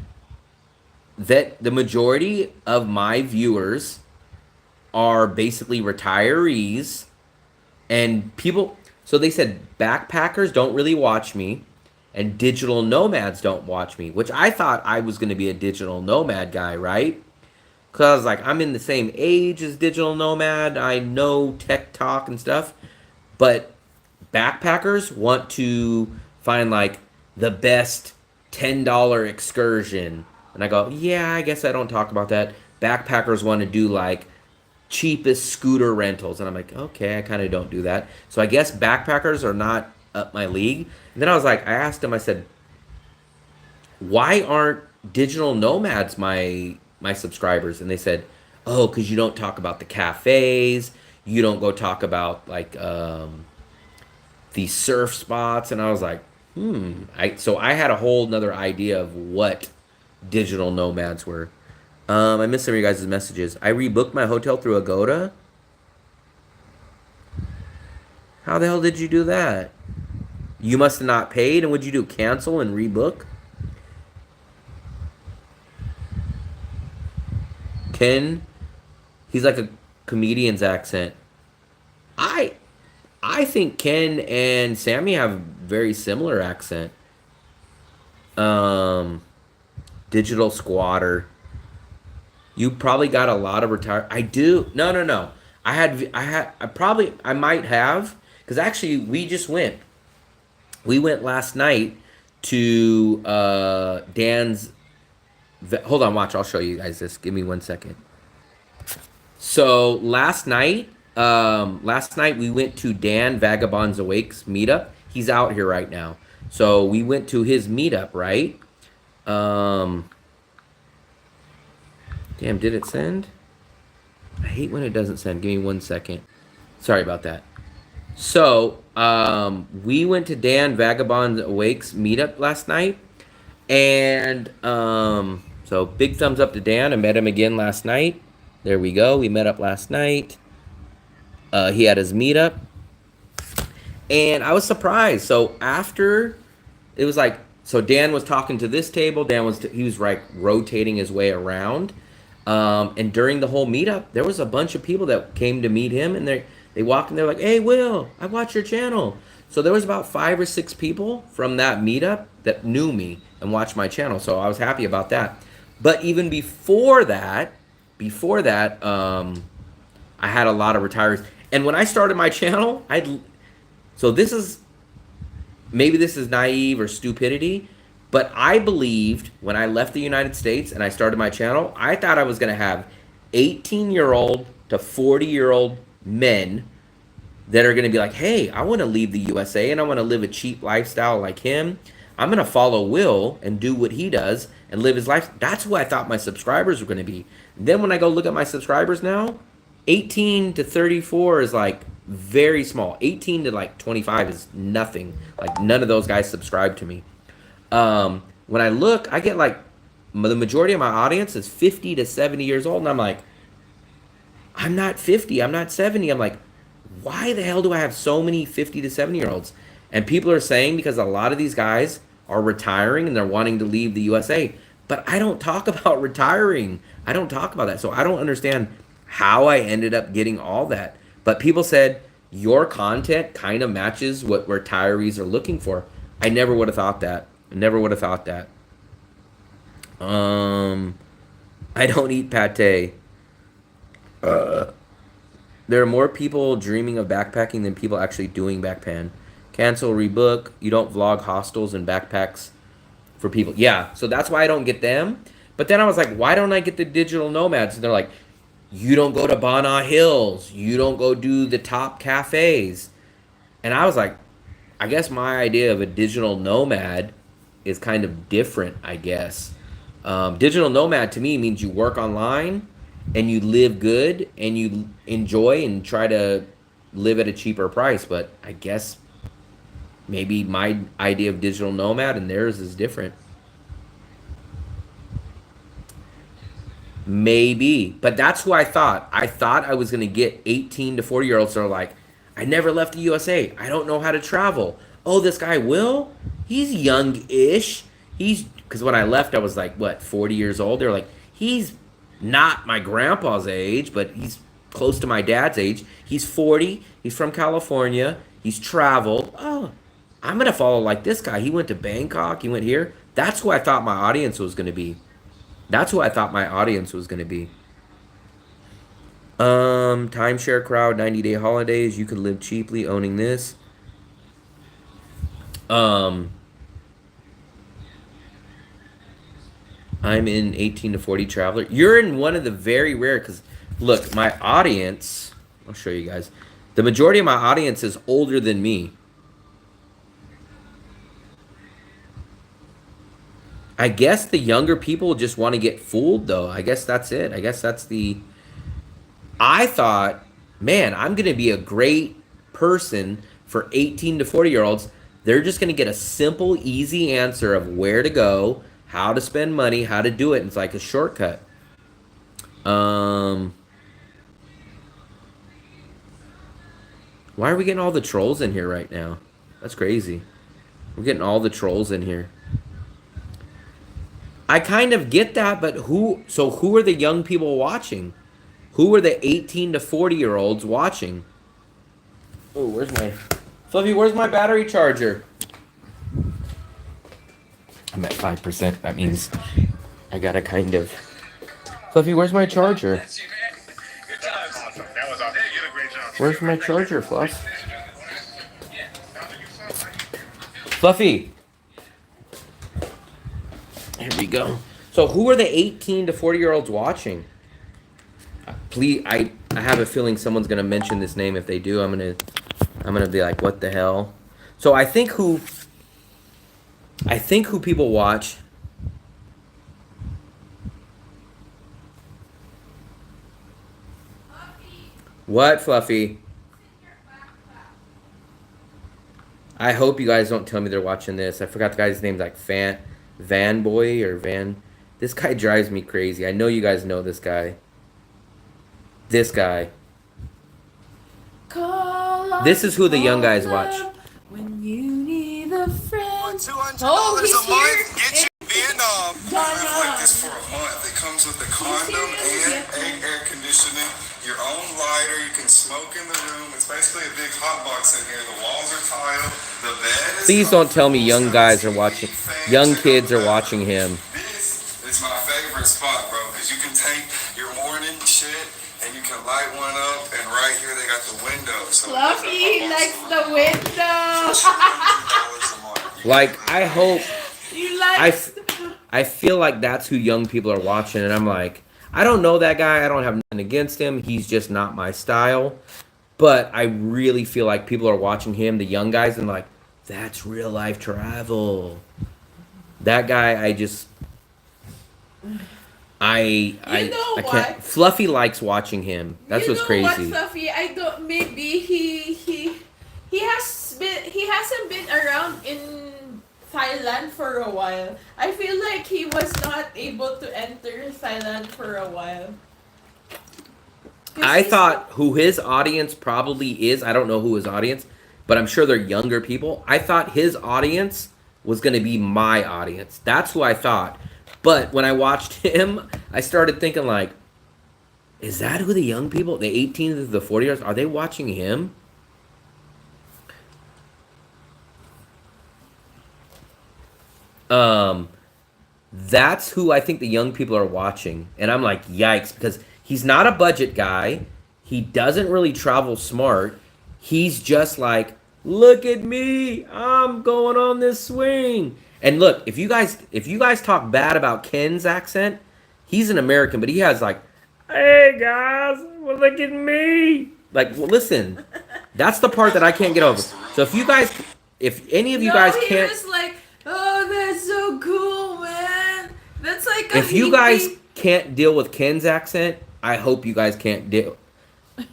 that the majority of my viewers are basically retirees and people. So they said backpackers don't really watch me and digital nomads don't watch me, which I thought I was going to be a digital nomad guy, right? Because like I'm in the same age as digital nomad. I know tech talk and stuff. But backpackers want to find like the best $10 excursion. And I go, yeah, I guess I don't talk about that. Backpackers want to do like cheapest scooter rentals. And I'm like, okay, I kind of don't do that. So I guess backpackers are not up my league. And then I was like, I asked him, I said, why aren't digital nomads my subscribers? And they said, oh, because you don't talk about the cafes. You don't go talk about like the surf spots. And I was like, so I had a whole nother idea of what digital nomads were. I missed some of your guys' messages. I rebooked my hotel through Agoda. How the hell did you do that? You must have not paid. And what'd you do? Cancel and rebook? Ken, he's like a comedian's accent. I think Ken and Sammy have very similar accent. Digital squatter. You probably got a lot of retired. I do. No. I might have, because actually we just went. We went last night to Dan's. Hold on, watch. I'll show you guys this. Give me 1 second. So last night we went to Dan Vagabonds Awake's meetup. He's out here right now. So we went to his meetup, right? Damn, did it send? I hate when it doesn't send. Give me 1 second. Sorry about that. So we went to Dan Vagabonds Awake's meetup last night. And so big thumbs up to Dan. I met him again last night. There we go. We met up last night. He had his meetup. And I was surprised. So after, it was like, so Dan was talking to this table. He was like rotating his way around. And during the whole meetup, there was a bunch of people that came to meet him. And they walked in, they're like, hey, Will, I watch your channel. So there was about 5 or 6 people from that meetup that knew me and watched my channel. So I was happy about that. But even before that, I had a lot of retirees. And when I started my channel, so this is naive or stupidity, but I believed when I left the United States and I started my channel, I thought I was going to have 18-year-old to 40-year-old men that are going to be like, hey, I want to leave the USA and I want to live a cheap lifestyle like him. I'm going to follow Will and do what he does. and live his life. That's who I thought my subscribers were going to be. Then when I go look at my subscribers now, 18 to 34 is like very small. 18 to like 25 is nothing. Like none of those guys subscribe to me. When I look, I get like the majority of my audience is 50 to 70 years old, and I'm like, I'm not 50, I'm not 70. I'm like, why the hell do I have so many 50 to 70 year olds? And people are saying because a lot of these guys are retiring and they're wanting to leave the USA. But I don't talk about retiring. I don't talk about that. So I don't understand how I ended up getting all that. But people said your content kind of matches what retirees are looking for. I never would have thought that. I never would have thought that. I don't eat pate. There are more people dreaming of backpacking than people actually doing backpan. Cancel, rebook. You don't vlog hostels and backpacks for people. Yeah, so that's why I don't get them. But then I was like, why don't I get the digital nomads? And they're like, you don't go to Bana Hills. You don't go do the top cafes. And I was like, I guess my idea of a digital nomad is kind of different, I guess. Digital nomad to me means you work online and you live good and you enjoy and try to live at a cheaper price. But I guess maybe my idea of digital nomad and theirs is different. Maybe. But that's who I thought. I thought I was going to get 18 to 40-year-olds that are like, I never left the USA. I don't know how to travel. Oh, this guy Will? He's young-ish. Because when I left, I was like, what, 40 years old? They're like, he's not my grandpa's age, but he's close to my dad's age. He's 40. He's from California. He's traveled. Oh, I'm going to follow like this guy. He went to Bangkok. He went here. That's who I thought my audience was going to be. That's who I thought my audience was going to be. Timeshare crowd, 90-day holidays. You could live cheaply owning this. I'm in 18 to 40 traveler. You're in one of the very rare, because look, my audience, I'll show you guys. The majority of my audience is older than me. I guess the younger people just want to get fooled, though. I guess that's it. I guess that's the... I thought, man, I'm going to be a great person for 18 to 40-year-olds. They're just going to get a simple, easy answer of where to go, how to spend money, how to do it. It's like a shortcut. Why are we getting all the trolls in here right now? That's crazy. We're getting all the trolls in here. I kind of get that, but who are the young people watching? Who are the 18 to 40-year-olds watching? Oh, where's my battery charger? I'm at 5%. That means I gotta kind of... Fluffy, where's my charger? Where's my charger, Fluff? Fluffy! Here we go. So who are the 18 to 40-year-olds watching? Please, I have a feeling someone's gonna mention this name. If they do, I'm gonna be like, what the hell? So I think who people watch. What, Fluffy? I hope you guys don't tell me they're watching this. I forgot the guy's name, like Van Boy or Van. This guy drives me crazy. I know you guys know this guy. This guy. This is who the young guys watch. When you need a friend. $200 Oh, a he's month here. get you Vietnam. You live like this for a month. It comes with the condom and air conditioning, your own lighter. You can smoke in the room. It's basically a big hot box in here. The walls are tiled. The bed is. Please don't tell me young guys are watching. Young kids are watching him. This is my favorite spot, bro, because you can take your morning shit and you can light one up. And right here they got the window. So Fluffy likes the window. Like, I hope. You like. I feel like that's who young people are watching, and I'm like, I don't know that guy. I don't have nothing against him. He's just not my style. But I really feel like people are watching him, the young guys, and like, that's real life travel. That guy, You know I what? can't. Fluffy likes watching him. That's You what's know what, crazy. Fluffy? I don't. Maybe he hasn't been around in Thailand for a while. I feel like he was not able to enter Thailand for a while. 'Cause I he's thought not. who his audience probably is. I don't know who his audience, but I'm sure they're younger people. I thought his audience was going to be my audience. That's who I thought. But when I watched him, I started thinking like, is that who the young people, the 18 to the 40 years, are they watching him? Um, that's who I think the young people are watching. And I'm like, yikes, because he's not a budget guy. He doesn't really travel smart. He's just like, look at me. I'm going on this swing. And look, if you guys talk bad about Ken's accent, he's an American, but he has like, hey guys, well, look at me. Like, well, listen, that's the part that I can't get over. So if any of you No, guys he can't, was like, oh, that's so cool, man. That's like a if you guys hippie. can't deal with Ken's accent, I hope you guys can't deal.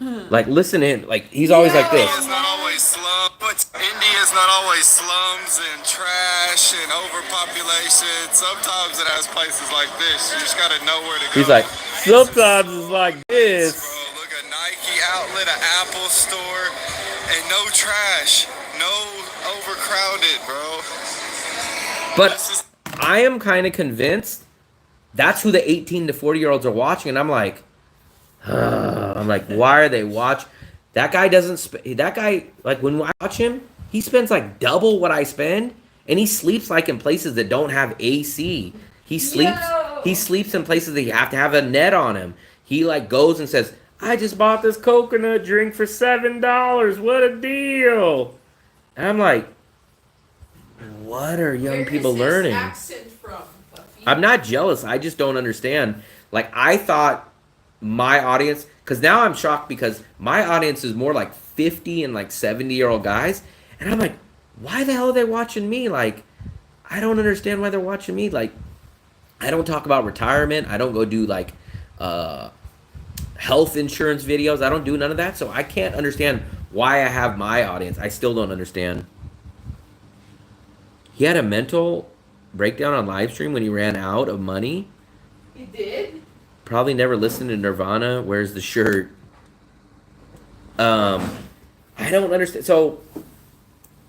Like, listen in. Like, he's always like this. Yeah. India's not always slum, but India's not always slums and trash and overpopulation. Sometimes it has places like this. You just gotta know where to go. He's like, sometimes it's like this. Bro, look, a Nike outlet, an Apple store, and no trash, no overcrowded, bro. But This is I am kind of convinced that's who the 18 to 40-year-olds are watching. And I'm like, why are they watch? That guy doesn't, that guy, like when I watch him, he spends like double what I spend. And he sleeps like in places that don't have AC. Yo. He sleeps in places that you have to have a net on him. He like goes and says, I just bought this coconut drink for $7. What a deal. And I'm like, what are young Where people is learning? this accent from, Fluffy? I'm not jealous. I just don't understand. Like, I thought my audience, because now I'm shocked because my audience is more like 50 and like 70-year-old guys. And I'm like, why the hell are they watching me? Like, I don't understand why they're watching me. Like, I don't talk about retirement. I don't go do like health insurance videos. I don't do none of that. So I can't understand why I have my audience. I still don't understand. He had a mental breakdown on live stream when he ran out of money. He did? Probably never listened to Nirvana. Where's the shirt? I don't understand. So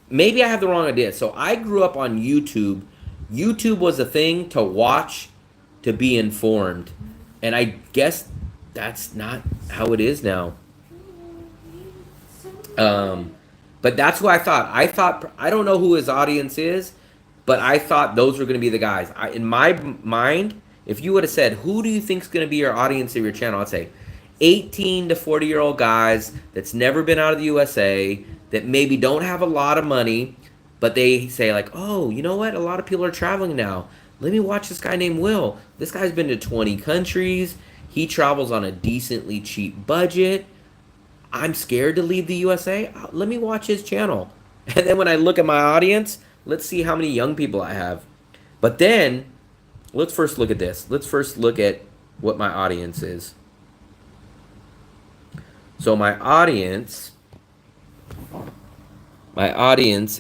maybe I have the wrong idea. So I grew up on YouTube. YouTube was a thing to watch to be informed. And I guess that's not how it is now. But that's who I thought. I don't know who his audience is, but I thought those were going to be the guys. In my mind, if you would have said, who do you think is going to be your audience of your channel? I'd say 18 to 40-year-old guys that's never been out of the USA, that maybe don't have a lot of money, but they say like, oh, you know what? A lot of people are traveling now. Let me watch this guy named Will. This guy's been to 20 countries. He travels on a decently cheap budget. I'm scared to leave the USA. Let me watch his channel. And then when I look at my audience, let's see how many young people I have. But then, let's first look at this. Let's first look at what my audience is. So my audience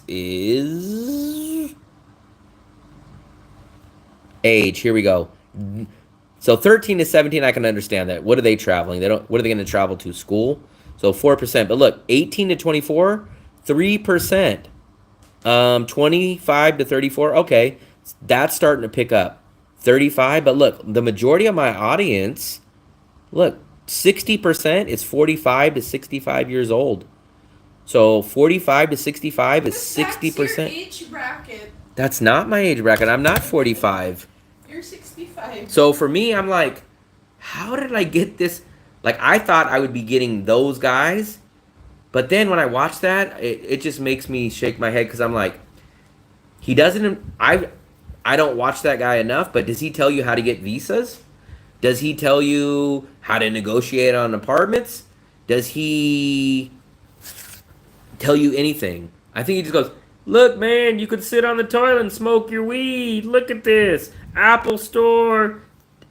is age. Here we go. So 13 to 17, I can understand that. What are they traveling? What are they going to travel to? School? So 4%. But look, 18 to 24, 3%. 25 to 34, okay. That's starting to pick up. 35, but look, the majority of my audience, look, 60% is 45 to 65 years old. So 45 to 65 is 60%. That's your age bracket. That's not my age bracket. I'm not 45. You're 65. So for me, I'm like, how did I get this? Like, I thought I would be getting those guys. But then when I watch that, it just makes me shake my head because I'm like, he doesn't, I don't watch that guy enough, but does he tell you how to get visas? Does he tell you how to negotiate on apartments? Does he tell you anything? I think he just goes, look, man, you could sit on the toilet and smoke your weed. Look at this. Apple Store.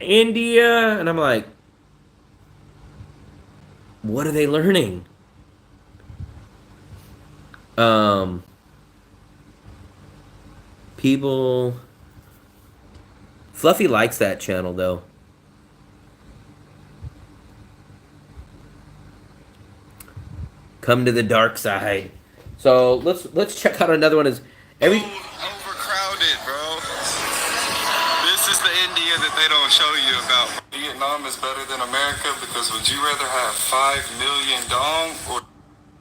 India, and I'm like, what are they learning? People. Fluffy likes that channel though. Come to the dark side. So let's check out another one. Is every overcrowded, bro. This is the India that they don't show you about. Vietnam is better than America because would you rather have 5 million dong or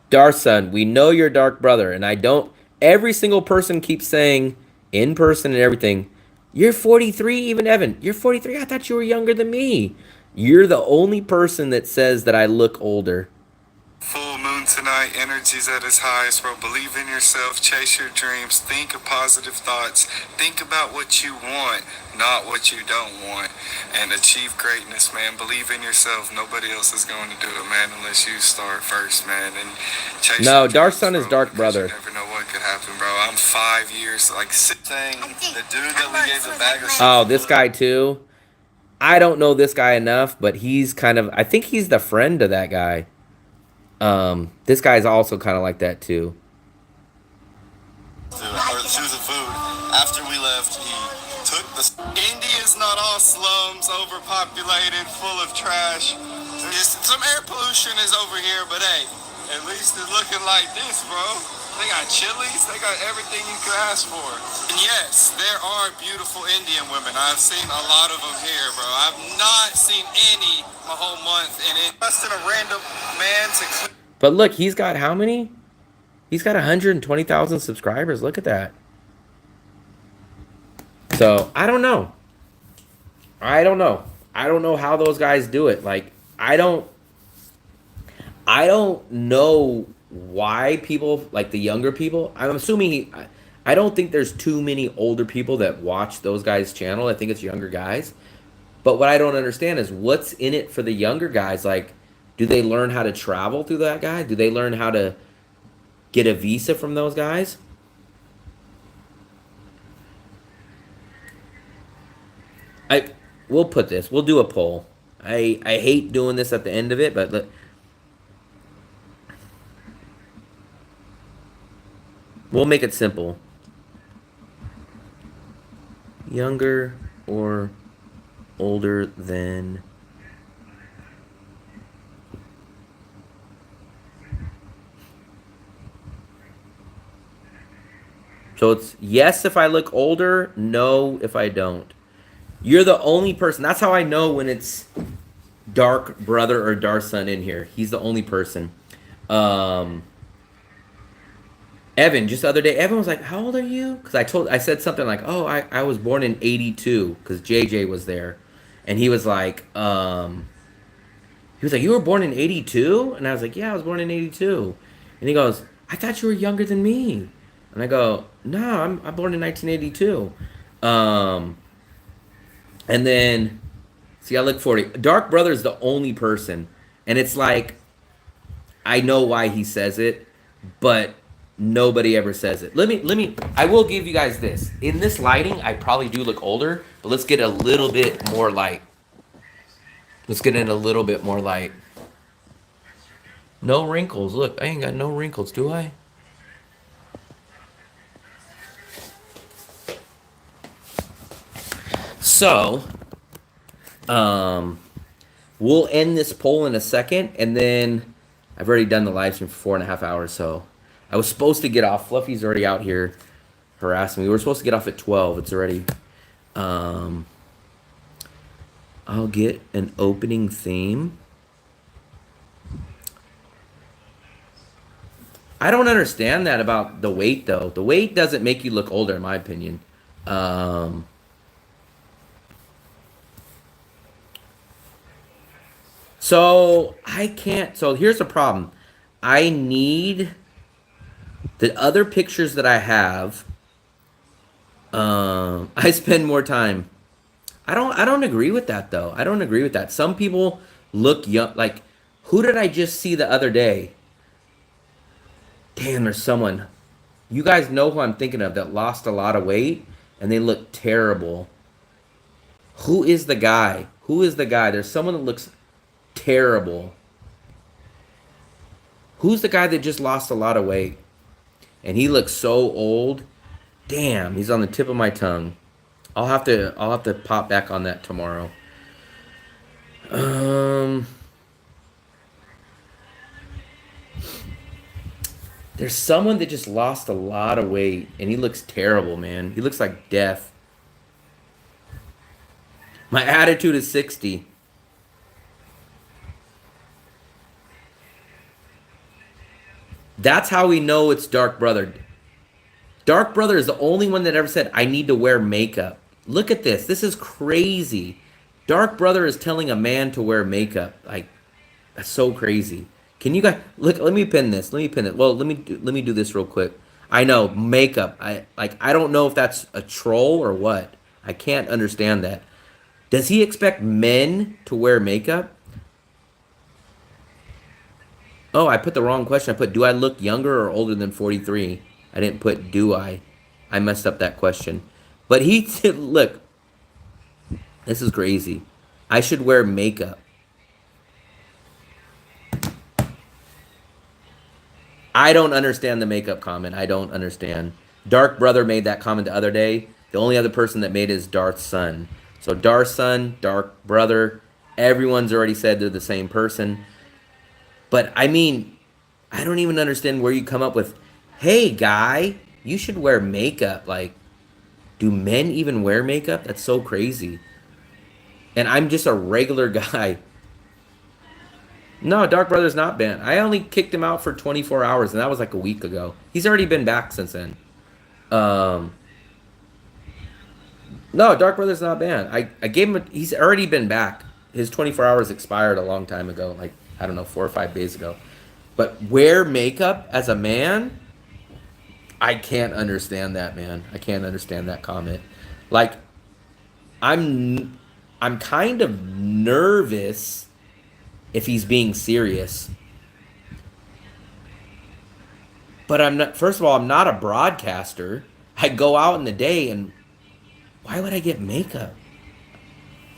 Darson, we know your dark brother, and I don't. Every single person keeps saying in person and everything. You're 43, even Evan. You're 43. I thought you were younger than me. You're the only person that says that I look older. full moon tonight? Energy's at its highest, bro. Believe in yourself. Chase your dreams. Think of positive thoughts. Think about what you want, not what you don't want. And achieve greatness, man. Believe in yourself. Nobody else is going to do it, man, unless you start first, man. And chase No, your dreams, Darson is bro, dark because brother. You never know what could happen, bro. I'm 5 years, like, thing. The dude that we gave the bag of Oh, this guy too. I don't know this guy enough, but he's kind of. I think he's the friend of that guy. This guy's also kind of like that too. Or choose a food. After we left, he took the. India's not all slums, overpopulated, full of trash. Some air pollution is over here, but hey, at least it's looking like this, bro. They got chilies, they got everything you could ask for. And yes, there are beautiful Indian women. I've seen a lot of them here, bro. I've not seen any my whole month in it. Less than a random man to. But look, he's got how many? He's got 120,000 subscribers. Look at that. So, I don't know. I don't know how those guys do it. Like, I don't know why people, like the younger people, I'm assuming I don't think there's too many older people that watch those guys' channel. I think it's younger guys. But what I don't understand is what's in it for the younger guys. Like, do they learn how to travel through that guy? Do they learn how to get a visa from those guys? We'll put this. We'll do a poll. I hate doing this at the end of it, but we'll make it simple. Younger or older than So it's yes if I look older, no if I don't. You're the only person. That's how I know when it's dark brother or dark son in here. He's the only person. Evan, just the other day, Evan was like, how old are you? Because I said something like, oh, I was born in 82 because JJ was there. And he was like, you were born in 82? And I was like, yeah, I was born in 82. And he goes, I thought you were younger than me. And I go, no, I'm born in 1982. And then, see, I look 40. Dark Brother is the only person. And it's like, I know why he says it, but nobody ever says it. I will give you guys this. In this lighting, I probably do look older, but let's get a little bit more light. Let's get in a little bit more light. No wrinkles. Look, I ain't got no wrinkles, do I? So, we'll end this poll in a second, and then I've already done the live stream for 4.5 hours, so I was supposed to get off. Fluffy's already out here harassing me. We were supposed to get off at 12. It's already, I'll get an opening theme. I don't understand that about the weight, though. The weight doesn't make you look older, in my opinion. So I can't. So here's the problem. I need the other pictures that I have. I spend more time. I don't agree with that though. I don't agree with that. Some people look young. Like, who did I just see the other day? Damn, there's someone. You guys know who I'm thinking of that lost a lot of weight and they look terrible. Who is the guy? Who is the guy? There's someone that looks terrible. Who's the guy that just lost a lot of weight? And he looks so old. Damn, he's on the tip of my tongue. I'll have to pop back on that tomorrow. There's someone that just lost a lot of weight and he looks terrible, man. He looks like death. My attitude is 60. That's how we know it's Dark Brother. Dark Brother is the only one that ever said, I need to wear makeup. Look at this. This is crazy. Dark Brother is telling a man to wear makeup. Like, that's so crazy. Can you guys look? Let me pin this. Let me pin it. Well, let me do this real quick. I know makeup. I don't know if that's a troll or what. I can't understand that. Does he expect men to wear makeup? Oh, I put the wrong question. I put, do I look younger or older than 43? I didn't put, do I? I messed up that question. But he said, look, this is crazy. I should wear makeup. I don't understand the makeup comment. I don't understand. Dark Brother made that comment the other day. The only other person that made it is Darth's son. So Darth's son, Dark Brother, everyone's already said they're the same person. But I mean, I don't even understand where you come up with, hey guy, you should wear makeup. Like, do men even wear makeup? That's so crazy. And I'm just a regular guy. No, Dark Brother's not banned. I only kicked him out for 24 hours, and that was like a week ago. He's already been back since then. No, Dark Brother's not banned. I gave him he's already been back. His 24 hours expired a long time ago, like, I don't know, 4 or 5 days ago. But wear makeup as a man? I can't understand that, man. I can't understand that comment. Like, I'm kind of nervous if he's being serious. But I'm not, first of all, I'm not a broadcaster. I go out in the day, and why would I get makeup?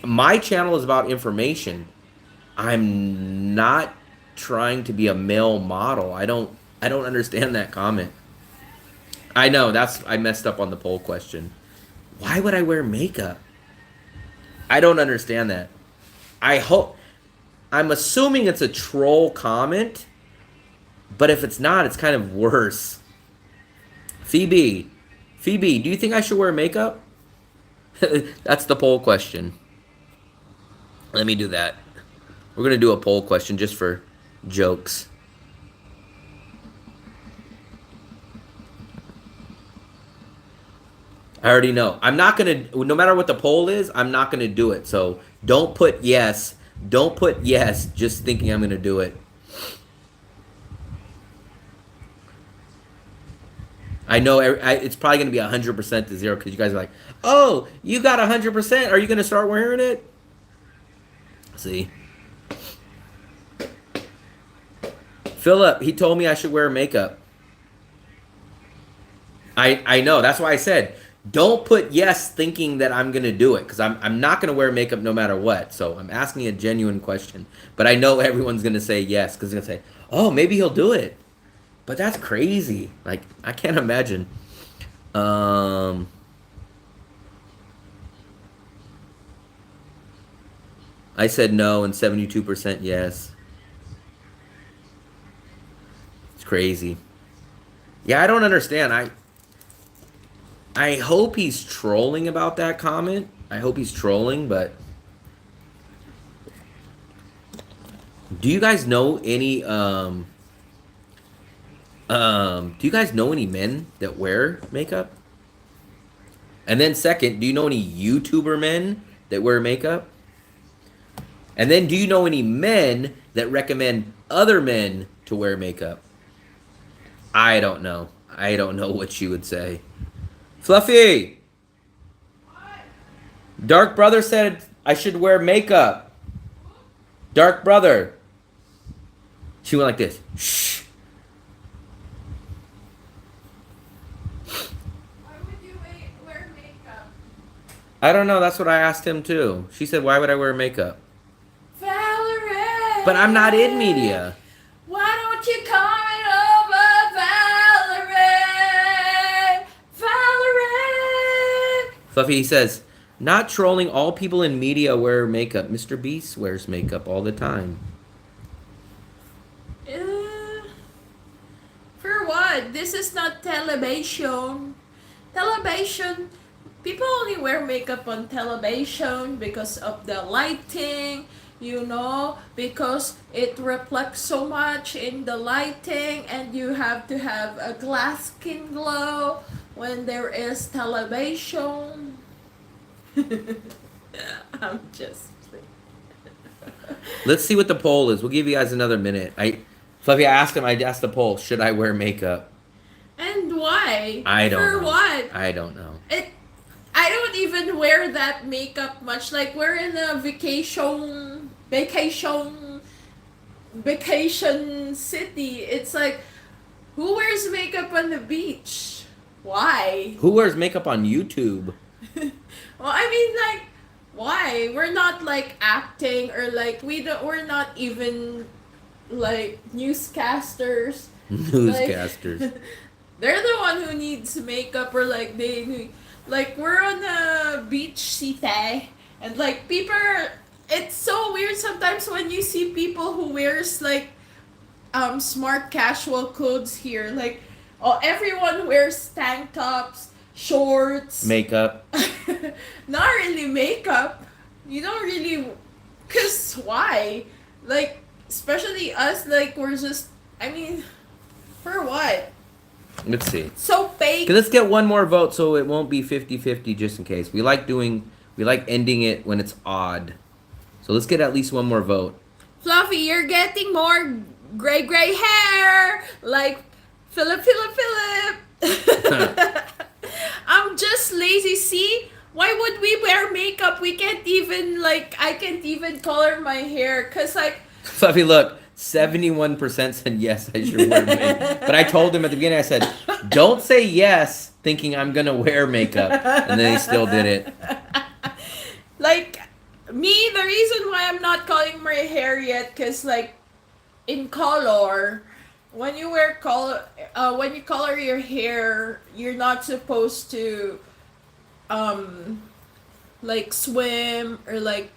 My channel is about information. I'm not trying to be a male model. I don't understand that comment. I know, I messed up on the poll question. Why would I wear makeup? I don't understand that. I'm assuming it's a troll comment, but if it's not, it's kind of worse. Phoebe, do you think I should wear makeup? That's the poll question. Let me do that. We're going to do a poll question just for jokes. I already know. I'm not going to, no matter what the poll is, I'm not going to do it. So don't put yes. Don't put yes just thinking I'm going to do it. I know it's probably going to be 100% to 0 because you guys are like, oh, you got 100%. Are you going to start wearing it? See? Philip, he told me I should wear makeup. I know. That's why I said, don't put yes thinking that I'm going to do it, because I'm not going to wear makeup no matter what. So I'm asking a genuine question. But I know everyone's going to say yes, because they're going to say, oh, maybe he'll do it. But that's crazy. Like, I can't imagine. I said no and 72% yes. It's crazy. Yeah, I don't understand. I hope he's trolling about that comment. I hope he's trolling, but do you guys know any men that wear makeup? And then second, do you know any YouTuber men that wear makeup? And then do you know any men that recommend other men to wear makeup? I don't know. I don't know what you would say. Fluffy! Dark Brother said I should wear makeup. Dark Brother. She went like this. Shh. Why would you wear makeup? I don't know. That's what I asked him too. She said, "Why would I wear makeup?" Valerie. But I'm not in media. Why don't you come over, Valerie? Valerie. Fluffy says, "Not trolling. All people in media wear makeup. Mr. Beast wears makeup all the time." For what? This is not television. Television. People only wear makeup on television because of the lighting, because it reflects so much in the lighting, and you have to have a glass skin glow when there is television. I'm just. Let's see what the poll is. We'll give you guys another minute. Fluffy, I asked the poll, should I wear makeup? And why? I don't know. For what? I don't know. I don't even wear that makeup much. Like, we're in a vacation city. It's like, who wears makeup on the beach? Why? Who wears makeup on YouTube? Well, I mean, like, why? We're not like acting, or like we're not even like newscasters. Newscasters. Like, they're the one who needs makeup, or like we're on a beach city, and like people it's so weird sometimes when you see people who wears like smart casual clothes here. Like, everyone wears tank tops, shorts, Makeup. not really makeup. You don't really, cause why? Like, especially us, like, we're just, I mean, for what? Let's see. So fake. Okay, let's get one more vote so it won't be 50-50 just in case. We like ending it when it's odd. So let's get at least one more vote. Fluffy, you're getting more gray hair, like Philip. I'm just lazy. See, why would we wear makeup? We can't even, like, I can't even color my hair, cause like. Fluffy, look, 71% said yes, I should wear makeup. But I told him at the beginning, I said, don't say yes thinking I'm gonna wear makeup, and then he still did it. Like, me, the reason why I'm not coloring my hair yet, cause like, in color, when you when you color your hair, you're not supposed to, like, swim, or like,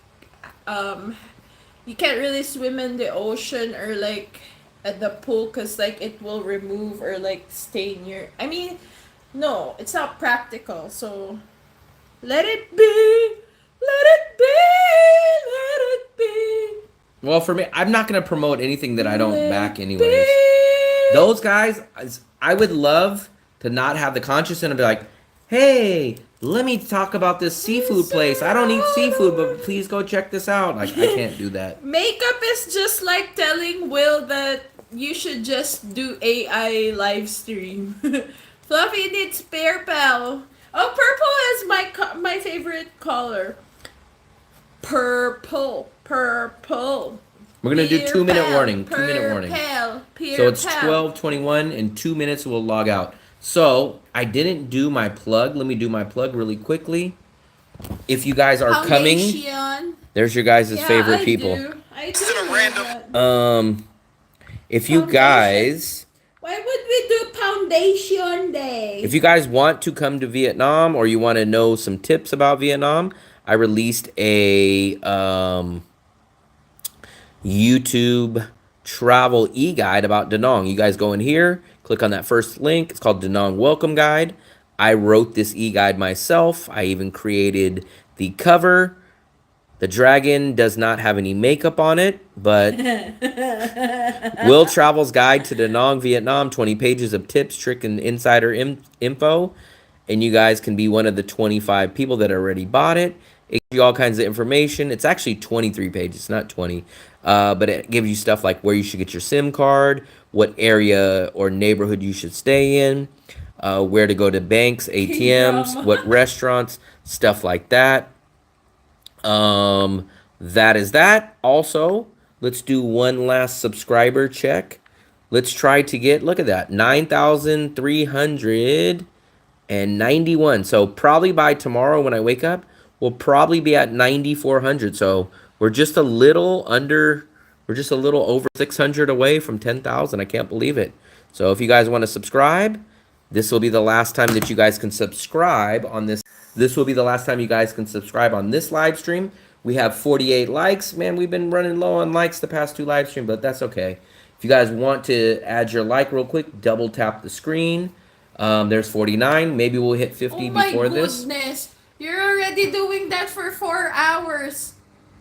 you can't really swim in the ocean, or like at the pool, cause like it will remove or like stain your. I mean, no, it's not practical. So, let it be. Let it be, let it be. Well, for me, I'm not going to promote anything that I don't Let back it anyways. be. Those guys, I would love to not have the conscience and be like, hey, let me talk about this seafood place. I don't eat seafood, but please go check this out. Like, I can't do that. Makeup is just like telling Will that you should just do AI live stream. Fluffy needs purple. Oh, purple is my favorite color. Purple. We're going to do 2-minute warning. 2-minute warning. So it's 12:21. In 2 minutes, we'll log out. So I didn't do my plug. Let me do my plug really quickly. If you guys are coming, there's your guys' favorite people. I do. If you guys... Why would we do Foundation Day? If you guys want to come to Vietnam, or you want to know some tips about Vietnam, I released a YouTube travel e-guide about Da Nang. You guys go in here, click on that first link. It's called Da Nang Welcome Guide. I wrote this e-guide myself. I even created the cover. The dragon does not have any makeup on it, but Will Travel's Guide to Da Nang, Vietnam, 20 pages of tips, trick, and insider info. And you guys can be one of the 25 people that already bought it. It gives you all kinds of information. It's actually 23 pages, not 20. But it gives you stuff like where you should get your SIM card, what area or neighborhood you should stay in, where to go to banks, ATMs, what restaurants, stuff like that. That is that. Also, let's do one last subscriber check. Let's try to get, look at that, 9,391. So probably by tomorrow when I wake up, we'll probably be at 9,400. So we're just a little under, we're just a little over 600 away from 10,000. I can't believe it. So if you guys want to subscribe, this will be the last time that you guys can subscribe on this. This will be the last time you guys can subscribe on this live stream. We have 48 likes. Man, we've been running low on likes the past 2 live streams, but that's okay. If you guys want to add your like real quick, double tap the screen. There's 49. Maybe we'll hit 50 before this. Oh my goodness. You're already doing that for 4 hours.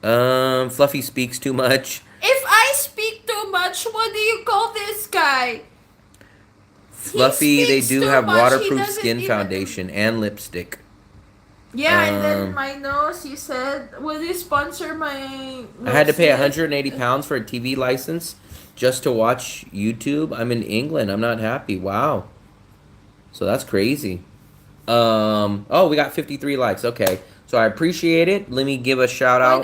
Fluffy speaks too much. If I speak too much, what do you call this guy? Fluffy, they do have waterproof doesn't skin even- foundation and lipstick. Yeah, and then my nose, you said, will you sponsor my I had to pay nose? 180 pounds for a TV license just to watch YouTube. I'm in England. I'm not happy. Wow. So that's crazy. Oh, we got 53 likes. Okay. So I appreciate it. Let me give a shout out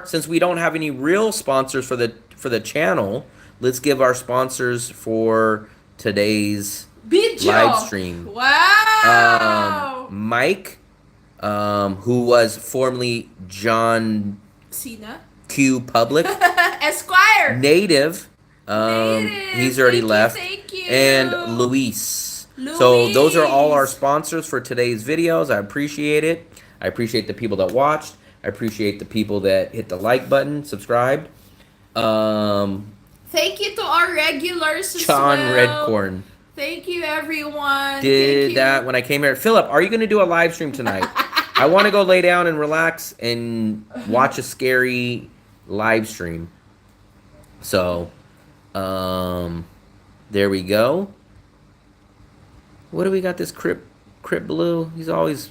since we don't have any real sponsors for the channel, let's give our sponsors for today's live stream. Wow. Mike, who was formerly John Cena. Q Public. Esquire. Native. Native. He's already Thank you, left. thank you. And Luis. So those are all our sponsors for today's videos. I appreciate it. I appreciate the people that watched. I appreciate the people that hit the like button, subscribed. Thank you to our regulars as Sean well. Redcorn Thank you, everyone. did Thank you. that when I came here. Philip, are you going to do a live stream tonight? I want to go lay down and relax and watch a scary live stream. So, there we go. What do we got? This Crip Blue. He's always.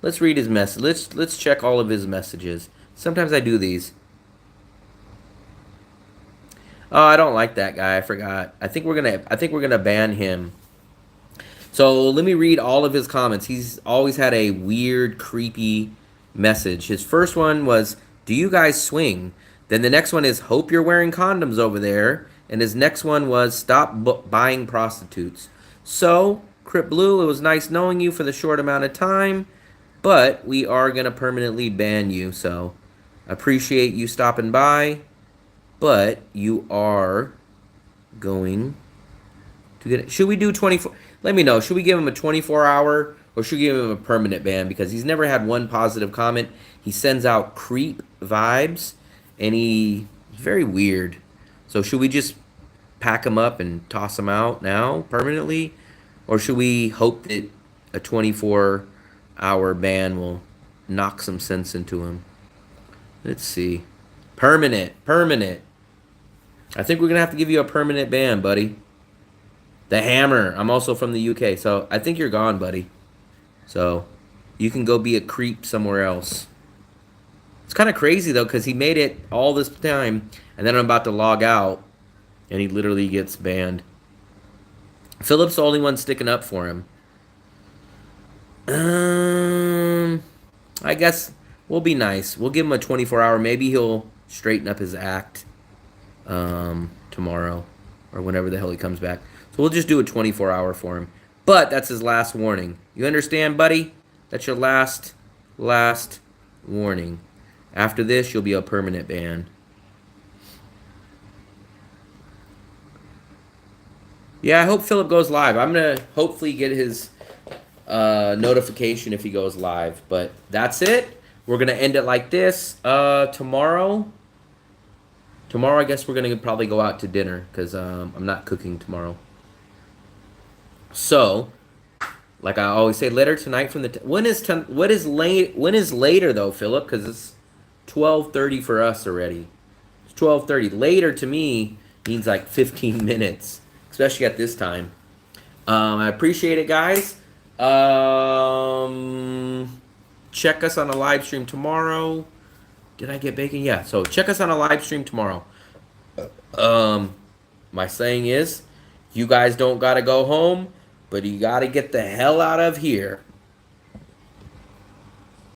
Let's read his message. Let's check all of his messages. Sometimes I do these. Oh, I don't like that guy. I forgot. I think we're gonna ban him. So let me read all of his comments. He's always had a weird, creepy message. His first one was, "Do you guys swing?" Then the next one is, "Hope you're wearing condoms over there." And his next one was, "Stop buying prostitutes." So, Crip Blue, it was nice knowing you for the short amount of time, but we are gonna permanently ban you. So, appreciate you stopping by. But you are going to get it. Should we do 24? Let me know. Should we give him a 24-hour or should we give him a permanent ban? Because he's never had one positive comment. He sends out creep vibes, and he's very weird. So should we just pack him up and toss him out now permanently? Or should we hope that a 24-hour ban will knock some sense into him? Let's see. Permanent. I think we're going to have to give you a permanent ban, buddy. The Hammer. I'm also from the UK, so I think you're gone, buddy. So you can go be a creep somewhere else. It's kind of crazy, though, because he made it all this time, and then I'm about to log out, and he literally gets banned. Philip's the only one sticking up for him. I guess we'll be nice. We'll give him a 24-hour. Maybe he'll straighten up his act tomorrow or whenever the hell he comes back. So we'll just do a 24-hour for him. But that's his last warning. You understand, buddy? That's your last warning. After this, you'll be a permanent ban. Yeah, I hope Philip goes live. I'm going to hopefully get his notification if he goes live. But that's it. We're going to end it like this. Tomorrow, I guess we're going to probably go out to dinner because I'm not cooking tomorrow. So, like I always say, later tonight from the... When is later, though, Philip? Because it's 12:30 for us already. It's 12:30. Later to me means like 15 minutes, especially at this time. I appreciate it, guys. Check us on a live stream tomorrow. Did I get bacon? Yeah. So check us on a live stream tomorrow. My saying is, you guys don't gotta go home, but you gotta get the hell out of here.